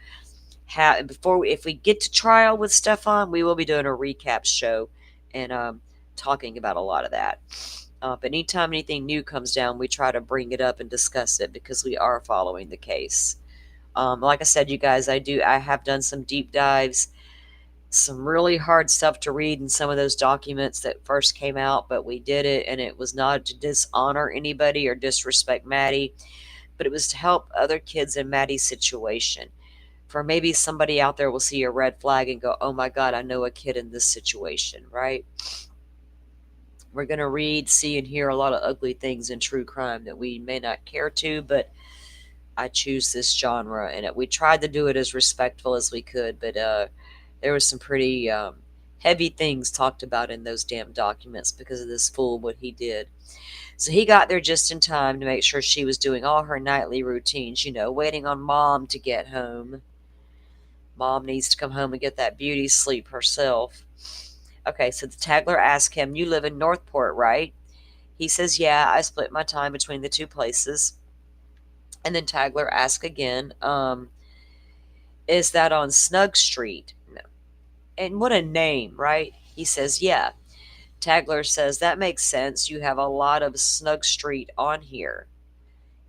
have if we get to trial with Stefan, we will be doing a recap show and talking about a lot of that. But anytime anything new comes down, we try to bring it up and discuss it because we are following the case. Like I said, you guys, I have done some deep dives, some really hard stuff to read in some of those documents that first came out, but we did it, and it was not to dishonor anybody or disrespect Maddie, but it was to help other kids in Maddie's situation. For maybe somebody out there will see a red flag and go, oh my God, I know a kid in this situation, right? We're going to read, see, and hear a lot of ugly things in true crime that we may not care to, but I choose this genre, and we tried to do it as respectful as we could, but there was some pretty heavy things talked about in those damn documents because of this fool, what he did. So he got there just in time to make sure she was doing all her nightly routines, waiting on mom to get home. Mom needs to come home and get that beauty sleep herself. Okay, so the Tagler asked him, you live in Northport, right? He says, yeah, I split my time between the two places. And then Tagler asked again, is that on Snug Street? No. And what a name, right? He says, yeah. Tagler says, that makes sense. You have a lot of Snug Street on here.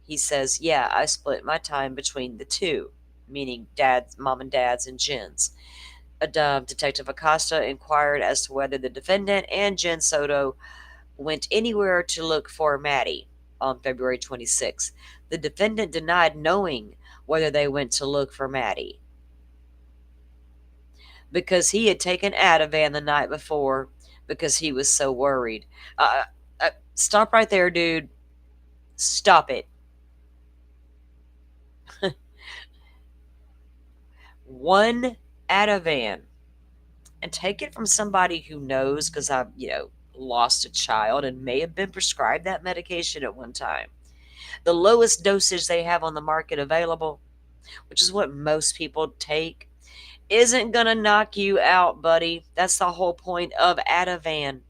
He says, yeah, I split my time between the two, meaning dad's, mom and dad's, and Jen's. Detective Acosta inquired as to whether the defendant and Jen Soto went anywhere to look for Maddie on February 26th. The defendant denied knowing whether they went to look for Maddie because he had taken Ativan the night before because he was so worried. Stop right there, dude. Stop it. One Ativan, and take it from somebody who knows, because I've, lost a child and may have been prescribed that medication at one time. The lowest dosage they have on the market available, which is what most people take, isn't going to knock you out, buddy. That's the whole point of Ativan.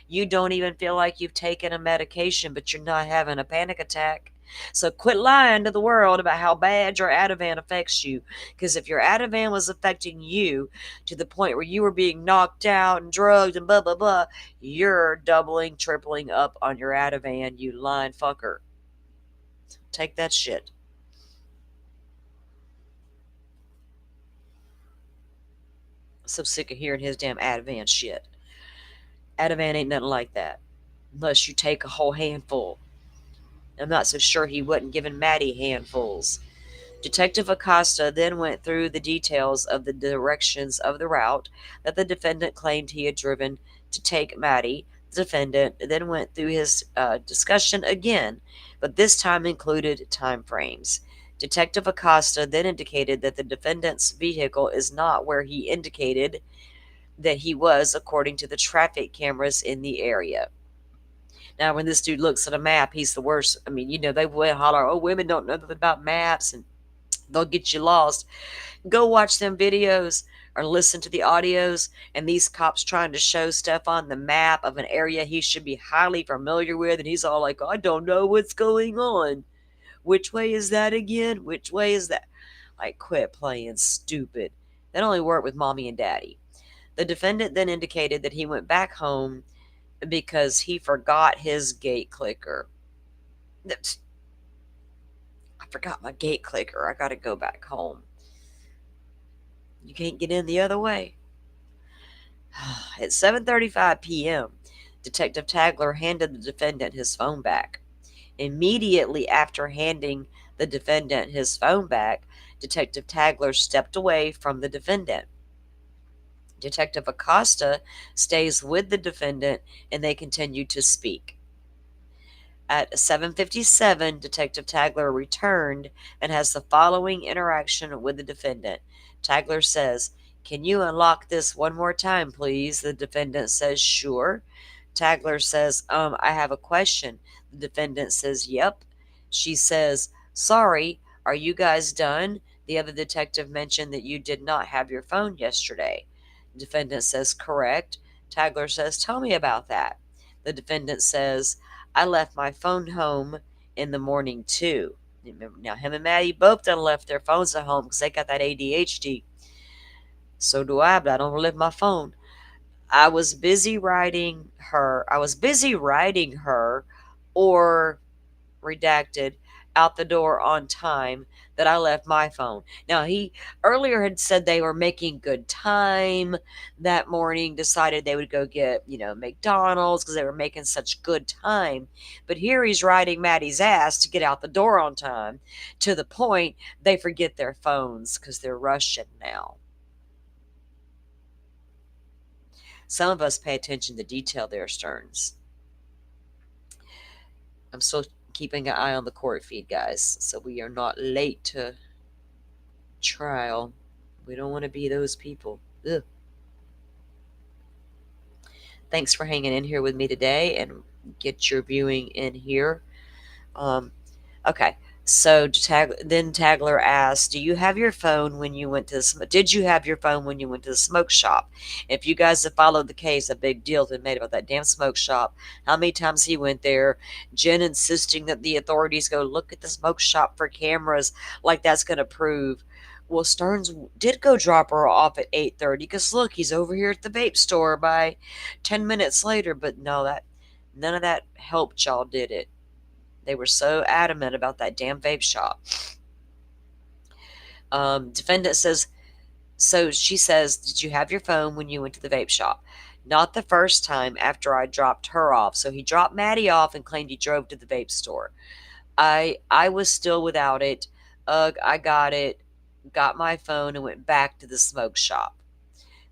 You don't even feel like you've taken a medication, but you're not having a panic attack. So quit lying to the world about how bad your Ativan affects you. Because if your Ativan was affecting you to the point where you were being knocked out and drugged and blah, blah, blah, you're doubling, tripling up on your Ativan, you lying fucker. Take that shit. So sick of hearing his damn Ativan shit. Ativan ain't nothing like that. Unless you take a whole handful. I'm not so sure he wasn't giving Maddie handfuls. Detective Acosta then went through the details of the directions of the route that the defendant claimed he had driven to take Maddie. The defendant then went through his discussion again, but this time included time frames. Detective Acosta then indicated that the defendant's vehicle is not where he indicated that he was according to the traffic cameras in the area. Now, when this dude looks at a map, he's the worst. I mean, they will holler, oh, women don't know nothing about maps and they'll get you lost. Go watch them videos or listen to the audios, and these cops trying to show stuff on the map of an area he should be highly familiar with, and he's all like, I don't know what's going on. Which way is that again? Which way is that? Like, quit playing stupid. That only worked with mommy and daddy. The defendant then indicated that he went back home because he forgot his gate clicker. I forgot my gate clicker. I gotta go back home. You can't get in the other way. At 7:35 p.m., Detective Tagler handed the defendant his phone back. Immediately after handing the defendant his phone back, Detective Tagler stepped away from the defendant. Detective Acosta stays with the defendant and they continue to speak. At 7:57, Detective Tagler returned and has the following interaction with the defendant. Tagler says, "Can you unlock this one more time, please?" The defendant says, "Sure." Tagler says, I have a question." The defendant says, "Yep." She says, "Sorry, are you guys done? The other detective mentioned that you did not have your phone yesterday." The defendant says, "Correct." Tagler says, "Tell me about that." The defendant says, "I left my phone home in the morning too." Now, him and Maddie both done left their phones at home because they got that ADHD. So do I, but I don't leave my phone. I was busy writing her. Or redacted, out the door on time that I left my phone. Now, he earlier had said they were making good time that morning, decided they would go get, McDonald's because they were making such good time. But here he's riding Maddie's ass to get out the door on time, to the point they forget their phones because they're rushing now. Some of us pay attention to detail there, Stearns. I'm still keeping an eye on the court feed, guys, so we are not late to trial. We don't want to be those people. Ugh. Thanks for hanging in here with me today and get your viewing in here. Okay. So then Tagler asked, "Do you have your phone when you went to did you have your phone when you went to the smoke shop?" If you guys have followed the case, a big deal has been made about that damn smoke shop. How many times he went there? Jen insisting that the authorities go look at the smoke shop for cameras, like that's going to prove. Well, Stearns did go drop her off at 8:30 because look, he's over here at the vape store by 10 minutes later. But no, none of that helped y'all, did it? They were so adamant about that damn vape shop. Defendant says, so she says, "Did you have your phone when you went to the vape shop?" "Not the first time after I dropped her off." So he dropped Maddie off and claimed he drove to the vape store. I was still without it. I got it, got my phone, and went back to the smoke shop.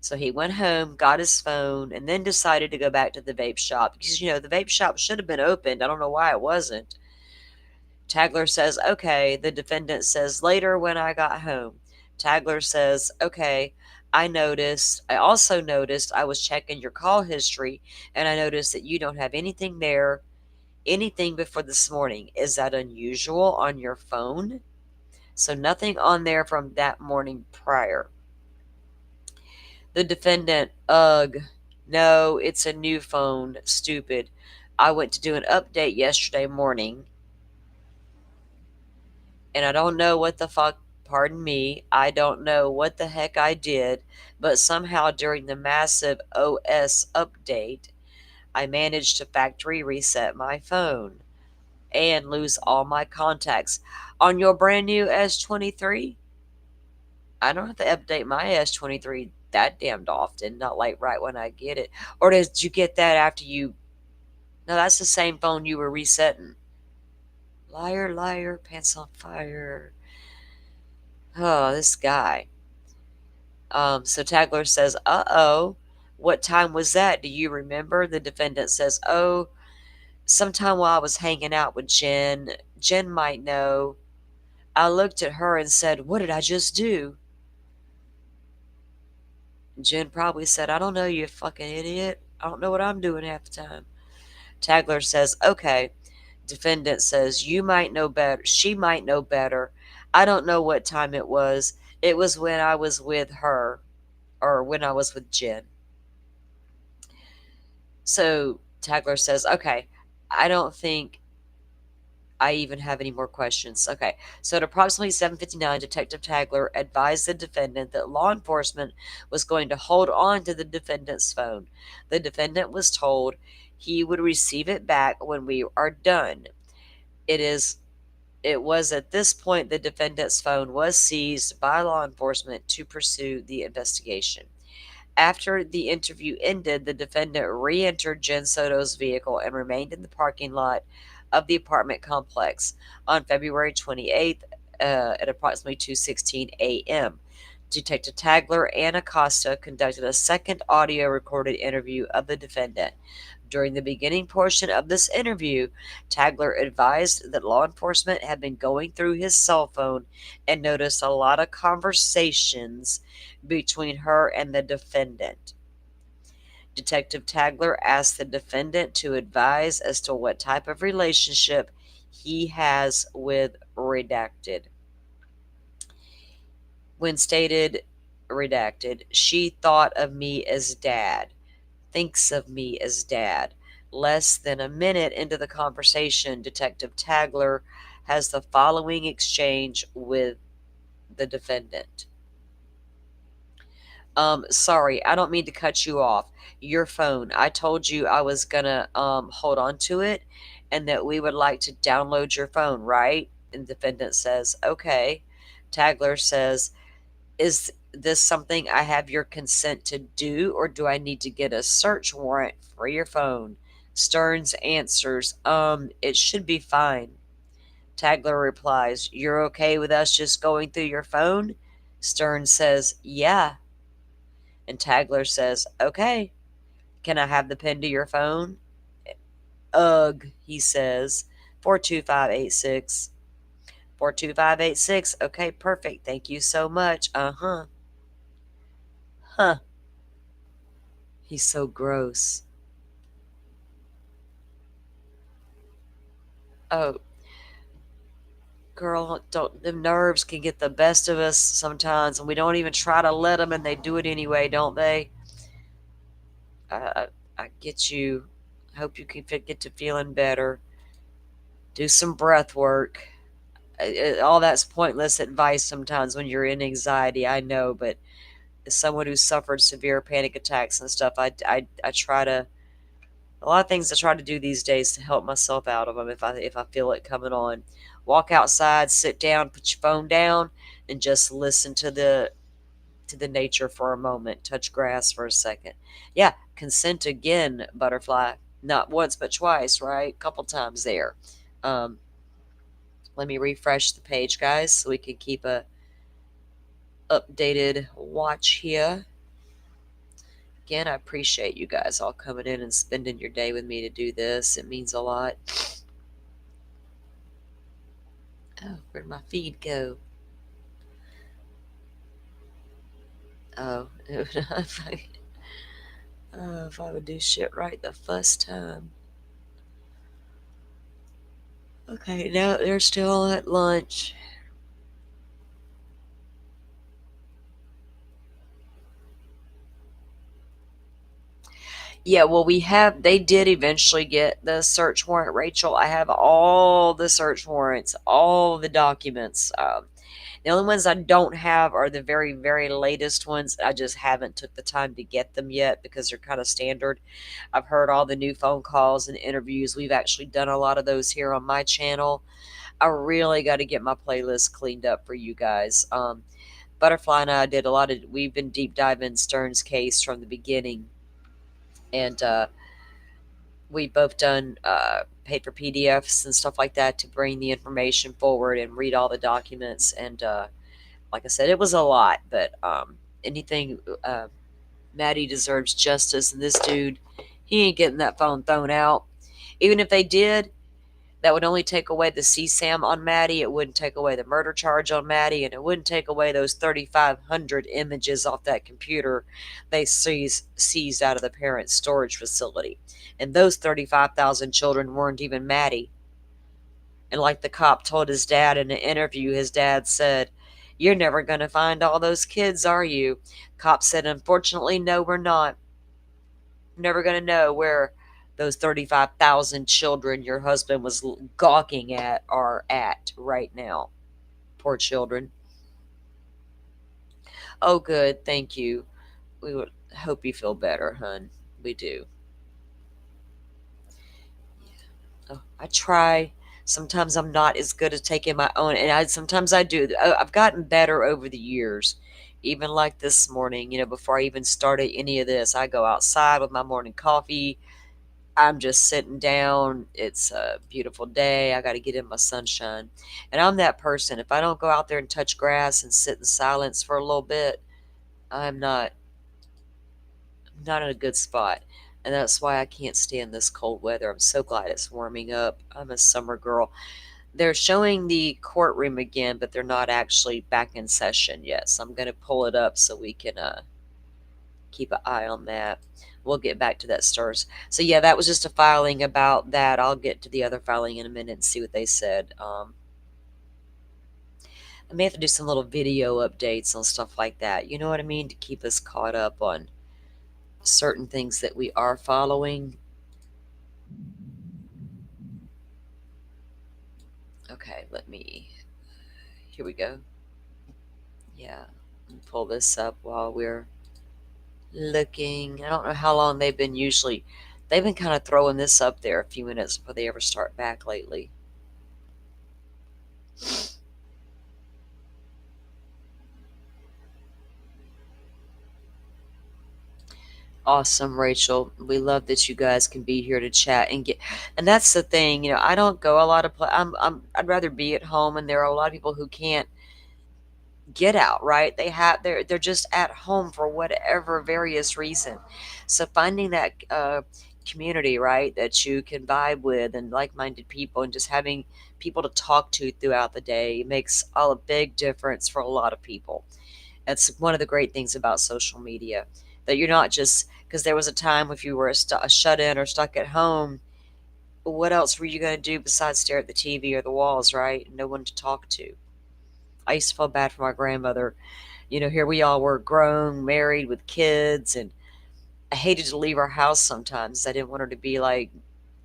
So he went home, got his phone, and then decided to go back to the vape shop because, the vape shop should have been opened. I don't know why it wasn't. Tagler says, "Okay." The defendant says, "Later when I got home." Tagler says, "Okay, I also noticed I was checking your call history and I noticed that you don't have anything there, anything before this morning. Is that unusual on your phone?" So nothing on there from that morning prior. The defendant, "Ugh, no, it's a new phone, stupid. I went to do an update yesterday morning and I don't know what the fuck, pardon me, I don't know what the heck I did, but somehow during the massive OS update, I managed to factory reset my phone and lose all my contacts." On your brand new S23? I don't have to update my S23 that damned often, not like right when I get it. Or did you get that after you? No, that's the same phone you were resetting. Liar, liar, pants on fire. Oh, this guy. So Tagler says, uh-oh, what time was that? Do you remember? The defendant says, oh, sometime while I was hanging out with Jen. Jen might know. I looked at her and said, what did I just do? Jen probably said, I don't know, you fucking idiot. I don't know what I'm doing half the time. Tagler says, okay. Defendant says, you might know better. She might know better. I don't know what time it was. It was when I was with her, or when I was with Jen. So Tagler says, okay, I don't think I even have any more questions. Okay, so at approximately 7:59, Detective Tagler advised the defendant that law enforcement was going to hold on to the defendant's phone. The defendant was told he would receive it back when we are done. It was at this point the defendant's phone was seized by law enforcement to pursue the investigation. After the interview ended, the defendant re-entered Jen Soto's vehicle and remained in the parking lot of the apartment complex on February 28th at approximately 2:16 a.m. Detective Tagler and Acosta conducted a second audio recorded interview of the defendant. During the beginning portion of this interview, Tagler advised that law enforcement had been going through his cell phone and noticed a lot of conversations between her and the defendant. Detective Tagler asked the defendant to advise as to what type of relationship he has with Redacted. When stated, Redacted, she thought of me as dad, thinks of me as dad. Less than a minute into the conversation, Detective Tagler has the following exchange with the defendant. Sorry, I don't mean to cut you off. Your phone. I told you I was gonna hold on to it and that we would like to download your phone, right? And the defendant says, okay. Tagler says, is this something I have your consent to do, or do I need to get a search warrant for your phone? Stearns answers, it should be fine. Tagler replies, you're okay with us just going through your phone? Stearns says, yeah. And Tagler says, okay, can I have the pin to your phone? Ugh, he says, 42586. 42586. Okay, perfect. Thank you so much. Uh-huh. Huh. He's so gross. Oh, girl, don't the nerves can get the best of us sometimes, and we don't even try to let them, and they do it anyway, don't they? I get you. I hope you can get to feeling better. Do some breath work. All that's pointless advice sometimes when you're in anxiety, I know, but as someone who's suffered severe panic attacks and stuff, I try to, a lot of things I try to do these days to help myself out of them if I feel it coming on. Walk outside, sit down, put your phone down, and just listen to the nature for a moment. Touch grass for a second. Yeah, consent again, butterfly. Not once but twice, right? Couple times there. Um, Let me refresh the page, guys, so we can keep a updated watch here. Again, I appreciate you guys all coming in and spending your day with me to do this. It means a lot. Oh, where'd my feed go? Oh, if I would do shit right the first time. Okay, now they're still at lunch. Yeah, well, they did eventually get the search warrant, Rachel. I have all the search warrants, all the documents. The only ones I don't have are the very, very latest ones. I just haven't took the time to get them yet because they're kind of standard. I've heard all the new phone calls and interviews. We've actually done a lot of those here on my channel. I really got to get my playlist cleaned up for you guys. Butterfly and I did a lot of, we've been deep diving Stern's case from the beginning. And we both done paid for PDFs and stuff like that to bring the information forward and read all the documents. And like I said, it was a lot, but anything, Maddie deserves justice, and this dude, he ain't getting that phone thrown out. Even if they did, that would only take away the CSAM on Maddie. It wouldn't take away the murder charge on Maddie, and it wouldn't take away those 3,500 images off that computer they seized out of the parents' storage facility. And those 35,000 children weren't even Maddie. And like the cop told his dad in an interview, his dad said, "You're never going to find all those kids, are you?" Cop said, "Unfortunately, no, we're not. Never going to know where those 35,000 children your husband was gawking at are at right now." Poor children. Oh, good. Thank you. We would hope you feel better, hun. We do. Oh, I try. Sometimes I'm not as good at taking my own, and sometimes I do. I've gotten better over the years. Even like this morning, before I even started any of this, I go outside with my morning coffee. I'm just sitting down. It's a beautiful day. I got to get in my sunshine. And I'm that person. If I don't go out there and touch grass and sit in silence for a little bit, I'm not in a good spot. And that's why I can't stand this cold weather. I'm so glad it's warming up. I'm a summer girl. They're showing the courtroom again, but they're not actually back in session yet. So I'm going to pull it up so we can keep an eye on that. We'll get back to that, stars. So yeah, that was just a filing about that. I'll get to the other filing in a minute and see what they said. I may have to do some little video updates on stuff like that. You know what I mean? To keep us caught up on certain things that we are following. Okay, here we go. Yeah, pull this up while we're looking. I don't know how long they've been kind of throwing this up there a few minutes before they ever start back lately. Awesome, Rachel. We love that you guys can be here to chat and that's the thing, I don't go a lot of I'd rather be at home, and there are a lot of people who can't get out, right? They're just at home for whatever various reason. So finding that community, right, that you can vibe with and like-minded people, and just having people to talk to throughout the day makes a big difference for a lot of people. That's one of the great things about social media, that you're not just, because there was a time if you were a shut in or stuck at home, what else were you going to do besides stare at the TV or the walls, right? No one to talk to. I used to feel bad for my grandmother. Here we all were grown, married with kids, and I hated to leave our house sometimes. I didn't want her to be like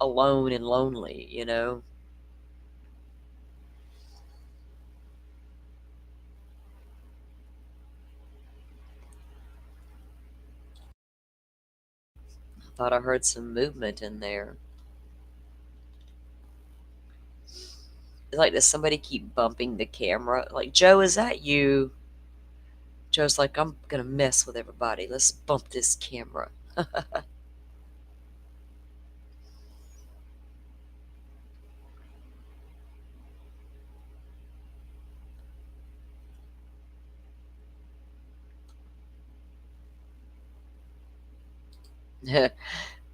alone and lonely. I thought I heard some movement in there. It's like, does somebody keep bumping the camera? Like, Joe, is that you? Joe's like, I'm gonna mess with everybody. Let's bump this camera.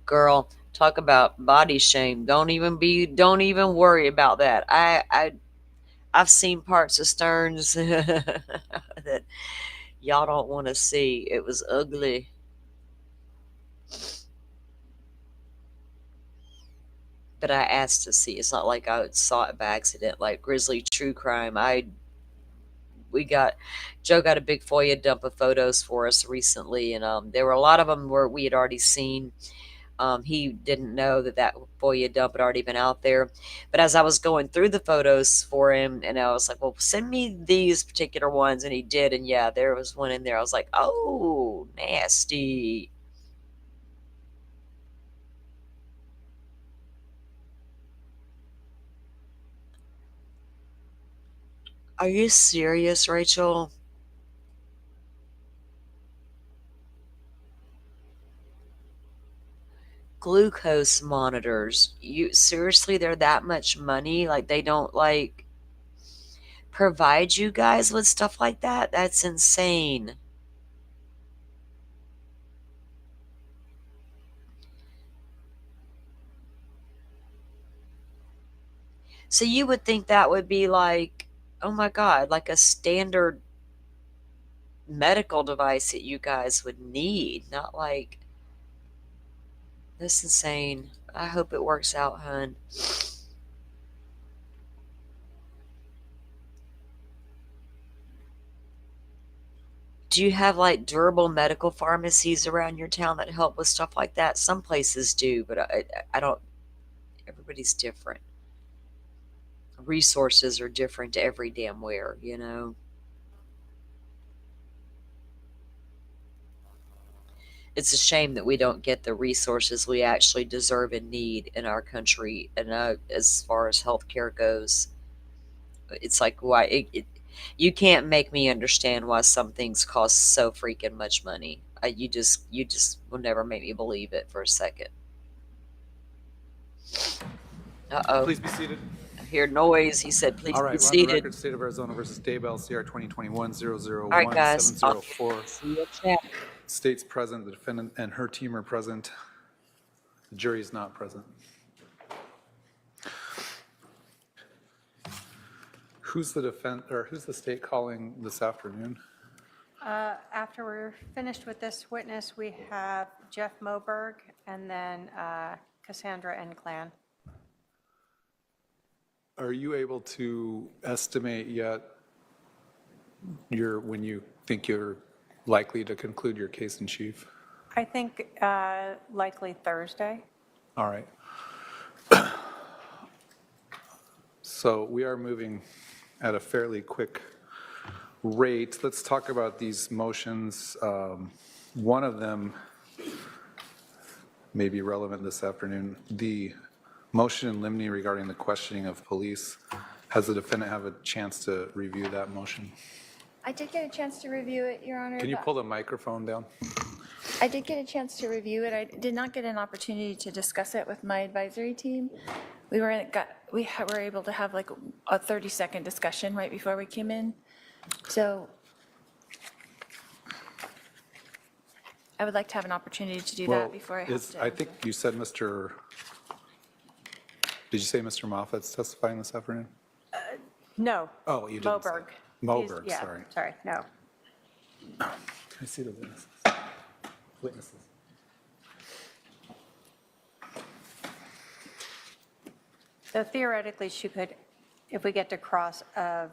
Girl, talk about body shame. Don't even worry about that. I've seen parts of Stearns that y'all don't want to see. It was ugly. But I asked to see. It's not like I saw it by accident. Like Grizzly True Crime, Joe got a big FOIA dump of photos for us recently, and there were a lot of them where we had already seen. He didn't know that FOIA dump had already been out there. But as I was going through the photos for him, and I was like, well, send me these particular ones. And he did. And yeah, there was one in there. I was like, oh, nasty. Are you serious, Rachel? glucose monitors. You seriously, they're that much money? Like they don't like provide you guys with stuff like that? That's insane. So you would think that would be like, oh my God, like a standard medical device that you guys would need, not like that's insane. I hope it works out, hun. Do you have like durable medical pharmacies around your town that help with stuff like that? Some places do, but I don't. Everybody's different. Resources are different every damn where, you know? It's a shame that we don't get the resources we actually deserve and need in our country, and as far as healthcare goes. It's like, why? You can't make me understand why some things cost so freaking much money. You just will never make me believe it for a second. Uh-oh. Please be seated. I hear noise. He said, please All be right, we're on the seated. record, State of Arizona versus Daybell, CR 2021-001-704. All right, guys. I'll see you in chat. State's present, the defendant and her team are present. The jury is not present. Who's the who's the state calling this afternoon? After we're finished with this witness, we have Jeff Moberg and then Cassandra N. Clan. Are you able to estimate yet when you think you're likely to conclude your case in chief? I think likely Thursday. All right. So we are moving at a fairly quick rate. Let's talk about these motions. One of them may be relevant this afternoon. The motion in limine regarding the questioning of police. Has the defendant have a chance to review that motion? I did get a chance to review it, Your Honor. Can you pull the microphone down? I did get a chance to review it. I did not get an opportunity to discuss it with my advisory team. We were able to have like a 30-second discussion right before we came in. So I would like to have an opportunity to do that before I have to. I think you said did you say Mr. Moffat's testifying this afternoon? No. Oh, you didn't. Moberg. Moberg, Yeah, sorry. sorry, no. Can I see the witnesses? Witnesses. So theoretically, she could, if we get to cross of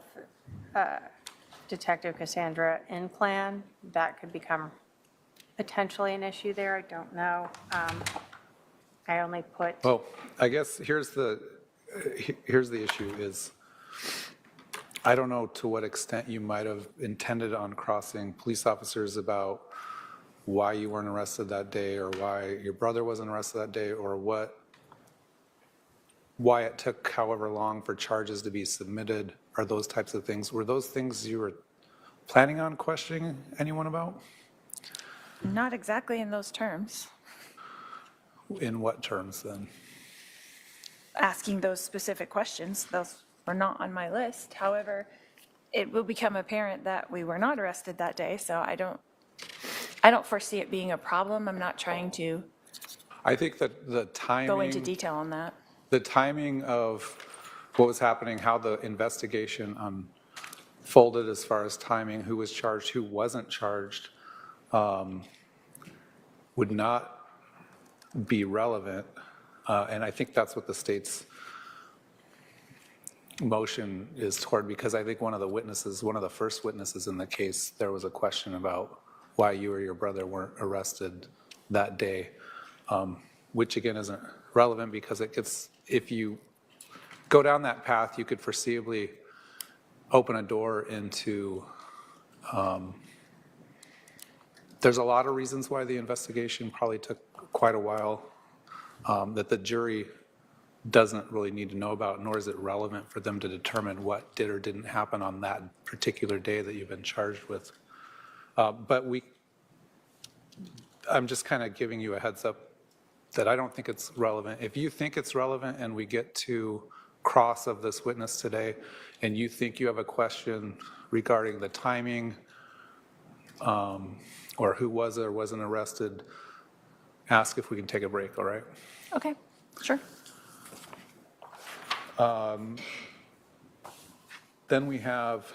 Detective Cassandra N. Clan, that could become potentially an issue there. I don't know. I only put. Well, I guess here's the issue is, I don't know to what extent you might have intended on crossing police officers about why you weren't arrested that day or why your brother wasn't arrested that day or why it took however long for charges to be submitted or those types of things. Were those things you were planning on questioning anyone about? Not exactly in those terms. In what terms then? Asking those specific questions, those were not on my list. However, it will become apparent that we were not arrested that day, so I don't foresee it being a problem. I'm not trying to I think that the timing. go into detail on that. The timing of what was happening, how the investigation unfolded as far as timing, who was charged, who wasn't charged, would not be relevant. And I think that's what the state's motion is toward, because I think one of the first witnesses in the case, there was a question about why you or your brother weren't arrested that day, which again isn't relevant because if you go down that path, you could foreseeably open a door into, there's a lot of reasons why the investigation probably took quite a while that the jury doesn't really need to know about, nor is it relevant for them to determine what did or didn't happen on that particular day that you've been charged with. But I'm just kind of giving you a heads up that I don't think it's relevant. If you think it's relevant and we get to cross of this witness today, and you think you have a question regarding the timing or who was or wasn't arrested, ask if we can take a break, all right? Okay, sure. Then we have,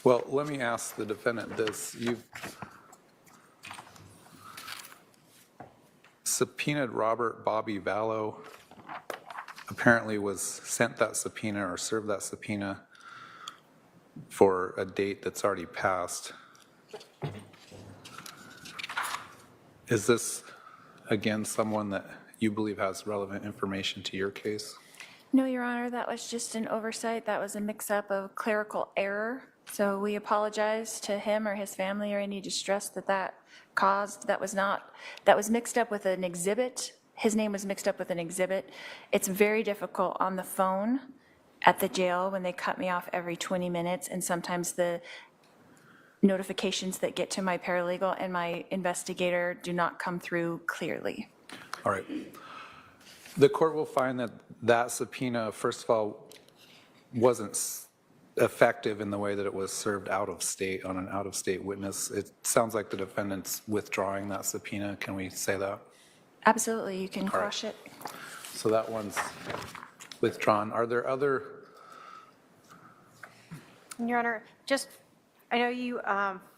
well, let me ask the defendant this. You've subpoenaed Robert Bobby Vallow, apparently was sent that subpoena or served that subpoena for a date that's already passed. Is this, again, someone that you believe has relevant information to your case? No, Your Honor, that was just an oversight. That was a mix-up of clerical error. So we apologize to him or his family or any distress that caused. That was mixed up with an exhibit. His name was mixed up with an exhibit. It's very difficult on the phone at the jail when they cut me off every 20 minutes, and sometimes the notifications that get to my paralegal and my investigator do not come through clearly. All right. The court will find that that subpoena, first of all, wasn't effective in the way that it was served out of state on an out-of-state witness. It sounds like the defendant's withdrawing that subpoena. Can we say that? Absolutely, you can crush it. So that one's withdrawn. Are there other? Your Honor, just, I know you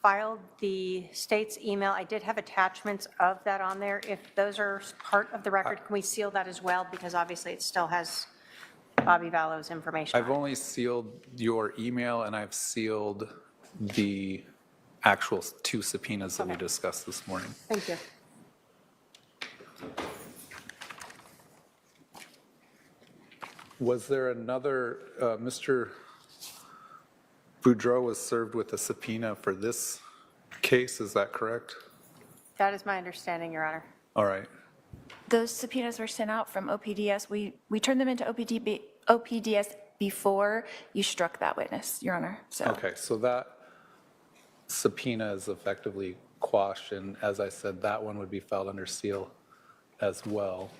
filed the state's email. I did have attachments of that on there. If those are part of the record, can we seal that as well? Because obviously it still has Bobby Vallow's information. I've only sealed your email, and I've sealed the actual 2 subpoenas that we discussed this morning. Thank you. Was there another, Mr. Boudreau was served with a subpoena for this case, is that correct? That is my understanding, Your Honor. All right. Those subpoenas were sent out from OPDS. We turned them into OPDS before you struck that witness, Your Honor. So. Okay, so that subpoena is effectively quashed, and as I said, that one would be filed under seal as well.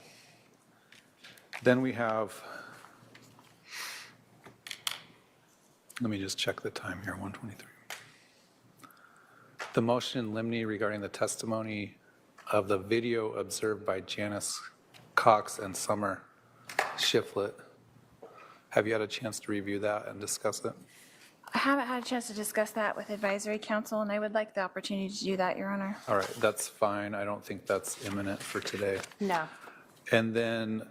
Then we have, let me just check the time here, 1:23. The motion in limine regarding the testimony of the video observed by Janice Cox and Summer Shiflett. Have you had a chance to review that and discuss it? I haven't had a chance to discuss that with advisory council, and I would like the opportunity to do that, Your Honor. All right, that's fine. I don't think that's imminent for today. No. And then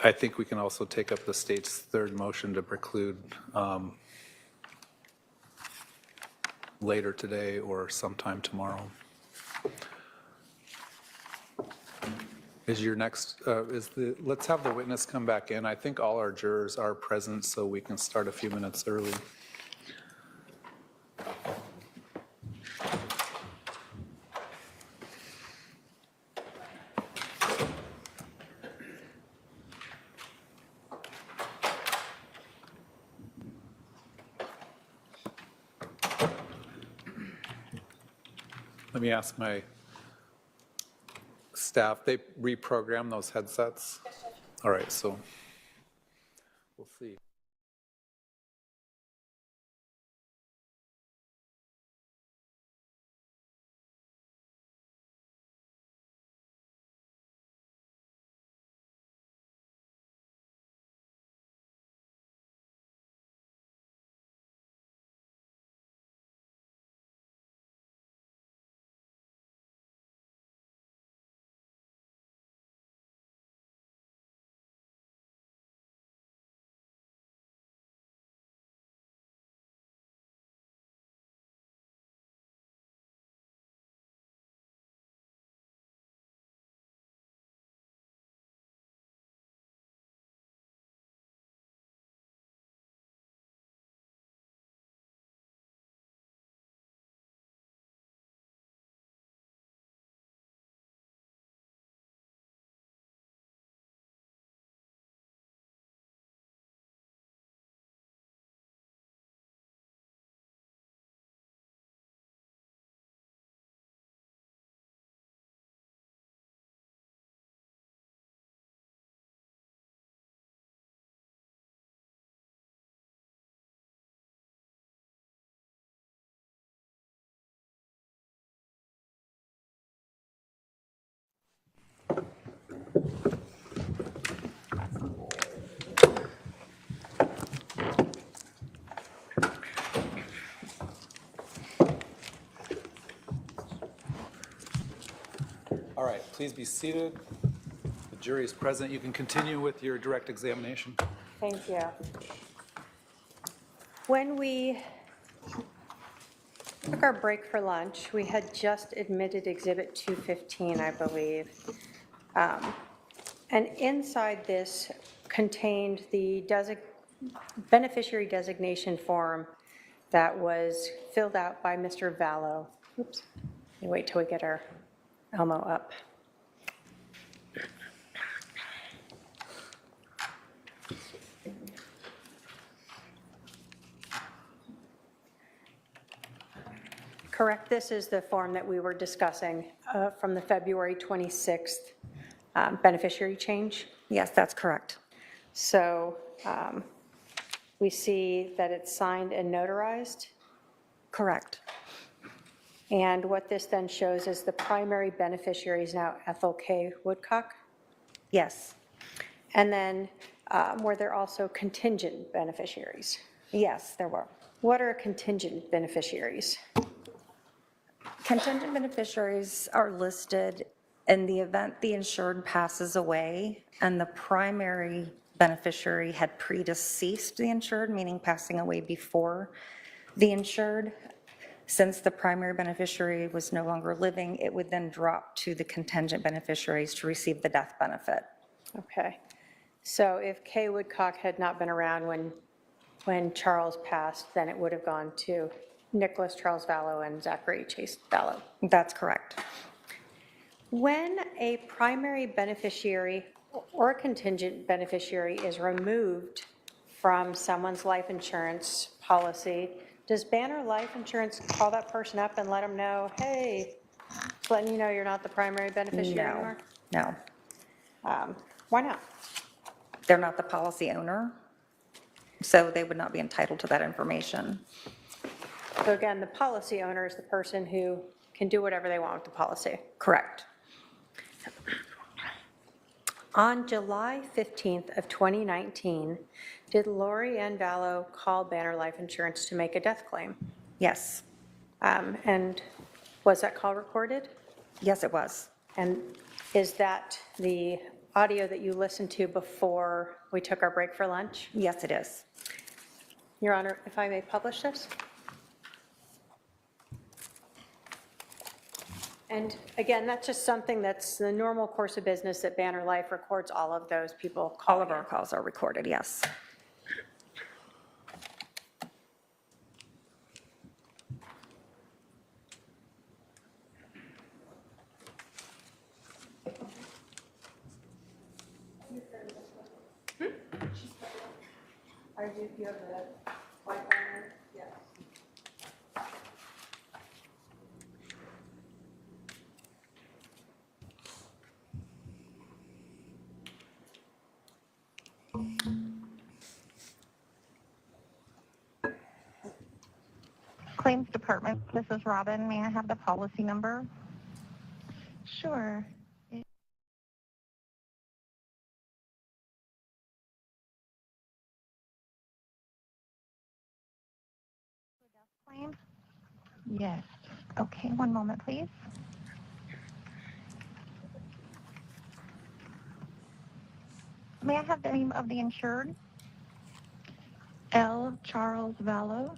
I think we can also take up the state's third motion to preclude later today or sometime tomorrow. Is your next, let's have the witness come back in. I think all our jurors are present, so we can start a few minutes early. Let me ask my staff, they reprogram those headsets? All right, so we'll see. All right, please be seated. The jury is present. You can continue with your direct examination. Thank you. When we took our break for lunch, we had just admitted Exhibit 215, I believe. And inside this contained the beneficiary designation form that was filled out by Mr. Vallow. Oops. Let me wait till we get our Elmo up. Correct, this is the form that we were discussing from the February 26th beneficiary change. Yes, that's correct. So we see that it's signed and notarized. Correct. And what this then shows is the primary beneficiary is now Ethel K. Woodcock. Yes. And then were there also contingent beneficiaries? Yes, there were. What are contingent beneficiaries? Contingent beneficiaries are listed in the event the insured passes away and the primary beneficiary had predeceased the insured, meaning passing away before the insured. Since the primary beneficiary was no longer living, it would then drop to the contingent beneficiaries to receive the death benefit. Okay. So if Kay Woodcock had not been around when Charles passed, then it would have gone to Nicholas Charles Vallow and Zachary Chase Vallow. That's correct. When a primary beneficiary or a contingent beneficiary is removed from someone's life insurance policy, does Banner Life Insurance call that person up and let them know, hey, just letting you know you're not the primary beneficiary anymore? No. Why not? They're not the policy owner, so they would not be entitled to that information. So again, the policy owner is the person who can do whatever they want with the policy. Correct. On July 15th of 2019, did Lori Ann Vallow call Banner Life Insurance to make a death claim? Yes. And was that call recorded? Yes, it was. And is that the audio that you listened to before we took our break for lunch? Yes, it is. Your Honor, if I may publish this? And again, that's just something that's the normal course of business that Banner Life records all of those people calling. All of our calls are recorded, yes. You have the white one? Yes. Claims Department, this is Robin. May I have the policy number? Sure. Claim? Yes. Okay, one moment, please. May I have the name of the insured? L. Charles Vallow.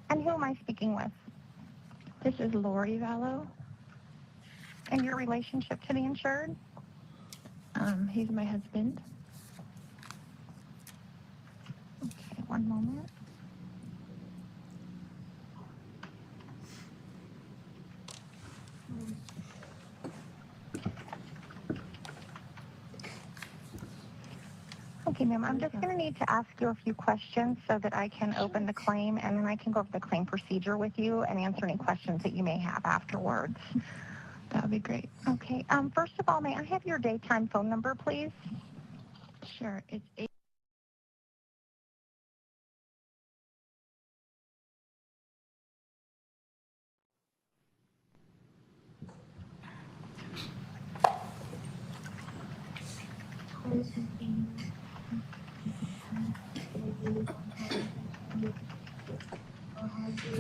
And who am I speaking with? This is Lori Vallow. And your relationship to the insured? He's my husband. Okay, one moment. Okay, ma'am, I'm just going to need to ask you a few questions so that I can open the claim, and then I can go over the claim procedure with you and answer any questions that you may have afterwards. That would be great. Okay, first of all, may I have your daytime phone number, please? Sure, it's 8.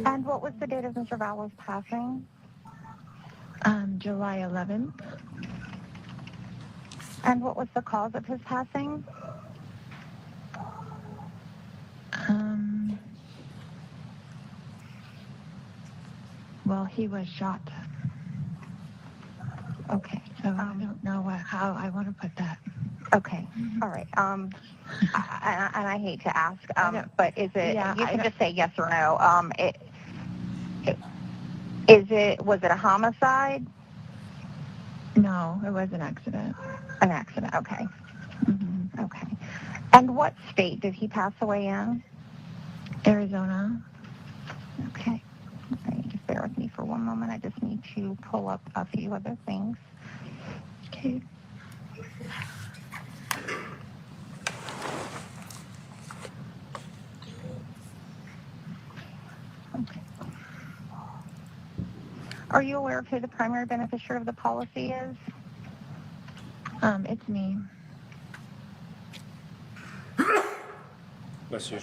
And what was the date of Mr. Vallow's passing? July 11th. And what was the cause of his passing? Well, he was shot. Okay. So I don't know how I want to put that. Okay. All right. And I hate to ask, but is it? Yeah, you I can don't- just say yes or no. Was it a homicide? No, it was an accident. An accident. Okay. Okay. And what state did he pass away in? Arizona. Okay. Okay, just bear with me for one moment. I just need to pull up a few other things. Okay. Are you aware of who the primary beneficiary of the policy is? It's me. Bless you.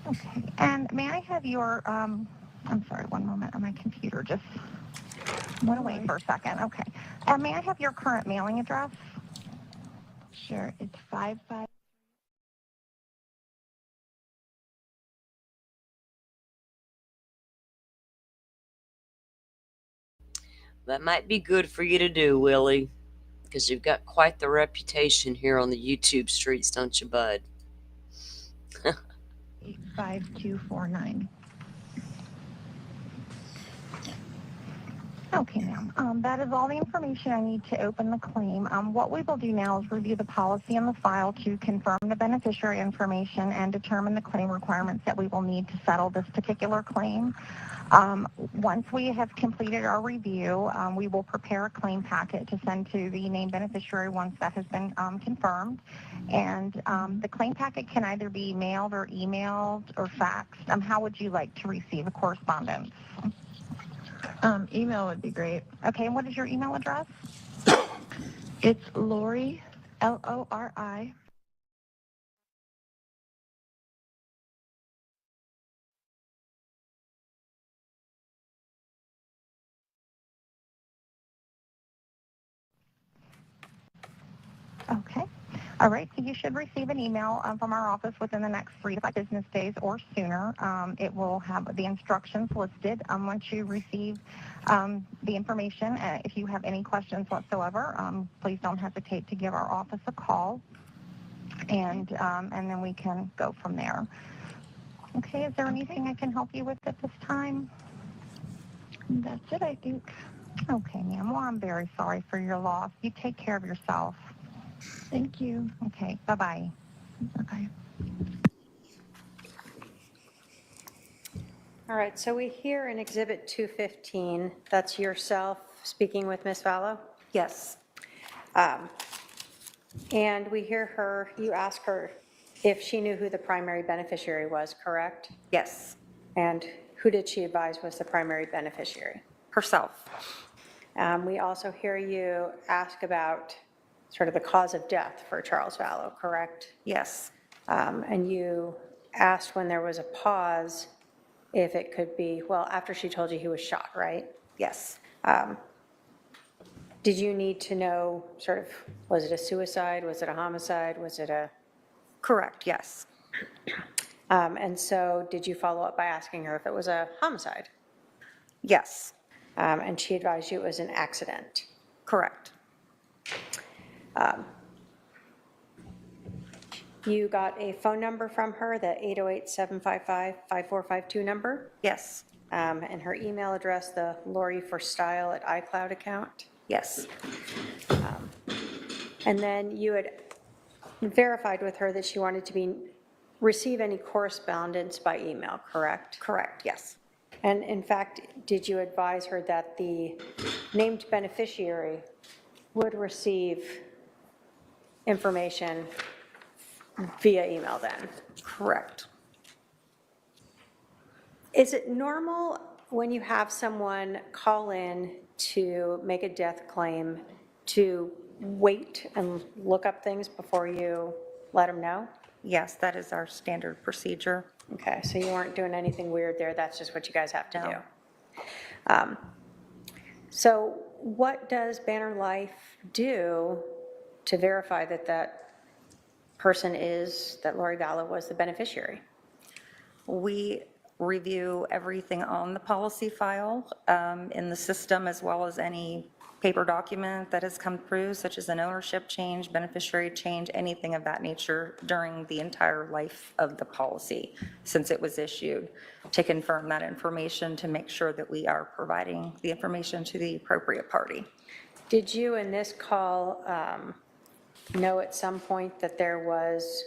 Okay. And may I have your, I'm sorry, one moment. My computer just went away for a second. Okay. May I have your current mailing address? Sure. It's 55. That might be good for you to do, Willie, because you've got quite the reputation here on the YouTube streets, don't you, bud? 85249. Okay, ma'am. That is all the information I need to open the claim. What we will do now is review the policy and the file to confirm the beneficiary information and determine the claim requirements that we will need to settle this particular claim. Once we have completed our review, we will prepare a claim packet to send to the named beneficiary once that has been confirmed. And the claim packet can either be mailed or emailed or faxed. How would you like to receive a correspondence? Email would be great. Okay, and what is your email address? It's Lori, Lori. Okay. All right, so you should receive an email from our office within the next 3 to 5 business days or sooner. It will have the instructions listed. Once you receive the information, if you have any questions whatsoever, please don't hesitate to give our office a call, and then we can go from there. Okay, is there anything I can help you with at this time? That's it, I think. Okay, ma'am. Well, I'm very sorry for your loss. You take care of yourself. Thank you. Okay, bye-bye. Bye-bye. All right, so we hear in Exhibit 215, that's yourself speaking with Ms. Vallow? Yes, And we hear her, you ask her if she knew who the primary beneficiary was, correct? yes, And who did she advise was the primary beneficiary? herself. We also hear you ask about sort of the cause of death for Charles Vallow, correct? Yes, And you asked when there was a pause if it could be, well, after she told you he was shot, right? yes, Did you need to know sort of, was it a suicide? Was it a homicide? Was it a, correct, yes, and so did you follow up by asking her if it was a homicide? yes, And she advised you it was an accident. correct. You got a phone number from her, the 808-755-5452 number, Yes, and her email address, the Lori for Style at iCloud account. yes, And then you had verified with her that she wanted to receive any correspondence by email, correct? correct, yes, And in fact, did you advise her that the named beneficiary would receive information via email then? correct. Is it normal when you have someone call in to make a death claim to wait and look up things before you let them know? Yes, that is our standard procedure. Okay, so you weren't doing anything weird there, that's just what you guys have to No. do. So what does Banner Life do to verify that that person is, that Lori Vallow was the beneficiary? We review everything on the policy file in the system, as well as any paper document that has come through, such as an ownership change, beneficiary change, anything of that nature during the entire life of the policy since it was issued, to confirm that information, to make sure that we are providing the information to the appropriate party. Did you in this call know at some point that there was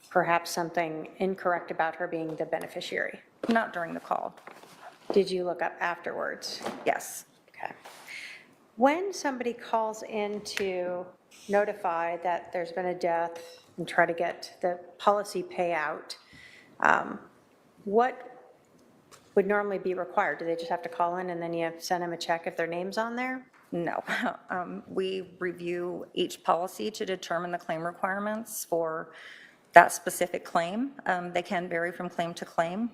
perhaps something incorrect about her being the beneficiary? Not during the call. Did you look up afterwards? Yes. Okay. When somebody calls in to notify that there's been a death and try to get the policy payout, what would normally be required? Do they just have to call in and then you send them a check if their name's on there? No. We review each policy to determine the claim requirements for that specific claim. They can vary from claim to claim,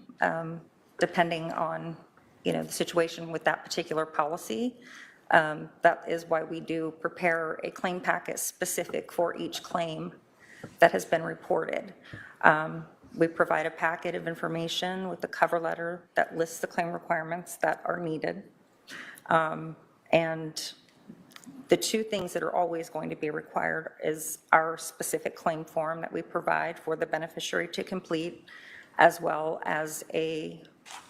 depending on, the situation with that particular policy. That is why we do prepare a claim packet specific for each claim that has been reported. We provide a packet of information with the cover letter that lists the claim requirements that are needed. And the two things that are always going to be required is our specific claim form that we provide for the beneficiary to complete, as well as a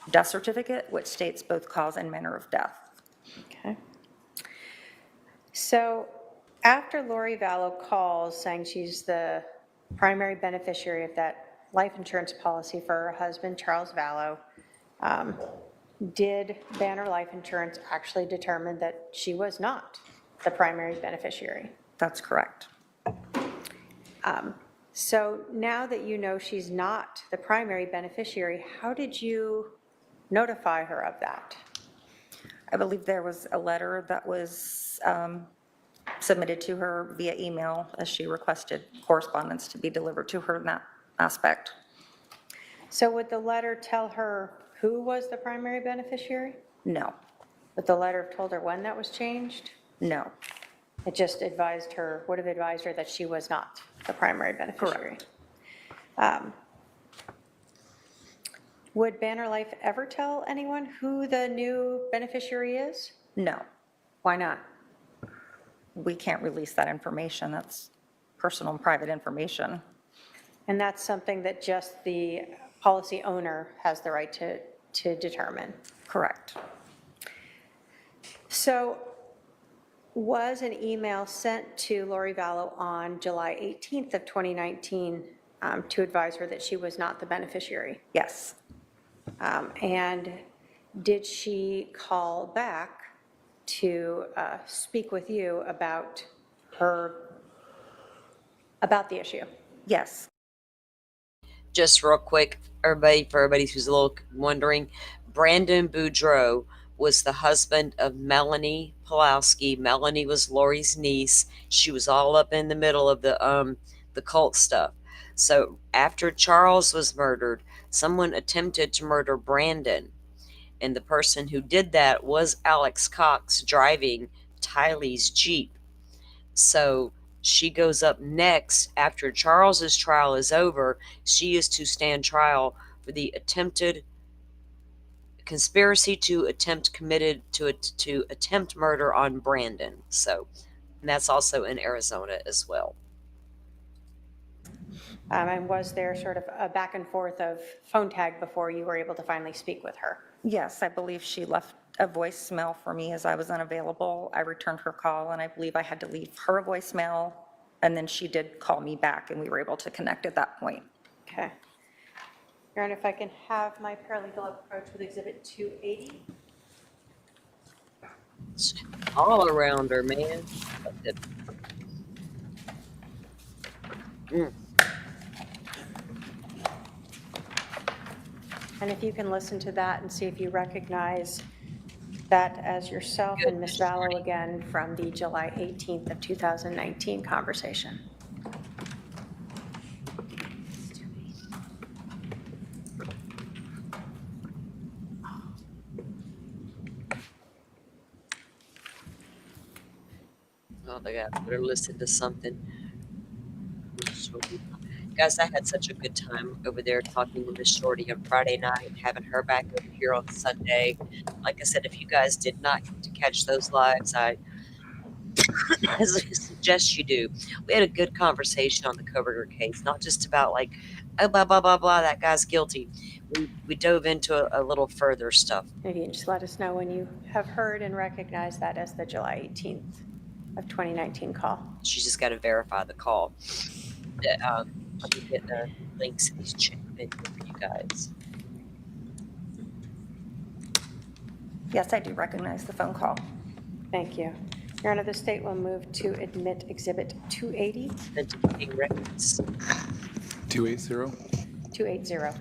death certificate, which states both cause and manner of death. Okay. So after Lori Vallow calls saying she's the primary beneficiary of that life insurance policy for her husband, Charles Vallow, did Banner Life Insurance actually determine that she was not the primary beneficiary? That's correct. So now that you know she's not the primary beneficiary, how did you notify her of that? I believe there was a letter that was submitted to her via email as she requested correspondence to be delivered to her in that aspect. So would the letter tell her who was the primary beneficiary? No. Would the letter have told her when that was changed? No. It just advised her, would have advised her that she was not the primary beneficiary. Would Banner Life ever tell anyone who the new beneficiary is? No. Why not? We can't release that information. That's personal and private information. And that's something that just the policy owner has the right to determine? Correct. So was an email sent to Lori Vallow on July 18th of 2019 to advise her that she was not the beneficiary? Yes. And did she call back to speak with you about the issue? Yes. Just real quick, for everybody who's a little wondering, Brandon Boudreaux was the husband of Melanie Pulowski. Melanie was Lori's niece. She was all up in the middle of the cult stuff. So after Charles was murdered, someone attempted to murder Brandon. And the person who did that was Alex Cox driving Tylee's Jeep. So she goes up next after Charles's trial is over. She is to stand trial for the attempted conspiracy to attempt murder on Brandon. So, and that's also in Arizona as well. And was there sort of a back and forth of phone tag before you were able to finally speak with her? Yes, I believe she left a voicemail for me as I was unavailable. I returned her call, and I believe I had to leave her a voicemail, and then she did call me back, and we were able to connect at that point. Okay. Your Honor, if I can have my paralegal approach with Exhibit 280. It's all around her, man. And if you can listen to that and see if you recognize That as yourself and Ms. Vallow again from the July 18th of 2019 conversation. Oh, they got better listen to something. Guys, I had such a good time over there talking to Miss Shorty on Friday night, having her back over here on Sunday. Like I said, if you guys did not get to catch those lives, I suggest you do. We had a good conversation on the coworker case, not just about like, oh, blah, blah, blah, blah, that guy's guilty. We dove into a little further stuff. If you can just let us know when you have heard and recognized that as the July 18th of 2019 call. She's just got to verify the call. Let me get the links in these chat video for you guys. Yes, I do recognize the phone call. Thank you. Your Honor, the state will move to admit Exhibit 280. Authenticating records. 280. 280.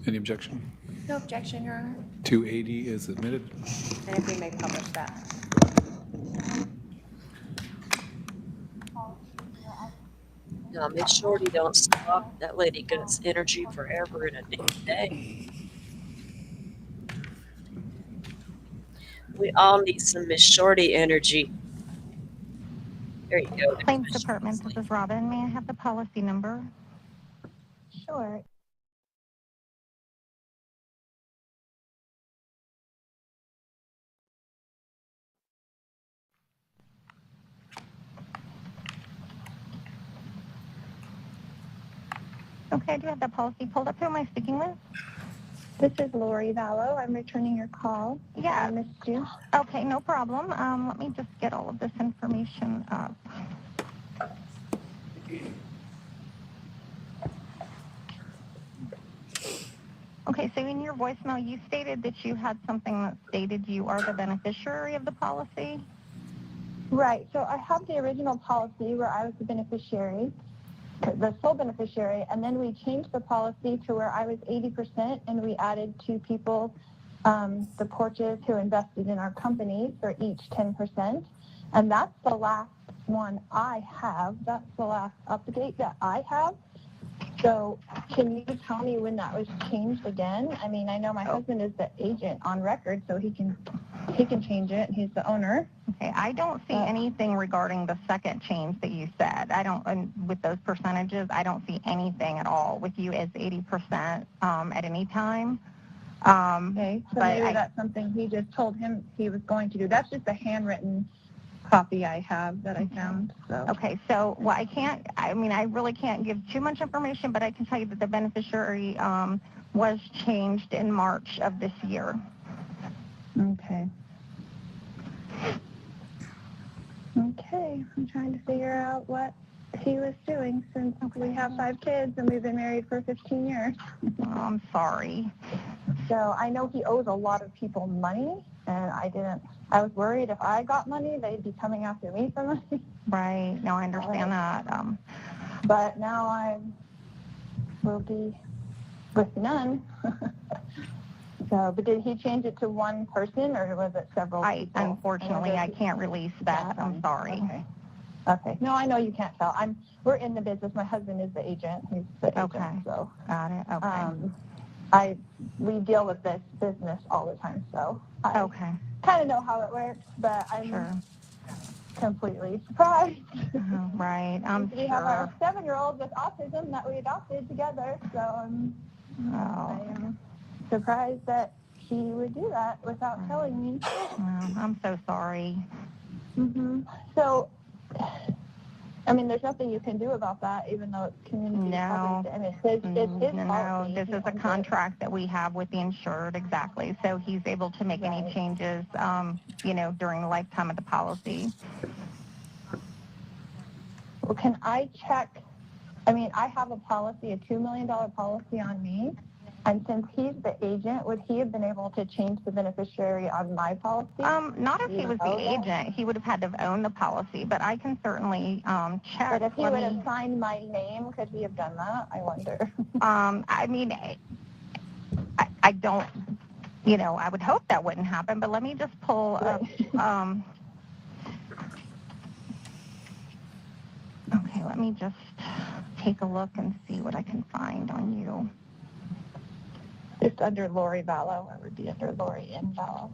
Any objection? No objection, Your Honor. 280 is admitted. And if we may publish that. No, Miss Shorty don't stop. That lady gets energy forever and a day. We all need some Miss Shorty energy. There you go. Claims Department, this is Robin. May I have the policy number? Sure. Okay, I do have the policy pulled up. Who am I speaking with? This is Lori Vallow. I'm returning your call. Yeah. I missed you. Okay, no problem. Let me just get all of this information up. Okay, so in your voicemail, you stated that you had something that stated you are the beneficiary of the policy? Right. So I have the original policy where I was the beneficiary, the sole beneficiary, and then we changed the policy to where I was 80%, and we added two people, the Porches, who invested in our company for each 10%. And that's the last one I have. That's the last update that I have. So can you tell me when that was changed again? I mean, I know my husband is the agent on record, so he can change it. He's the owner. Okay, I don't see anything regarding the second change that you said. I don't, and with those percentages, I don't see anything at all with you as 80% at any time. Okay, so but maybe that's something he just told him he was going to do. That's just a handwritten copy I have that I found. So. Okay, so well, I really can't give too much information, but I can tell you that the beneficiary was changed in March of this year. Okay. Okay, I'm trying to figure out what he was doing since we have 5 kids and we've been married for 15 years. Oh, I'm sorry. So I know he owes a lot of people money, and I was worried if I got money, they'd be coming after me for money. Right, no, I understand that. But now I will be with none. So, but did he change it to one person, or was it several people? Unfortunately, I can't release that. I'm sorry. Okay. No, I know you can't tell. We're in the business. My husband is the agent. He's the agent. Okay. So, got it. Okay. We deal with this business all the time, so I kind of know how it works, but I'm completely surprised. Right. We have our 7-year-old with autism that we adopted together, so I am surprised that he would do that without telling me. I'm so sorry. So, I mean, there's nothing you can do about that, even though it's community property. I mean, it's his policy. This is a contract that we have with the insured, exactly. So he's able to make any changes, during the lifetime of the policy. Well, can I check? I mean, I have a policy, a $2 million policy on me. And since he's the agent, would he have been able to change the beneficiary on my policy? Not if he was the agent. He would have had to have owned the policy, but I can certainly check. But if he would have signed my name, could he have done that? I wonder. I mean, I don't I would hope that wouldn't happen, but let me just pull up, okay, let me just take a look and see what I can find on you. It's under Lori Vallow. It would be under Lori N. Vallow.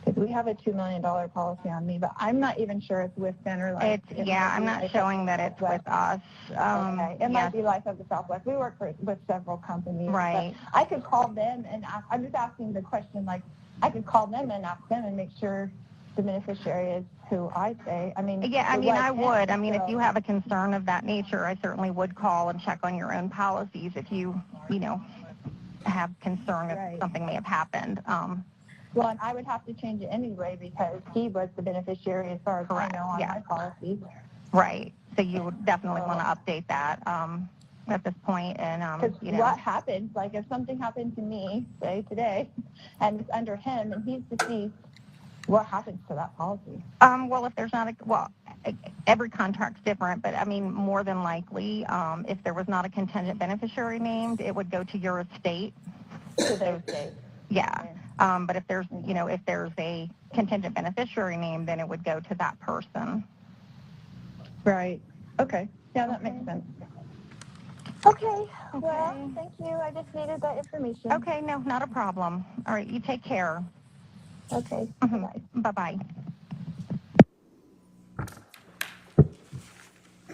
Because we have a $2 million policy on me, but I'm not even sure it's with Banner Life. I'm not showing that it's with us. Okay. It might be Life of the Southwest. We work with several companies. Right. I could call them and ask, I'm just asking the question, like, I could call them and ask them and make sure the beneficiary is who I say. I mean, I would. If you have a concern of that nature, I certainly would call and check on your own policies if you have concern if something may have happened. Well, and I would have to change it anyway because he was the beneficiary as far as I know on my policy. Right. So you would definitely want to update that at this point. And, what happens, like if something happened to me, say today, and it's under him and he's deceased, what happens to that policy? Well, if there's not every contract's different, but more than likely, if there was not a contingent beneficiary named, it would go to your estate. To their estate. Yeah. But if there's a contingent beneficiary name, then it would go to that person. Right. Okay. Yeah, that makes sense. Okay. Well, thank you. I just needed that information. Okay, no, not a problem. All right, you take care. Okay. Bye-bye. Bye-bye.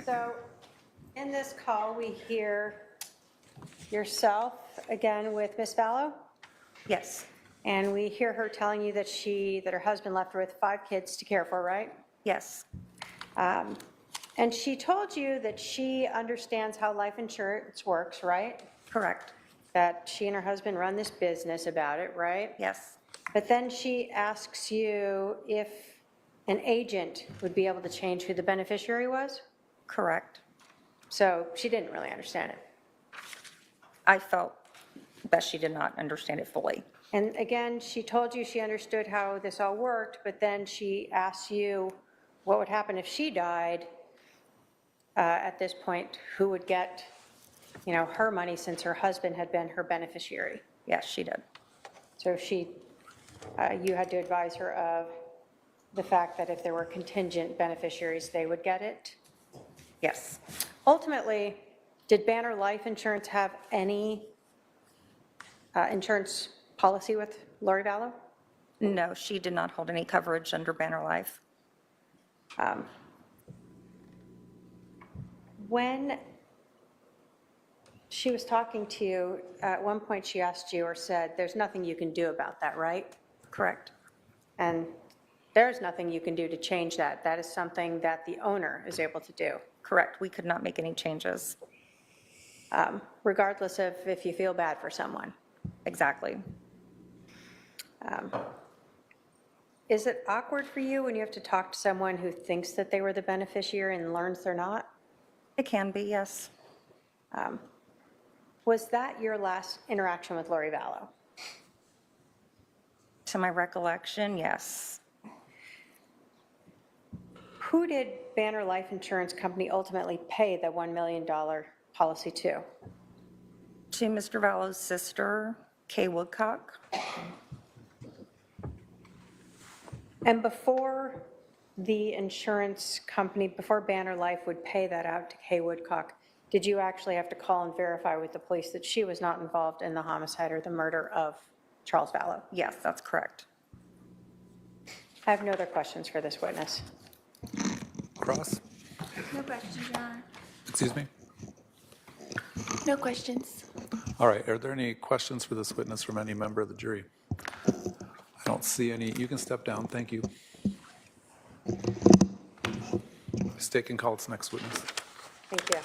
So in this call, we hear yourself again with Ms. Vallow, Yes, and we hear her telling you that her husband left her with 5 kids to care for, right? yes, And she told you that she understands how life insurance works, right? correct. That she and her husband run this business about it, right? Yes, But then she asks you if an agent would be able to change who the beneficiary was? correct. So she didn't really understand it. I felt that she did not understand it fully. And again, she told you she understood how this all worked, but then she asked you what would happen if she died. At this point, who would get, her money since her husband had been her beneficiary? Yes, she did. So you had to advise her of the fact that if there were contingent beneficiaries, they would get it. Yes. Ultimately, did Banner Life Insurance have any insurance policy with Lori Vallow? No, she did not hold any coverage under Banner Life. When she was talking to you, at one point she asked you or said, there's nothing you can do about that, right? Correct. And there's nothing you can do to change that. That is something that the owner is able to do. Correct. We could not make any changes. Regardless of if you feel bad for someone. Exactly. Is it awkward for you when you have to talk to someone who thinks that they were the beneficiary and learns they're not? It can be, yes. Was that your last interaction with Lori Vallow? To my recollection, yes. Who did Banner Life Insurance Company ultimately pay the $1 million policy to? To Mr. Vallow's sister, Kay Woodcock. And before the insurance company, before Banner Life would pay that out to Kay Woodcock, did you actually have to call and verify with the police that she was not involved in the homicide or the murder of Charles Vallow? Yes, that's correct. I have no other questions for this witness. Cross? No questions, Your Honor. Excuse me? No questions. All right, are there any questions for this witness from any member of the jury? I don't see any. You can step down, thank you. State can call its next witness. Thank you.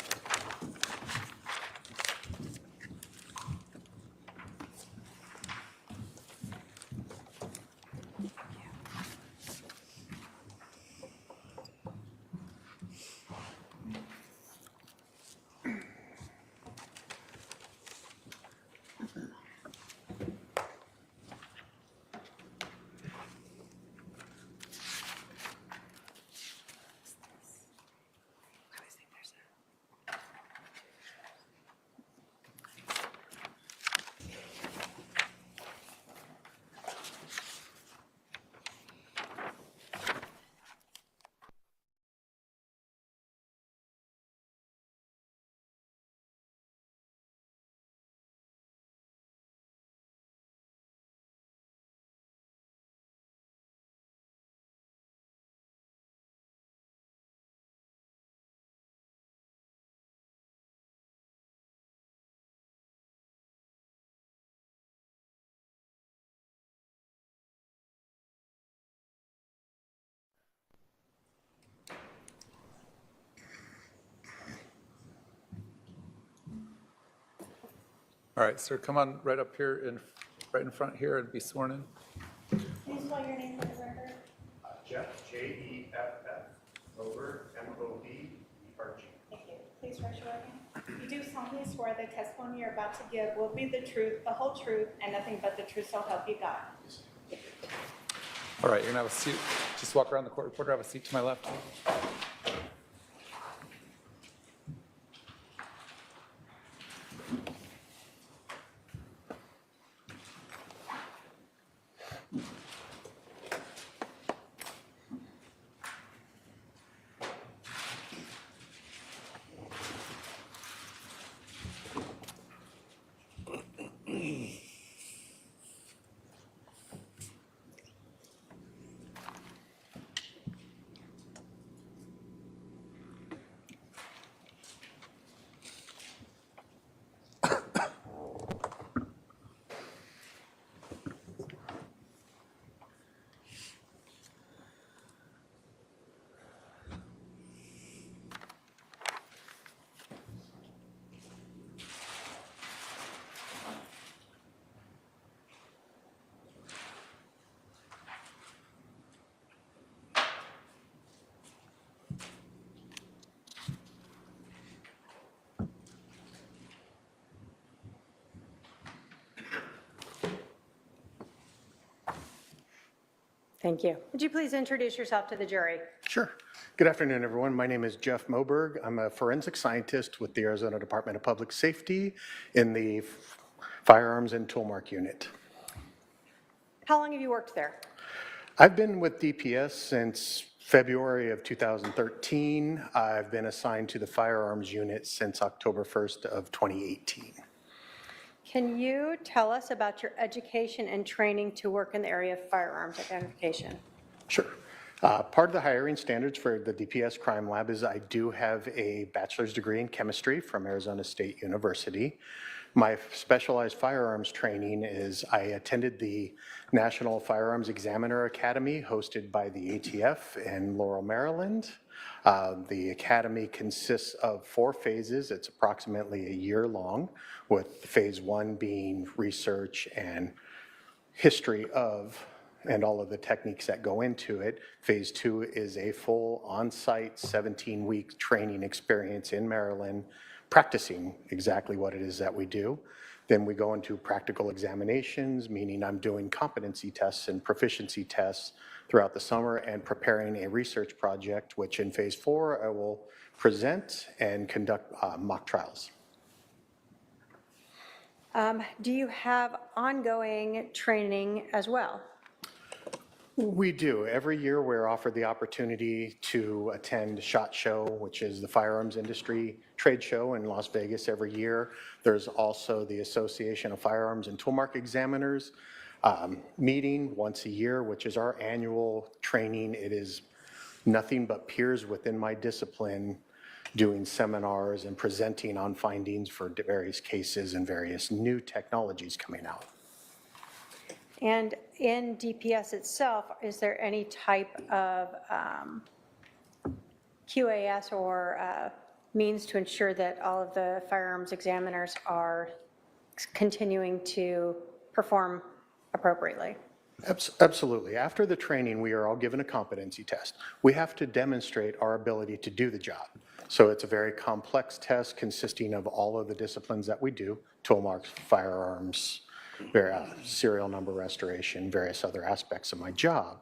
All right, sir, come on right up here, right in front here and be sworn in. Please spell your name for the record. Jeff, Jeff, Moberg, Moberg. Thank you. Please raise your right hand. You do solemnly swear the testimony you're about to give will be the truth, the whole truth, and nothing but the truth, so help you God. All right, you're gonna have a seat. Just walk around the court reporter, have a seat to my left. Thank you. Would you please introduce yourself to the jury? Sure. Good afternoon, everyone. My name is Jeff Moberg. I'm a forensic scientist with the Arizona Department of Public Safety in the Firearms and Toolmark Unit. How long have you worked there? I've been with DPS since February of 2013. I've been assigned to the Firearms Unit since October 1st of 2018. Can you tell us about your education and training to work in the area of firearms identification? Sure. Part of the hiring standards for the DPS Crime Lab is I do have a bachelor's degree in chemistry from Arizona State University. My specialized firearms training is I attended the National Firearms Examiner Academy hosted by the ATF in Laurel, Maryland. The academy consists of 4 phases. It's approximately a year long, with phase 1 being research and history of and all of the techniques that go into it. Phase 2 is a full on-site 17-week training experience in Maryland, practicing exactly what it is that we do. Then we go into practical examinations, meaning I'm doing competency tests and proficiency tests throughout the summer and preparing a research project, which in phase 4 I will present and conduct mock trials. Do you have ongoing training as well? We do. Every year we're offered the opportunity to attend SHOT Show, which is the firearms industry trade show in Las Vegas every year. There's also the Association of Firearms and Toolmark Examiners meeting once a year, which is our annual training. It is nothing but peers within my discipline doing seminars and presenting on findings for various cases and various new technologies coming out. And in DPS itself, is there any type of QAS or means to ensure that all of the firearms examiners are continuing to perform appropriately? Absolutely. After the training, we are all given a competency test. We have to demonstrate our ability to do the job. So it's a very complex test consisting of all of the disciplines that we do, tool marks, firearms, serial number restoration, various other aspects of my job.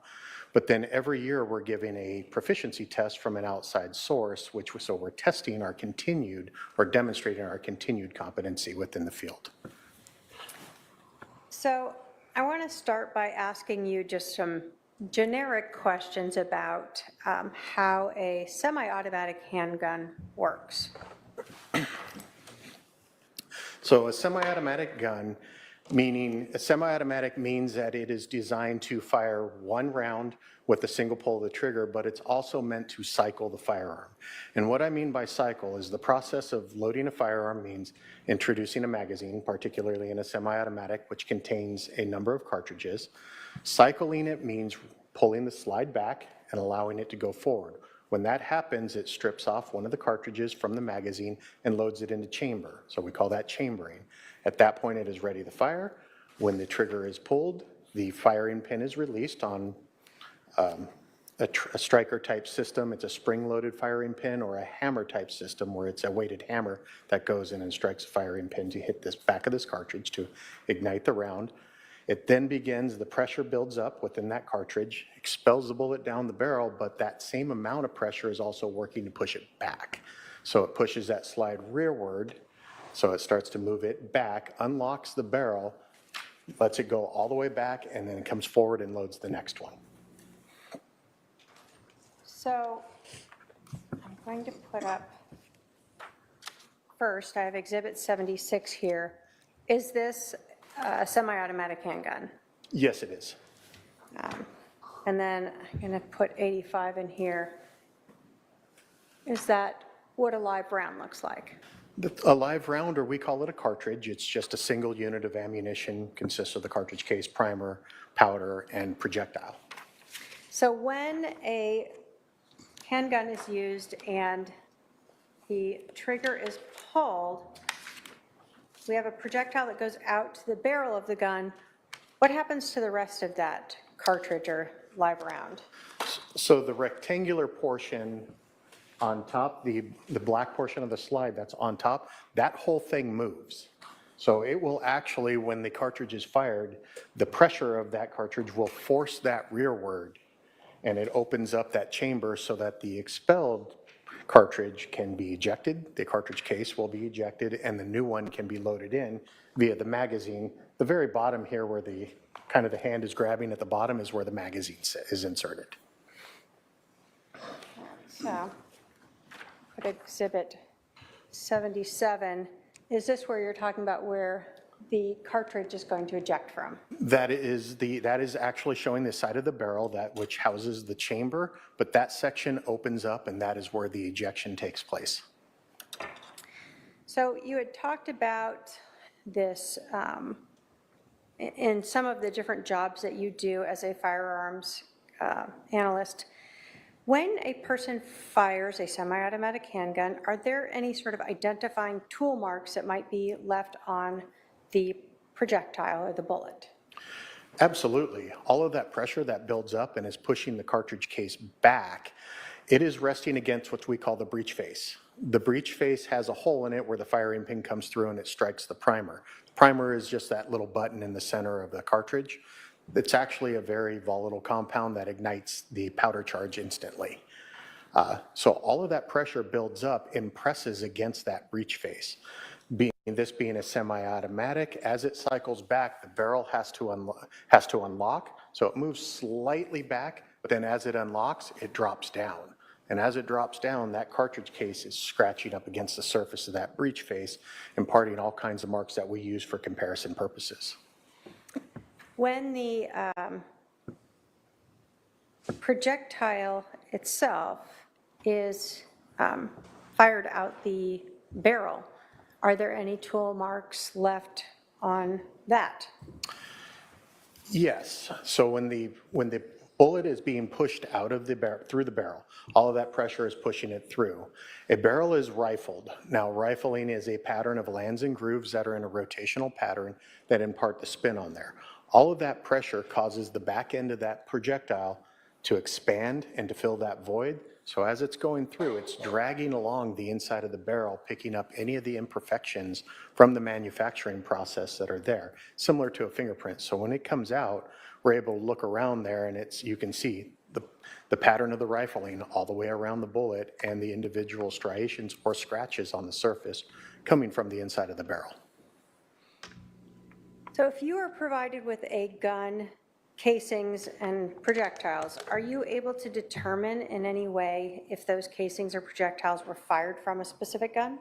But then every year we're giving a proficiency test from an outside source, so we're testing our continued or demonstrating our continued competency within the field. So I want to start by asking you just some generic questions about how a semi-automatic handgun works. So a semi-automatic gun, meaning a semi-automatic means that it is designed to fire one round with a single pull of the trigger, but it's also meant to cycle the firearm. And what I mean by cycle is the process of loading a firearm means introducing a magazine, particularly in a semi-automatic, which contains a number of cartridges. Cycling it means pulling the slide back and allowing it to go forward. When that happens, it strips off one of the cartridges from the magazine and loads it into chamber. So we call that chambering. At that point, it is ready to fire. When the trigger is pulled, the firing pin is released on a striker type system. It's a spring-loaded firing pin, or a hammer type system where it's a weighted hammer that goes in and strikes a firing pin to hit this back of this cartridge to ignite the round. It then begins, the pressure builds up within that cartridge, expels the bullet down the barrel, but that same amount of pressure is also working to push it back. So it pushes that slide rearward, so it starts to move it back, unlocks the barrel, lets it go all the way back, and then it comes forward and loads the next one. So I'm going to put up, first, I have Exhibit 76 here. Is this a semi-automatic handgun? Yes, it is. And then I'm going to put 85 in here. Is that what a live round looks like? A live round, or we call it a cartridge, it's just a single unit of ammunition, consists of the cartridge case, primer, powder, and projectile. So when a handgun is used and the trigger is pulled, we have a projectile that goes out to the barrel of the gun. What happens to the rest of that cartridge or live round? So the rectangular portion on top, the black portion of the slide that's on top, that whole thing moves. So it will actually, when the cartridge is fired, the pressure of that cartridge will force that rearward, and it opens up that chamber so that the expelled cartridge can be ejected, the cartridge case will be ejected, and the new one can be loaded in via the magazine. The very bottom here where the kind of the hand is grabbing at the bottom is where the magazine is inserted. So, put Exhibit 77. Is this where you're talking about where the cartridge is going to eject from? That is actually showing the side of the barrel, that which houses the chamber, but that section opens up and that is where the ejection takes place. So you had talked about this in some of the different jobs that you do as a firearms analyst. When a person fires a semi-automatic handgun, are there any sort of identifying tool marks that might be left on the projectile or the bullet? Absolutely. All of that pressure that builds up and is pushing the cartridge case back, it is resting against what we call the breech face. The breech face has a hole in it where the firing pin comes through and it strikes the primer. The primer is just that little button in the center of the cartridge. It's actually a very volatile compound that ignites the powder charge instantly. So all of that pressure builds up and presses against that breech face. This being a semi-automatic, as it cycles back, the barrel has to unlock. So it moves slightly back, but then as it unlocks, it drops down. And as it drops down, that cartridge case is scratching up against the surface of that breech face, imparting all kinds of marks that we use for comparison purposes. When the projectile itself is fired out the barrel, are there any tool marks left on that? Yes. So when the bullet is being pushed out of the barrel, through the barrel, all of that pressure is pushing it through. A barrel is rifled. Now, rifling is a pattern of lands and grooves that are in a rotational pattern that impart the spin on there. All of that pressure causes the back end of that projectile to expand and to fill that void. So as it's going through, it's dragging along the inside of the barrel, picking up any of the imperfections from the manufacturing process that are there, similar to a fingerprint. So when it comes out, we're able to look around there and you can see the pattern of the rifling all the way around the bullet and the individual striations or scratches on the surface coming from the inside of the barrel. So if you are provided with a gun, casings, and projectiles, are you able to determine in any way if those casings or projectiles were fired from a specific gun?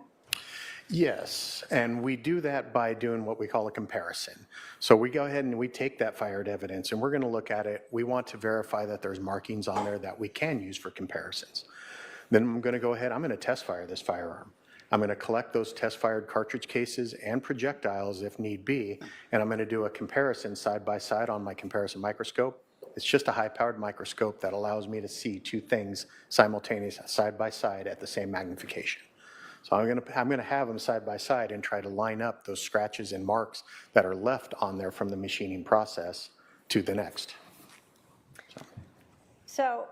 Yes, and we do that by doing what we call a comparison. So we go ahead and we take that fired evidence and we're going to look at it. We want to verify that there's markings on there that we can use for comparisons. Then I'm going to go ahead, I'm going to test fire this firearm. I'm going to collect those test fired cartridge cases and projectiles if need be, and I'm going to do a comparison side by side on my comparison microscope It's just a high-powered microscope that allows me to see two things simultaneously, side by side at the same magnification. So I'm going to have them side by side and try to line up those scratches and marks that are left on there from the machining process to the next. So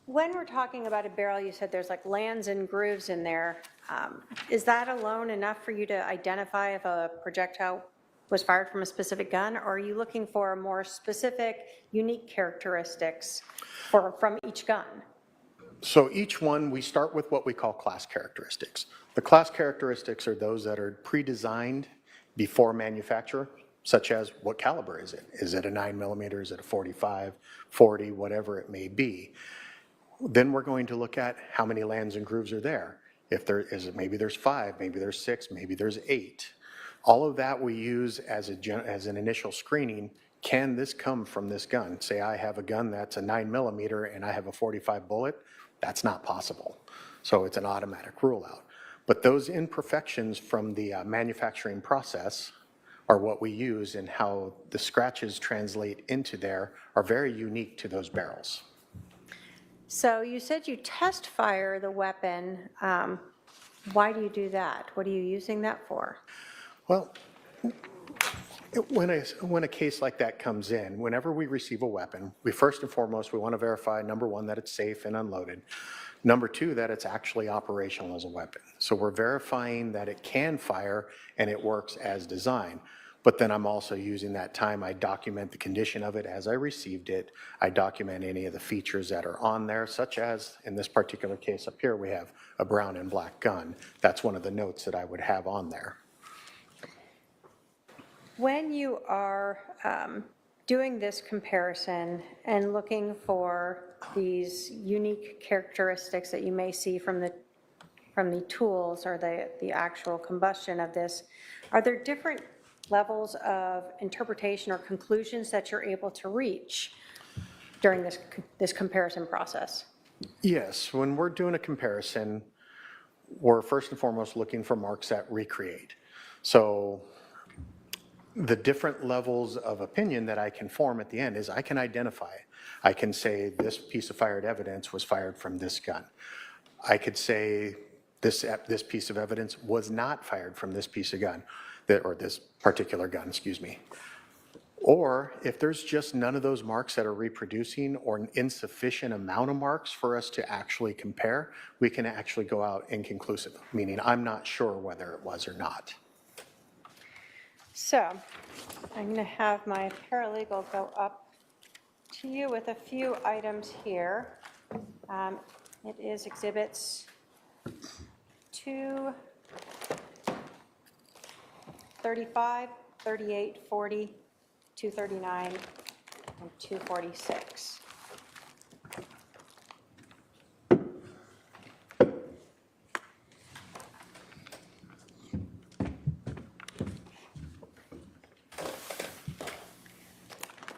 when we're talking about a barrel, you said there's like lands and grooves in there. Is that alone enough for you to identify if a projectile was fired from a specific gun, or are you looking for more specific, unique characteristics from each gun? So each one, we start with what we call class characteristics. The class characteristics are those that are pre-designed before manufacture, such as what caliber is it? Is it a 9mm? Is it a 45, 40, whatever it may be? Then we're going to look at how many lands and grooves are there. If there is, maybe there's 5, maybe there's 6, maybe there's 8. All of that we use as an initial screening. Can this come from this gun? Say I have a gun that's a 9mm and I have a 45 bullet. That's not possible. So it's an automatic rule out. But those imperfections from the manufacturing process are what we use, and how the scratches translate into there are very unique to those barrels. So you said you test fire the weapon. Why do you do that? What are you using that for? Well, when a case like that comes in, whenever we receive a weapon, we first and foremost, we want to verify, number one, that it's safe and unloaded. Number two, that it's actually operational as a weapon. So we're verifying that it can fire and it works as designed. But then I'm also using that time, I document the condition of it as I received it. I document any of the features that are on there, such as in this particular case up here, we have a brown and black gun. That's one of the notes that I would have on there. When you are doing this comparison and looking for these unique characteristics that you may see from the tools or the actual combustion of this, are there different levels of interpretation or conclusions that you're able to reach during this comparison process? Yes, when we're doing a comparison, we're first and foremost looking for marks that recreate. So the different levels of opinion that I can form at the end is I can identify. I can say this piece of fired evidence was fired from this gun. I could say this piece of evidence was not fired from this piece of gun, or this particular gun, excuse me. Or if there's just none of those marks that are reproducing, or an insufficient amount of marks for us to actually compare, we can actually go out inconclusive, meaning I'm not sure whether it was or not. So I'm going to have my paralegal go up to you with a few items here. It is exhibits 235, 38, 40, 239, and 246.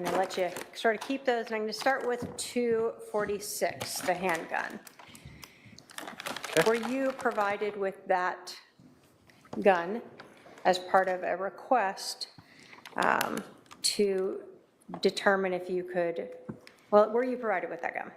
I'm going to let you sort of keep those, and I'm going to start with 246, the handgun. Okay. Were you provided with that gun as part of a request to determine if you could, well, were you provided with that gun?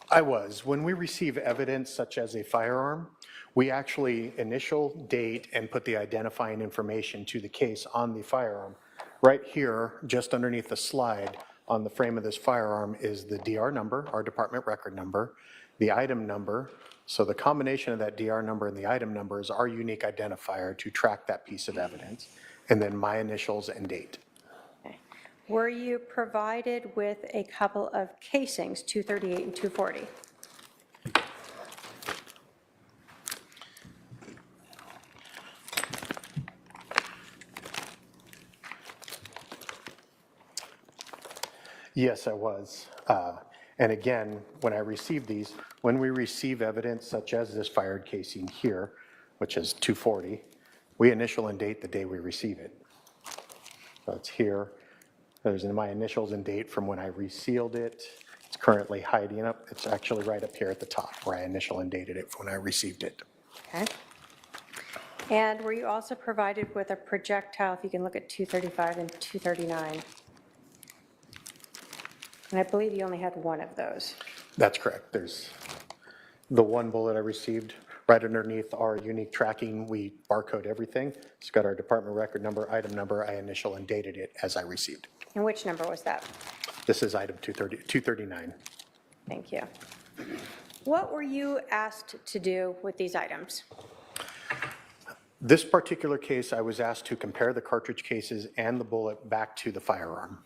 I was. When we receive evidence such as a firearm, we actually initial, date, and put the identifying information to the case on the firearm. Right here, just underneath the slide on the frame of this firearm is the DR number, our department record number, the item number. So the combination of that DR number and the item number is our unique identifier to track that piece of evidence, and then my initials and date. Okay. Were you provided with a couple of casings, 238 and 240? Yes, I was. And again, when I received these, when we receive evidence such as this fired casing here, which is 240, we initial and date the day we receive it. So it's here. There's my initials and date from when I resealed it. It's currently hiding up. It's actually right up here at the top where I initial and dated it when I received it. Okay. And were you also provided with a projectile, if you can look at 235 and 239? And I believe you only had one of those. That's correct. There's the one bullet I received. Right underneath our unique tracking, we barcode everything. It's got our department record number, item number. I initial and dated it as I received. And which number was that? This is item 239. Thank you. What were you asked to do with these items? This particular case, I was asked to compare the cartridge cases and the bullet back to the firearm.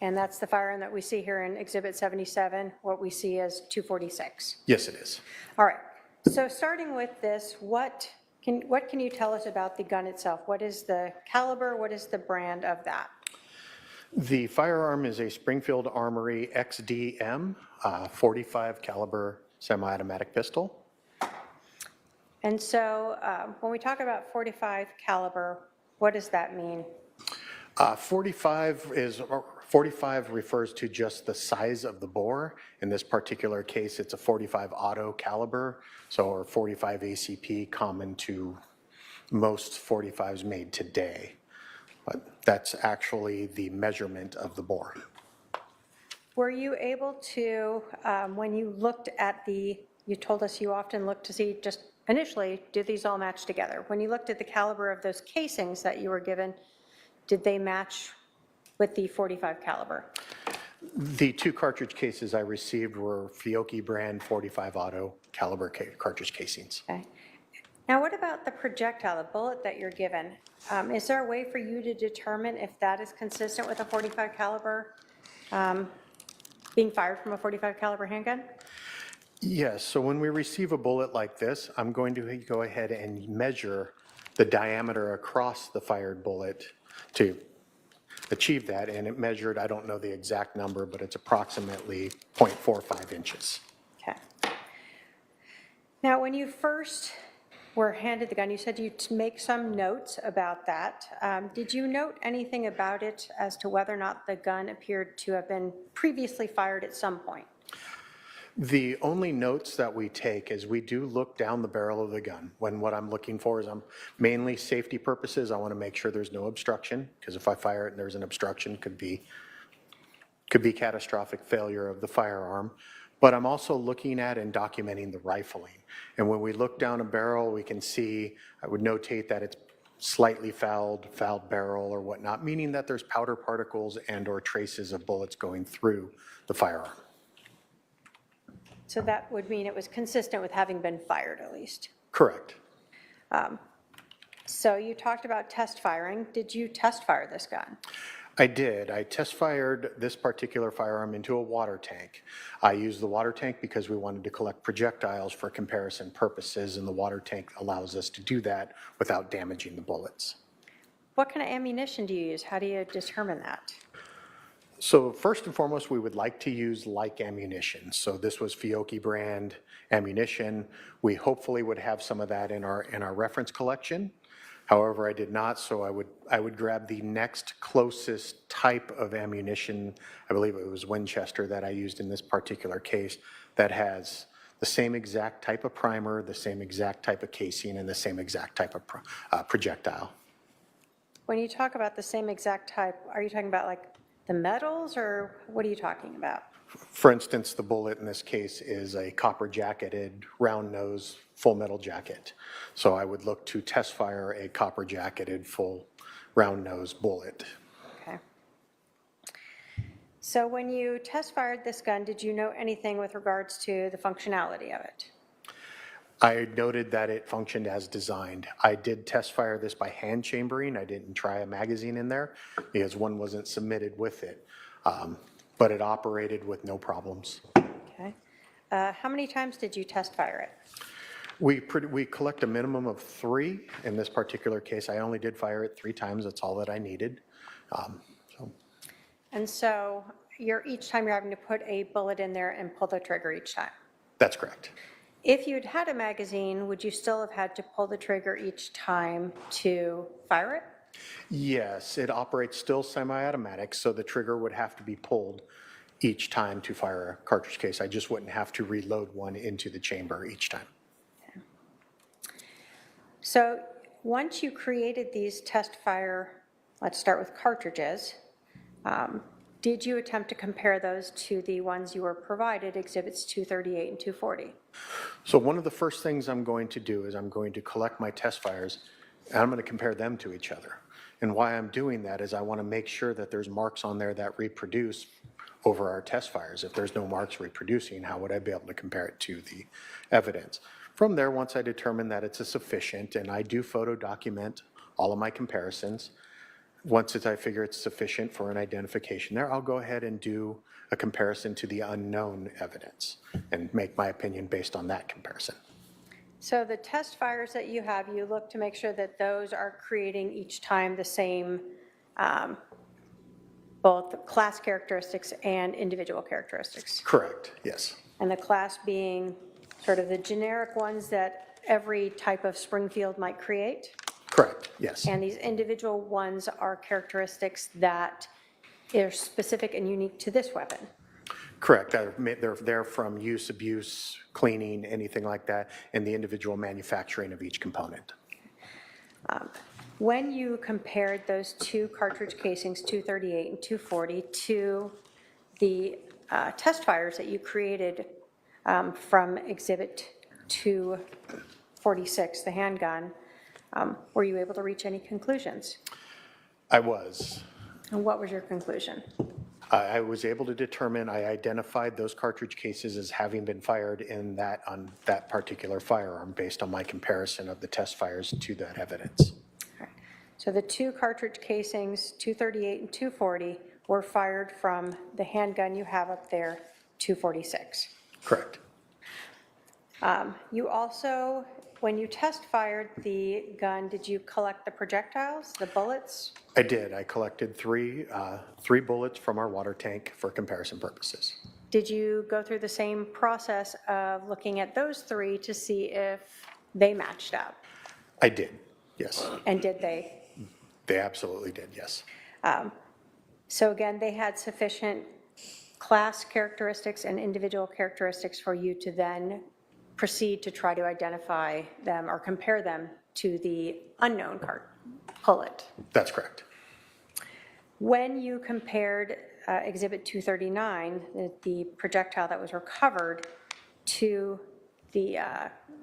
And that's the firearm that we see here in Exhibit 77, what we see as 246. Yes, it is. All right. So starting with this, what can you tell us about the gun itself? What is the caliber? What is the brand of that? The firearm is a Springfield Armory XDM 45 caliber semi-automatic pistol. And so when we talk about 45 caliber, what does that mean? 45 refers to just the size of the bore. In this particular case, it's a 45 auto caliber, so or 45 ACP, common to most 45s made today. But that's actually the measurement of the bore. Were you able to, when you looked at you told us you often look to see just initially, do these all match together? When you looked at the caliber of those casings that you were given, did they match with the 45 caliber? The two cartridge cases I received were Fiocchi brand 45 auto caliber cartridge casings. Okay. Now what about the projectile, the bullet that you're given? Is there a way for you to determine if that is consistent with a 45 caliber, being fired from a 45 caliber handgun? Yes, so when we receive a bullet like this, I'm going to go ahead and measure the diameter across the fired bullet to achieve that, and it measured, I don't know the exact number, but it's approximately 0.45 inches. Okay. Now, when you first were handed the gun, you said you'd make some notes about that. Did you note anything about it as to whether or not the gun appeared to have been previously fired at some point? The only notes that we take is we do look down the barrel of the gun. When what I'm looking for is mainly safety purposes. I want to make sure there's no obstruction, because if I fire it and there's an obstruction, could be catastrophic failure of the firearm. But I'm also looking at and documenting the rifling. And when we look down a barrel, we can see, I would notate that it's slightly fouled barrel or whatnot, meaning that there's powder particles and or traces of bullets going through the firearm. So that would mean it was consistent with having been fired at least. Correct. So you talked about test firing. Did you test fire this gun? I did. I test fired this particular firearm into a water tank. I used the water tank because we wanted to collect projectiles for comparison purposes, and the water tank allows us to do that without damaging the bullets. What kind of ammunition do you use? How do you determine that? So first and foremost, we would like to use like ammunition. So this was Fiocchi brand ammunition. We hopefully would have some of that in our reference collection. However, I did not, so I would grab the next closest type of ammunition. I believe it was Winchester that I used in this particular case, that has the same exact type of primer, the same exact type of casing, and the same exact type of projectile. When you talk about the same exact type, are you talking about like the metals, or what are you talking about? For instance, the bullet in this case is a copper jacketed round nose full metal jacket. So I would look to test fire a copper jacketed full round nose bullet. Okay. So when you test fired this gun, did you know anything with regards to the functionality of it? I noted that it functioned as designed. I did test fire this by hand chambering. I didn't try a magazine in there because one wasn't submitted with it, but it operated with no problems. Okay. How many times did you test fire it? We collect a minimum of 3. In this particular case, I only did fire it 3 times. That's all that I needed. And so each time you're having to put a bullet in there and pull the trigger each time? That's correct. If you'd had a magazine, would you still have had to pull the trigger each time to fire it? Yes, it operates still semi-automatic, so the trigger would have to be pulled each time to fire a cartridge case. I just wouldn't have to reload one into the chamber each time. Okay. So once you created these test fire, let's start with cartridges, Did you attempt to compare those to the ones you were provided, Exhibits 238 and 240? So one of the first things I'm going to do is I'm going to collect my test fires, and I'm going to compare them to each other. And why I'm doing that is I want to make sure that there's marks on there that reproduce over our test fires. If there's no marks reproducing, how would I be able to compare it to the evidence? From there, once I determine that it's a sufficient, and I do photo document all of my comparisons, once I figure it's sufficient for an identification there, I'll go ahead and do a comparison to the unknown evidence and make my opinion based on that comparison. So the test fires that you have, you look to make sure that those are creating each time the same both class characteristics and individual characteristics. Correct, yes. And the class being sort of the generic ones that every type of Springfield might create. Correct, yes. And these individual ones are characteristics that are specific and unique to this weapon. Correct. They're from use, abuse, cleaning, anything like that, and the individual manufacturing of each component. When you compared those two cartridge casings, 238 and 240, to the test fires that you created from Exhibit 246, the handgun, were you able to reach any conclusions? I was. And what was your conclusion? I was able to determine, I identified those cartridge cases as having been fired on that particular firearm based on my comparison of the test fires to that evidence. So the two cartridge casings, 238 and 240, were fired from the handgun you have up there, 246. Correct. You also, when you test fired the gun, did you collect the projectiles, the bullets? I did. I collected three bullets from our water tank for comparison purposes. Did you go through the same process of looking at those three to see if they matched up? I did, yes. And did they? They absolutely did, yes. So again, they had sufficient class characteristics and individual characteristics for you to then proceed to try to identify them or compare them to the unknown bullet. That's correct. When you compared Exhibit 239, the projectile that was recovered, to the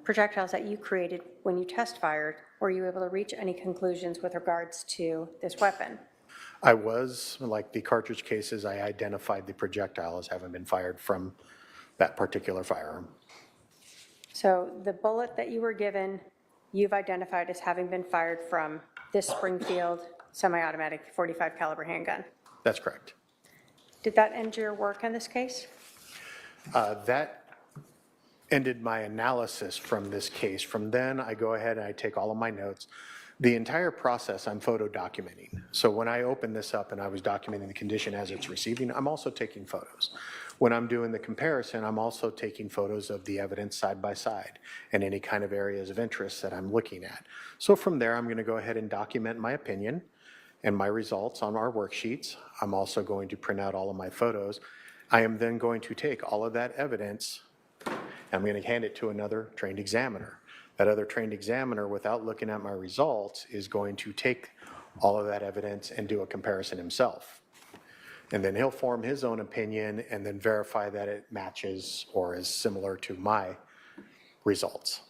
projectiles that you created when you test fired, were you able to reach any conclusions with regards to this weapon? I was, like the cartridge cases, I identified the projectile as having been fired from that particular firearm. So the bullet that you were given, you've identified as having been fired from this Springfield semi-automatic 45 caliber handgun. That's correct. Did that end your work in this case? That ended my analysis from this case. From then, I go ahead and I take all of my notes. The entire process I'm photo documenting. So when I open this up and I was documenting the condition as it's receiving, I'm also taking photos. When I'm doing the comparison, I'm also taking photos of the evidence side by side and any kind of areas of interest that I'm looking at. So from there, I'm going to go ahead and document my opinion and my results on our worksheets. I'm also going to print out all of my photos. I am then going to take all of that evidence and I'm going to hand it to another trained examiner. That other trained examiner, without looking at my results, is going to take all of that evidence and do a comparison himself. And then he'll form his own opinion and then verify that it matches or is similar to my results.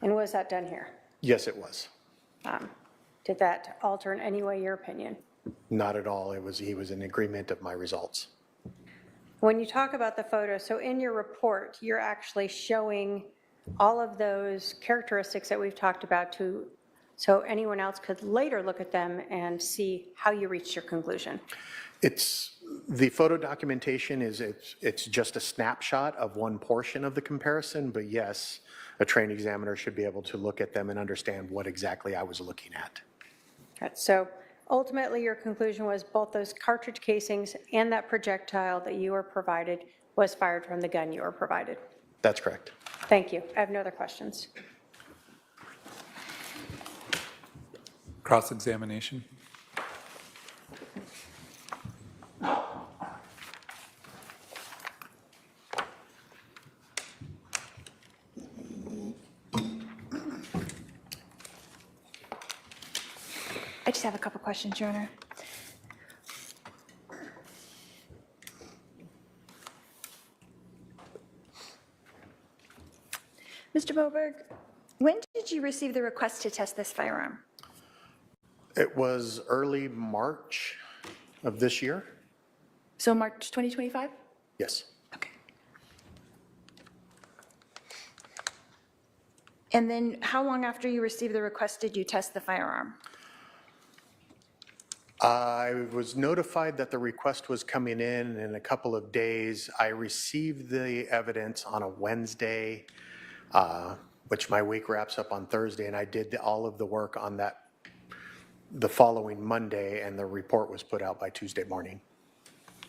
And was that done here? Yes, it was. Did that alter in any way your opinion? Not at all. He was in agreement of my results. When you talk about the photos, so in your report, you're actually showing all of those characteristics that we've talked about so anyone else could later look at them and see how you reached your conclusion. The photo documentation it's just a snapshot of one portion of the comparison, but yes, a trained examiner should be able to look at them and understand what exactly I was looking at. Right, so ultimately your conclusion was both those cartridge casings and that projectile that you were provided was fired from the gun you were provided. That's correct. Thank you. I have no other questions. Cross-examination. I just have a couple questions, Your Honor. Mr. Boberg, when did you receive the request to test this firearm? It was early March of this year. So March 2025? Yes. And then how long after you received the request did you test the firearm? I was notified that the request was coming in a couple of days. I received the evidence on a Wednesday, which my week wraps up on Thursday, and I did all of the work on that the following Monday, and the report was put out by Tuesday morning.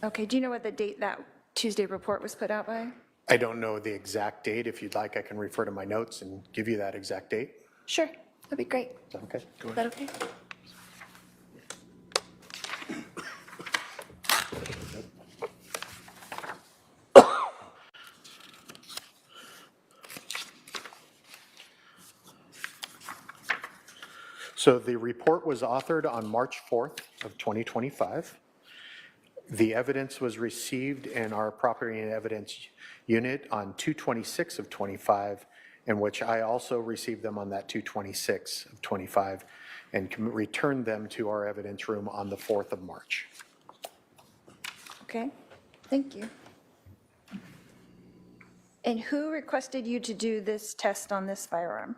Okay, do you know what the date that Tuesday report was put out by? I don't know the exact date. If you'd like, I can refer to my notes and give you that exact date. Sure, that'd be great. Is that okay? Is that okay? So the report was authored on March 4th of 2025. The evidence was received in our property and evidence unit on 2/26 of 25, in which I also received them on that 2/26 of 25 and returned them to our evidence room on the 4th of March. Okay, thank you. And who requested you to do this test on this firearm?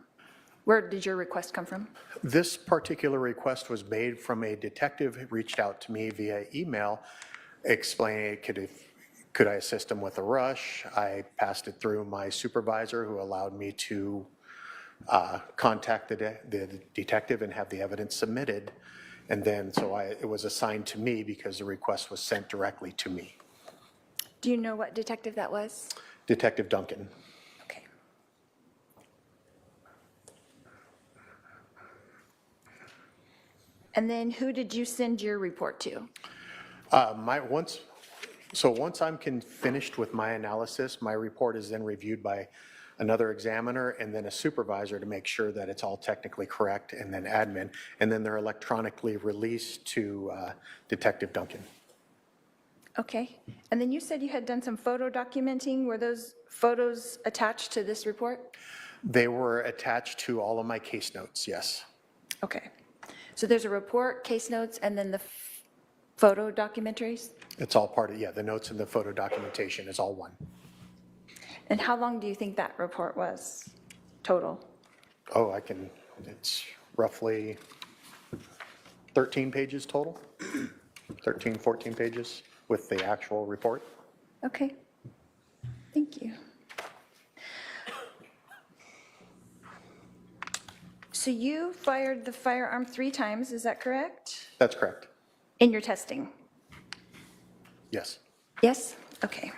Where did your request come from? This particular request was made from a detective who reached out to me via email explaining could I assist him with a rush. I passed it through my supervisor, who allowed me to contact the detective and have the evidence submitted. And then it was assigned to me because the request was sent directly to me. Do you know what detective that was? Detective Duncan. Okay. And then who did you send your report to? Once I'm finished with my analysis, my report is then reviewed by another examiner and then a supervisor to make sure that it's all technically correct, and then admin, and then they're electronically released to Detective Duncan. Okay. And then you said you had done some photo documenting. Were those photos attached to this report? They were attached to all of my case notes, yes. Okay. So there's a report, case notes, and then the photo documentaries? It's all part of, the notes and the photo documentation is all one. And how long do you think that report was total? Oh, it's roughly 13 pages total, 13, 14 pages with the actual report. Okay. Thank you. So you fired the firearm 3 times, is that correct? That's correct. In your testing? Yes. Yes? Okay.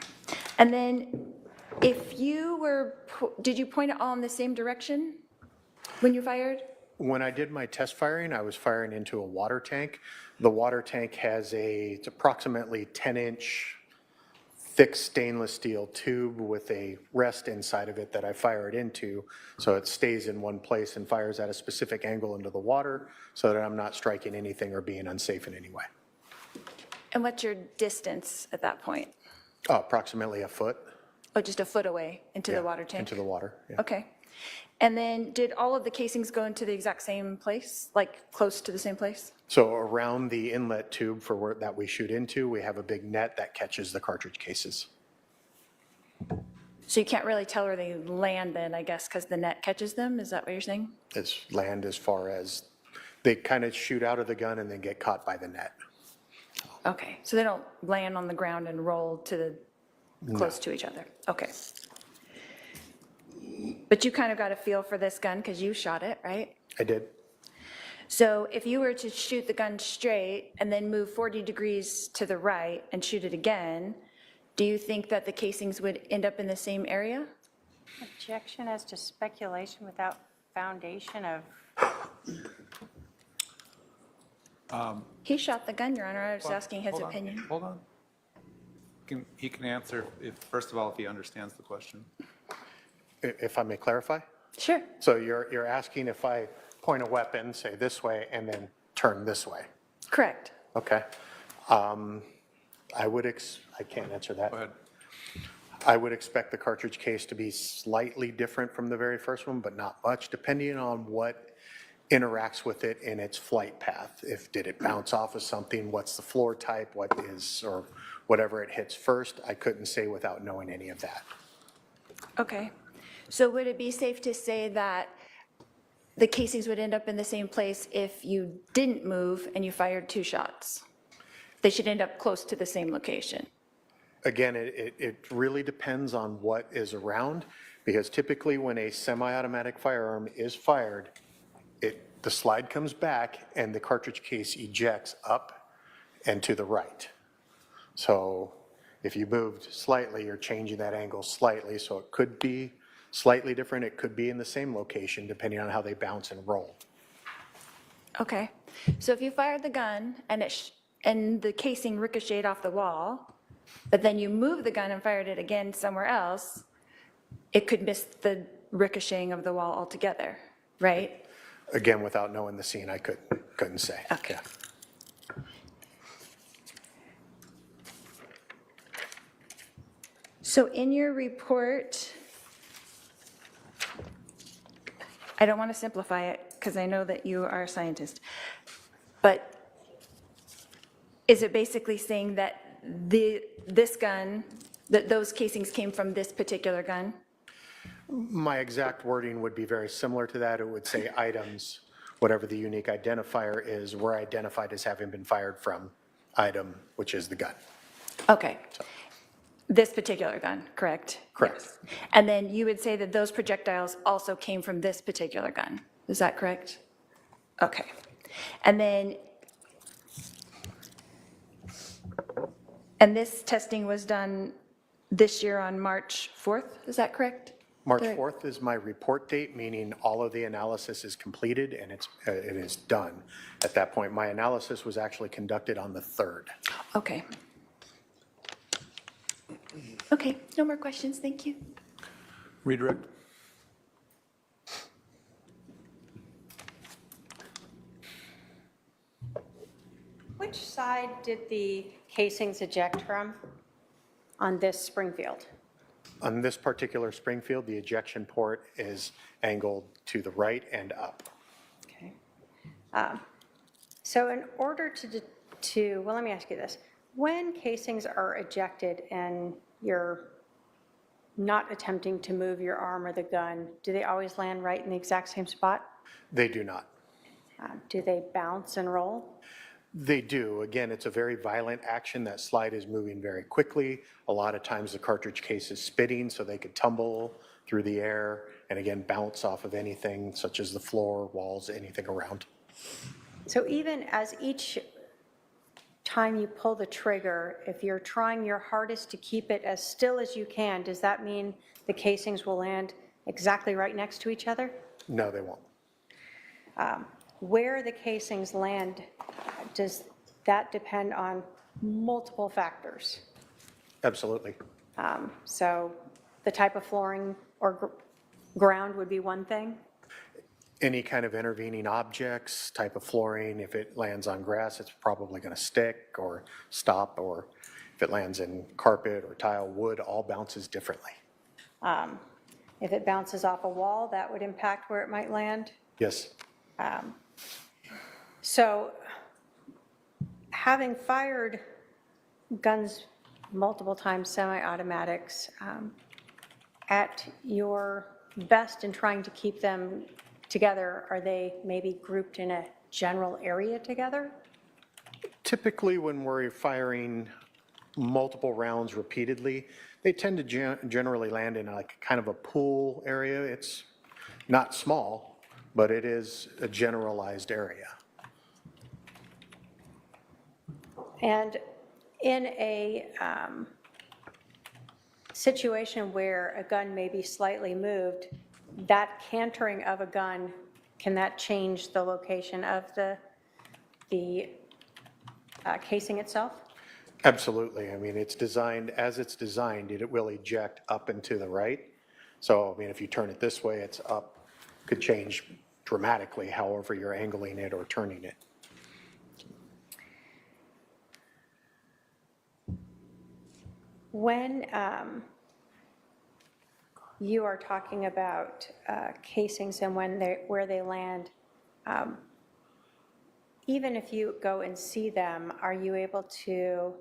And then if you were, did you point it all in the same direction when you fired? When I did my test firing, I was firing into a water tank. The water tank has it's approximately 10-inch thick stainless steel tube with a rest inside of it that I fire it into, so it stays in one place and fires at a specific angle into the water so that I'm not striking anything or being unsafe in any way. And what's your distance at that point? Approximately a foot. Oh, just a foot away into the water tank? Into the water, yeah. Okay. And then did all of the casings go into the exact same place, like close to the same place? So around the inlet tube that we shoot into, we have a big net that catches the cartridge cases. So you can't really tell where they land then, I guess, because the net catches them? Is that what you're saying? It's land as far as they kind of shoot out of the gun and then get caught by the net. Okay, so they don't land on the ground and roll close to each other? Okay. But you kind of got a feel for this gun because you shot it, right? I did. So if you were to shoot the gun straight and then move 40 degrees to the right and shoot it again, do you think that the casings would end up in the same area? Objection as to speculation without foundation of... He shot the gun, Your Honor. I was asking his opinion. Hold on. He can answer, first of all, if he understands the question. If I may clarify? Sure. So you're asking if I point a weapon, say this way, and then turn this way? Correct. Okay. I can't answer that. Go ahead. I would expect the cartridge case to be slightly different from the very first one, but not much, depending on what interacts with it in its flight path. If did it bounce off of something, what's the floor type, what is, or whatever it hits first, I couldn't say without knowing any of that. Okay. So would it be safe to say that the casings would end up in the same place if you didn't move and you fired 2 shots? They should end up close to the same location. Again, it really depends on what is around, because typically when a semi-automatic firearm is fired, the slide comes back and the cartridge case ejects up and to the right. So if you moved slightly, you're changing that angle slightly, so it could be slightly different. It could be in the same location, depending on how they bounce and roll. Okay. So if you fired the gun and the casing ricocheted off the wall, but then you moved the gun and fired it again somewhere else, it could miss the ricocheting of the wall altogether, right? Again, without knowing the scene, I couldn't say. Okay. Yeah. So in your report, I don't want to simplify it because I know that you are a scientist, but is it basically saying that this gun, that those casings came from this particular gun? My exact wording would be very similar to that. It would say items, whatever the unique identifier is, were identified as having been fired from item, which is the gun. Okay. This particular gun, correct? Correct. Yes. And then you would say that those projectiles also came from this particular gun. Is that correct? Okay. And then, and this testing was done this year on March 4th, is that correct? March 4th is my report date, meaning all of the analysis is completed and it is done. At that point, my analysis was actually conducted on the 3rd. Okay. Okay, no more questions, thank you. Redirect. Which side did the casings eject from on this Springfield? On this particular Springfield, the ejection port is angled to the right and up. Okay. So in order well, let me ask you this. When casings are ejected and you're not attempting to move your arm or the gun, do they always land right in the exact same spot? They do not. Do they bounce and roll? They do. Again, it's a very violent action. That slide is moving very quickly. A lot of times the cartridge case is spitting, so they could tumble through the air and again bounce off of anything such as the floor, walls, anything around. So even as each time you pull the trigger, if you're trying your hardest to keep it as still as you can, does that mean the casings will land exactly right next to each other? No, they won't. Where the casings land, does that depend on multiple factors? Absolutely. So the type of flooring or ground would be one thing? Any kind of intervening objects, type of flooring, if it lands on grass, it's probably going to stick or stop, or if it lands in carpet or tile, wood, all bounces differently. If it bounces off a wall, that would impact where it might land? Yes. So having fired guns multiple times, semi-automatics, at your best in trying to keep them together, are they maybe grouped in a general area together? Typically, when we're firing multiple rounds repeatedly, they tend to generally land in like kind of a pool area. It's not small, but it is a generalized area. And in a situation where a gun may be slightly moved, that cantering of a gun, can that change the location of the casing itself? Absolutely. I mean, it's designed, as it's designed, it will eject up and to the right. So, I mean, if you turn it this way, it's up, could change dramatically however you're angling it or turning it. When you are talking about casings and where they land. Even if you go and see them, are you able to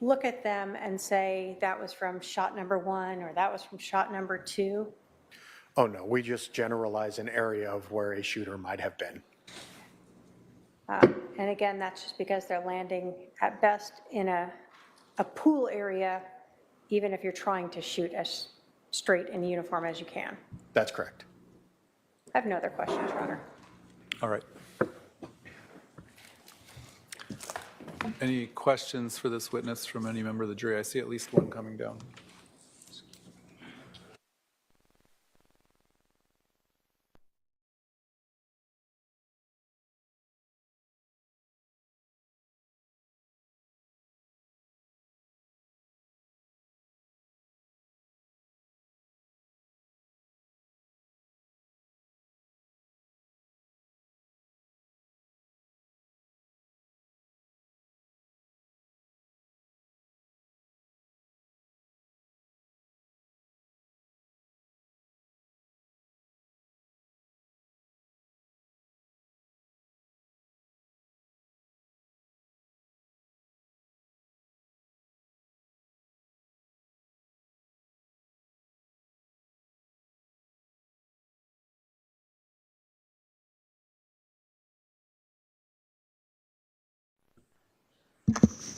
look at them and say that was from shot number 1 or that was from shot number 2? Oh, no, we just generalize an area of where a shooter might have been. And again, that's just because they're landing at best in a pool area, even if you're trying to shoot as straight in uniform as you can. That's correct. I have no other questions, Your Honor. All right. Any questions for this witness from any member of the jury? I see at least one coming down.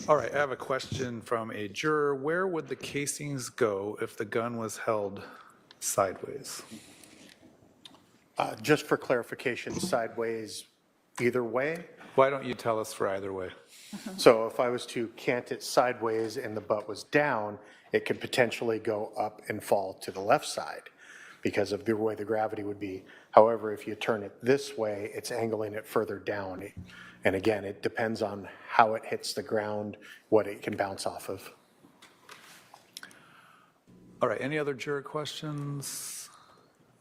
All right, I have a question from a juror. Where would the casings go if the gun was held sideways? Just for clarification, sideways either way. Why don't you tell us for either way? So if I was to cant it sideways and the butt was down, it could potentially go up and fall to the left side because of the way the gravity would be. However, if you turn it this way, it's angling it further down. And again, it depends on how it hits the ground, what it can bounce off of. All right, any other juror questions?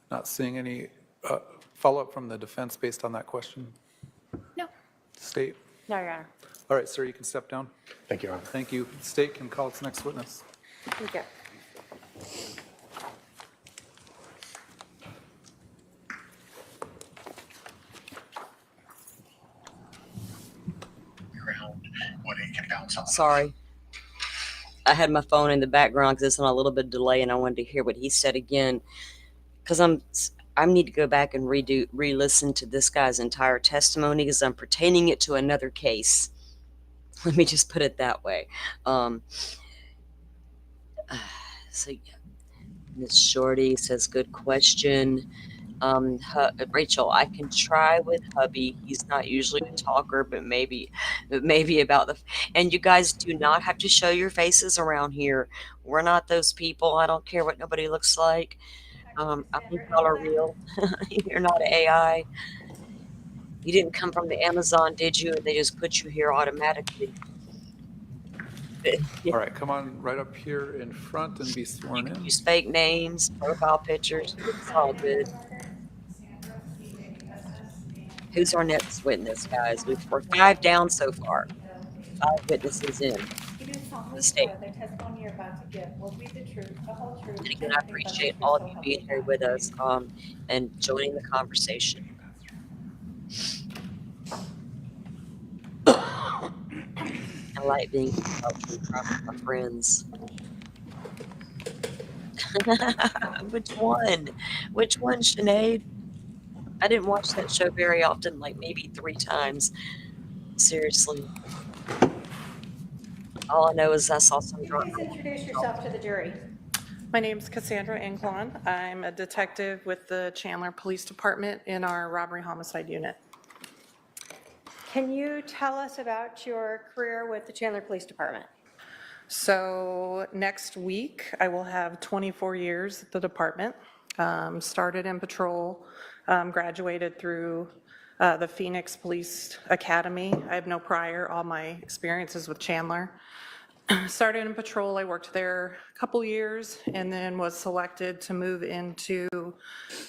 Not seeing any follow-up from the defense based on that question? No. State? No, Your Honor. All right, sir, you can step down. Thank you, Your Honor. Thank you. State can call its next witness. Thank you. Sorry. I had my phone in the background because it's on a little bit of delay, and I wanted to hear what he said again. Because I need to go back and re-listen to this guy's entire testimony because I'm pertaining it to another case. Let me just put it that way. So, Ms. Shorty says, good question. Rachel, I can try with hubby. He's not usually a talker, but maybe about the. And you guys do not have to show your faces around here. We're not those people. I don't care what nobody looks like. I think y'all are real. You're not AI. You didn't come from the Amazon, did you? And they just put you here automatically. All right, come on right up here in front and be sworn in. Use fake names, profile pictures. It's all good. Who's our next witness, guys? We're 5 down so far. 5 witnesses in. The state. The testimony you're about to give will be the truth, the whole truth. And again, I appreciate all of you being here with us and joining the conversation. I like being out with my friends. Which one? Which one, Sinead? I didn't watch that show very often, like maybe 3 times. Seriously. All I know is I saw some drunk. Please introduce yourself to the jury. My name is Cassandra Anglon. I'm a detective with the Chandler Police Department in our robbery homicide unit. Can you tell us about your career with the Chandler Police Department? So next week, I will have 24 years at the department. Started in patrol, graduated through the Phoenix Police Academy. I have no prior, all my experiences with Chandler. Started in patrol, I worked there a couple years and then was selected to move into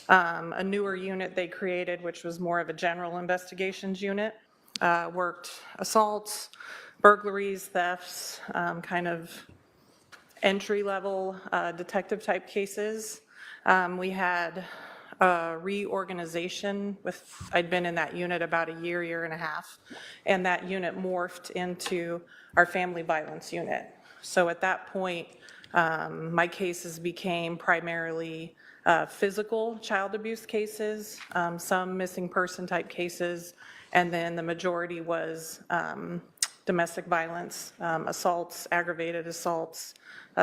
a newer unit they created, which was more of a general investigations unit. Worked assaults, burglaries, thefts, kind of entry-level detective-type cases. We had reorganization I'd been in that unit about a year and a half, and that unit morphed into our family violence unit. So at that point, my cases became primarily physical child abuse cases, some missing person type cases, and then the majority was domestic violence, assaults, aggravated assaults,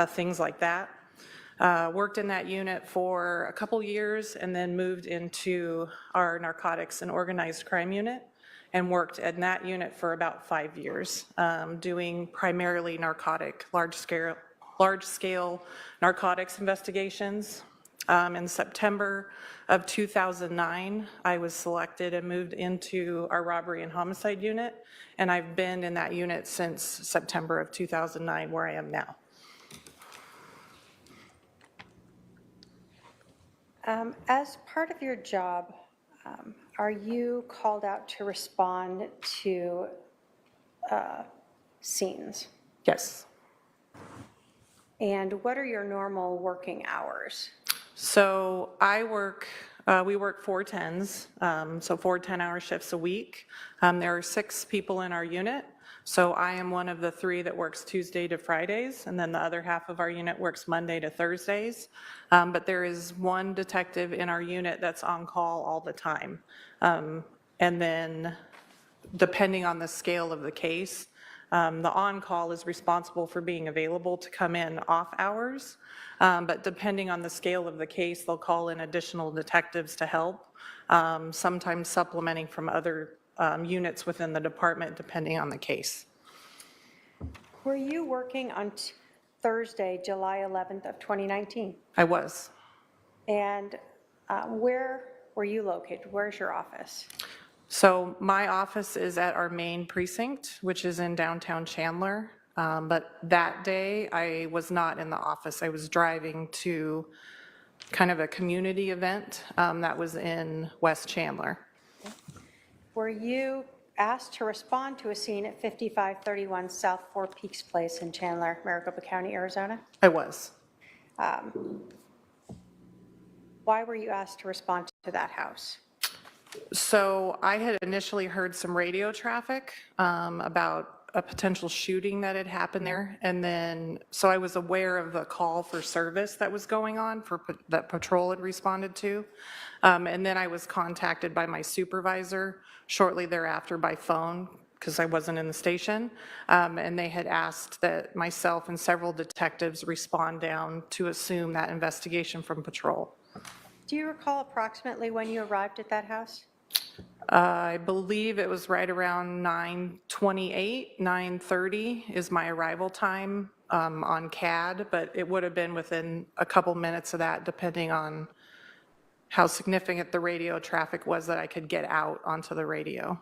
things like that. Worked in that unit for a couple years and then moved into our narcotics and organized crime unit and worked in that unit for about 5 years, doing primarily large-scale narcotics investigations. In September of 2009, I was selected and moved into our robbery and homicide unit, and I've been in that unit since September of 2009, where I am now. As part of your job, are you called out to respond to scenes? Yes. And what are your normal working hours? So we work 4/10s, so 4 10-hour shifts a week. There are 6 people in our unit. So I am one of the 3 that works Tuesday to Fridays, and then the other half of our unit works Monday to Thursdays. But there is one detective in our unit that's on call all the time. And then depending on the scale of the case, the on-call is responsible for being available to come in off hours. But depending on the scale of the case, they'll call in additional detectives to help, sometimes supplementing from other units within the department, depending on the case. Were you working on Thursday, July 11th of 2019? I was. And where were you located? Where's your office? So my office is at our main precinct, which is in downtown Chandler. But that day, I was not in the office. I was driving to kind of a community event that was in West Chandler. Were you asked to respond to a scene at 5531 South Four Peaks Place in Chandler, Maricopa County, Arizona? I was. Why were you asked to respond to that house? So I had initially heard some radio traffic about a potential shooting that had happened there. And then, so I was aware of the call for service that was going on that patrol had responded to. And then I was contacted by my supervisor shortly thereafter by phone because I wasn't in the station. And they had asked that myself and several detectives respond down to assume that investigation from patrol. Do you recall approximately when you arrived at that house? I believe it was right around 9:28, 9:30 is my arrival time on CAD, but it would have been within a couple minutes of that, depending on how significant the radio traffic was that I could get out onto the radio.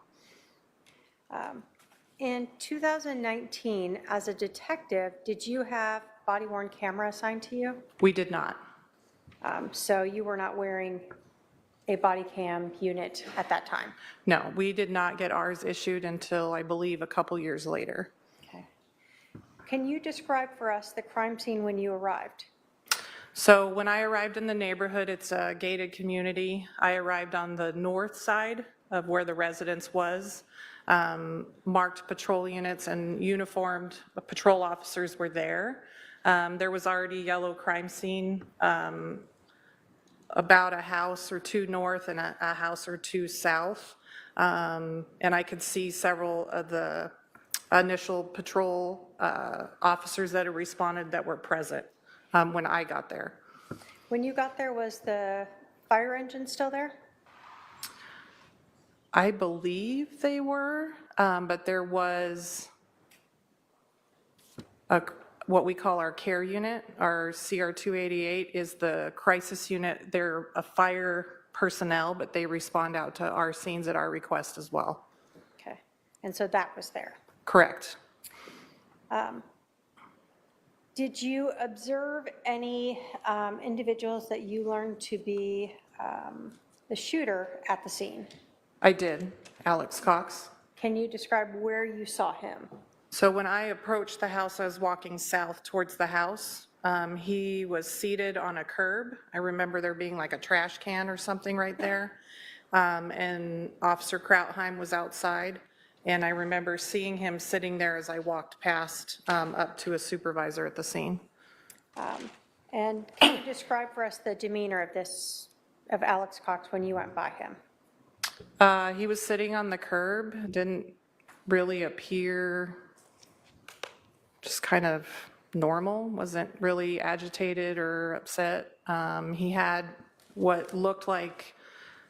In 2019, as a detective, did you have body-worn camera assigned to you? We did not. So you were not wearing a body cam unit at that time? No, we did not get ours issued until, I believe, a couple years later. Okay. Can you describe for us the crime scene when you arrived? So when I arrived in the neighborhood, it's a gated community. I arrived on the north side of where the residence was. Marked patrol units and uniformed patrol officers were there. There was already yellow crime scene about a house or 2 north and a house or 2 south. And I could see several of the initial patrol officers that had responded that were present when I got there. When you got there, was the fire engine still there? I believe they were, but there was what we call our care unit. Our CR 288 is the crisis unit. They're a fire personnel, but they respond out to our scenes at our request as well. Okay, and so that was there. Correct. Did you observe any individuals that you learned to be the shooter at the scene? I did. Alex Cox. Can you describe where you saw him? So when I approached the house, I was walking south towards the house. He was seated on a curb. I remember there being like a trash can or something right there. And Officer Krautheim was outside. And I remember seeing him sitting there as I walked past up to a supervisor at the scene. And can you describe for us the demeanor of Alex Cox when you went by him? He was sitting on the curb, didn't really appear, just kind of normal, wasn't really agitated or upset. He had what looked like,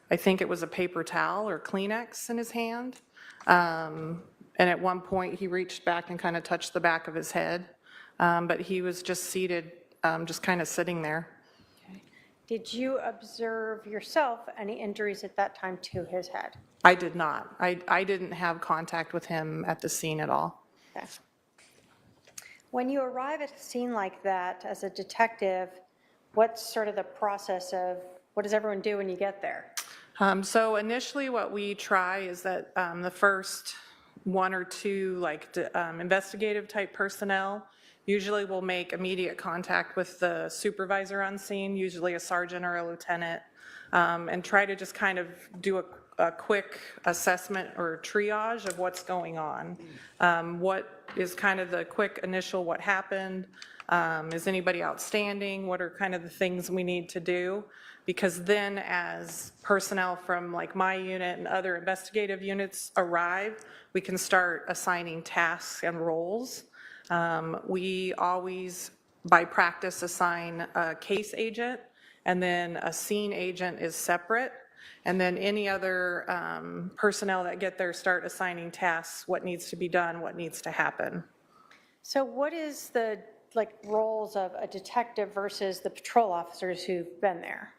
I think it was a paper towel or Kleenex in his hand. And at one point he reached back and kind of touched the back of his head. But he was just seated, just kind of sitting there. Did you observe yourself any injuries at that time to his head? I did not. I didn't have contact with him at the scene at all. Okay. When you arrive at a scene like that as a detective, what's sort of the process of, what does everyone do when you get there? So initially what we try is that the first one or two investigative type personnel usually will make immediate contact with the supervisor on scene, usually a sergeant or a lieutenant, and try to just kind of do a quick assessment or triage of what's going on. What is kind of the quick initial what happened? Is anybody outstanding? What are kind of the things we need to do? Because then as personnel from like my unit and other investigative units arrive, we can start assigning tasks and roles. We always, by practice, assign a case agent, and then a scene agent is separate. And then any other personnel that get there start assigning tasks, what needs to be done, what needs to happen. So what is the roles of a detective versus the patrol officers who've been there?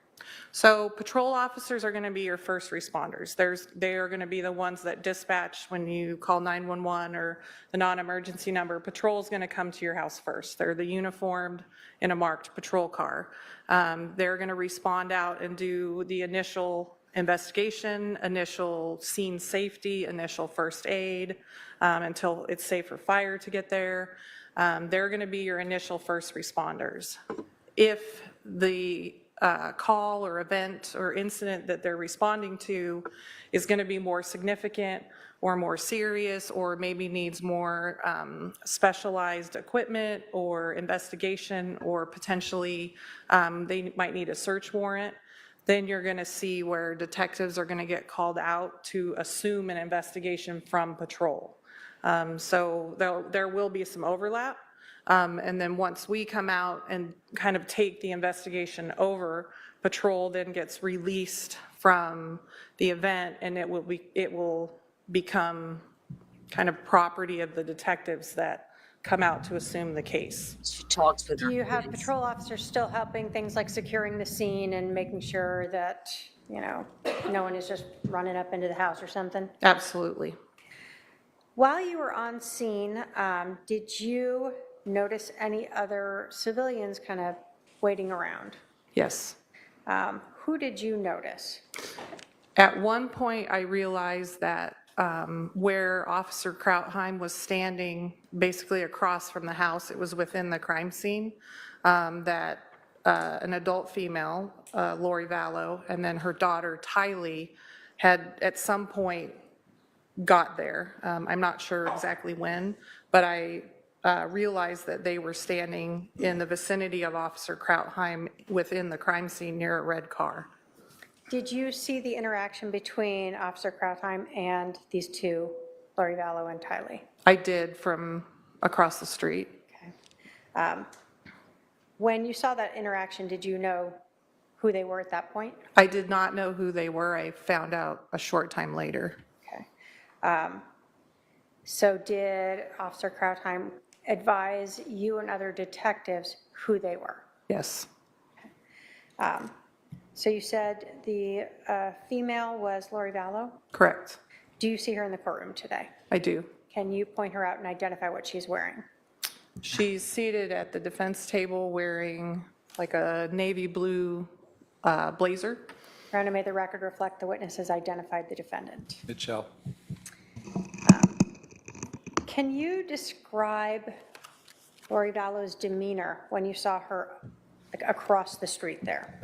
So patrol officers are going to be your first responders. They are going to be the ones that dispatch when you call 911 or the non-emergency number. Patrol is going to come to your house first. They're the uniformed in a marked patrol car. They're going to respond out and do the initial investigation, initial scene safety, initial first aid, until it's safe for fire to get there. They're going to be your initial first responders. If the call or event or incident that they're responding to is going to be more significant or more serious, or maybe needs more specialized equipment or investigation, or potentially they might need a search warrant, then you're going to see where detectives are going to get called out to assume an investigation from patrol. So there will be some overlap. And then once we come out and kind of take the investigation over, patrol then gets released from the event, and it will become kind of property of the detectives that come out to assume the case. She talks with. Do you have patrol officers still helping things like securing the scene and making sure that, no one is just running up into the house or something? Absolutely. While you were on scene, did you notice any other civilians kind of waiting around? Yes. Who did you notice? At one point, I realized that where Officer Krautheim was standing, basically across from the house, it was within the crime scene, that an adult female, Lori Vallow, and then her daughter, Tylee, had at some point got there. I'm not sure exactly when, but I realized that they were standing in the vicinity of Officer Krautheim within the crime scene near a red car. Did you see the interaction between Officer Krautheim and these two, Lori Vallow and Tylee? I did, from across the street. Okay. When you saw that interaction, did you know who they were at that point? I did not know who they were. I found out a short time later. Okay. So did Officer Krautheim advise you and other detectives who they were? Yes. Okay. So you said the female was Lori Vallow? Correct. Do you see her in the courtroom today? I do. Can you point her out and identify what she's wearing? She's seated at the defense table wearing like a navy blue blazer. Your Honor, may the record reflect the witness has identified the defendant. It shall. Can you describe Lori Vallow's demeanor when you saw her across the street there?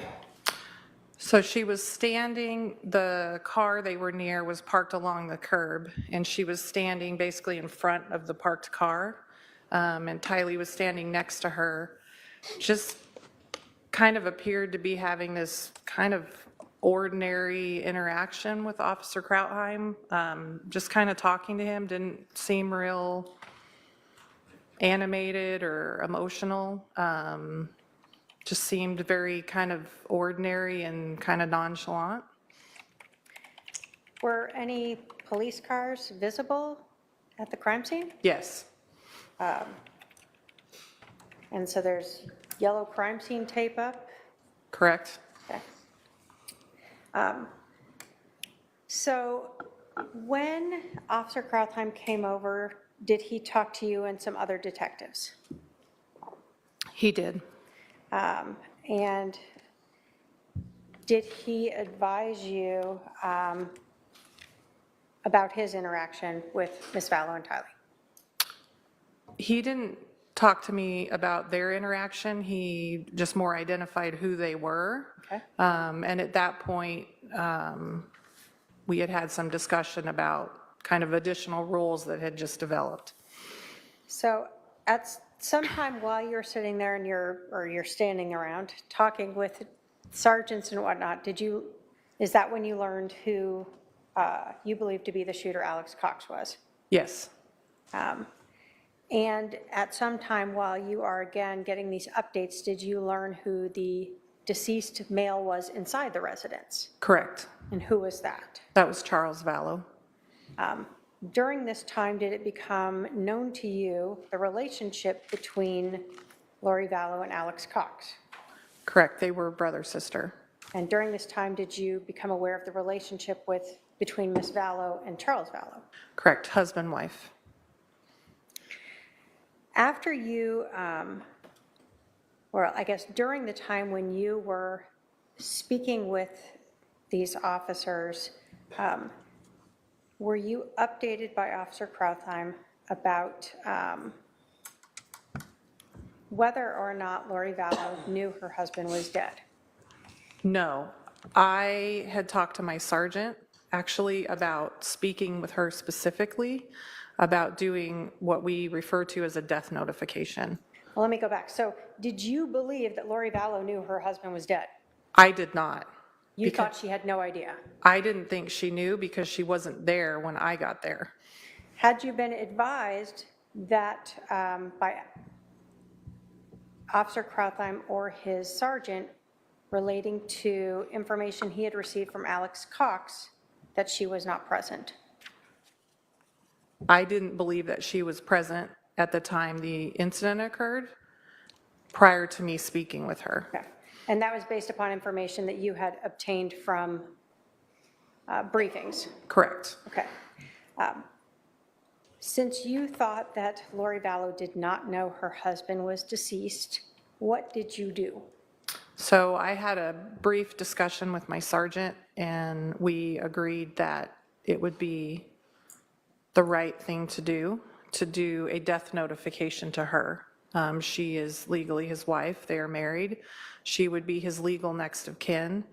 So she was standing, the car they were near was parked along the curb, and she was standing basically in front of the parked car, and Tylee was standing next to her. Just kind of appeared to be having this kind of ordinary interaction with Officer Krautheim, just kind of talking to him, didn't seem real animated or emotional. Just seemed very kind of ordinary and kind of nonchalant. Were any police cars visible at the crime scene? Yes. And so there's yellow crime scene tape up? Correct. Okay. So when Officer Krautheim came over, did he talk to you and some other detectives? He did. And did he advise you about his interaction with Ms. Vallow and Tylee? He didn't talk to me about their interaction. He just more identified who they were. Okay. And at that point, we had had some discussion about kind of additional rules that had just developed. So at some time while you're sitting there and you're standing around talking with sergeants and whatnot, is that when you learned who you believed to be the shooter, Alex Cox, was? Yes. And at some time while you are again getting these updates, did you learn who the deceased male was inside the residence? Correct. And who was that? That was Charles Vallow. During this time, did it become known to you the relationship between Lori Vallow and Alex Cox? Correct. They were brother-sister. And during this time, did you become aware of the relationship between Ms. Vallow and Charles Vallow? Correct. Husband-wife. After you, I guess during the time when you were speaking with these officers, were you updated by Officer Krautheim about whether or not Lori Vallow knew her husband was dead? No. I had talked to my sergeant, actually, about speaking with her specifically about doing what we refer to as a death notification. Well, let me go back. So did you believe that Lori Vallow knew her husband was dead? I did not. You thought she had no idea? I didn't think she knew because she wasn't there when I got there. Had you been advised that by Officer Krautheim or his sergeant relating to information he had received from Alex Cox that she was not present? I didn't believe that she was present at the time the incident occurred prior to me speaking with her. Okay. And that was based upon information that you had obtained from briefings? Correct. Okay. Since you thought that Lori Vallow did not know her husband was deceased, what did you do? So I had a brief discussion with my sergeant, and we agreed that it would be the right thing to do a death notification to her. She is legally his wife. They are married. She would be his legal next of kin.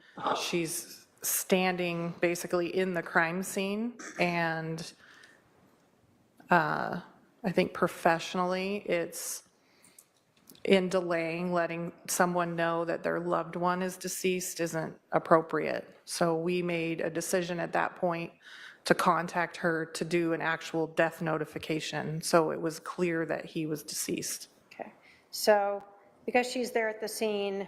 She's standing basically in the crime scene, and I think professionally it's in delaying letting someone know that their loved one is deceased isn't appropriate. So we made a decision at that point to contact her to do an actual death notification, so it was clear that he was deceased. Okay. So because she's there at the scene,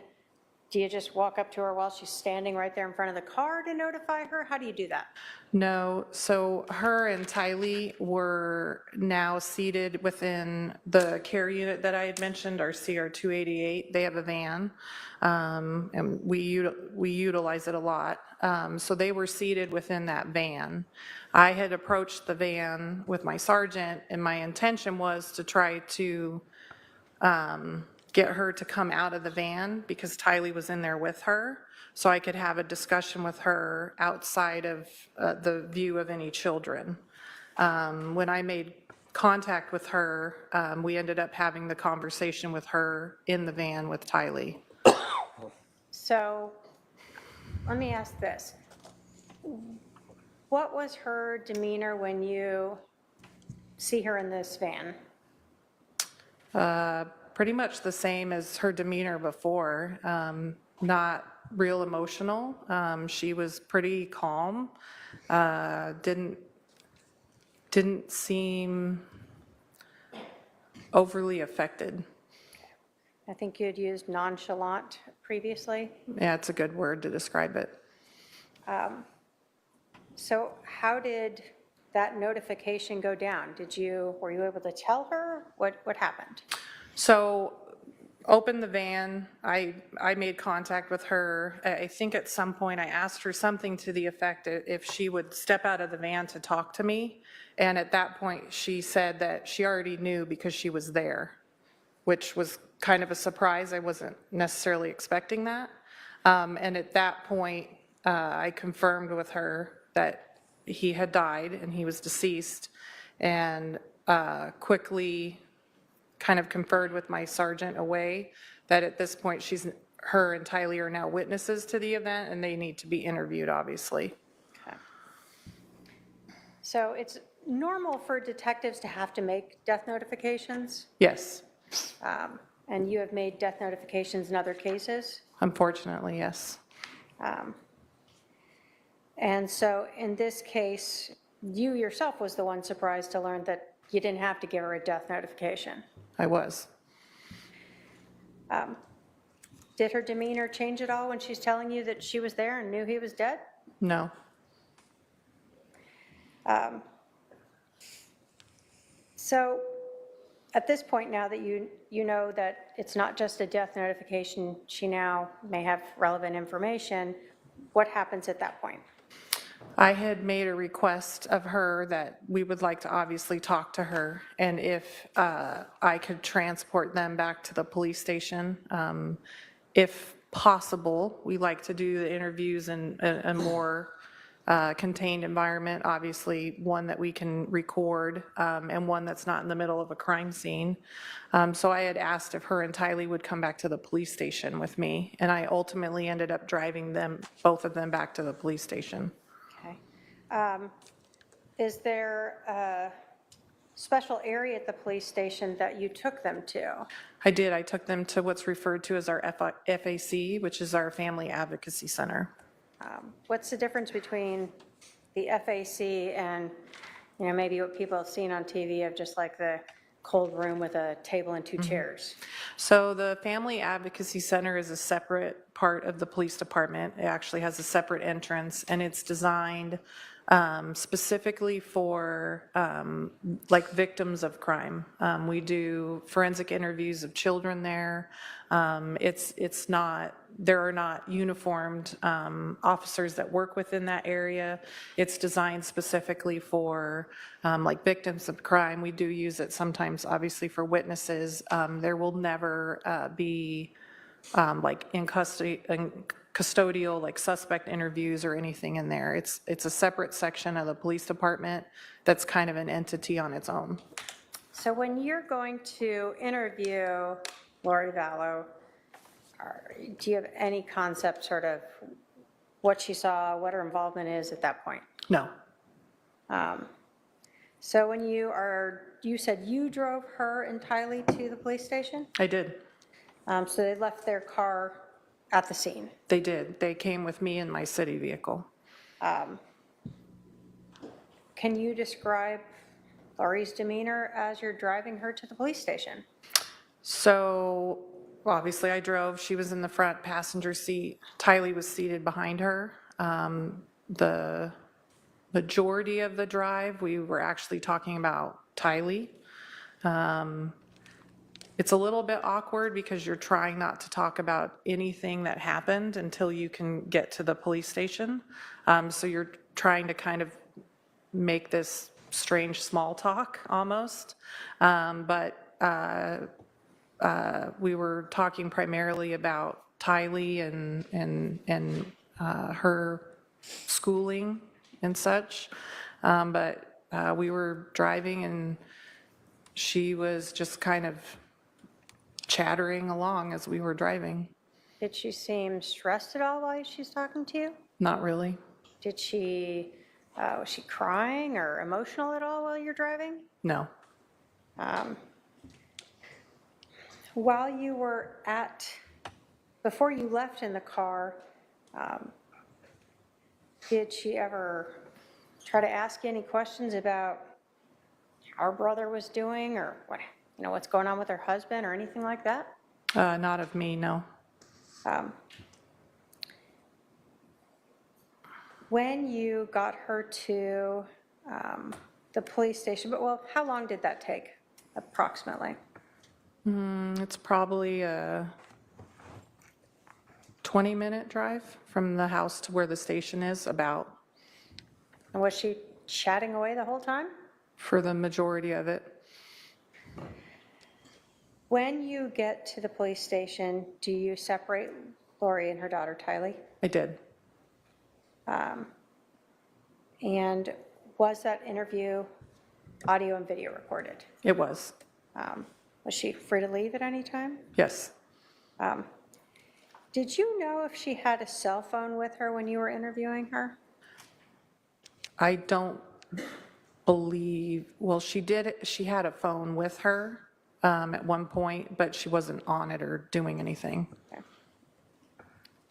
do you just walk up to her while she's standing right there in front of the car to notify her? How do you do that? No, so her and Tylee were now seated within the care unit that I had mentioned, our CR 288. They have a van, and we utilize it a lot. So they were seated within that van. I had approached the van with my sergeant, and my intention was to try to get her to come out of the van because Tylee was in there with her, so I could have a discussion with her outside of the view of any children. When I made contact with her. We ended up having the conversation with her in the van with Tylee. So let me ask this. What was her demeanor when you see her in this van? Pretty much the same as her demeanor before. Not real emotional. She was pretty calm. Didn't seem overly affected. I think you had used nonchalant previously. Yeah, it's a good word to describe it. So how did that notification go down? Were you able to tell her what happened? So, opened the van, I made contact with her. I think at some point I asked her something to the effect if she would step out of the van to talk to me. And at that point, she said that she already knew because she was there, which was kind of a surprise. I wasn't necessarily expecting that. And at that point, I confirmed with her that he had died and he was deceased, and quickly kind of conferred with my sergeant away that at this point her and Tylee are now witnesses to the event and they need to be interviewed, obviously. Okay. So it's normal for detectives to have to make death notifications? Yes, And you have made death notifications in other cases? unfortunately, yes. And so in this case, you yourself was the one surprised to learn that you didn't have to give her a death notification. I was. Did her demeanor change at all when she's telling you that she was there and knew he was dead? No. So at this point, now that you know that it's not just a death notification, she now may have relevant information, what happens at that point? I had made a request of her that we would like to obviously talk to her, and if I could transport them back to the police station. If possible, we like to do the interviews in a more contained environment, obviously one that we can record, and one that's not in the middle of a crime scene. So I had asked if her and Tylee would come back to the police station with me, and I ultimately ended up driving both of them back to the police station. Okay. Is there a special area at the police station that you took them to? I did. I took them to what's referred to as our FAC, which is our Family Advocacy Center. What's the difference between the FAC and, maybe what people have seen on TV of just like the cold room with a table and two chairs? So the Family Advocacy Center is a separate part of the police department. It actually has a separate entrance, and it's designed specifically for like victims of crime. We do forensic interviews of children there. There are not uniformed officers that work within that area. It's designed specifically for like victims of crime. We do use it sometimes, obviously, for witnesses. There will never be like in custody, custodial, like suspect interviews or anything in there. It's a separate section of the police department that's kind of an entity on its own. So when you're going to interview Lori Vallow, do you have any concept sort of what she saw, what her involvement is at that point? No. So when you said you drove her and Tylee to the police station? I did. So they left their car at the scene? They did. They came with me in my city vehicle. Can you describe Lori's demeanor as you're driving her to the police station? So obviously I drove. She was in the front passenger seat. Tylee was seated behind her. The majority of the drive, we were actually talking about Tylee. It's a little bit awkward because you're trying not to talk about anything that happened until you can get to the police station. So you're trying to kind of make this strange small talk almost. But we were talking primarily about Tylee and her schooling and such. But we were driving, and She was just kind of chattering along as we were driving. Did she seem stressed at all while she's talking to you? Not really. Was she crying or emotional at all while you're driving? No. While you were before you left in the car, did she ever try to ask you any questions about how her brother was doing or what's going on with her husband or anything like that? Not of me, no. When you got her to the police station, how long did that take, approximately? It's probably a 20-minute drive from the house to where the station is, about. And was she chatting away the whole time? For the majority of it. When you get to the police station, do you separate Lori and her daughter, Tylee? I did. And was that interview audio and video recorded? It was. Was she free to leave at any time? Yes. Did you know if she had a cell phone with her when you were interviewing her? I don't believe, well, she did, she had a phone with her at one point, but she wasn't on it or doing anything. Okay.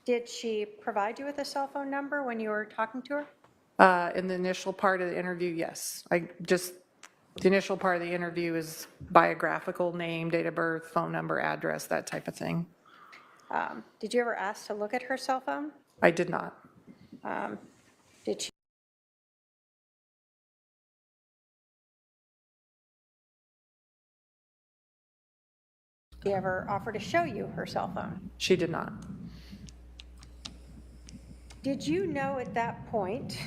Did she provide you with a cell phone number when you were talking to her? In the initial part of the interview, yes. The initial part of the interview is biographical, name, date of birth, phone number, address, that type of thing. Did you ever ask to look at her cell phone? I did not. Did she? Did she ever offer to show you her cell phone? She did not. Did you know at that point,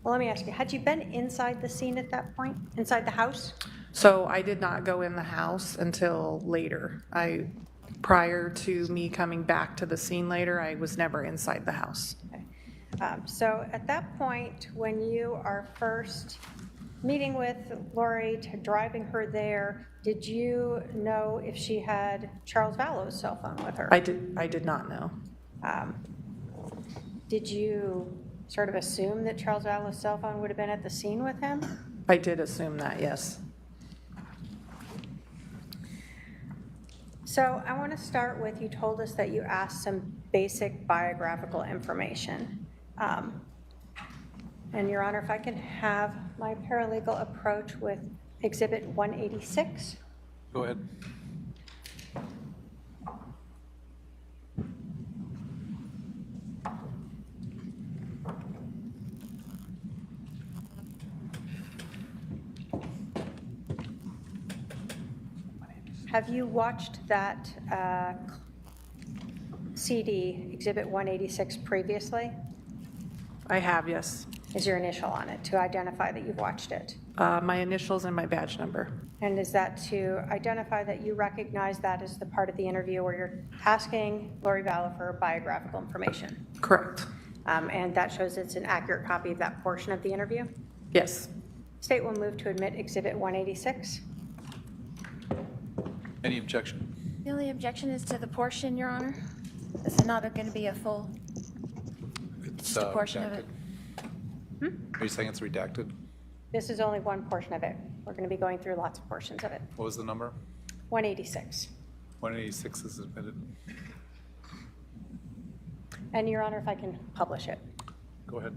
well, let me ask you, had you been inside the scene at that point, inside the house? So I did not go in the house until later. Prior to me coming back to the scene later, I was never inside the house. Okay. So at that point, when you are first meeting with Lori, driving her there, did you know if she had Charles Vallow's cell phone with her? I did not know. Did you sort of assume that Charles Vallow's cell phone would have been at the scene with him? I did assume that, yes. So I want to start with, you told us that you asked some basic biographical information. And Your Honor, if I can have my paralegal approach with Exhibit 186. Go ahead. Have you watched that CD, Exhibit 186, previously? I have, yes. Is your initial on it to identify that you've watched it? My initials and my badge number. And is that to identify that you recognize that as the part of the interview where you're asking Lori Vallow for biographical information? Correct. And that shows it's an accurate copy of that portion of the interview? Yes. State will move to admit Exhibit 186. Any objection? The only objection is to the portion, Your Honor. This is not going to be a full, It's just a portion of it. Are you saying it's redacted? This is only one portion of it. We're going to be going through lots of portions of it. What was the number? 186. 186 is admitted. And Your Honor, if I can publish it. Go ahead.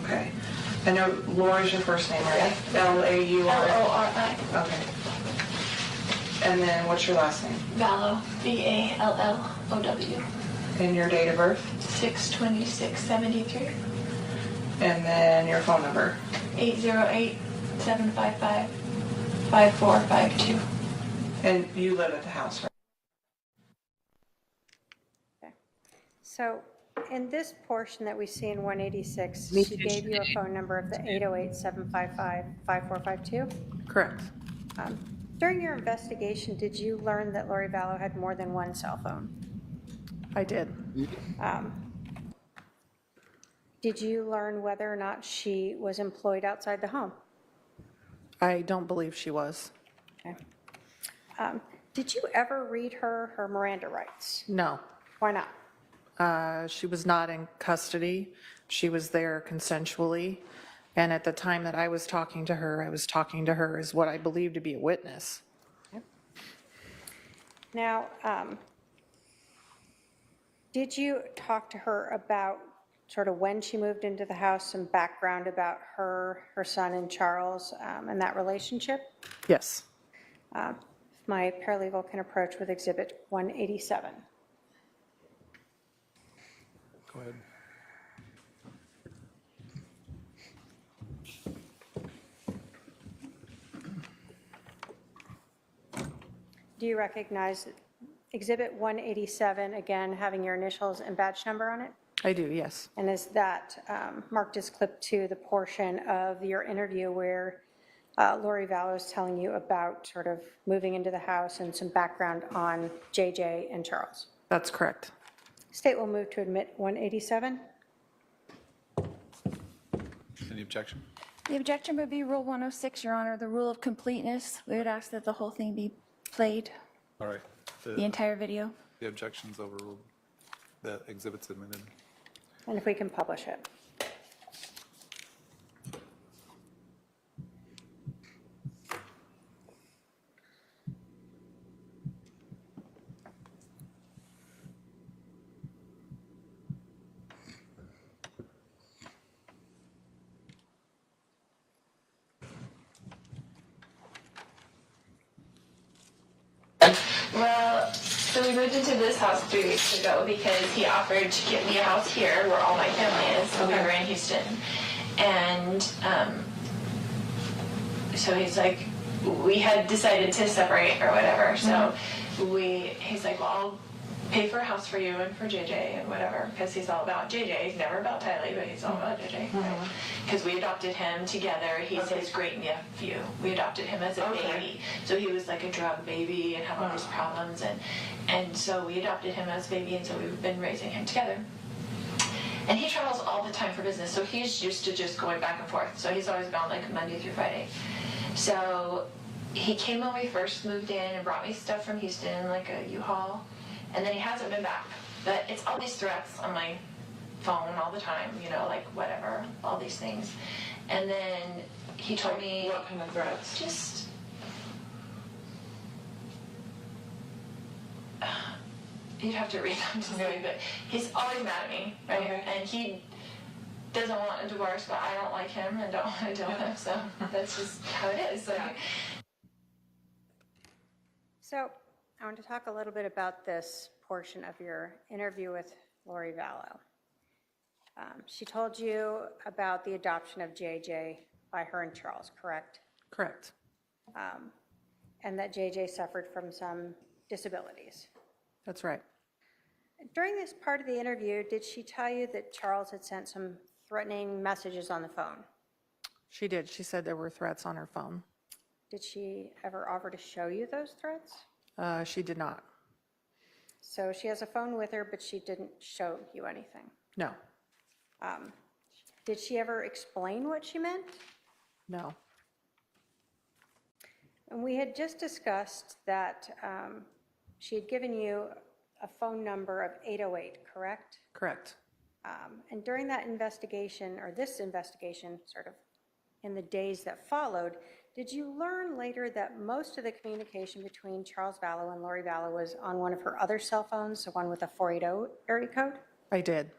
Okay. I know Laura's your first name, right? L-A-U-R? L-O-R-I. Okay. And then what's your last name? Vallow, V-A-L-L-O-W. And your date of birth? 6/26/73. And then your phone number? 808-755-5345. 5452. And you live at the house, right? So in this portion that we see in 186, Me she too. gave you a phone number of the 808-755-5452. Correct. During your investigation, did you learn that Lori Vallow had more than one cell phone? I did. Did you learn whether or not she was employed outside the home? I don't believe she was. Okay. Did you ever read her Miranda rights? No. Why not? She was not in custody. She was there consensually. And at the time that I was talking to her, I was talking to her as what I believe to be a witness. Now, did you talk to her about sort of when she moved into the house, some background about her son and Charles, and that relationship? Yes. If my paralegal can approach with Exhibit 187. Go ahead. Do you recognize Exhibit 187, again, having your initials and badge number on it? I do, yes. And is that marked as clip 2, the portion of your interview where Lori Vallow is telling you about sort of moving into the house and some background on JJ and Charles? That's correct. State will move to admit 187. Any objection? The objection would be Rule 106, Your Honor, the rule of completeness. We would ask that the whole thing be played, All right. the entire video. The objection's overruled. The exhibit's admitted. And if we can publish it. Well, so we moved into this house 3 weeks ago because he offered to give me a house here where all my family is. So we were in Houston. And so he's like, we had decided to separate or whatever. So he's like, well, I'll pay for a house for you and for JJ and whatever, because he's all about JJ. He's never about Tylee, but he's all about JJ. Because we adopted him together. He's his great nephew. We adopted him as a baby. So he was like a drug baby and had all these problems. And so we adopted him as a baby, and so we've been raising him together. And he travels all the time for business, so he's used to just going back and forth. So he's always gone like Monday through Friday. So he came when we first moved in and brought me stuff from Houston, like a U-Haul. And then he hasn't been back. But it's all these threats on my phone all the time, you know, like whatever, all these things. And then he told me... What kind of threats? Just... You'd have to read them to me, but he's always mad at me, right? And he doesn't want a divorce, but I don't like him and don't want to deal with him, so that's just how it is. So I want to talk a little bit about this portion of your interview with Lori Vallow. She told you about the adoption of JJ by her and Charles, correct? Correct. And that JJ suffered from some disabilities. That's right. During this part of the interview, did she tell you that Charles had sent some threatening messages on the phone? She did. She said there were threats on her phone. Did she ever offer to show you those threats? She did not. So she has a phone with her, but she didn't show you anything? No. Did she ever explain what she meant? No. And we had just discussed that she had given you a phone number of 808, correct? Correct. And during that investigation, or this investigation, sort of in the days that followed, did you learn later that most of the communication between Charles Vallow and Lori Vallow was on one of her other cell phones, the one with a 480 area code? I did.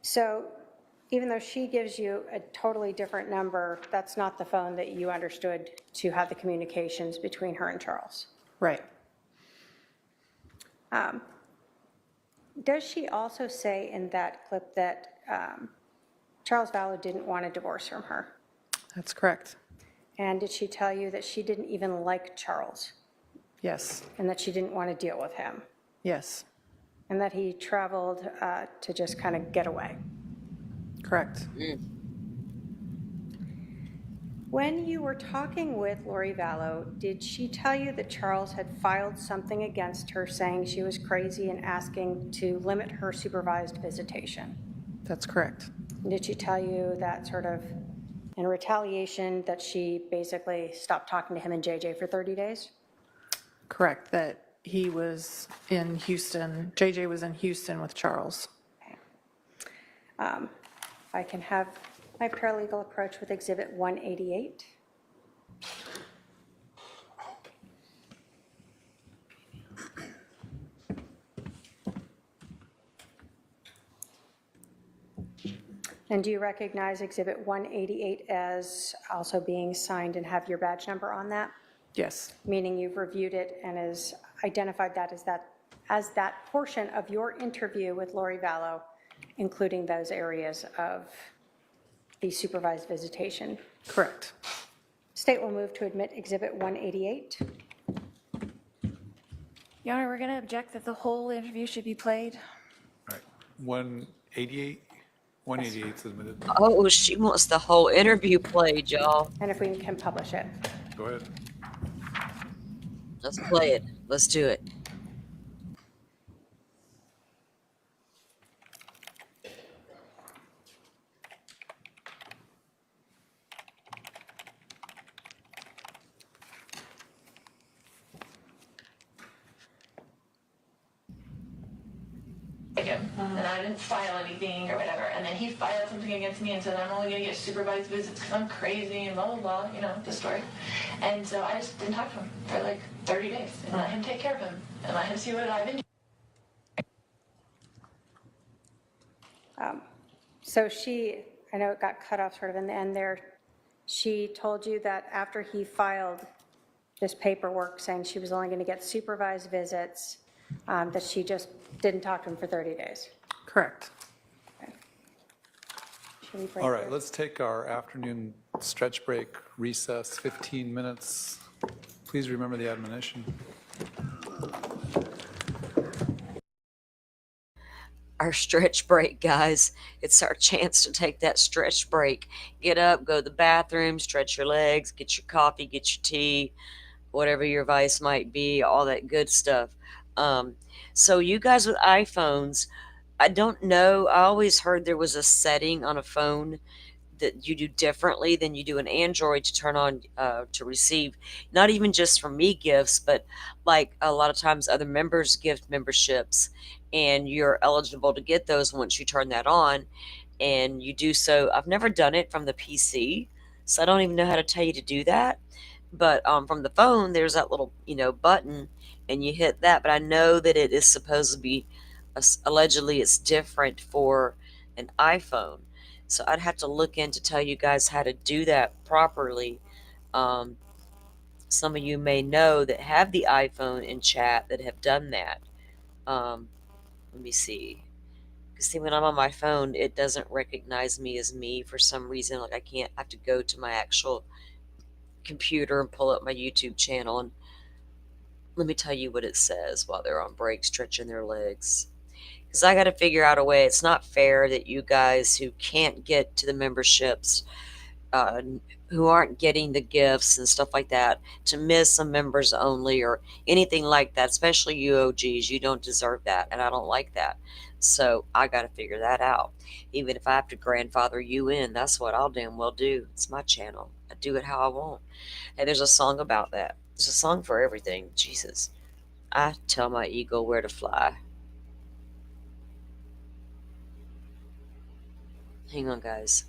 So even though she gives you a totally different number, that's not the phone that you understood to have the communications between her and Charles? Right. Does she also say in that clip that Charles Vallow didn't want a divorce from her? That's correct. And did she tell you that she didn't even like Charles Yes. and that she didn't want to deal with him Yes. and that he traveled to just kind of get away? Correct. When you were talking with Lori Vallow, did she tell you that Charles had filed something against her saying she was crazy and asking to limit her supervised visitation? That's correct. And did she tell you that sort of in retaliation that she basically stopped talking to him and JJ for 30 days? Correct, that he was in Houston, JJ was in Houston with Charles. If I can have my paralegal approach with Exhibit 188. And do you recognize Exhibit 188 as also being signed and have your badge number on that? Yes. Meaning you've reviewed it and has identified that as that portion of your interview with Lori Vallow, including those areas of the supervised visitation. Correct. State will move to admit Exhibit 188. Your Honor, we're going to object that the whole interview should be played. All right, 188, 188 is admitted. Oh, she wants the whole interview played, y'all. And if we can publish it. Go ahead. Let's play it. Let's do it. Him, and I didn't file anything or whatever, and then he filed something against me and said I'm only going to get supervised visits because I'm crazy and blah blah blah, you know, the story. And so I just didn't talk to him for like 30 days and let him take care of him and let him see what I've been doing. So I know it got cut off sort of in the end there. She told you that after he filed this paperwork saying she was only going to get supervised visits, that she just didn't talk to him for 30 days. Correct. Okay. Should we break All right, this? let's take our afternoon stretch break, recess, 15 minutes. Please remember the admonition. Our stretch break, guys. It's our chance to take that stretch break. Get up, go to the bathroom, stretch your legs, get your coffee, get your tea, whatever your vice might be, all that good stuff. So you guys with iPhones, I don't know. I always heard there was a setting on a phone that you do differently than you do an Android to turn on to receive, not even just from me gifts, but like a lot of times other members gift memberships, and you're eligible to get those once you turn that on, and you do so. I've never done it from the PC, so I don't even know how to tell you to do that. But from the phone, there's that little button, and you hit that. But I know that it is supposed to be allegedly it's different for an iPhone. So I'd have to look in to tell you guys how to do that properly. Some of you may know that have the iPhone in chat that have done that. Let me see. Because see, when I'm on my phone, it doesn't recognize me as me for some reason. Like I have to go to my actual computer and pull up my YouTube channel. And let me tell you what it says while they're on break stretching their legs. Because I got to figure out a way. It's not fair that you guys who can't get to the memberships, who aren't getting the gifts and stuff like that, to miss some members only or anything like that, especially you OGs. You don't deserve that, and I don't like that. So I got to figure that out. Even if I have to grandfather you in, that's what I'll damn well do. It's my channel. I do it how I want. And there's a song about that. There's a song for everything. Jesus. I tell my eagle where to fly. Hang on, guys.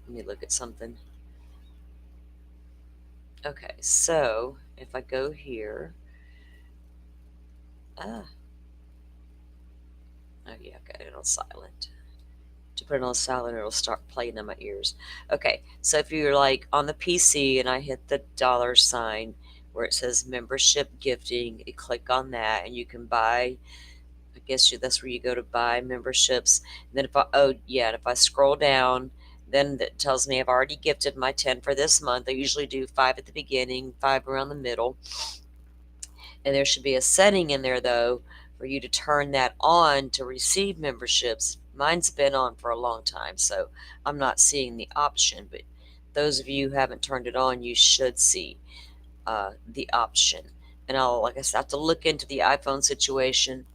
Let me look at something. Okay, so if I go here, oh yeah, I got it on silent. To put it on silent, it'll start playing in my ears. Okay, so if you're like on the PC and I hit the $sign where it says membership gifting, you click on that and you can buy. I guess that's where you go to buy memberships. And then if I scroll down Then that tells me I've already gifted my 10 for this month. I usually do 5 at the beginning, 5 around the middle. And there should be a setting in there, though, for you to turn that on to receive memberships. Mine's been on for a long time, so I'm not seeing the option. But those of you who haven't turned it on, you should see the option. And I'll, like I said, have to look into the iPhone situation.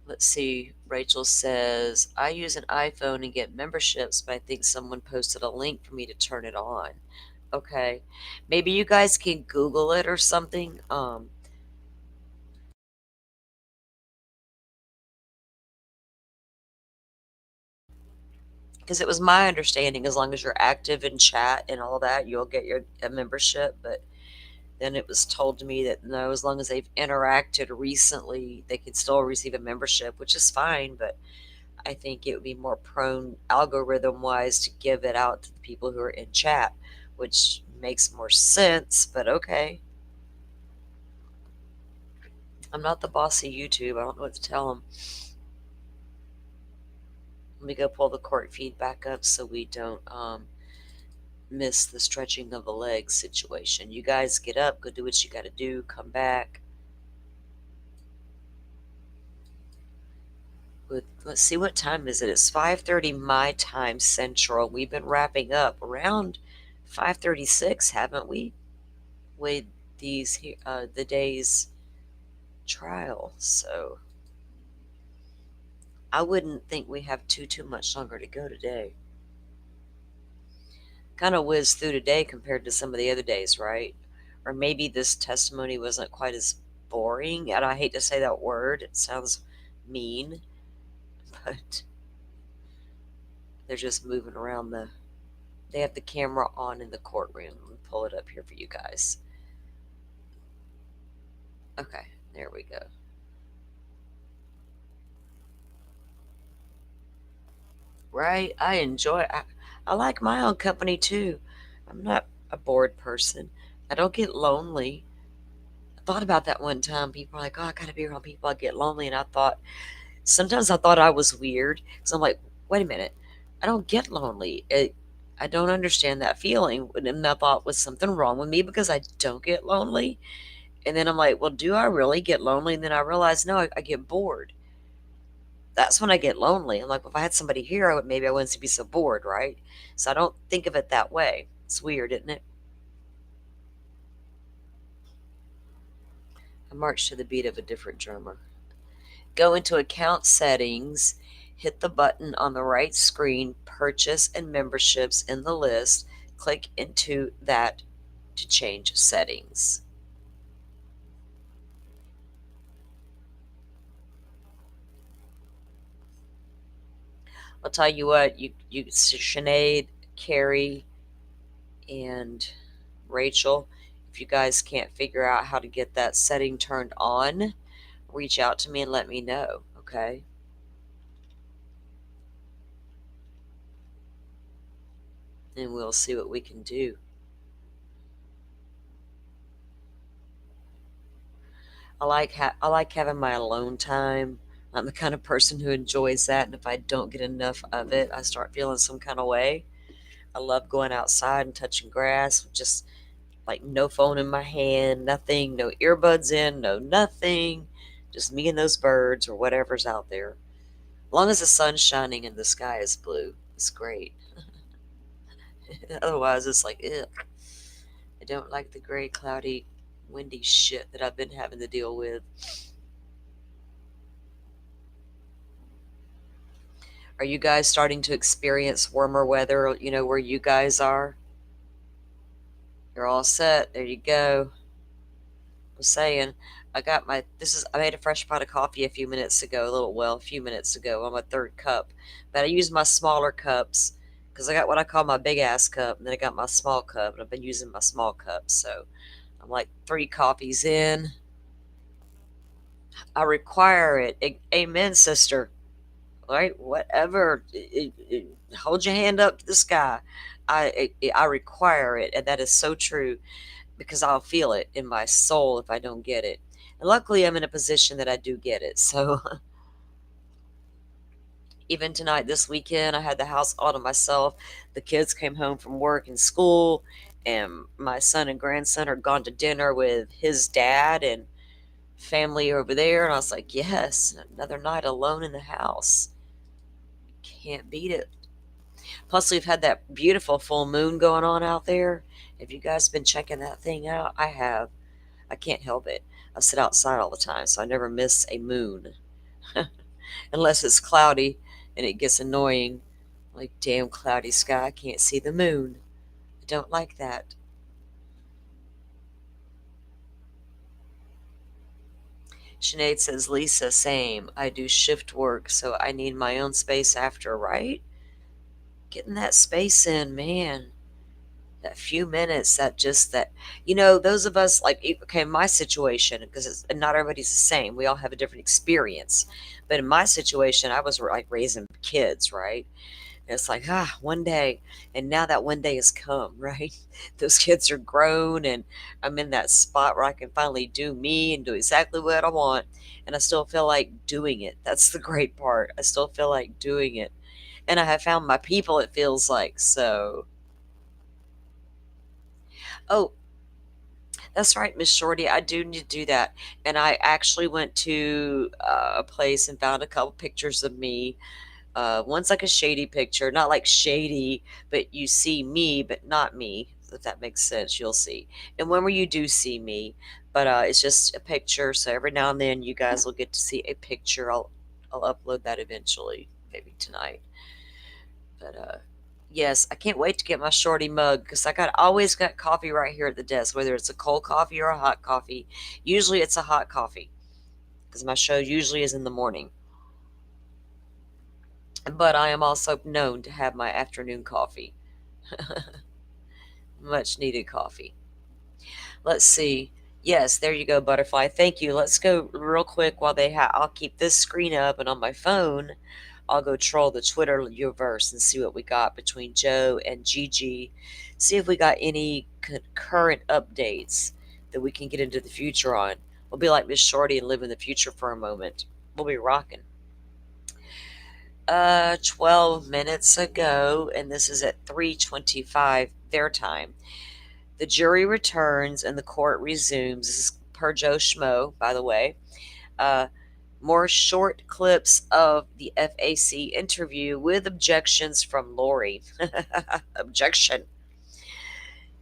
Let's see. Rachel says, I use an iPhone and get memberships, but I think someone posted a link for me to turn it on. Okay. Maybe you guys can Google it or something. Because it was my understanding, as long as you're active in chat and all that, you'll get a membership. But then it was told to me that no, as long as they've interacted recently, they can still receive a membership, which is fine. But I think it would be more prone algorithm wise to give it out to the people who are in chat, which makes more sense. But okay. I'm not the boss of YouTube. I don't know what to tell them. Let me go pull the court feed back up so we don't miss the stretching of the legs situation. You guys get up, go do what you got to do, come back. Let's see, what time is it? It's 5:30 my time central. We've been wrapping up around 5:36, haven't we? With these the day's trial. So I wouldn't think we have too much longer to go today. Kind of whizzed through today compared to some of the other days, right? Or maybe this testimony wasn't quite as boring. And I hate to say that word, it sounds mean, but they're just moving around they have the camera on in the courtroom. Let me pull it up here for you guys. Okay, there we go. Right? I like my own company too. I'm not a bored person. I don't get lonely. I thought about that one time. People are like, oh, I gotta be around people. I get lonely. And sometimes I thought I was weird. So I'm like, wait a minute. I don't get lonely. I don't understand that feeling. And I thought, was something wrong with me because I don't get lonely? And then I'm like, well, do I really get lonely? And then I realized, no, I get bored. That's when I get lonely. I'm like, well, if I had somebody here, maybe I wouldn't be so bored, right? So I don't think of it that way. It's weird, isn't it? I march to the beat of a different drummer. Go into account settings, hit the button on the right screen, purchase and memberships in the list. Click into that to change settings. I'll tell you what, you Sinead, Carrie, and Rachel, if you guys can't figure out how to get that setting turned on, reach out to me and let me know, okay? And we'll see what we can do. I like having my alone time. I'm the kind of person who enjoys that, and if I don't get enough of it, I start feeling some kind of way. I love going outside and touching grass, just like no phone in my hand, nothing, no earbuds in, no nothing, just me and those birds or whatever's out there. As long as the sun's shining and the sky is blue, it's great. Otherwise, it's like, ugh. I don't like the gray, cloudy, windy shit that I've been having to deal with. Are you guys starting to experience warmer weather, where you guys are? You're all set. There you go. I'm saying, I made a fresh pot of coffee a few minutes ago, a few minutes ago on my third cup. But I use my smaller cups because I got what I call my big ass cup, and then I got my small cup, and I've been using my small cup. So I'm like 3 coffees in. I require it. Amen, sister. Right? Whatever. Hold your hand up to the sky. I require it, and that is so true because I'll feel it in my soul if I don't get it. And luckily, I'm in a position that I do get it. So Even tonight, this weekend, I had the house all to myself. The kids came home from work and school, and my son and grandson are gone to dinner with his dad and family over there. And I was like, yes, another night alone in the house. Can't beat it. Plus, we've had that beautiful full moon going on out there. Have you guys been checking that thing out? I have. I can't help it. I sit outside all the time, so I never miss a moon. Unless it's cloudy and it gets annoying. Like, damn cloudy sky, I can't see the moon. I don't like that. Sinead says, Lisa, same. I do shift work, so I need my own space after, right? Getting that space in, man. That few minutes, those of us, like, okay, in my situation, because not everybody's the same. We all have a different experience. But in my situation, I was like raising kids, right? And it's like, one day. And now that one day has come, right? Those kids are grown, and I'm in that spot where I can finally do me and do exactly what I want. And I still feel like doing it. That's the great part. I still feel like doing it. And I have found my people, it feels like. So, oh, that's right, Miss Shorty. I do need to do that. And I actually went to a place and found a couple pictures of me. One's like a shady picture, not like shady, but you see me, but not me. If that makes sense, you'll see. And when you do see me, but it's just a picture. So every now and then, you guys will get to see a picture. I'll upload that eventually, maybe tonight. But yes, I can't wait to get my Shorty mug because always got coffee right here at the desk, whether it's a cold coffee or a hot coffee. Usually it's a hot coffee because my show usually is in the morning. But I am also known to have my afternoon coffee. Much needed coffee. Let's see. Yes, there you go, Butterfly. Thank you. Let's go real quick while I'll keep this screen up, and on my phone, I'll go troll the Twitter universe and see what we got between Joe and Gigi. See if we got any current updates that we can get into the future on. We'll be like Miss Shorty and live in the future for a moment. We'll be rocking. 12 minutes ago, and this is at 3:25 their time. The jury returns and the court resumes. This is per Joe Schmo, by the way. More short clips of the FAC interview with objections from Lori. Objection.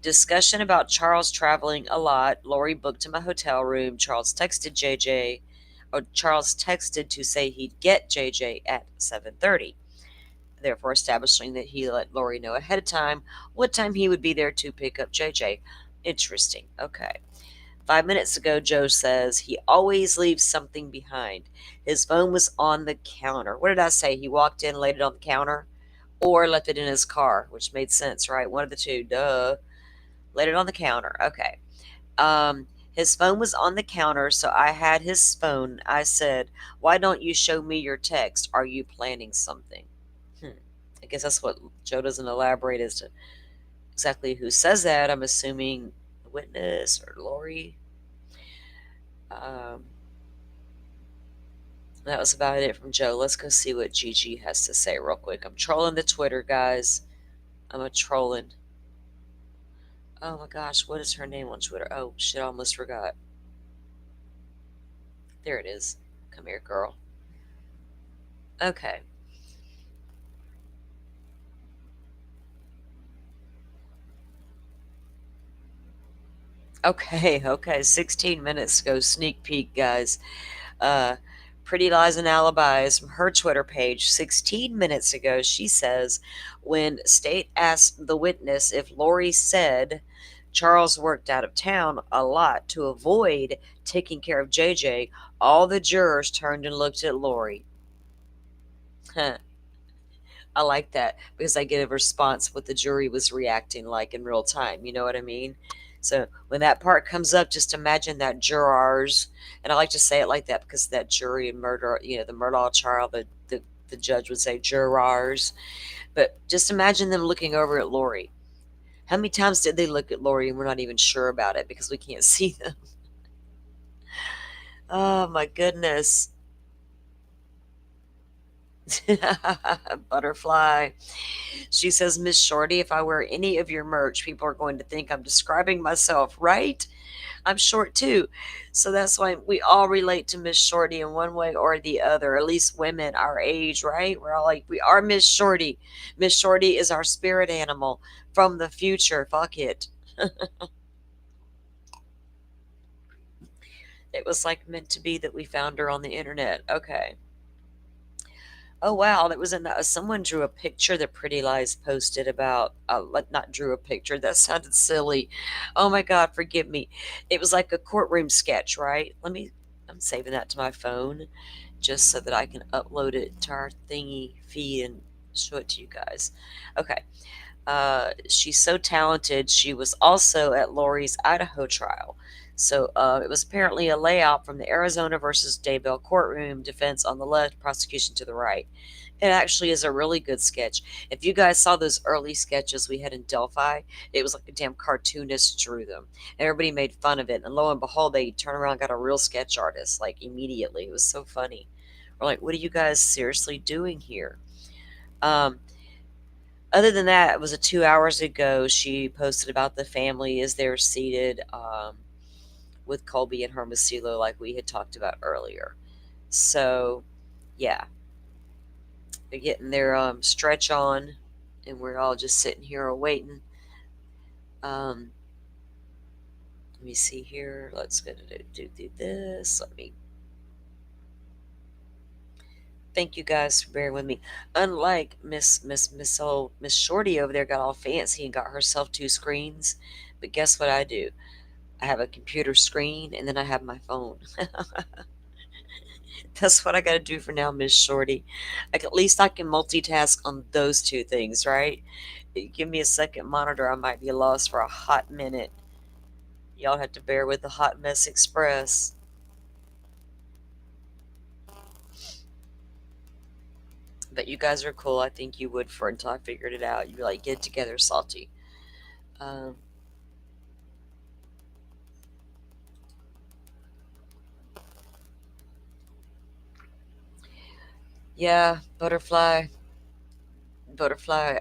Discussion about Charles traveling a lot. Lori booked him a hotel room. Charles texted to say he'd get JJ at 7:30. Therefore establishing that he let Lori know ahead of time what time he would be there to pick up JJ. Interesting. Okay. 5 minutes ago, Joe says he always leaves something behind. His phone was on the counter. What did I say? He walked in, laid it on the counter, or left it in his car, which made sense, right? One of the two. Duh. Laid it on the counter. Okay. His phone was on the counter, so I had his phone. I said, why don't you show me your text? Are you planning something? I guess that's what Joe doesn't elaborate as to exactly who says that. I'm assuming the witness or Lori. That was about it from Joe. Let's go see what Gigi has to say real quick. I'm trolling the Twitter, guys. I'm a trolling. Oh my gosh, what is her name on Twitter? Oh shit, I almost forgot. There it is. Come here, girl. Okay. Okay. 16 minutes ago, sneak peek, guys. Pretty Lies and Alibis from her Twitter page 16 minutes ago. She says, when state asked the witness if Lori said Charles worked out of town a lot to avoid taking care of JJ, all the jurors turned and looked at Lori. Huh. I like that because I get a response what the jury was reacting like in real time. You know what I mean? So when that part comes up, just imagine that jurors, and I like to say it like that because that jury and murder, the Murdaugh trial, the judge would say jurors. But just imagine them looking over at Lori. How many times did they look at Lori and we're not even sure about it because we can't see them? Oh my goodness. Butterfly. She says, Miss Shorty, if I wear any of your merch, people are going to think I'm describing myself, right? I'm short too. So that's why we all relate to Miss Shorty in one way or the other, at least women our age, right? We're all like, we are Miss Shorty. Miss Shorty is our spirit animal from the future. Fuck it. It was like meant to be that we found her on the internet. Okay. Oh wow, that was someone drew a picture that Pretty Lies posted about. Not drew a picture. That sounded silly. Oh my God, forgive me. It was like a courtroom sketch, right? I'm saving that to my phone, just so that I can upload it to our thingy feed and show it to you guys. Okay. She's so talented. She was also at Lori's Idaho trial. So it was apparently a layout from the Arizona versus Daybell courtroom, defense on the left, prosecution to the right. It actually is a really good sketch. If you guys saw those early sketches we had in Delphi, it was like a damn cartoonist drew them. Everybody made fun of it. And lo and behold, they turned around and got a real sketch artist, like immediately. It was so funny. We're like, what are you guys seriously doing here? Um, Other than that, it was 2 hours ago. She posted about the family as they're seated with Colby and Hermosillo, like we had talked about earlier. So, yeah, they're getting their stretch on, and we're all just sitting here waiting. Let me see here. Let's go do this. Let me. Thank you guys for bearing with me. Unlike Miss Shorty over there, got all fancy and got herself 2 screens. But guess what I do? I have a computer screen and then I have my phone. That's what I got to do for now, Miss Shorty. At least I can multitask on those 2 things, right? Give me a second monitor, I might be lost for a hot minute. Y'all have to bear with the Hot Mess Express. But you guys are cool. I think you would for until I figured it out. You'd be like, get it together, Salty. Um, yeah, Butterfly. Butterfly.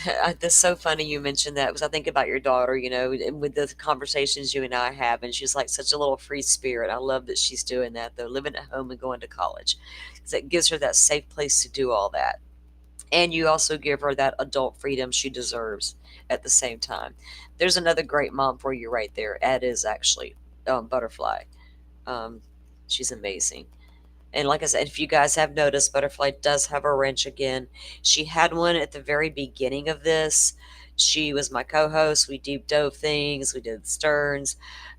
That's so funny you mentioned that because I think about your daughter, and with the conversations you and I have, and she's like such a little free spirit. I love that she's doing that, though, living at home and going to college, because it gives her that safe place to do all that. And you also give her that adult freedom she deserves at the same time. There's another great mom for you right there. Ed is actually Butterfly. Um, she's amazing. And like I said, if you guys have noticed, Butterfly does have a wrench again. She had one at the very beginning of this. She was my co-host. We deep dove things. We did Stearns.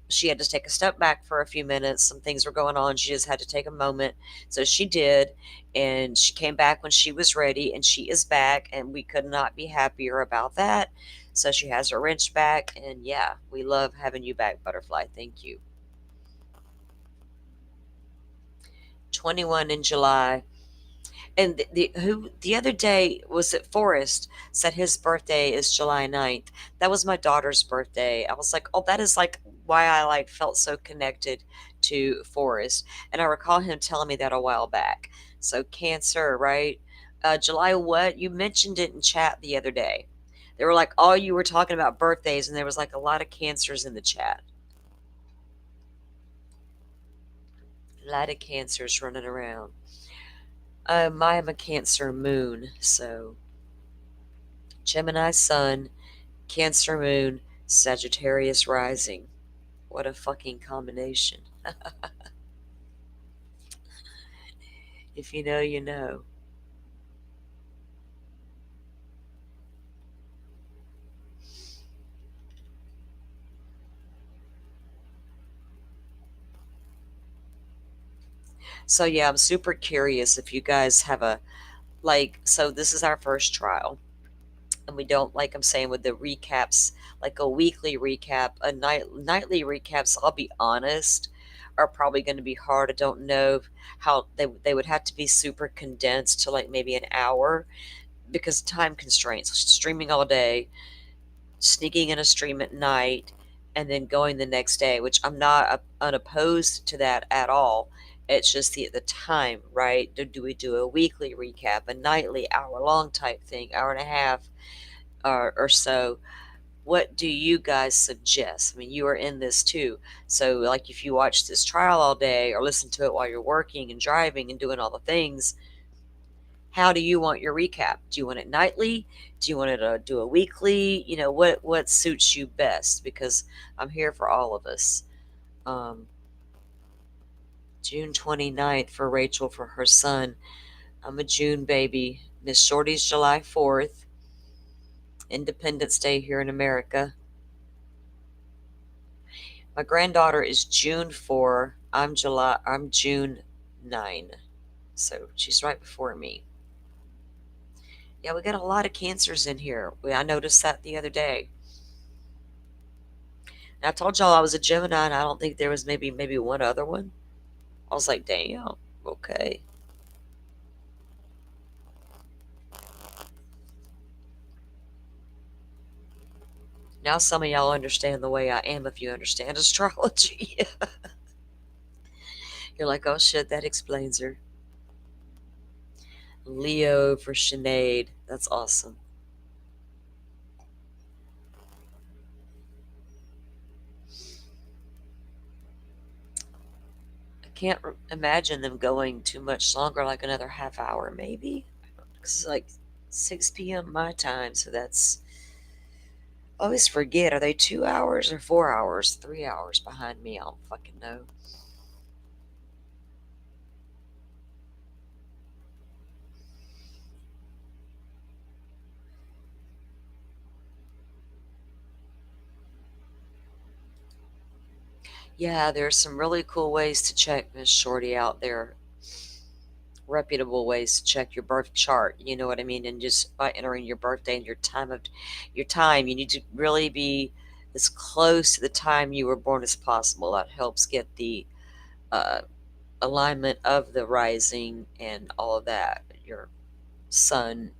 She had to take a step back for a few minutes. Some things were going on. She just had to take a moment. So she did. And she came back when she was ready. And she is back. And we could not be happier about that. So she has her wrench back. And yeah, we love having you back, Butterfly. Thank you. 21 in July. And the other day was it Forrest said his birthday is July 9th. That was my daughter's birthday. I was like, oh, that is like why I like felt so connected to Forrest. And I recall him telling me that a while back. So Cancer, right? July what? You mentioned it in chat the other day. They were like, all you were talking about birthdays, and there was like a lot of cancers in the chat. A lot of cancers running around. I am a Cancer moon, so Gemini sun, Cancer moon, Sagittarius rising. What a fucking combination. If you know, you know. So yeah, I'm super curious if you guys have so this is our first trial. And we don't, like I'm saying with the recaps, like a weekly recap, nightly recaps, I'll be honest, are probably going to be hard. I don't know how they would have to be super condensed to like maybe an hour because time constraints, streaming all day, sneaking in a stream at night, and then going the next day, which I'm not unopposed to that at all. It's just the time, right? Do we do a weekly recap, a nightly, hour-long type thing, hour and a half or so? What do you guys suggest? I mean, you are in this too. So, like, if you watch this trial all day or listen to it while you're working and driving and doing all the things, how do you want your recap? Do you want it nightly? Do you want it to do a weekly? You know, what suits you best? Because I'm here for all of us. June 29th for Rachel for her son. I'm a June baby. Miss Shorty's July 4th. Independence Day here in America. My granddaughter is June 4. I'm June 9. So she's right before me. Yeah, we got a lot of cancers in here. I noticed that the other day. And I told y'all I was a Gemini, and I don't think there was maybe one other one. I was like, damn, okay. Now some of y'all understand the way I am if you understand astrology. You're like, oh shit, that explains her. Leo for Sinead. That's awesome. I can't imagine them going too much longer, like another half hour maybe. It's like 6 p.m. my time, so that's. I always forget. Are they 2 hours or 4 hours? 3 hours behind me? I don't fucking know. Yeah, there's some really cool ways to check Miss Shorty out there. Reputable ways to check your birth chart. You know what I mean? And just by entering your birthday and your time, you need to really be as close to the time you were born as possible. That helps get the uh, alignment of the rising and all of that. Your sun.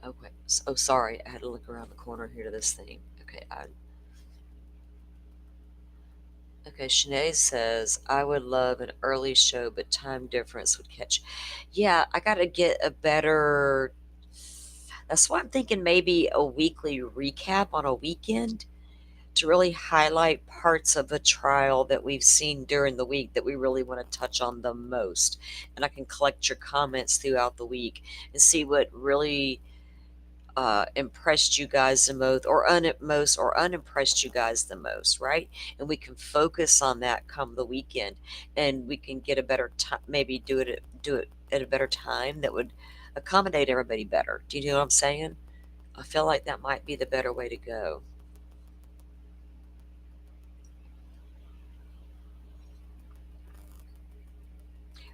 Okay. Oh, sorry. I had to look around the corner here to this thing. Okay. Okay, Sinead says, I would love an early show, but time difference would catch. Yeah, I got to get a better. That's why I'm thinking maybe a weekly recap on a weekend to really highlight parts of a trial that we've seen during the week that we really want to touch on the most. And I can collect your comments throughout the week and see what really impressed you guys the most or unimpressed you guys the most, right? And we can focus on that come the weekend, and we can get a better time, maybe do it at a better time that would accommodate everybody better. Do you know what I'm saying? I feel like that might be the better way to go.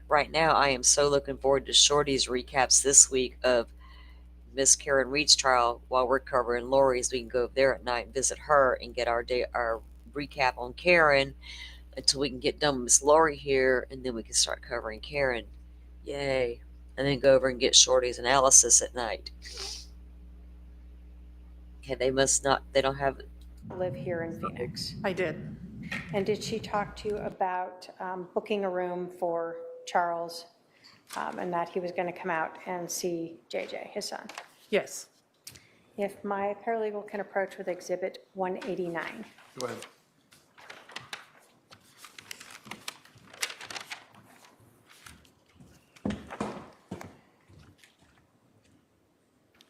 Right now, I am so looking forward to Shorty's recaps this week of Miss Karen Reed's trial while we're covering Lori's. We can go there at night and visit her and get our recap on Karen until we can get done with Miss Lori here, and then we can start covering Karen. Yay. And then go over and get Shorty's analysis at night. Okay, they don't have. Live here in Phoenix. I did. And did she talk to you about booking a room for Charles and that he was going to come out and see JJ, his son? Yes. If my paralegal can approach with Exhibit 189. Go ahead.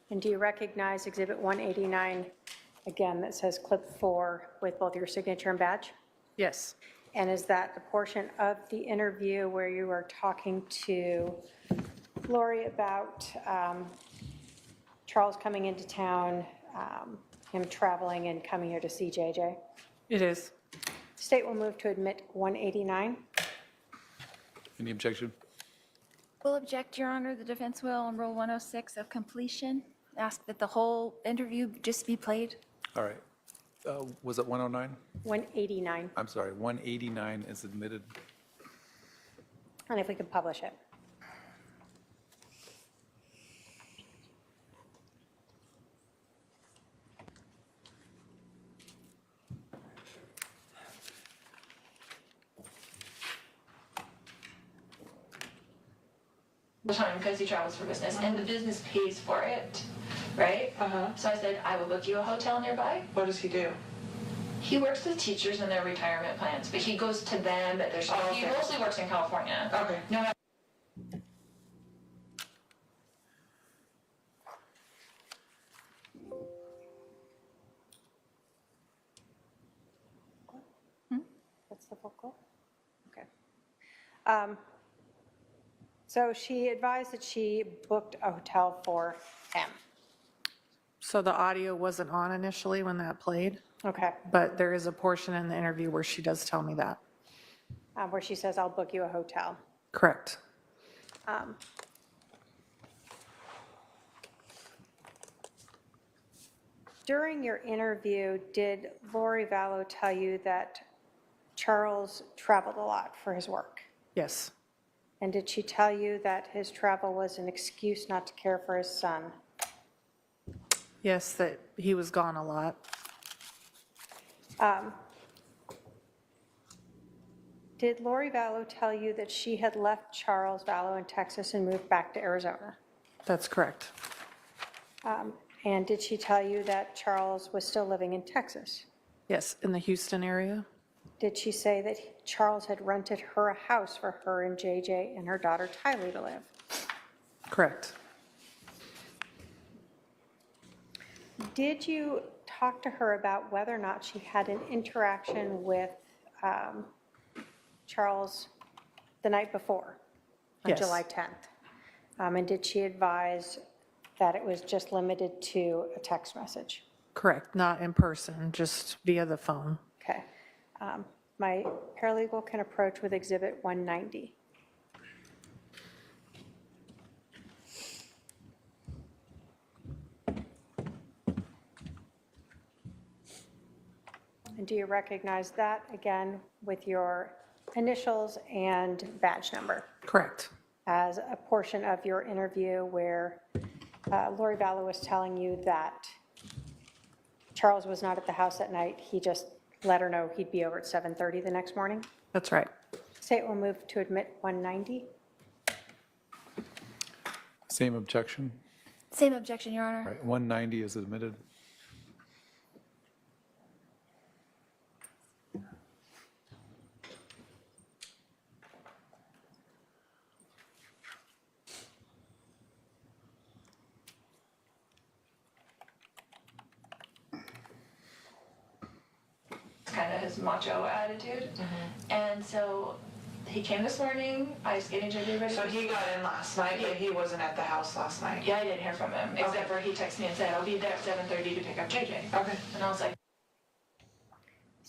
And do you recognize Exhibit 189, again, that says clip 4 with both your signature and badge? Yes. And is that the portion of the interview where you are talking to Lori about Charles coming into town, him traveling and coming here to see JJ? It is. State will move to admit 189. Any objection? Will object, Your Honor. The defense will on Rule 106 of completion. Ask that the whole interview just be played. All right. Was it 109? 189. I'm sorry, 189 is admitted. And if we could publish it. the time because he travels for business, and the business pays for it, right? So I said, I will book you a hotel nearby. What does he do? He works with teachers and their retirement plans, but he goes to them at their school. Oh, okay. He mostly works in California. Okay. No. That's the full clip? Okay. So she advised that she booked a hotel for him. So the audio wasn't on initially when that played, Okay. but there is a portion in the interview where she does tell me that. Where she says, I'll book you a hotel. Correct. During your interview, did Lori Vallow tell you that Charles traveled a lot for his work? Yes. And did she tell you that his travel was an excuse not to care for his son? Yes, that he was gone a lot. Did Lori Vallow tell you that she had left Charles Vallow in Texas and moved back to Arizona? That's correct. And did she tell you that Charles was still living in Texas? Yes, in the Houston area. Did she say that Charles had rented her a house for her and JJ and her daughter Tylee to live? Correct. Did you talk to her about whether or not she had an interaction with Charles the night before, on Yes. July 10th? And did she advise that it was just limited to a text message? Correct, not in person, just via the phone. Okay. My paralegal can approach with Exhibit 190. And do you recognize that, again, with your initials and badge number? Correct. As a portion of your interview where Lori Vallow was telling you that Charles was not at the house that night, he just let her know he'd be over at 7:30 the next morning? That's right. State will move to admit 190. Same objection? Same objection, Your Honor. Right, 190 is admitted. Kind of his macho attitude. And so he came this morning, ice skating to everybody. So he got in last night, but he wasn't at the house last night? Yeah, I didn't hear from him, except for he texted me and said, I'll be there at 7:30 to pick up JJ. Okay. And I was like,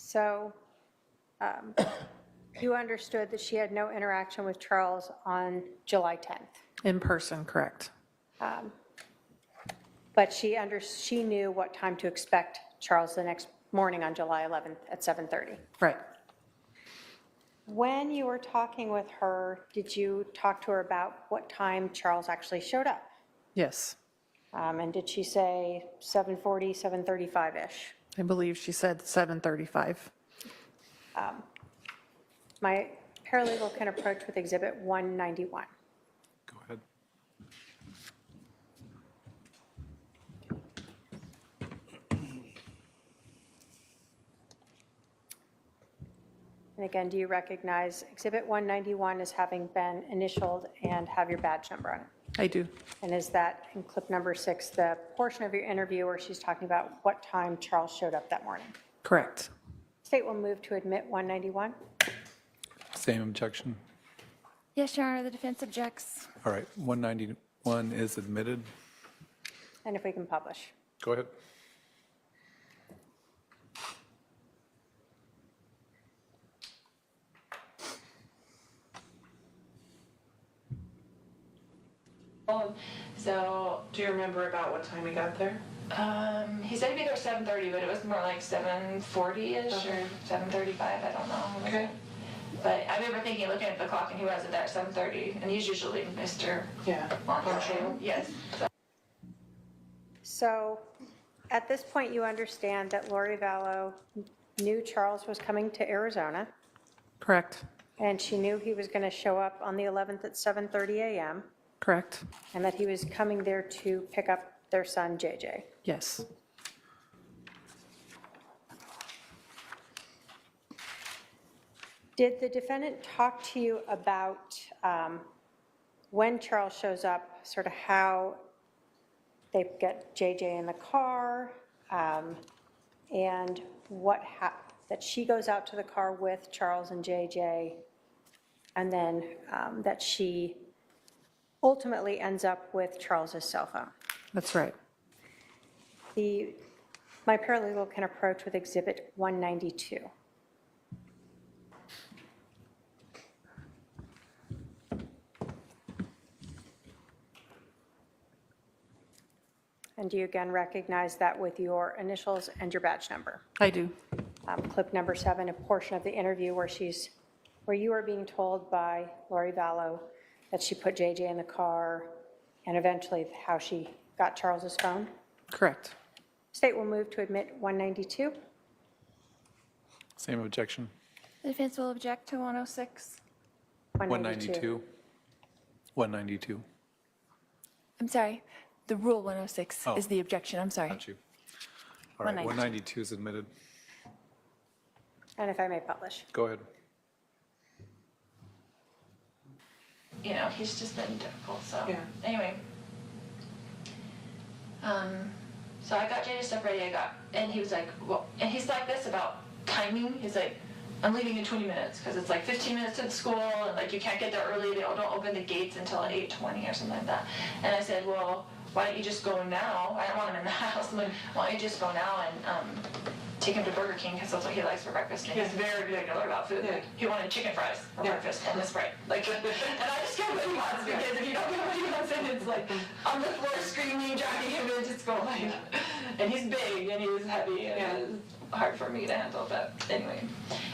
So you understood that she had no interaction with Charles on July 10th. In person, correct. But she knew what time to expect Charles the next morning on July 11th at 7:30. Right. When you were talking with her, did you talk to her about what time Charles actually showed up? Yes. And did she say 7:40, 7:35-ish? I believe she said 7:35. My paralegal can approach with Exhibit 191. Go ahead. And again, do you recognize Exhibit 191 as having been initialed and have your badge number on it? I do. And is that in clip number 6, the portion of your interview where she's talking about what time Charles showed up that morning? Correct. State will move to admit 191. Same objection? Yes, Your Honor, the defense objects. All right, 191 is admitted. And if we can publish. Go ahead. So Do you remember about what time he got there? he said he'd be there at 7:30, but it was more like 7:40-ish or 7:35, I don't know. Okay. But I remember thinking, looking at the clock, and he wasn't there at 7:30, and he's usually Mr. Yeah. Punctual. Yes. So at this point, you understand that Lori Vallow knew Charles was coming to Arizona, Correct. and she knew he was going to show up on the 11th at 7:30 a.m. Correct. And that he was coming there to pick up their son, JJ. Yes. Did the defendant talk to you about when Charles shows up, sort of how they get JJ in the car, and that she goes out to the car with Charles and JJ, and then that she ultimately ends up with Charles's cell phone? That's right. My paralegal can approach with Exhibit 192. And do you again recognize that with your initials and your badge number? I do. Clip number 7, a portion of the interview where you are being told by Lori Vallow that she put JJ in the car, and eventually how she got Charles's phone. Correct. State will move to admit 192. Same objection. The defense will object to 106. 192. 192. I'm sorry. The rule 106 Oh. is the objection. I'm sorry. Got you. All right, 192 is admitted. And if I may publish. Go ahead. You know, he's just been difficult, so. Yeah. Anyway. So I got Jay to stuff ready, and he was like, well, and he's like this about timing. He's like, I'm leaving in 20 minutes, because it's like 15 minutes to the school, and like you can't get there early, they don't open the gates until 8:20 or something like that. And I said, well, why don't you just go now? I don't want him in the house. I'm like, why don't you just go now and take him to Burger King, because that's what he likes for breakfast. And he's very particular about food. Like, he wanted chicken fries for breakfast and a Sprite. Like, and I just get what he wants, because if you don't get what he wants, then it's like on the floor screaming, dragging him in, just going like, and he's big and he's heavy and it's hard for me to handle, but anyway.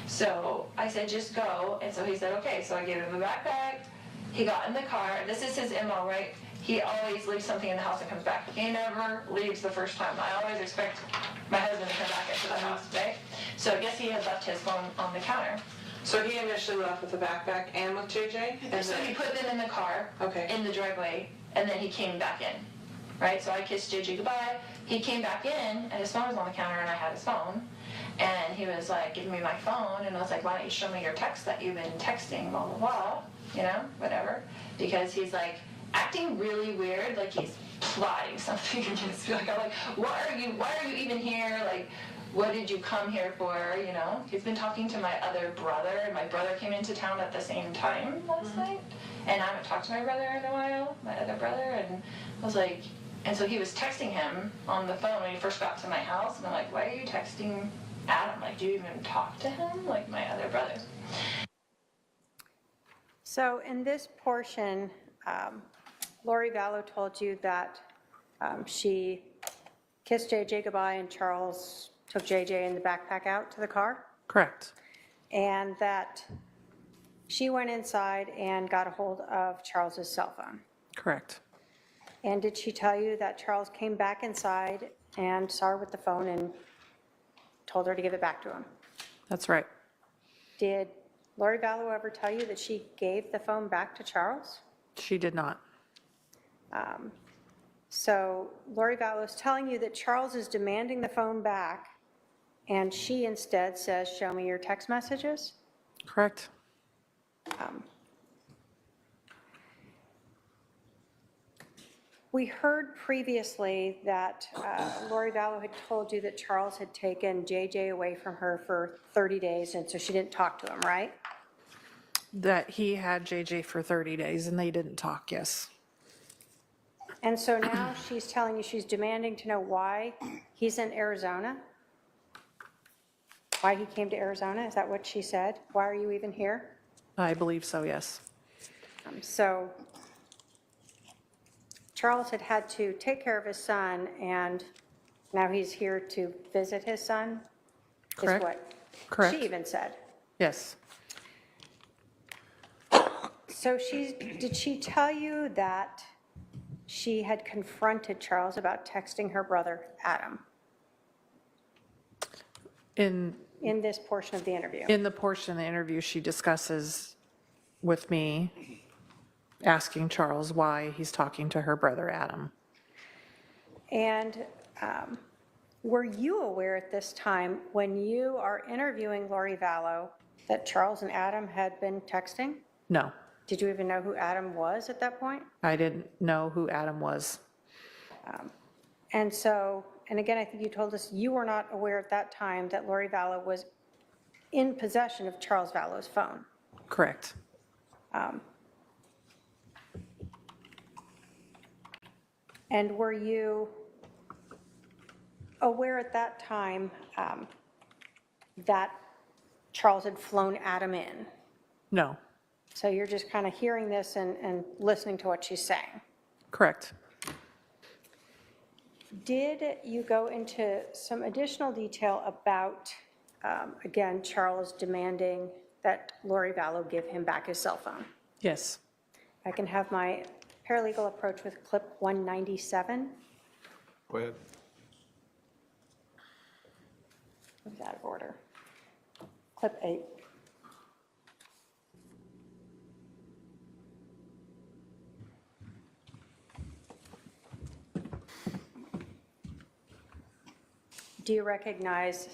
So I said, just go, and so he said, okay. So I gave him a backpack. He got in the car. This is his MO, right? He always leaves something in the house and comes back. He never leaves the first time. I always expect my husband to come back into the house, right? So I guess he had left his phone on the counter. So he initially left with the backpack and with JJ? And so he put them in the car, in the driveway, and then he came back in, right? So I kissed JJ goodbye. He came back in, and his phone was on the counter, and I had his phone. And he was like, give me my phone. And I was like, why don't you show me your text that you've been texting, blah, blah, blah, you know, whatever. Because he's like acting really weird, like he's plotting something against me. Like, I'm like, why are you even here? Like, what did you come here for, you know? He's been talking to my other brother, and my brother came into town at the same time last night. And I haven't talked to my brother in a while, my other brother, and I was like, and so he was texting him on the phone when he first got to my house, and I'm like, why are you texting Adam? Like, do you even talk to him? Like my other brother. So in this portion, Lori Vallow told you that she kissed JJ goodbye and Charles took JJ in the backpack out to the car? Correct. And that she went inside and got a hold of Charles's cell phone? Correct. And did she tell you that Charles came back inside and saw her with the phone and told her to give it back to him? That's right. Did Lori Vallow ever tell you that she gave the phone back to Charles? She did not. So Lori Vallow is telling you that Charles is demanding the phone back, and she instead says, show me your text messages? Correct. We heard previously that Lori Vallow had told you that Charles had taken JJ away from her for 30 days, and so she didn't talk to him, right? That he had JJ for 30 days and they didn't talk, yes. And so now she's telling you she's demanding to know why he's in Arizona? Why he came to Arizona? Is that what she said? Why are you even here? I believe so, yes. So Charles had to take care of his son, and now he's here to visit his son? Correct. Is what Correct. she even said. Yes. So did she tell you that she had confronted Charles about texting her brother, Adam, In this portion of the interview? the portion of the interview, she discusses with me asking Charles why he's talking to her brother Adam. And were you aware at this time, when you are interviewing Lori Vallow, that Charles and Adam had been texting? No, Did you even know who Adam was at that point? I didn't know who Adam was. And so, and again, I think you told us you were not aware at that time that Lori Vallow was in possession of Charles Vallow's phone. Correct. And were you aware at that time that Charles had flown Adam in? No, So you're just kind of hearing this and listening to what she's saying. correct. Did you go into some additional detail about, again, Charles demanding that Lori Vallow give him back his cell phone? Yes. I can have my paralegal approach with clip 197. Go ahead. It's out of order. Clip 8. Do you recognize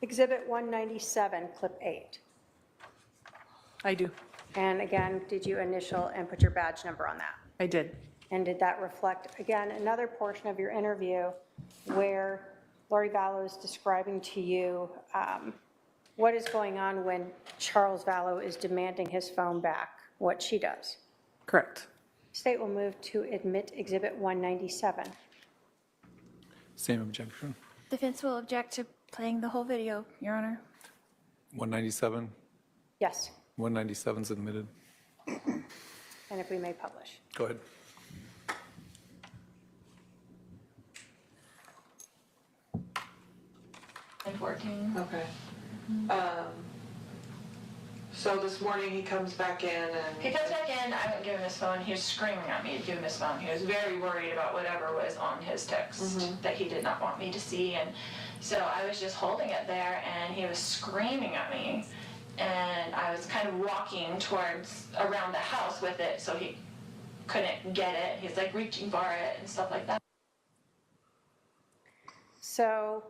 Exhibit 197, Clip 8? I do. And again, did you initial and put your badge number on that? I did. And did that reflect, again, another portion of your interview where Lori Vallow is describing to you what is going on when Charles Vallow is demanding his phone back, what she does? Correct. State will move to admit Exhibit 197. Same objection. Defense will object to playing the whole video, Your Honor. 197. Yes, 197 is admitted. and if we may publish. Go ahead. And 14. Okay. So this morning he comes back in and... He comes back in, I wouldn't give him his phone, he was screaming at me to give him his phone. He was very worried about whatever was on his text that he did not want me to see. And so I was just holding it there and he was screaming at me. And I was kind of walking towards around the house with it so he couldn't get it. He's like reaching for it and stuff like that. So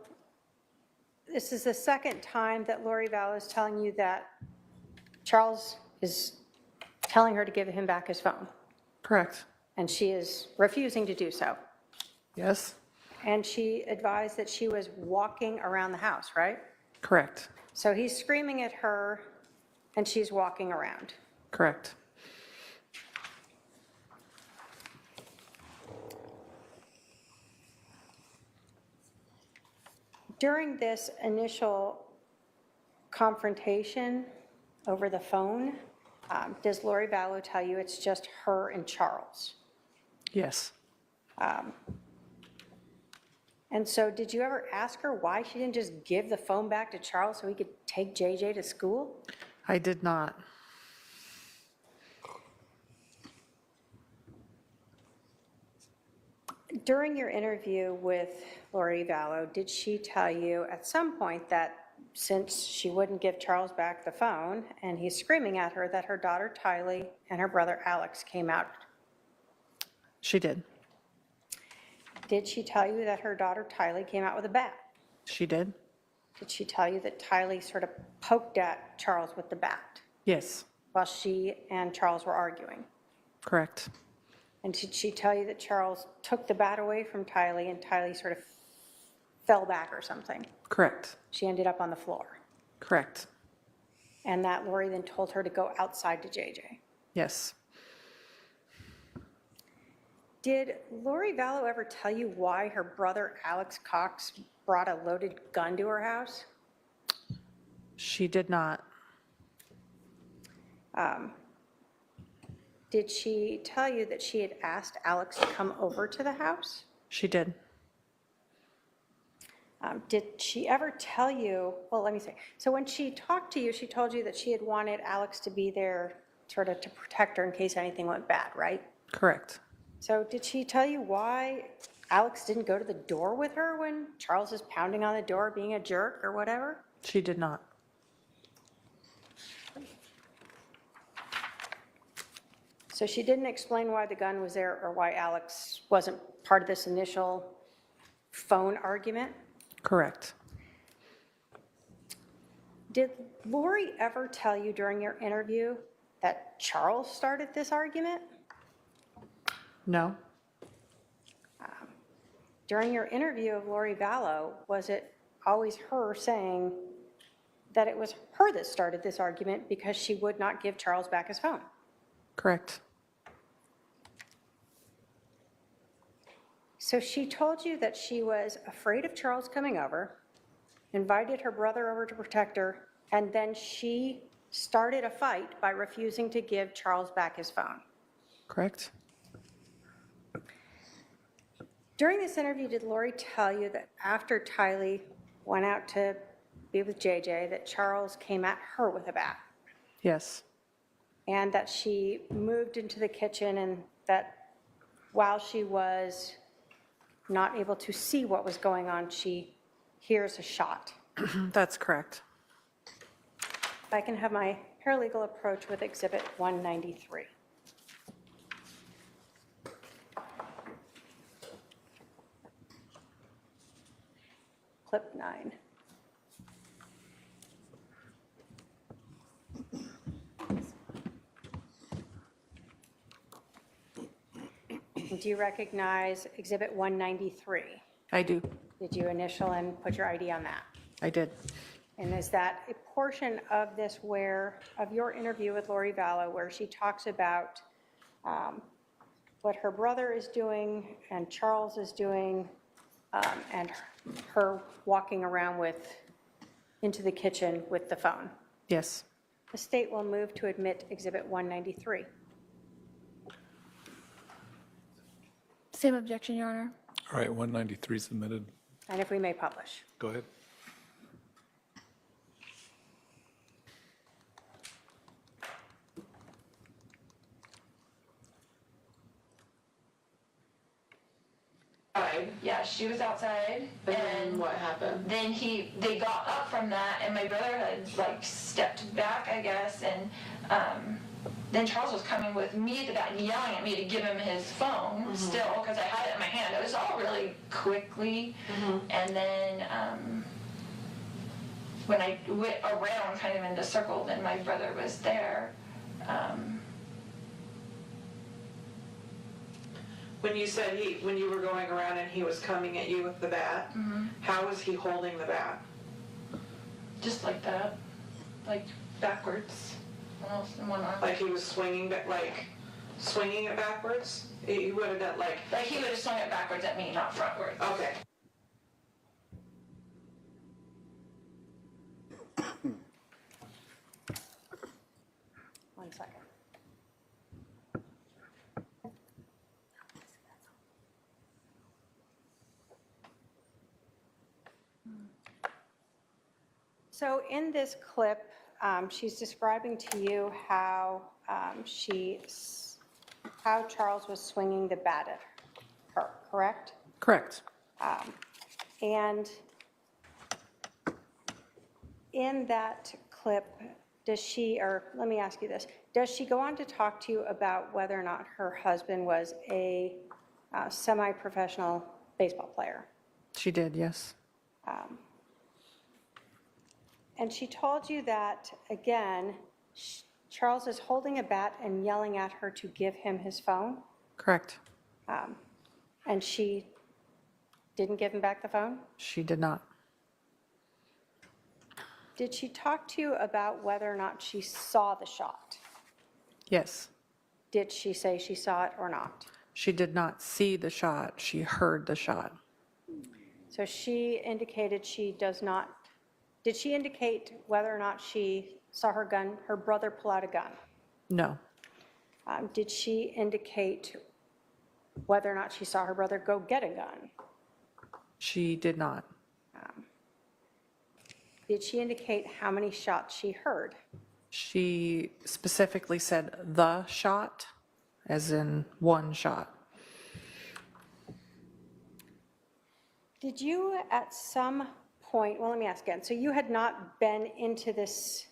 this is the second time that Lori Vallow is telling you that Charles is telling her to give him back his phone. Correct. And she is refusing to do so. Yes. And she advised that she was walking around the house, right? Correct. So he's screaming at her and she's walking around. Correct. During this initial confrontation over the phone, does Lori Vallow tell you it's just her and Charles? Yes. And so did you ever ask her why she didn't just give the phone back to Charles so he could take JJ to school? I did not. During your interview with Lori Vallow, did she tell you at some point that since she wouldn't give Charles back the phone and he's screaming at her, that her daughter Tylee and her brother Alex came out? She did. Did she tell you that her daughter Tylee came out with a bat? She did. Did she tell you that Tylee sort of poked at Charles with the bat Yes. while she and Charles were arguing? Correct. And did she tell you that Charles took the bat away from Tylee and Tylee sort of fell back or something? Correct. She ended up on the floor. Correct. And that Lori then told her to go outside to JJ. Yes. Did Lori Vallow ever tell you why her brother Alex Cox brought a loaded gun to her house? She did not. Did she tell you that she had asked Alex to come over to the house? She did. Did she ever tell you, well, let me say, so when she talked to you, she told you that she had wanted Alex to be there sort of to protect her in case anything went bad, right? Correct. So did she tell you why Alex didn't go to the door with her when Charles is pounding on the door being a jerk or whatever? She did not. So she didn't explain why the gun was there or why Alex wasn't part of this initial phone argument? Correct. Did Lori ever tell you during your interview that Charles started this argument? No. During your interview of Lori Vallow, was it always her saying that it was her that started this argument because she would not give Charles back his phone? Correct. So she told you that she was afraid of Charles coming over, invited her brother over to protect her, and then she started a fight by refusing to give Charles back his phone. Correct. During this interview, did Lori tell you that after Tylee went out to be with JJ, that Charles came at her with a bat? Yes. And that she moved into the kitchen and that while she was not able to see what was going on, she hears a shot? That's correct. If I can have my paralegal approach with Exhibit 193. Clip 9. Do you recognize Exhibit 193? I do. Did you initial and put your ID on that? I did. And is that a portion of this of your interview with Lori Vallow where she talks about what her brother is doing and Charles is doing and her walking around into the kitchen with the phone? Yes. The state will move to admit Exhibit 193. Same objection, Your Honor. All right, 193 submitted. And if we may publish. Go ahead. Yeah, she was outside. And what happened? Then they got up from that, and my brother had like stepped back, I guess, and then Charles was coming with me at the back, yelling at me to give him his phone still, because I had it in my hand. It was all really quickly. And then when I went around kind of in the circle, then my brother was there. When you said when you were going around and he was coming at you with the bat, how was he holding the bat? Just like that, like backwards. One arm. Like he was swinging it backwards? He would have done like he would have swung it backwards at me, not frontwards. Okay. One second. So in this clip, she's describing to you how Charles was swinging the bat at her, correct? Correct. And in that clip, let me ask you this, does she go on to talk to you about whether or not her husband was a semi-professional baseball player? She did, yes. And she told you that, again, Charles is holding a bat and yelling at her to give him his phone? Correct. And she didn't give him back the phone? She did not. Did she talk to you about whether or not she saw the shot? Yes. Did she say she saw it or not? She did not see the shot. She heard the shot. So she indicated she does not. Did she indicate whether or not she saw her brother pull out a gun? No. Did she indicate whether or not she saw her brother go get a gun? She did not. Did she indicate how many shots she heard? She specifically said the shot, as in one shot. Did you at some point, well, let me ask again. So you had not been into this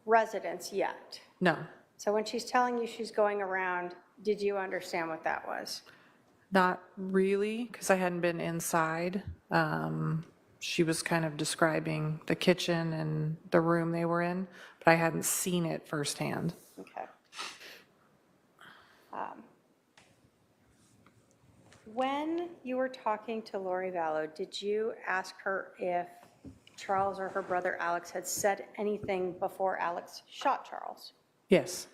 residence yet? No. So when she's telling you she's going around, did you understand what that was? Not really, because I hadn't been inside. She was kind of describing the kitchen and the room they were in, but I hadn't seen it firsthand. Okay. When you were talking to Lori Vallow, did you ask her if Charles or her brother Alex had said anything before Alex shot Charles? Yes,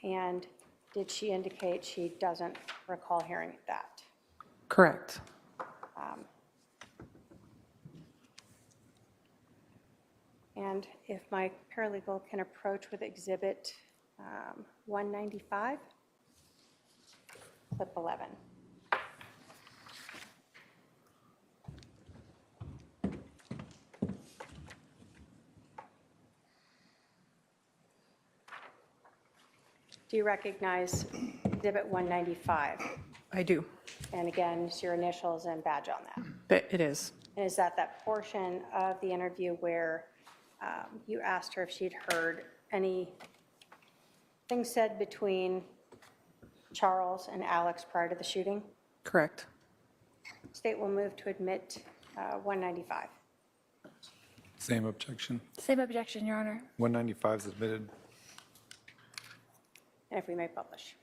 And did she indicate she doesn't recall hearing that? correct. And if my paralegal can approach with Exhibit 195, clip 11. Do you recognize Exhibit 195? I do. And again, it's your initials and badge on that. But it is. And is that portion of the interview where you asked her if she'd heard anything said between Charles and Alex prior to the shooting? Correct. State will move to admit 195. Same objection. Same objection, Your Honor. 195 is admitted. And if we may publish.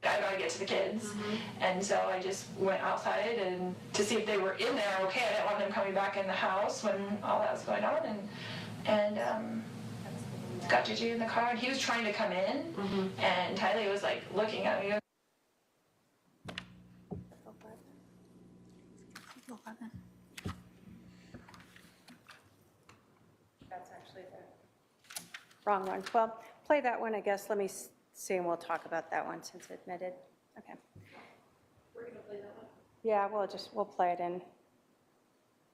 I gotta get to the kids, and so I just went outside and to see if they were in there okay. I didn't want them coming back in the house when all that was going on, and got Gigi in the car, and he was trying to come in, and Tylee was like looking at me. That's actually the wrong one. Well, play that one, I guess. Let me see, and we'll talk about that one since it's admitted. Okay. We're gonna play that one? Yeah, we'll play it and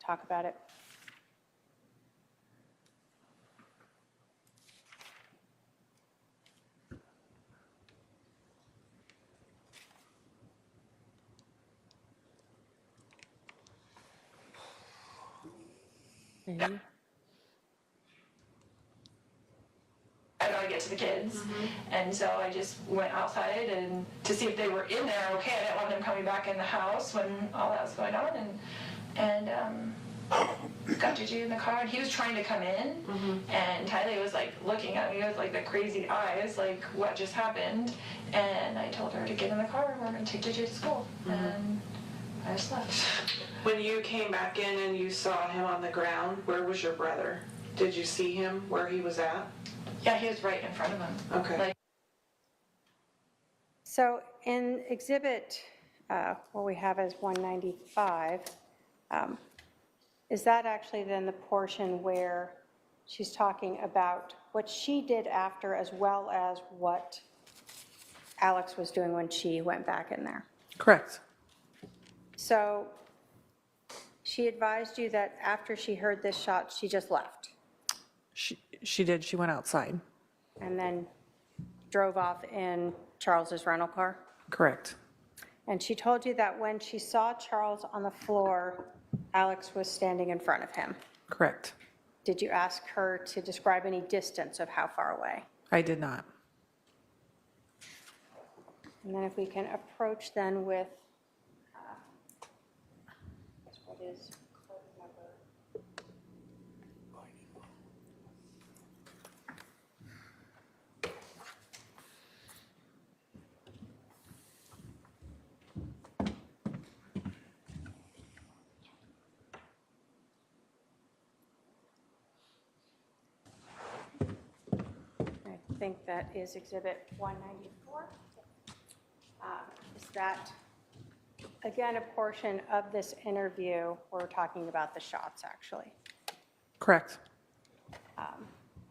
talk about it. I gotta get to the kids, and so I just went outside and to see if they were in there okay. I didn't want them coming back in the house when all that was going on, and got Gigi in the car, and he was trying to come in, and Tylee was like looking at me with like the crazy eyes, like what just happened, and I told her to get in the car and we're gonna take Gigi to school, and I just left. When you came back in and you saw him on the ground, where was your brother? Did you see him where he was at? Yeah, he was right in front of him. Okay. So in exhibit, what we have as 195, is that actually then the portion where she's talking about what she did after as well as what Alex was doing when she went back in there? Correct. So she advised you that after she heard this shot, she just left She did. She went outside. and then drove off in Charles's rental car? Correct. And she told you that when she saw Charles on the floor, Alex was standing in front of him. Correct. Did you ask her to describe any distance of how far away? I did not. And then if we can approach then with, what is code number? I think that is exhibit 194. Is that, again, a portion of this interview where we're talking about the shots, actually? Correct.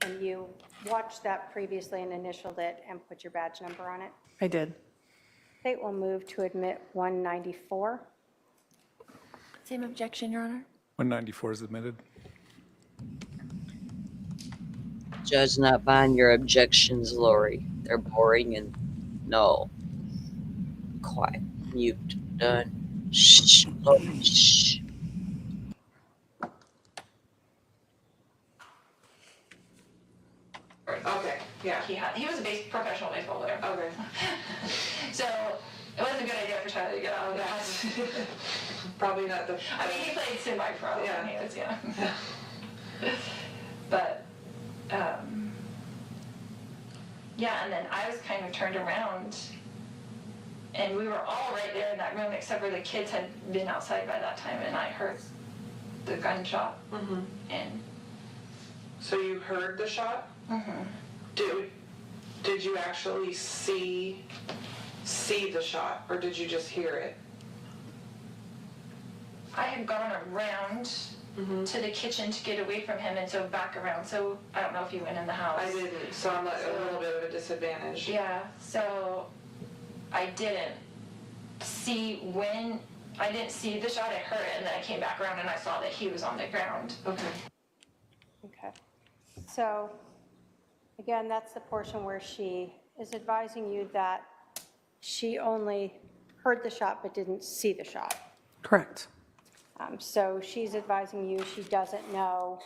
And you watched that previously and initialed it and put your badge number on it? I did. State will move to admit 194. Same objection, Your Honor. 194 is admitted. Judge not buying your objections, Lori. They're boring and no. Quiet. Mute. Done. Shh. Lori. Shh. Yeah. He was a professional baseball player. Okay. So it wasn't a good idea for Tyler to get out of that. Probably not the. I mean, he played semi-pro Yeah. when he was young. But, yeah, and then I was kind of turned around, and we were all right there in that room, except for the kids had been outside by that time, and I heard the gunshot. Mm-hmm. And So you heard the shot? mm-hmm. Did you actually see the shot, or did you just hear it? I had gone around to the kitchen to get away from him, and so back around. So I don't know if you went in the house. I didn't, so I'm at a little bit of a disadvantage. Yeah, so I didn't see the shot. I heard it, and then I came back around and I saw that he was on the ground. Okay. Okay. So, again, that's the portion where she is advising you that she only heard the shot but didn't see the shot. Correct. So she's advising you she doesn't know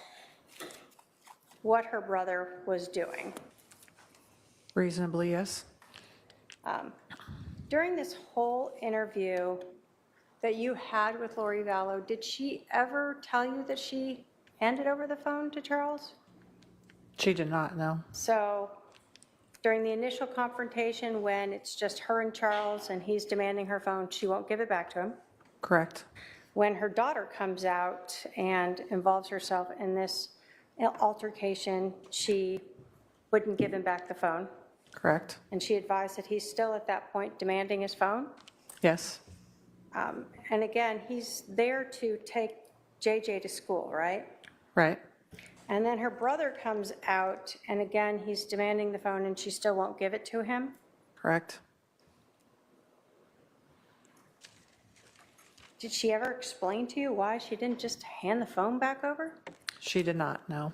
what her brother was doing. Reasonably, yes. During this whole interview that you had with Lori Vallow, did she ever tell you that she handed over the phone to Charles? She did not, no. So during the initial confrontation, when it's just her and Charles and he's demanding her phone, she won't give it back to him. Correct. When her daughter comes out and involves herself in this altercation, she wouldn't give him back the phone. Correct. And she advised that he's still at that point demanding his phone. Yes. And again, he's there to take JJ to school, right? Right. And then her brother comes out, and again, he's demanding the phone, and she still won't give it to him. Correct. Did she ever explain to you why she didn't just hand the phone back over? She did not, no.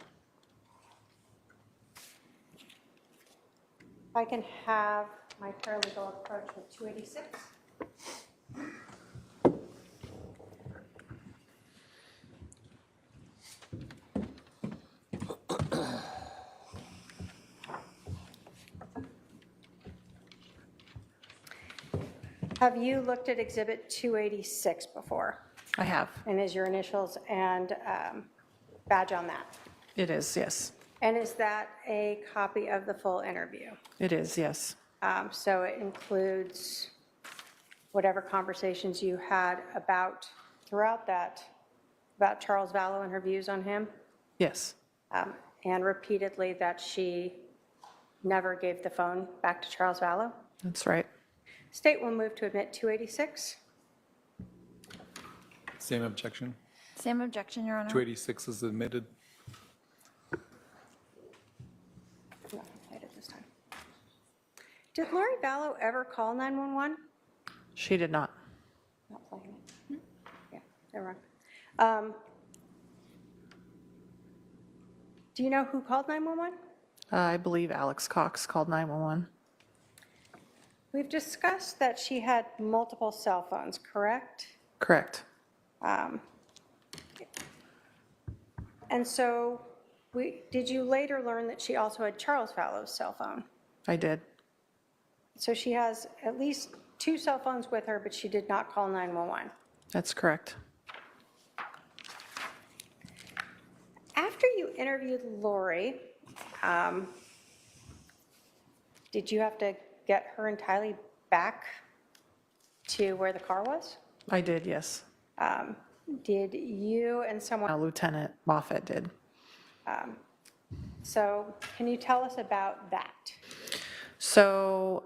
If I can have my paralegal approach with 286. Have you looked at Exhibit 286 before? I have. And is your initials and badge on that? It is, yes. And is that a copy of the full interview? It is, yes. So it includes whatever conversations you had throughout that, about Charles Vallow and her views on him? Yes. And repeatedly that she never gave the phone back to Charles Vallow? That's right. State will move to admit 286. Same objection. Same objection, Your Honor. 286 is admitted. No, I played it this time. Did Lori Vallow ever call 911? She did not. Not playing it. Yeah, they're wrong. Do you know who called 911? I believe Alex Cox called 911. We've discussed that she had multiple cell phones, correct? Correct. And so did you later learn that she also had Charles Vallow's cell phone? I did. So she has at least 2 cell phones with her, but she did not call 911. That's correct. After you interviewed Lori, did you have to get her and Tylee back to where the car was? I did, yes. Did you and someone... Lieutenant Moffett did. So can you tell us about that? So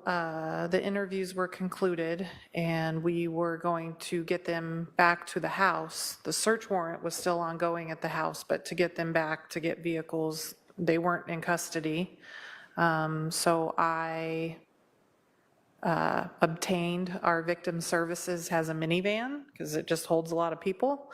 the interviews were concluded, and we were going to get them back to the house. The search warrant was still ongoing at the house, but to get them back to get vehicles, they weren't in custody. So I obtained our victim services has a minivan because it just holds a lot of people.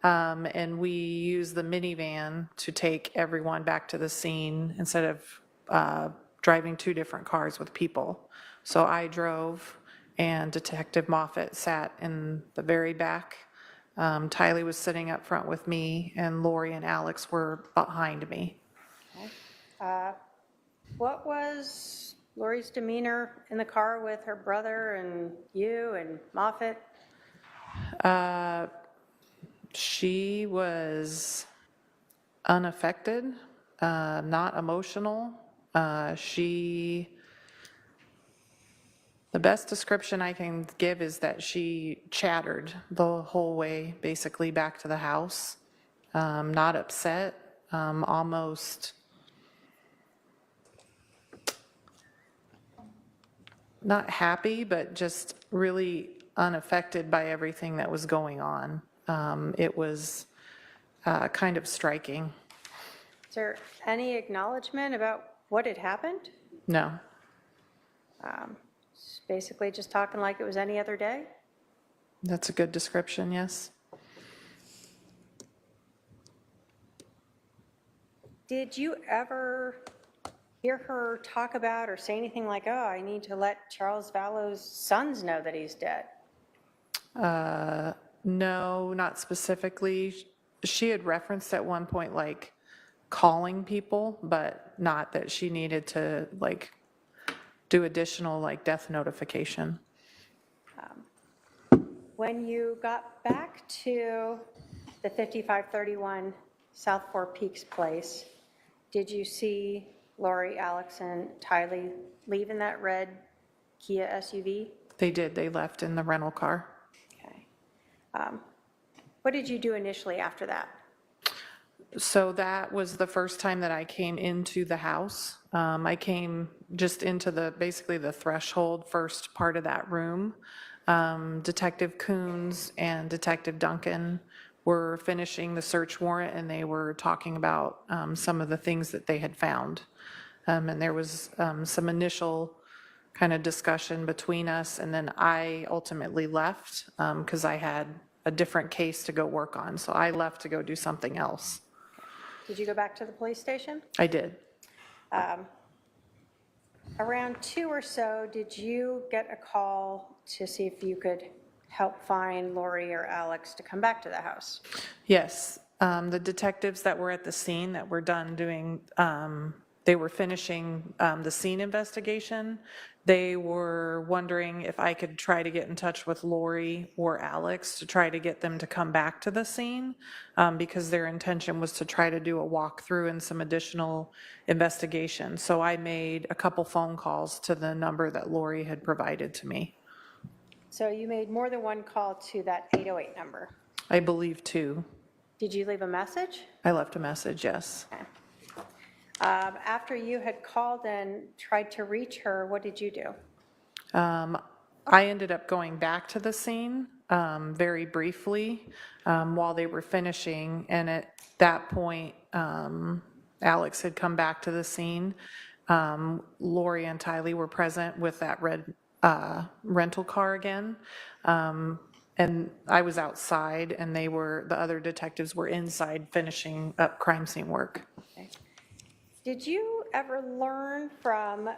And we used the minivan to take everyone back to the scene instead of driving 2 different cars with people. So I drove and Detective Moffett sat in the very back. Tylee was sitting up front with me and Lori and Alex were behind me. What was Lori's demeanor in the car with her brother and you and Moffett? She was unaffected, not emotional. The best description I can give is that she chattered the whole way, basically back to the house. Not upset, almost not happy, but just really unaffected by everything that was going on. It was kind of striking. Is there any acknowledgement about what had happened? No. Basically just talking like it was any other day? That's a good description, yes. Did you ever hear her talk about or say anything like, oh, I need to let Charles Vallow's sons know that he's dead? No, not specifically. She had referenced at one point, like, calling people, but not that she needed to, like, do additional, like, death notification. When you got back to the 5531 South Four Peaks place, did you see Lori, Alex, and Tylee leave in that red Kia SUV? They did. They left in the rental car. Okay. What did you do initially after that? So that was the first time that I came into the house. I came just into basically the threshold first part of that room. Detective Coons and Detective Duncan were finishing the search warrant, and they were talking about some of the things that they had found. And there was some initial kind of discussion between us, and then I ultimately left because I had a different case to go work on. So I left to go do something else. Did you go back to the police station? I did. Around 2 or so, did you get a call to see if you could help find Lori or Alex to come back to the house? Yes. The detectives that were at the scene that were done doing, they were finishing the scene investigation. They were wondering if I could try to get in touch with Lori or Alex to try to get them to come back to the scene because their intention was to try to do a walkthrough and some additional investigation. So I made a couple phone calls to the number that Lori had provided to me. So you made more than one call to that 808 number? I believe 2. Did you leave a message? I left a message, yes. Okay. After you had called and tried to reach her, what did you do? I ended up going back to the scene very briefly while they were finishing, and at that point, Alex had come back to the scene. Lori and Tylee were present with that red rental car again. And I was outside, and the other detectives were inside finishing up crime scene work. Okay. Did you ever learn from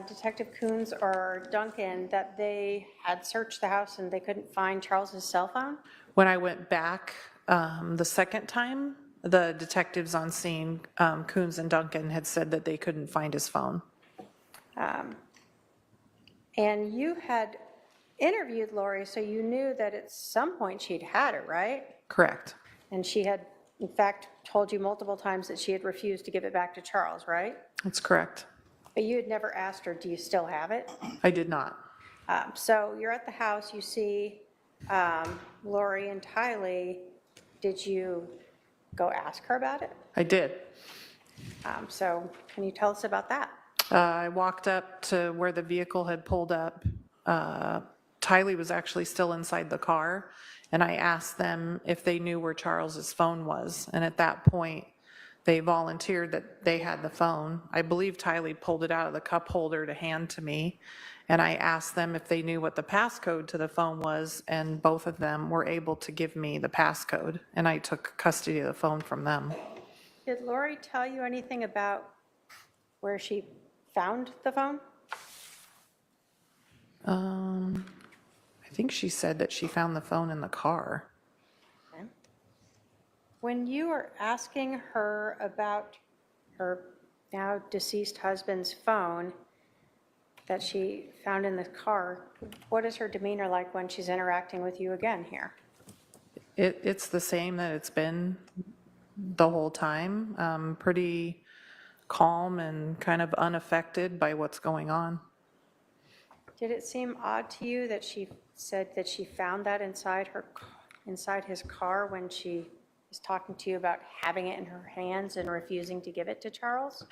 Detective Coons or Duncan that they had searched the house and they couldn't find Charles's cell phone? When I went back the second time, the detectives on scene, Coons and Duncan, had said that they couldn't find his phone. And you had interviewed Lori, so you knew that at some point she'd had it, right? Correct. And she had, in fact, told you multiple times that she had refused to give it back to Charles, right? That's correct. But you had never asked her, do you still have it? I did not. So you're at the house, you see Lori and Tylee. Did you go ask her about it? I did. So can you tell us about that? I walked up to where the vehicle had pulled up. Tylee was actually still inside the car, and I asked them if they knew where Charles's phone was. And at that point, they volunteered that they had the phone. I believe Tylee pulled it out of the cup holder to hand to me, and I asked them if they knew what the passcode to the phone was, and both of them were able to give me the passcode, and I took custody of the phone from them. Did Lori tell you anything about where she found the phone? I think she said that she found the phone in the car. Okay. When you were asking her about her now deceased husband's phone that she found in the car, what is her demeanor like when she's interacting with you again here? It's the same that it's been the whole time. Pretty calm and kind of unaffected by what's going on. Did it seem odd to you that she said that she found that inside his car when she was talking to you about having it in her hands and refusing to give it to Charles?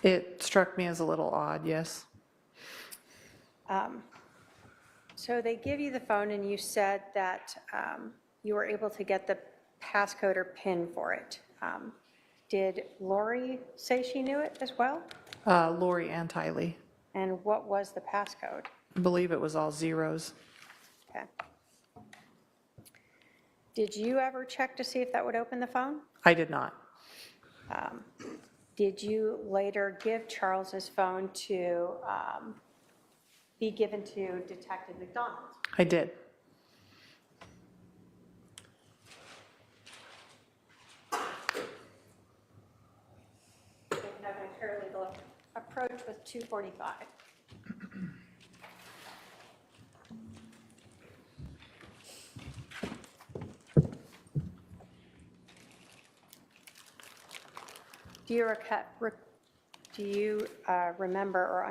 It struck me as a little odd, yes. So they give you the phone and you said that you were able to get the passcode or PIN for it. Did Lori say she knew it as well? Lori and Tylee. And what was the passcode? I believe it was all zeros. Okay. Did you ever check to see if that would open the phone? I did not. Did you later give Charles's phone to be given to Detective McDonald? I did. We can have an paralegal approach with 245. Do you remember or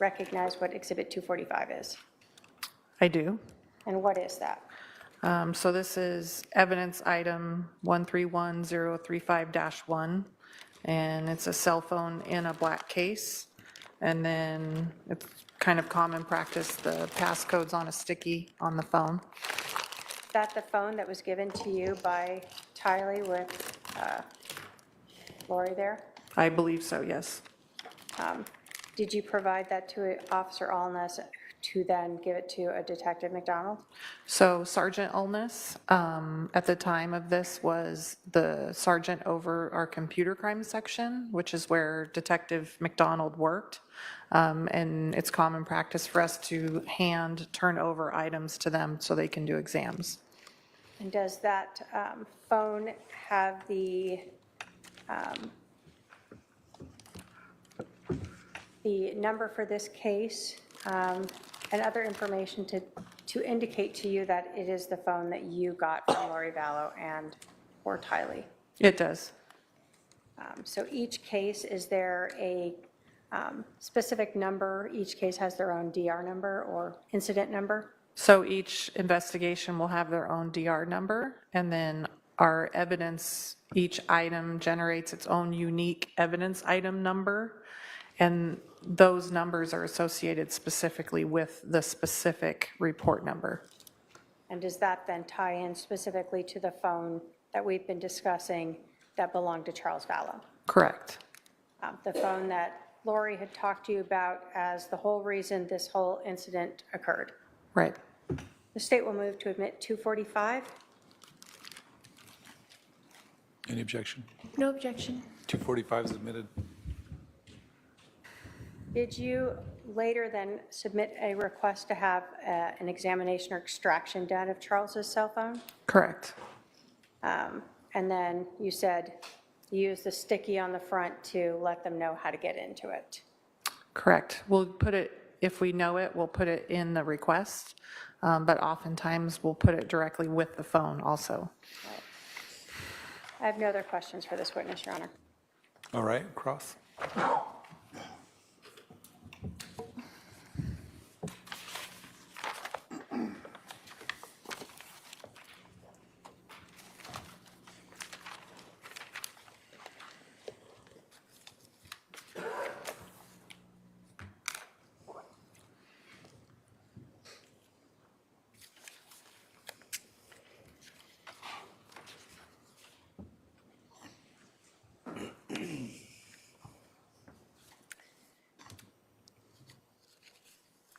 recognize what Exhibit 245 is? I do. And what is that? So this is evidence item 131035-1, and it's a cell phone in a black case. And then it's kind of common practice, the passcode's on a sticky on the phone. Is that the phone that was given to you by Tylee with Lori there? I believe so, yes. Did you provide that to Officer Allness to then give it to a Detective McDonald? So Sergeant Ulness, at the time of this, was the sergeant over our computer crime section, which is where Detective McDonald worked. And it's common practice for us to turn over items to them so they can do exams. And does that phone have the number for this case and other information to indicate to you that it is the phone that you got from Lori Vallow and or Tylee? It does. So each case, is there a specific number? Each case has their own DR number or incident number? So each investigation will have their own DR number, and then our evidence, each item generates its own unique evidence item number, and those numbers are associated specifically with the specific report number. And does that then tie in specifically to the phone that we've been discussing that belonged to Charles Vallow? Correct. The phone that Lori had talked to you about as the whole reason this whole incident occurred? Right. The state will move to admit 245. Any objection? No objection. 245 is admitted. Did you later then submit a request to have an examination or extraction done of Charles's cell phone? Correct. And then you said you used the sticky on the front to let them know how to get into it. Correct. We'll put it, if we know it, we'll put it in the request, but oftentimes we'll put it directly with the phone also. Right. I have no other questions for this witness, Your Honor. All right, cross.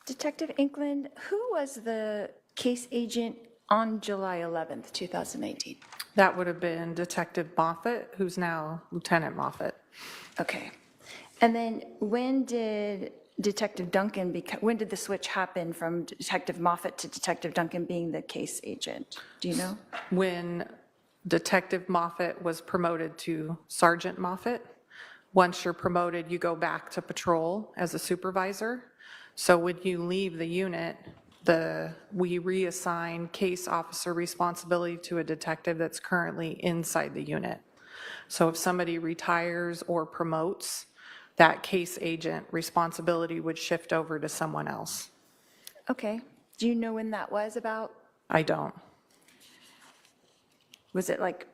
Detective Inkland, who was the case agent on July 11th, 2019? That would have been Detective Moffett, who's now Lieutenant Moffett. Okay. And then when did Detective Duncan, when did the switch happen from Detective Moffett to Detective Duncan being the case agent? Do you know? When Detective Moffett was promoted to Sergeant Moffett, Once you're promoted, you go back to patrol as a supervisor. So when you leave the unit, we reassign case officer responsibility to a detective that's currently inside the unit. So if somebody retires or promotes, that case agent responsibility would shift over to someone else. Okay. Do you know when that was about? I don't. Was it like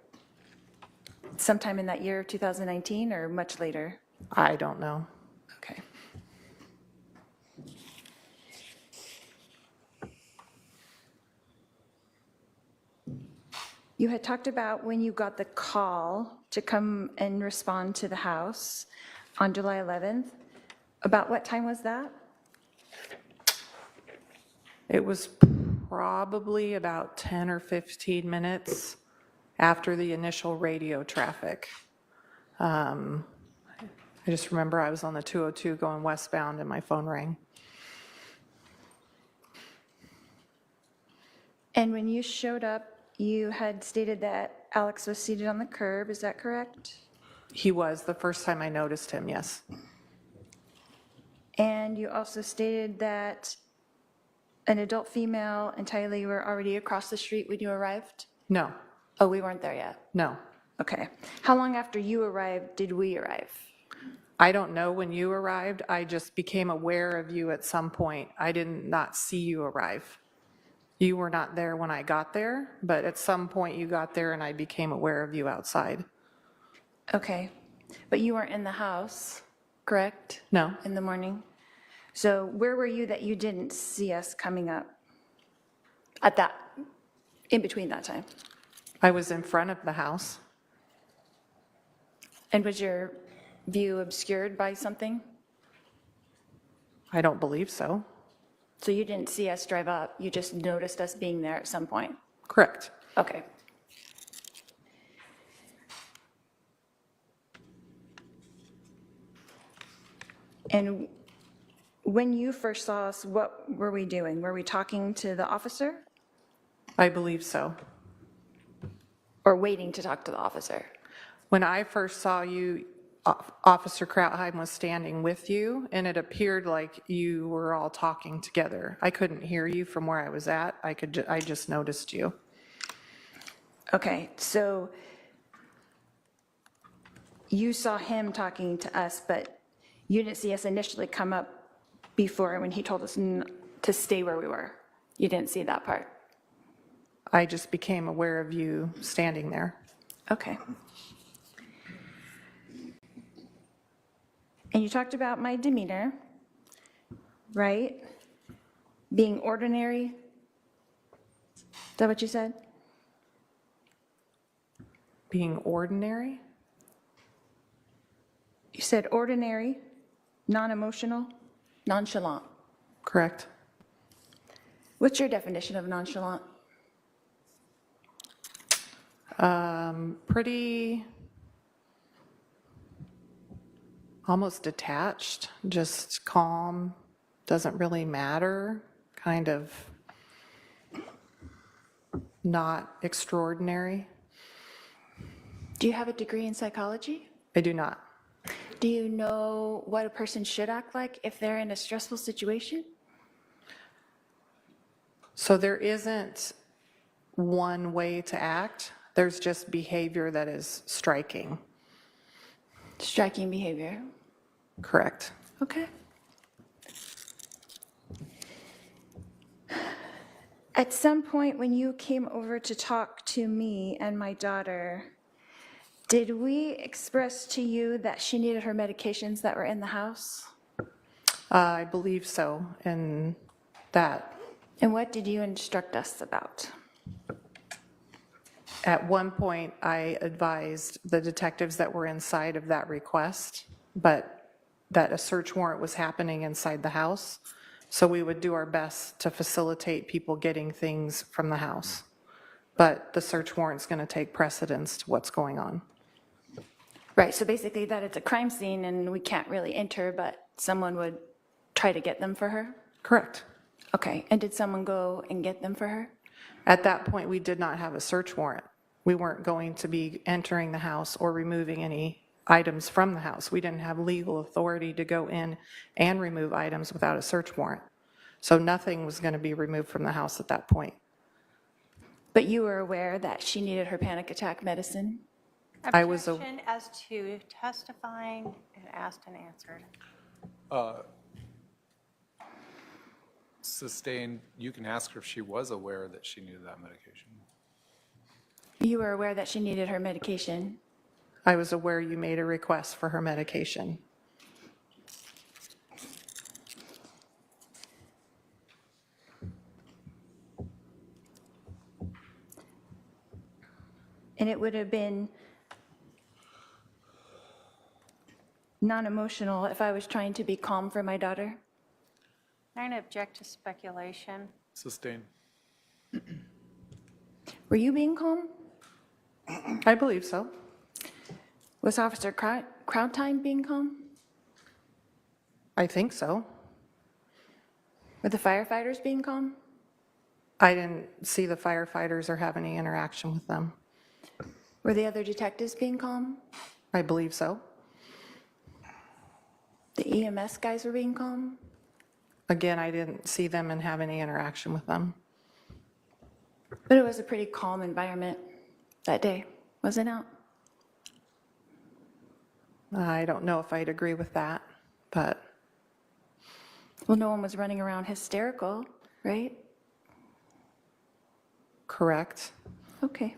sometime in that year, 2019, or much later? I don't know. Okay. You had talked about when you got the call to come and respond to the house on July 11th. About what time was that? It was probably about 10 or 15 minutes after the initial radio traffic. I just remember I was on the 202 going westbound and my phone rang. And when you showed up, you had stated that Alex was seated on the curb, is that correct? He was the first time I noticed him, yes. And you also stated that an adult female and Tylee were already across the street when you arrived? No. Oh, we weren't there yet? No. Okay. How long after you arrived did we arrive? I don't know when you arrived. I just became aware of you at some point. I did not see you arrive. You were not there when I got there, but at some point you got there and I became aware of you outside. Okay. But you weren't in the house, correct? No. In the morning? So where were you that you didn't see us coming up at that, in between that time? I was in front of the house. And was your view obscured by something? I don't believe so. So you didn't see us drive up, you just noticed us being there at some point? Correct. Okay. And when you first saw us, what were we doing? Were we talking to the officer? I believe so. Or waiting to talk to the officer? When I first saw you, Officer Krautheim was standing with you, and it appeared like you were all talking together. I couldn't hear you from where I was at. I just noticed you. Okay, so you saw him talking to us, but you didn't see us initially come up before when he told us to stay where we were. You didn't see that part? I just became aware of you standing there. Okay. And you talked about my demeanor, right? Being ordinary. Is that what you said? Being ordinary? You said ordinary, non-emotional, nonchalant. Correct. What's your definition of nonchalant? Pretty almost detached, just calm, doesn't really matter, kind of not extraordinary. Do you have a degree in psychology? I do not. Do you know what a person should act like if they're in a stressful situation? So there isn't one way to act. There's just behavior that is striking. Striking behavior. Correct. Okay. At some point when you came over to talk to me and my daughter, did we express to you that she needed her medications that were in the house? I believe so, and that. And what did you instruct us about? At one point, I advised the detectives that were inside of that request, but that a search warrant was happening inside the house. So we would do our best to facilitate people getting things from the house. But the search warrant's going to take precedence to what's going on. Right, so basically that it's a crime scene and we can't really enter, but someone would try to get them for her? Correct. Okay, and did someone go and get them for her? At that point, we did not have a search warrant. We weren't going to be entering the house or removing any items from the house. We didn't have legal authority to go in and remove items without a search warrant. So nothing was going to be removed from the house at that point. But you were aware that she needed her panic attack medicine? I was Objection as to testifying and asked and answered. Sustained, you can ask her if she was aware that she needed that medication. You were aware that she needed her medication? I was aware you made a request for her medication. And it would have been non-emotional if I was trying to be calm for my daughter? I'm going to object to speculation. Sustained. Were you being calm? I believe so. Was Officer Krautheim being calm? I think so. Were the firefighters being calm? I didn't see the firefighters or have any interaction with them. Were the other detectives being calm? I believe so. The EMS guys were being calm? Again, I didn't see them and have any interaction with them. But it was a pretty calm environment that day, was it not? I don't know if I'd agree with that, but... Well, no one was running around hysterical, right? Correct. Okay.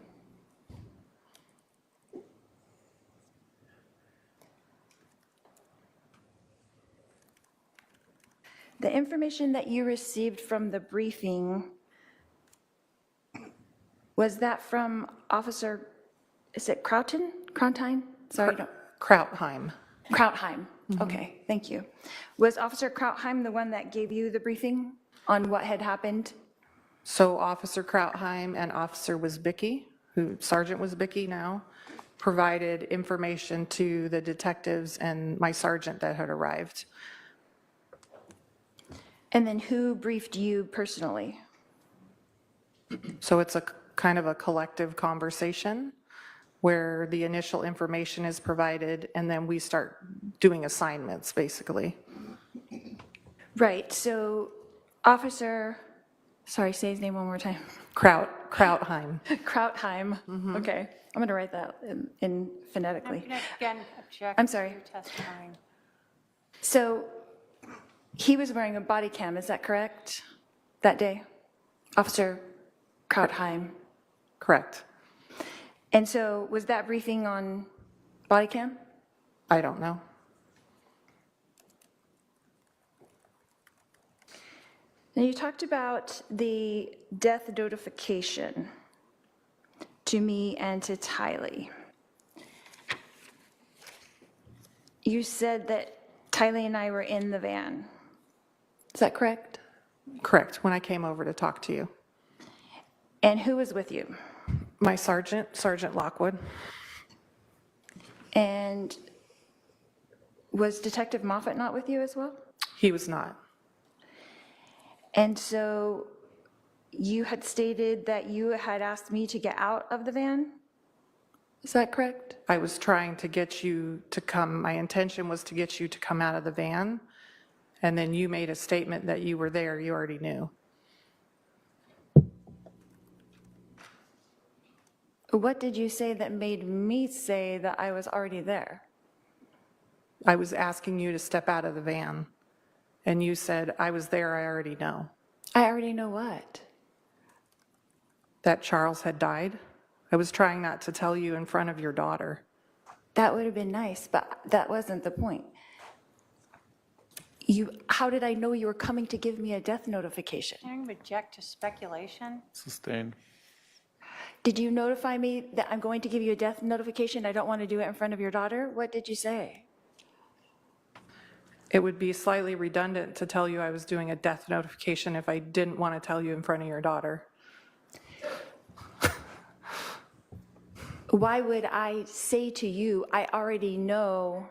The information that you received from the briefing, was that from Officer, is it Krautheim? Sorry, Krautheim. Krautheim. Okay, thank you. Was Officer Krautheim the one that gave you the briefing on what had happened? So Officer Krautheim and Officer Wisbicki, who Sergeant Wisbicki now, provided information to the detectives and my sergeant that had arrived. And then who briefed you personally? So it's a kind of a collective conversation where the initial information is provided and then we start doing assignments, basically. Right, so Officer, sorry, say his name one more time. Krautheim. Krautheim, okay. I'm going to write that in phonetically. I'm going to again object I'm sorry. to testifying. So he was wearing a body cam, is that correct, that day? Officer Krautheim? Correct. And so was that briefing on body cam? I don't know. Now you talked about the death notification to me and to Tylee. You said that Tylee and I were in the van. Is that correct? Correct, when I came over to talk to you. And who was with you? My sergeant, Sergeant Lockwood. And was Detective Moffett not with you as well? He was not. And so you had stated that you had asked me to get out of the van? Is that correct? I was trying to get you to come, my intention was to get you to come out of the van, and then you made a statement that you were there, you already knew. What did you say that made me say that I was already there? I was asking you to step out of the van, and you said, I was there, I already know. I already know what? That Charles had died. I was trying not to tell you in front of your daughter. That would have been nice, but that wasn't the point. How did I know you were coming to give me a death notification? I'm going to object to speculation. Sustained. Did you notify me that I'm going to give you a death notification? I don't want to do it in front of your daughter? What did you say? It would be slightly redundant to tell you I was doing a death notification if I didn't want to tell you in front of your daughter. Why would I say to you, I already know?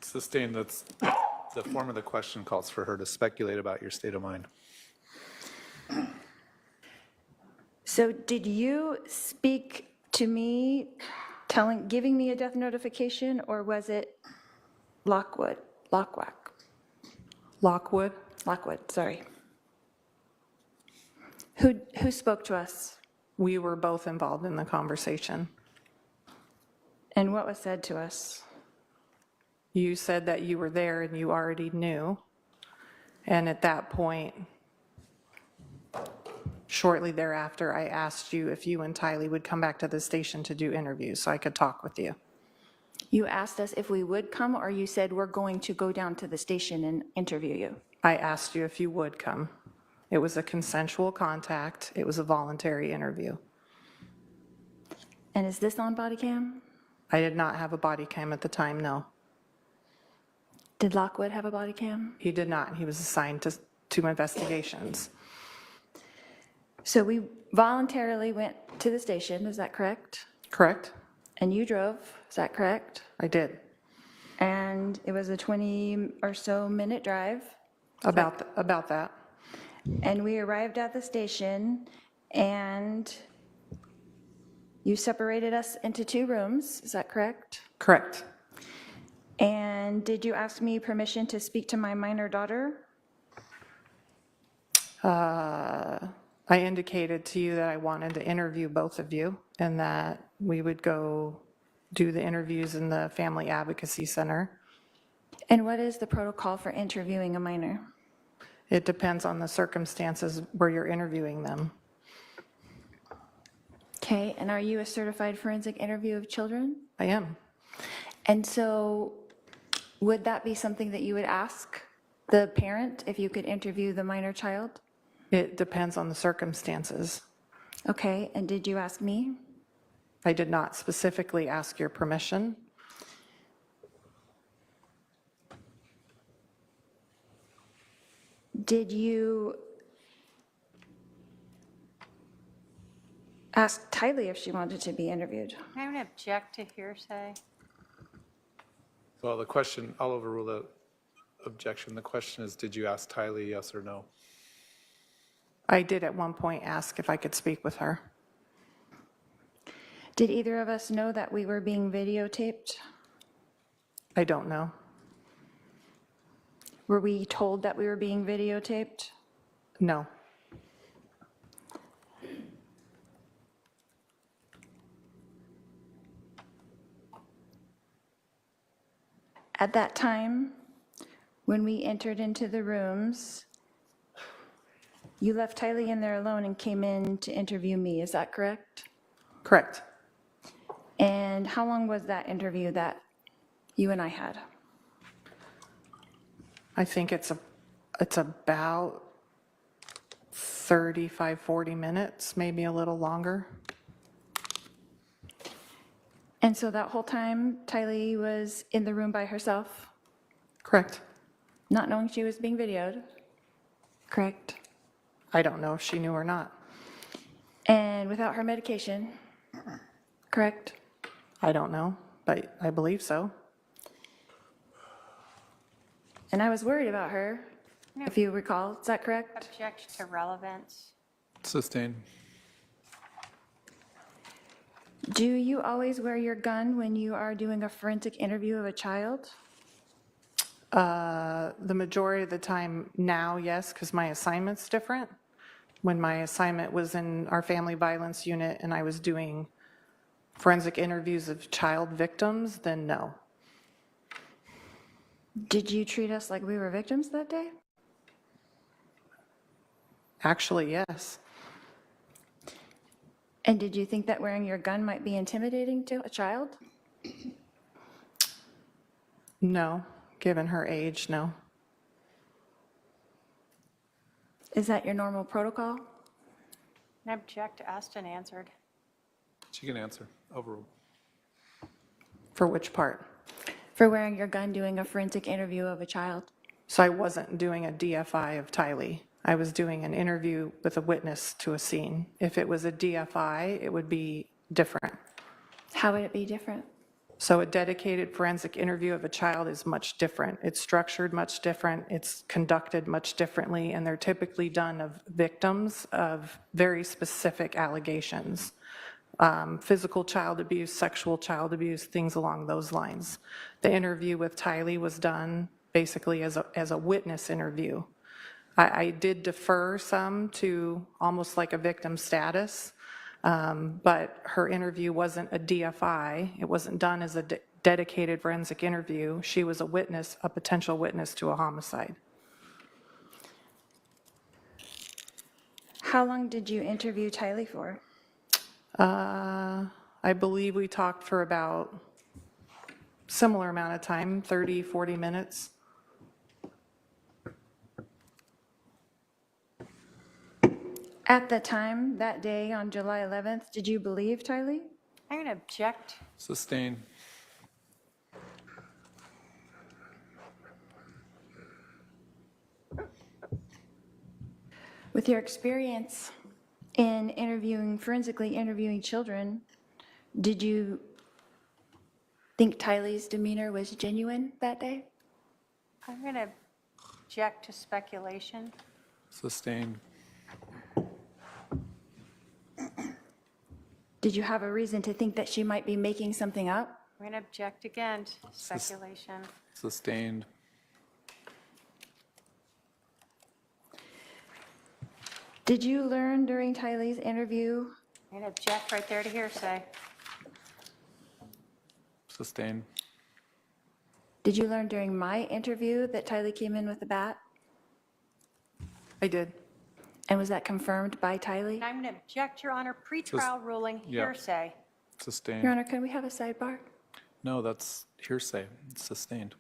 Sustained, that's, the form of the question calls for her to speculate about your state of mind. So did you speak to me giving me a death notification, or was it Lockwood? Lockwood? Lockwood, sorry. Who spoke to us? We were both involved in the conversation. And what was said to us? You said that you were there and you already knew. And at that point, shortly thereafter, I asked you if you and Tylee would come back to the station to do interviews so I could talk with you. You asked us if we would come, or you said we're going to go down to the station and interview you? I asked you if you would come. It was a consensual contact. It was a voluntary interview. And is this on body cam? I did not have a body cam at the time, no. Did Lockwood have a body cam? He did not. He was assigned to investigations. So we voluntarily went to the station, is that correct? Correct. And you drove, is that correct? I did. And it was a 20 or so minute drive? About that. And we arrived at the station, and you separated us into 2 rooms, is that correct? Correct. And did you ask me permission to speak to my minor daughter? I indicated to you that I wanted to interview both of you and that we would go do the interviews in the Family Advocacy Center. And what is the protocol for interviewing a minor? It depends on the circumstances where you're interviewing them. Okay, and are you a certified forensic interview of children? I am. And so would that be something that you would ask the parent if you could interview the minor child? It depends on the circumstances. Okay, and did you ask me? I did not specifically ask your permission. Did you ask Tylee if she wanted to be interviewed? I would object to hearsay. Well, the question, I'll overrule the objection. The question is, did you ask Tylee yes or no? I did at one point ask if I could speak with her. Did either of us know that we were being videotaped? I don't know. Were we told that we were being videotaped? No. At that time, when we entered into the rooms, you left Tylee in there alone and came in to interview me, is that correct? Correct. And how long was that interview that you and I had? I think it's about 35, 40 minutes, maybe a little longer. And so that whole time, Tylee was in the room by herself, Correct. not knowing she was being videoed, correct? I don't know if she knew or not. And without her medication, correct? I don't know, but I believe so. And I was worried about her, if you recall, is that correct? Object to relevance. Sustained. Do you always wear your gun when you are doing a forensic interview of a child? The majority of the time now, yes, because my assignment's different. When my assignment was in our family violence unit and I was doing forensic interviews of child victims, then no. Did you treat us like we were victims that day? Actually, yes. And did you think that wearing your gun might be intimidating to a child? No, given her age, no. Is that your normal protocol? I object, asked and answered. She can answer. Overrule. For which part? For wearing your gun doing a forensic interview of a child? So I wasn't doing a DFI of Tylee. I was doing an interview with a witness to a scene. If it was a DFI, it would be different. How would it be different? So a dedicated forensic interview of a child is much different. It's structured much different. It's conducted much differently, and they're typically done of victims of very specific allegations. physical child abuse, sexual child abuse, things along those lines. The interview with Tylee was done basically as a witness interview. I did defer some to almost like a victim status, but her interview wasn't a DFI. It wasn't done as a dedicated forensic interview. She was a witness, a potential witness to a homicide. How long did you interview Tylee for? I believe we talked for about similar amount of time, 30, 40 minutes. At the time, that day on July 11th, did you believe Tylee? I'm going to object. Sustained. With your experience in forensically interviewing children, did you think Tylee's demeanor was genuine that day? I'm going to object to speculation. Sustained. Did you have a reason to think that she might be making something up? I'm going to object again to speculation. Sustained. Did you learn during Tylee's interview? I'm going to object right there to hearsay. Sustained. Did you learn during my interview that Tylee came in with a bat? I did. And was that confirmed by Tylee? I'm going to object, Your Honor, pretrial ruling hearsay. Sustained. Your Honor, can we have a sidebar? No, that's hearsay. It's sustained.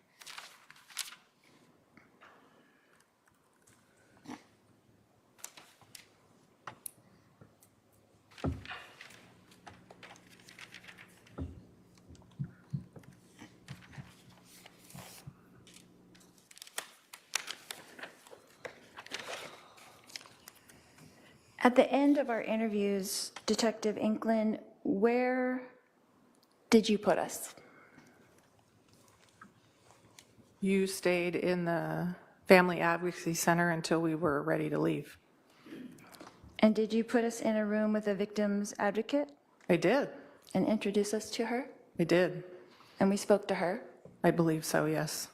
At the end of our interviews, Detective Inklin, where did you put us? You stayed in the Family Advocacy Center until we were ready to leave. And did you put us in a room with a victim's advocate? I did. And introduce us to her? I did. And we spoke to her? I believe so, yes.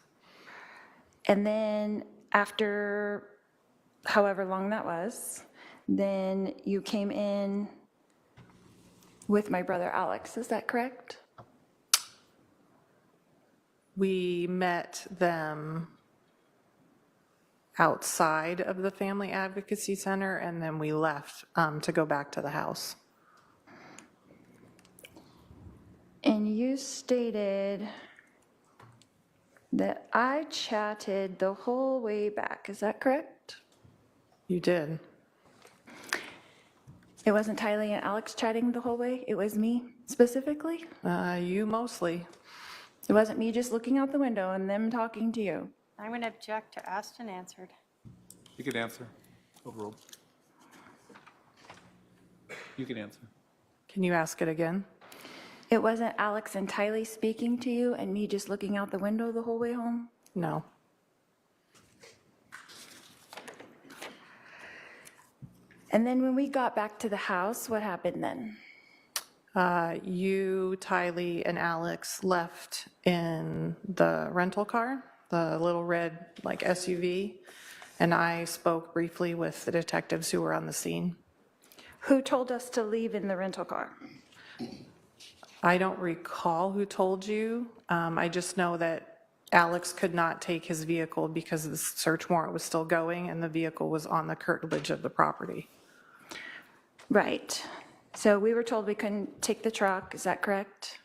And then after however long that was, then you came in with my brother Alex, is that correct? We met them outside of the Family Advocacy Center, and then we left to go back to the house. And you stated that I chatted the whole way back, is that correct? You did. It wasn't Tylee and Alex chatting the whole way, it was me specifically? You mostly. It wasn't me just looking out the window and them talking to you? I'm going to object to asked and answered. You can answer. Overruled. You can answer. Can you ask it again? It wasn't Alex and Tylee speaking to you and me just looking out the window the whole way home? No. And then when we got back to the house, what happened then? You, Tylee, and Alex left in the rental car, the little red like SUV, and I spoke briefly with the detectives who were on the scene. Who told us to leave in the rental car? I don't recall who told you. I just know that Alex could not take his vehicle because the search warrant was still going and the vehicle was on the curtilage of the property. Right. So we were told we couldn't take the truck, is that correct?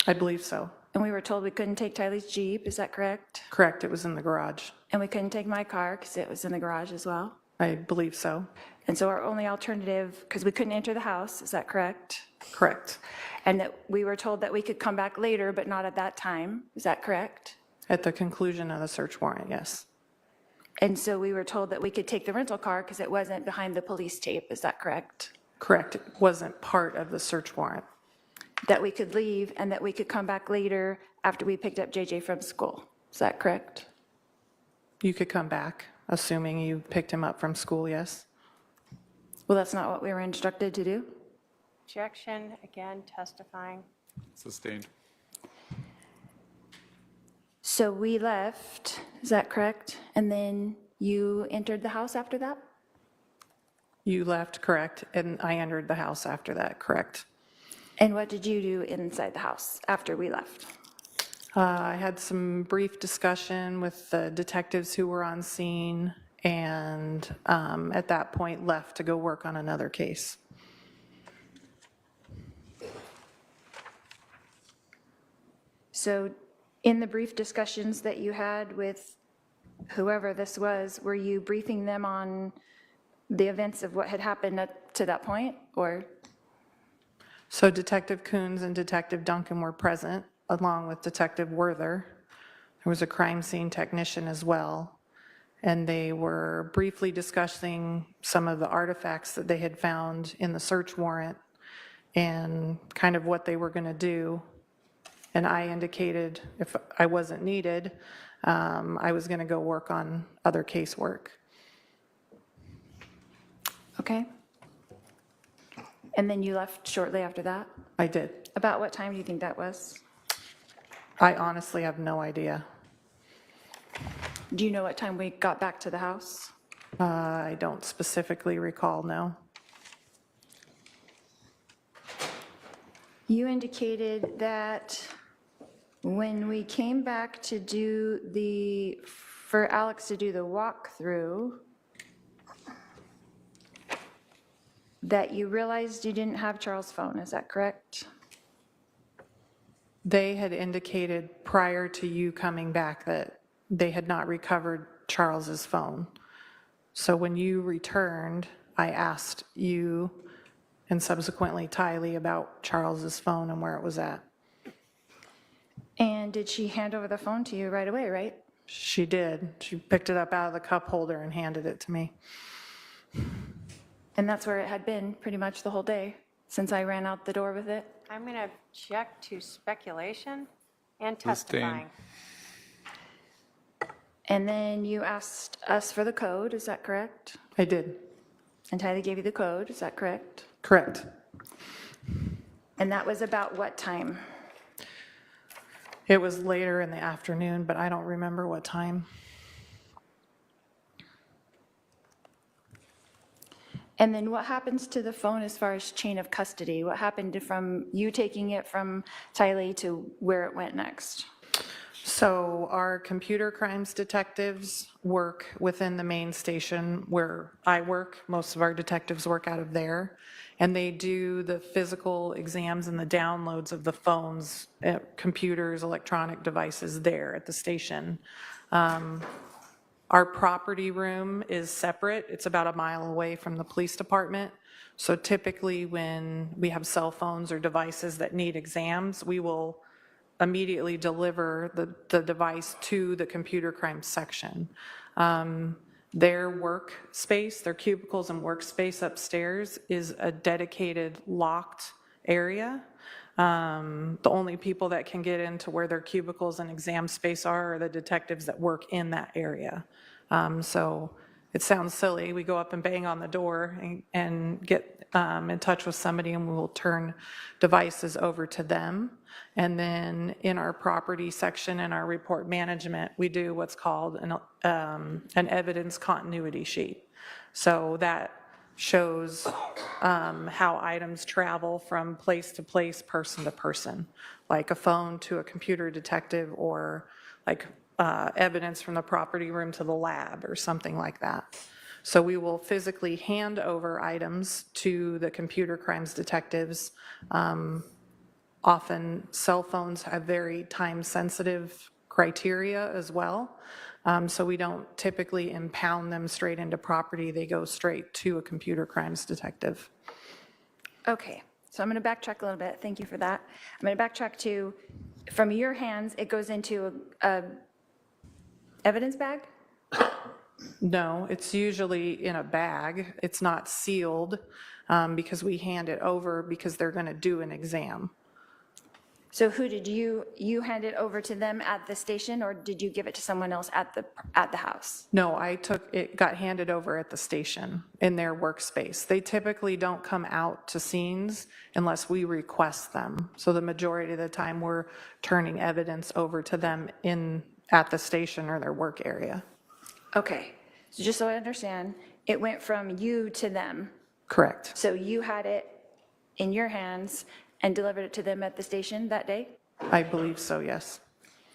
I believe so. And we were told we couldn't take Tylee's Jeep, is that correct? Correct, it was in the garage. And we couldn't take my car because it was in the garage as well? I believe so. And so our only alternative, because we couldn't enter the house, is that correct? Correct. And that we were told that we could come back later, but not at that time, is that correct? At the conclusion of the search warrant, yes. And so we were told that we could take the rental car because it wasn't behind the police tape, is that correct? Correct, it wasn't part of the search warrant. That we could leave and that we could come back later after we picked up JJ from school, is that correct? You could come back, assuming you picked him up from school, yes. Well, that's not what we were instructed to do. Objection, again, testifying. Sustained. So we left, is that correct? And then you entered the house after that? You left, correct, and I entered the house after that, correct. And what did you do inside the house after we left? I had some brief discussion with the detectives who were on scene, and at that point left to go work on another case. So in the brief discussions that you had with whoever this was, were you briefing them on the events of what had happened up to that point, or? So Detective Coons and Detective Duncan were present, along with Detective Werther. There was a crime scene technician as well, and they were briefly discussing some of the artifacts that they had found in the search warrant and kind of what they were going to do. And I indicated if I wasn't needed, I was going to go work on other casework. Okay. And then you left shortly after that? I did. About what time do you think that was? I honestly have no idea. Do you know what time we got back to the house? I don't specifically recall, no. You indicated that when we came back to do for Alex to do the walkthrough, that you realized you didn't have Charles' phone, is that correct? They had indicated prior to you coming back that they had not recovered Charles's phone. So when you returned, I asked you and subsequently Tylee about Charles's phone and where it was at. And did she hand over the phone to you right away, right? She did. She picked it up out of the cup holder and handed it to me. And that's where it had been pretty much the whole day since I ran out the door with it? I'm going to object to speculation and testifying. And then you asked us for the code, is that correct? I did. And Tylee gave you the code, is that correct? Correct. And that was about what time? It was later in the afternoon, but I don't remember what time. And then what happens to the phone as far as chain of custody? What happened from you taking it from Tylee to where it went next? So our computer crimes detectives work within the main station where I work. Most of our detectives work out of there. And they do the physical exams and the downloads of the phones, computers, electronic devices there at the station. Our property room is separate. It's about a mile away from the police department. So typically when we have cell phones or devices that need exams, we will immediately deliver the device to the computer crime section. Their workspace, their cubicles and workspace upstairs is a dedicated locked area. The only people that can get into where their cubicles and exam space are the detectives that work in that area. So it sounds silly. We go up and bang on the door and get in touch with somebody, and we will turn devices over to them. And then in our property section and our report management, we do what's called an evidence continuity sheet. So that shows how items travel from place to place, person to person, like a phone to a computer detective, or like evidence from the property room to the lab or something like that. So we will physically hand over items to the computer crimes detectives. Often cell phones have very time-sensitive criteria as well. So we don't typically impound them straight into property. They go straight to a computer crimes detective. Okay, so I'm going to backtrack a little bit. Thank you for that. I'm going to backtrack to, from your hands, it goes into a evidence bag? No, it's usually in a bag. It's not sealed because we hand it over because they're going to do an exam. So who did you hand it over to them at the station, or did you give it to someone else at the house? No, it got handed over at the station in their workspace. They typically don't come out to scenes unless we request them. So the majority of the time, we're turning evidence over to them at the station or their work area. Okay, so just so I understand, it went from you to them. Correct. So you had it in your hands and delivered it to them at the station that day? I believe so, yes.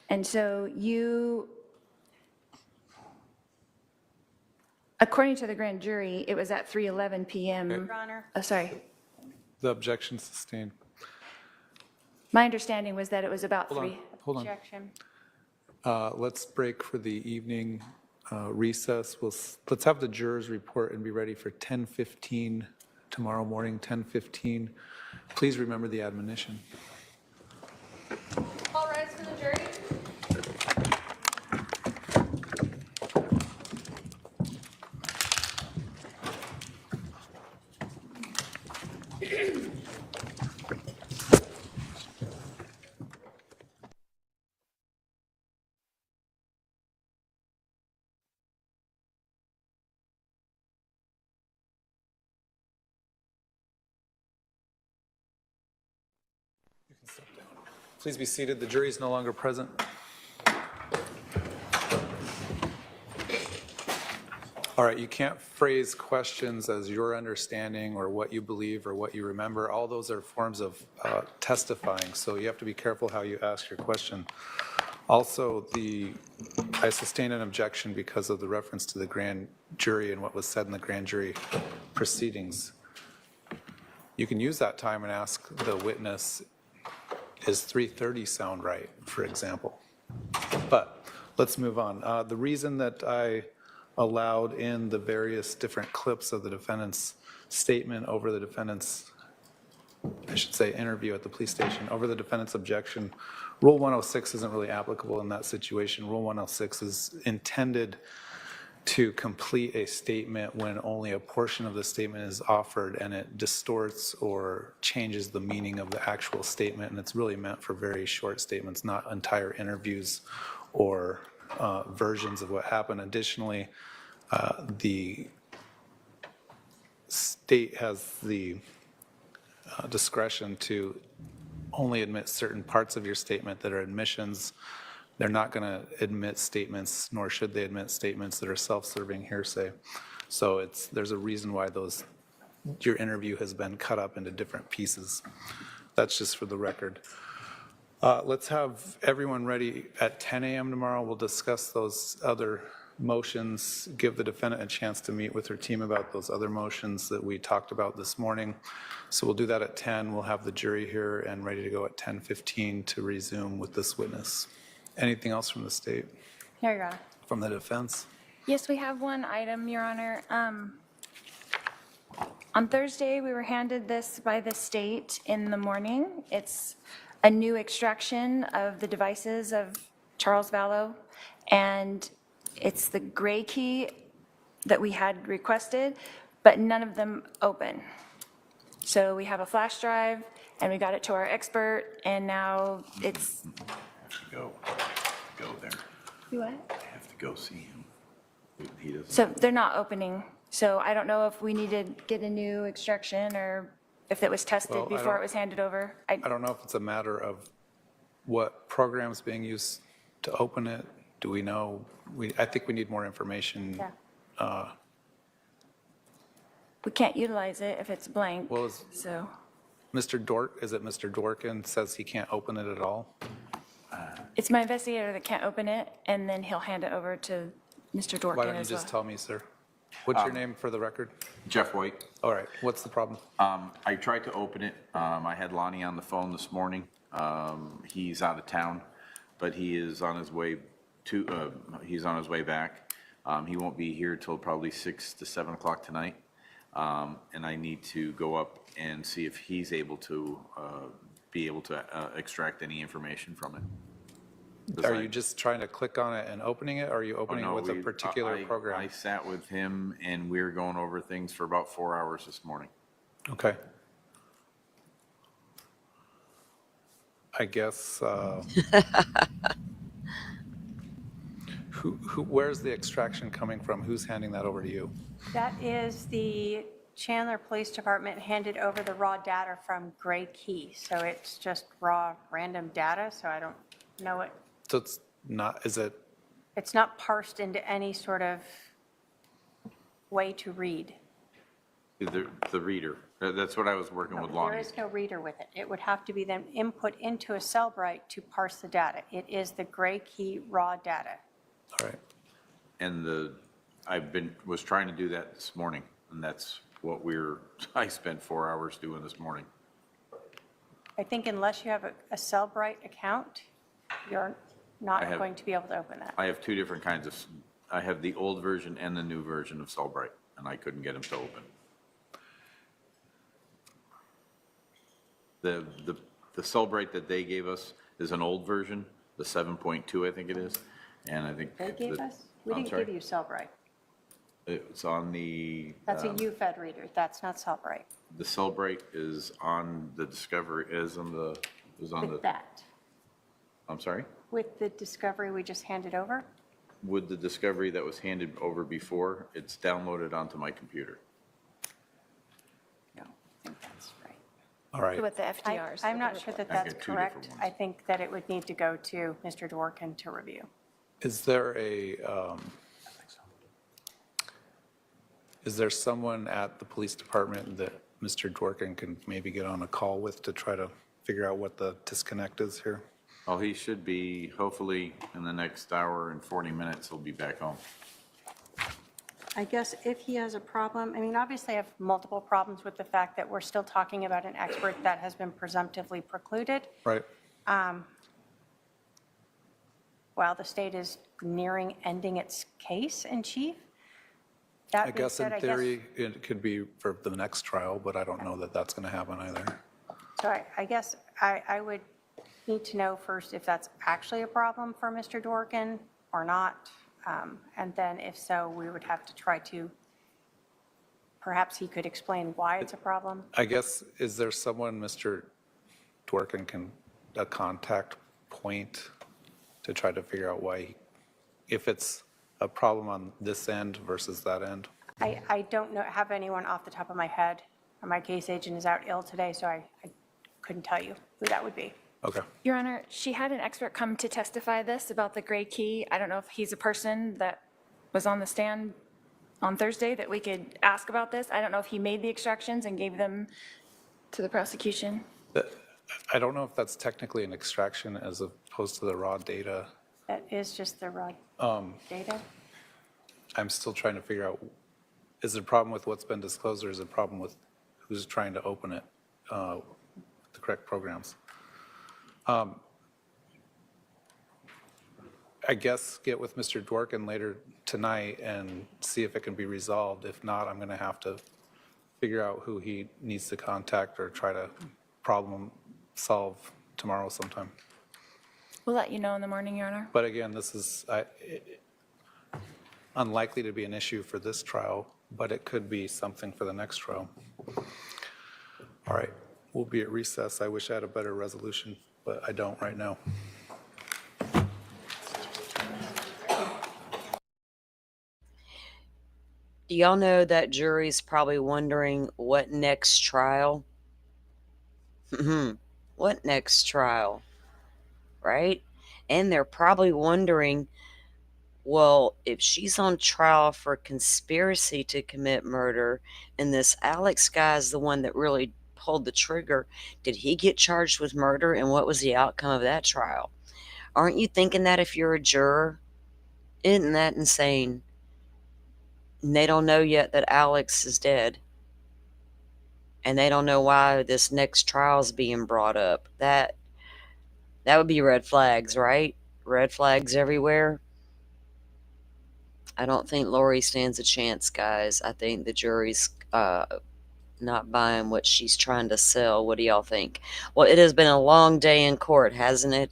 And so according to the grand jury, it was at 3:11 PM. Your Honor. Oh, sorry. The objection sustained. My understanding was that it was about Hold on, 3. hold on. Objection. Let's break for the evening recess. Let's have the jurors report and be ready for 10:15 tomorrow morning, 10:15. Please remember the admonition. All rise for the jury. Please be seated. The jury is no longer present. All right, you can't phrase questions as your understanding or what you believe or what you remember. All those are forms of testifying, so you have to be careful how you ask your question. Also, I sustain an objection because of the reference to the grand jury and what was said in the grand jury proceedings. You can use that time and ask the witness, is 3:30 sound right, for example? But let's move on. The reason that I allowed in the various different clips of the defendant's statement over the defendant's, I should say, interview at the police station, over the defendant's objection, Rule 106 isn't really applicable in that situation. Rule 106 is intended to complete a statement when only a portion of the statement is offered and it distorts or changes the meaning of the actual statement, and it's really meant for very short statements, not entire interviews or versions of what happened. Additionally, the state has the discretion to only admit certain parts of your statement that are admissions. They're not going to admit statements, nor should they admit statements that are self-serving hearsay. So there's a reason why your interview has been cut up into different pieces. That's just for the record. Let's have everyone ready at 10 a.m. tomorrow. We'll discuss those other motions, give the defendant a chance to meet with her team about those other motions that we talked about this morning. So we'll do that at 10. We'll have the jury here and ready to go at 10:15 to resume with this witness. Anything else from the state? Here, Your Honor. From the defense? Yes, we have one item, Your Honor. On Thursday, we were handed this by the state in the morning. It's a new extraction of the devices of Charles Vallow, and it's the gray key that we had requested, but none of them open. So we have a flash drive, and we got it to our expert, and now it's... Go there. You what? I have to go see him. He doesn't. So they're not opening. So I don't know if we need to get a new extraction or if it was tested Well, before it was handed over. I don't know if it's a matter of what program's being used to open it. Do we know? I think we need more information. Yeah. We can't utilize it if it's blank, Well, so. is it Mr. Dworkin says he can't open it at all? It's my investigator that can't open it, and then he'll hand it over to Mr. Dworkin as well. Why don't you just tell me, sir? What's your name for the record? Jeff White. All right, what's the problem? I tried to open it. I had Lonnie on the phone this morning. He's out of town, but he is on his way back. He won't be here till probably 6 to 7 o'clock tonight. And I need to go up and see if he's able to extract any information from it. Are you just trying to click on it and opening it, or are you opening it with a particular program? I sat with him and we were going over things for about 4 hours this morning. Okay. I guess, where's the extraction coming from? Who's handing that over to you? That is the Chandler Police Department handed over the raw data from Gray Key. So it's just raw random data, so I don't know it. So it's not, is it, It's not parsed into any sort of way to read. The reader. That's what I was working with Lonnie. There is no reader with it. It would have to be then input into a Cellbrite to parse the data. It is the Gray Key raw data. all right. And was trying to do that this morning, and that's what I spent 4 hours doing this morning. I think unless you have a Cellbrite account, you're not going to be able to open that. I have two different kinds of, I have the old version and the new version of Cellbrite, and I couldn't get them to open. The Cellbrite that they gave us is an old version, the 7.2 I think it is, and I think. They gave us? We didn't give you Cellbrite. It's on the. That's a UFED reader. That's not Cellbrite. The Cellbrite is on the Discovery, With that. I'm sorry? With the Discovery we just handed over? With the Discovery that was handed over before, it's downloaded onto my computer. No, I think that's right. All right. With the FDRs. I'm not sure that I that's got two different correct. ones. I think that it would need to go to Mr. Dworkin to review. Is there is there someone at the police department that Mr. Dworkin can maybe get on a call with to try to figure out what the disconnect is here? Well, he should be, hopefully, in the next hour and 40 minutes, he'll be back home. I guess if he has a problem, I mean, obviously I have multiple problems with the fact that we're still talking about an expert that has been presumptively precluded. Right. While the state is nearing ending its case in chief. That I being guess in said, theory, it could be for the next trial, but I don't know that that's going to happen either. So I guess I would need to know first if that's actually a problem for Mr. Dworkin or not. And then if so, we would have to try to, perhaps he could explain why it's a problem. I guess, is there someone Mr. Dworkin can, a contact point to try to figure out why, if it's a problem on this end versus that end? I don't have anyone off the top of my head. My case agent is out ill today, so I couldn't tell you who that would be. Okay. Your Honor, she had an expert come to testify this about the Gray Key. I don't know if he's a person that was on the stand on Thursday that we could ask about this. I don't know if he made the extractions and gave them to the prosecution. I don't know if that's technically an extraction as opposed to the raw data. That is just the raw data. I'm still trying to figure out, is it a problem with what's been disclosed, or is it a problem with who's trying to open it, the correct programs? I guess get with Mr. Dworkin later tonight and see if it can be resolved. If not, I'm going to have to figure out who he needs to contact or try to problem solve tomorrow sometime. We'll let you know in the morning, Your Honor. But again, this is unlikely to be an issue for this trial, but it could be something for the next trial. All right, we'll be at recess. I wish I had a better resolution, but I don't right now. Do y'all know that jury's probably wondering what next trial? What next trial? Right? And they're probably wondering, well, if she's on trial for conspiracy to commit murder and this Alex guy is the one that really pulled the trigger, did he get charged with murder and what was the outcome of that trial? Aren't you thinking that if you're a juror? Isn't that insane? And they don't know yet that Alex is dead. And they don't know why this next trial is being brought up. That would be red flags, right? Red flags everywhere. I don't think Lori stands a chance, guys. I think the jury's not buying what she's trying to sell. What do y'all think? Well, it has been a long day in court, hasn't it?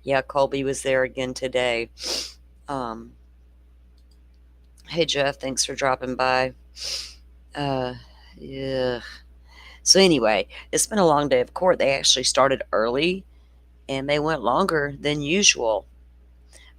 Yeah, Colby was there again today. Hey Jeff, thanks for dropping by. Yeah. So anyway, it's been a long day of court. They actually started early and they went longer than usual.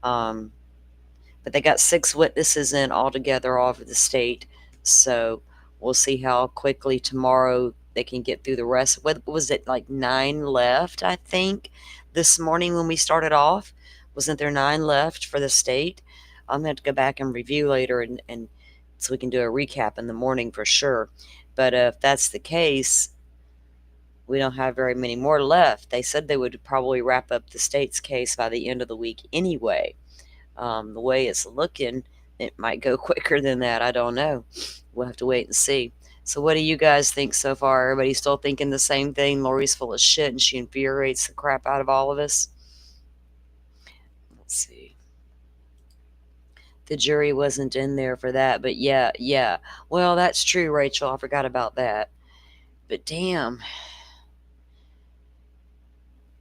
But they got 6 witnesses in altogether all over the state. So we'll see how quickly tomorrow they can get through the rest. What was it, like 9 left, I think, this morning when we started off? Wasn't there 9 left for the state? I'm going to have to go back and review later and so we can do a recap in the morning for sure. But if that's the case, we don't have very many more left. They said they would probably wrap up the state's case by the end of the week anyway. The way it's looking, it might go quicker than that. I don't know. We'll have to wait and see. So what do you guys think so far? Everybody still thinking the same thing? Lori's full of shit and she infuriates the crap out of all of us? Let's see. The jury wasn't in there for that, but yeah. Well, that's true, Rachel. I forgot about that. But damn.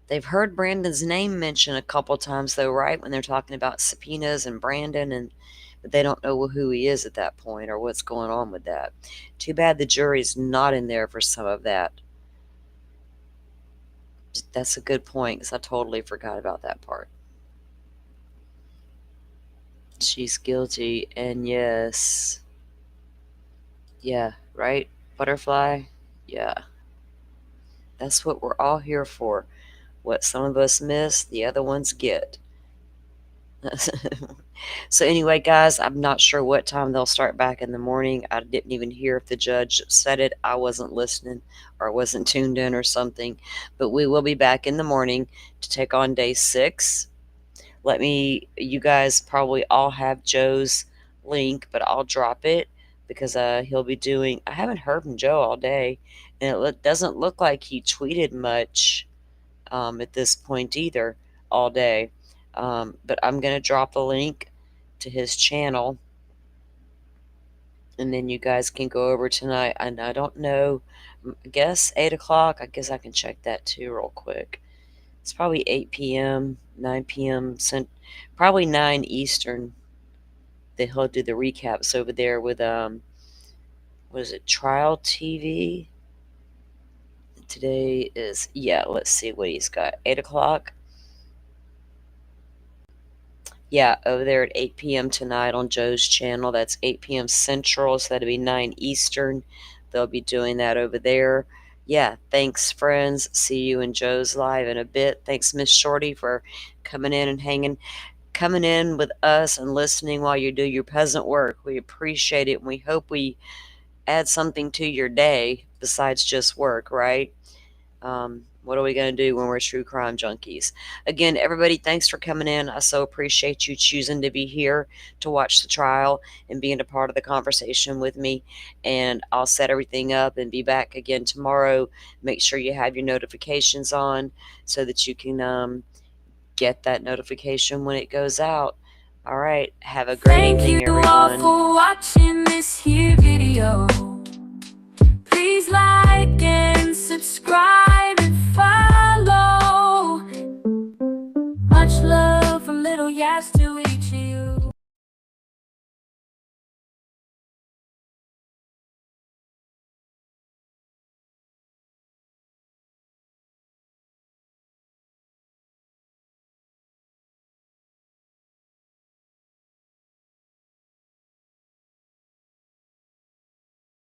They've heard Brandon's name mentioned a couple times, though, right? When they're talking about subpoenas and Brandon, but they don't know who he is at that point or what's going on with that. Too bad the jury's not in there for some of that. That's a good point, because I totally forgot about that part. She's guilty, and yes. Yeah, right? Butterfly? Yeah. That's what we're all here for. What some of us miss, the other ones get. So anyway, guys, I'm not sure what time they'll start back in the morning. I didn't even hear if the judge said it. I wasn't listening or wasn't tuned in or something. But we will be back in the morning to take on day 6. You guys probably all have Joe's link, but I'll drop it because he'll be doing, I haven't heard from Joe all day, and it doesn't look like he tweeted much at this point either all day. But I'm going to drop the link to his channel, and then you guys can go over tonight. And I don't know, I guess 8 o'clock. I guess I can check that too real quick. It's probably 8 p.m., 9 p.m., probably 9 Eastern. That he'll do the recaps over there with, what is it, Trial TV? Today is, let's see what he's got. 8 o'clock. Yeah, over there at 8 p.m. tonight on Joe's channel. That's 8 p.m. Central, so that'll be 9 Eastern. They'll be doing that over there. Yeah, thanks, friends. See you in Joe's live in a bit. Thanks, Miss Shorty, for coming in and coming in with us and listening while you do your peasant work. We appreciate it, and we hope we add something to your day besides just work, right? What are we going to do when we're true crime junkies? Again, everybody, thanks for coming in. I so appreciate you choosing to be here to watch the trial and being a part of the conversation with me. And I'll set everything up and be back again tomorrow. Make sure you have your notifications on so that you can get that notification when it goes out. All right. Have a great evening, everyone. Thank you all for watching this here video. Please like and subscribe.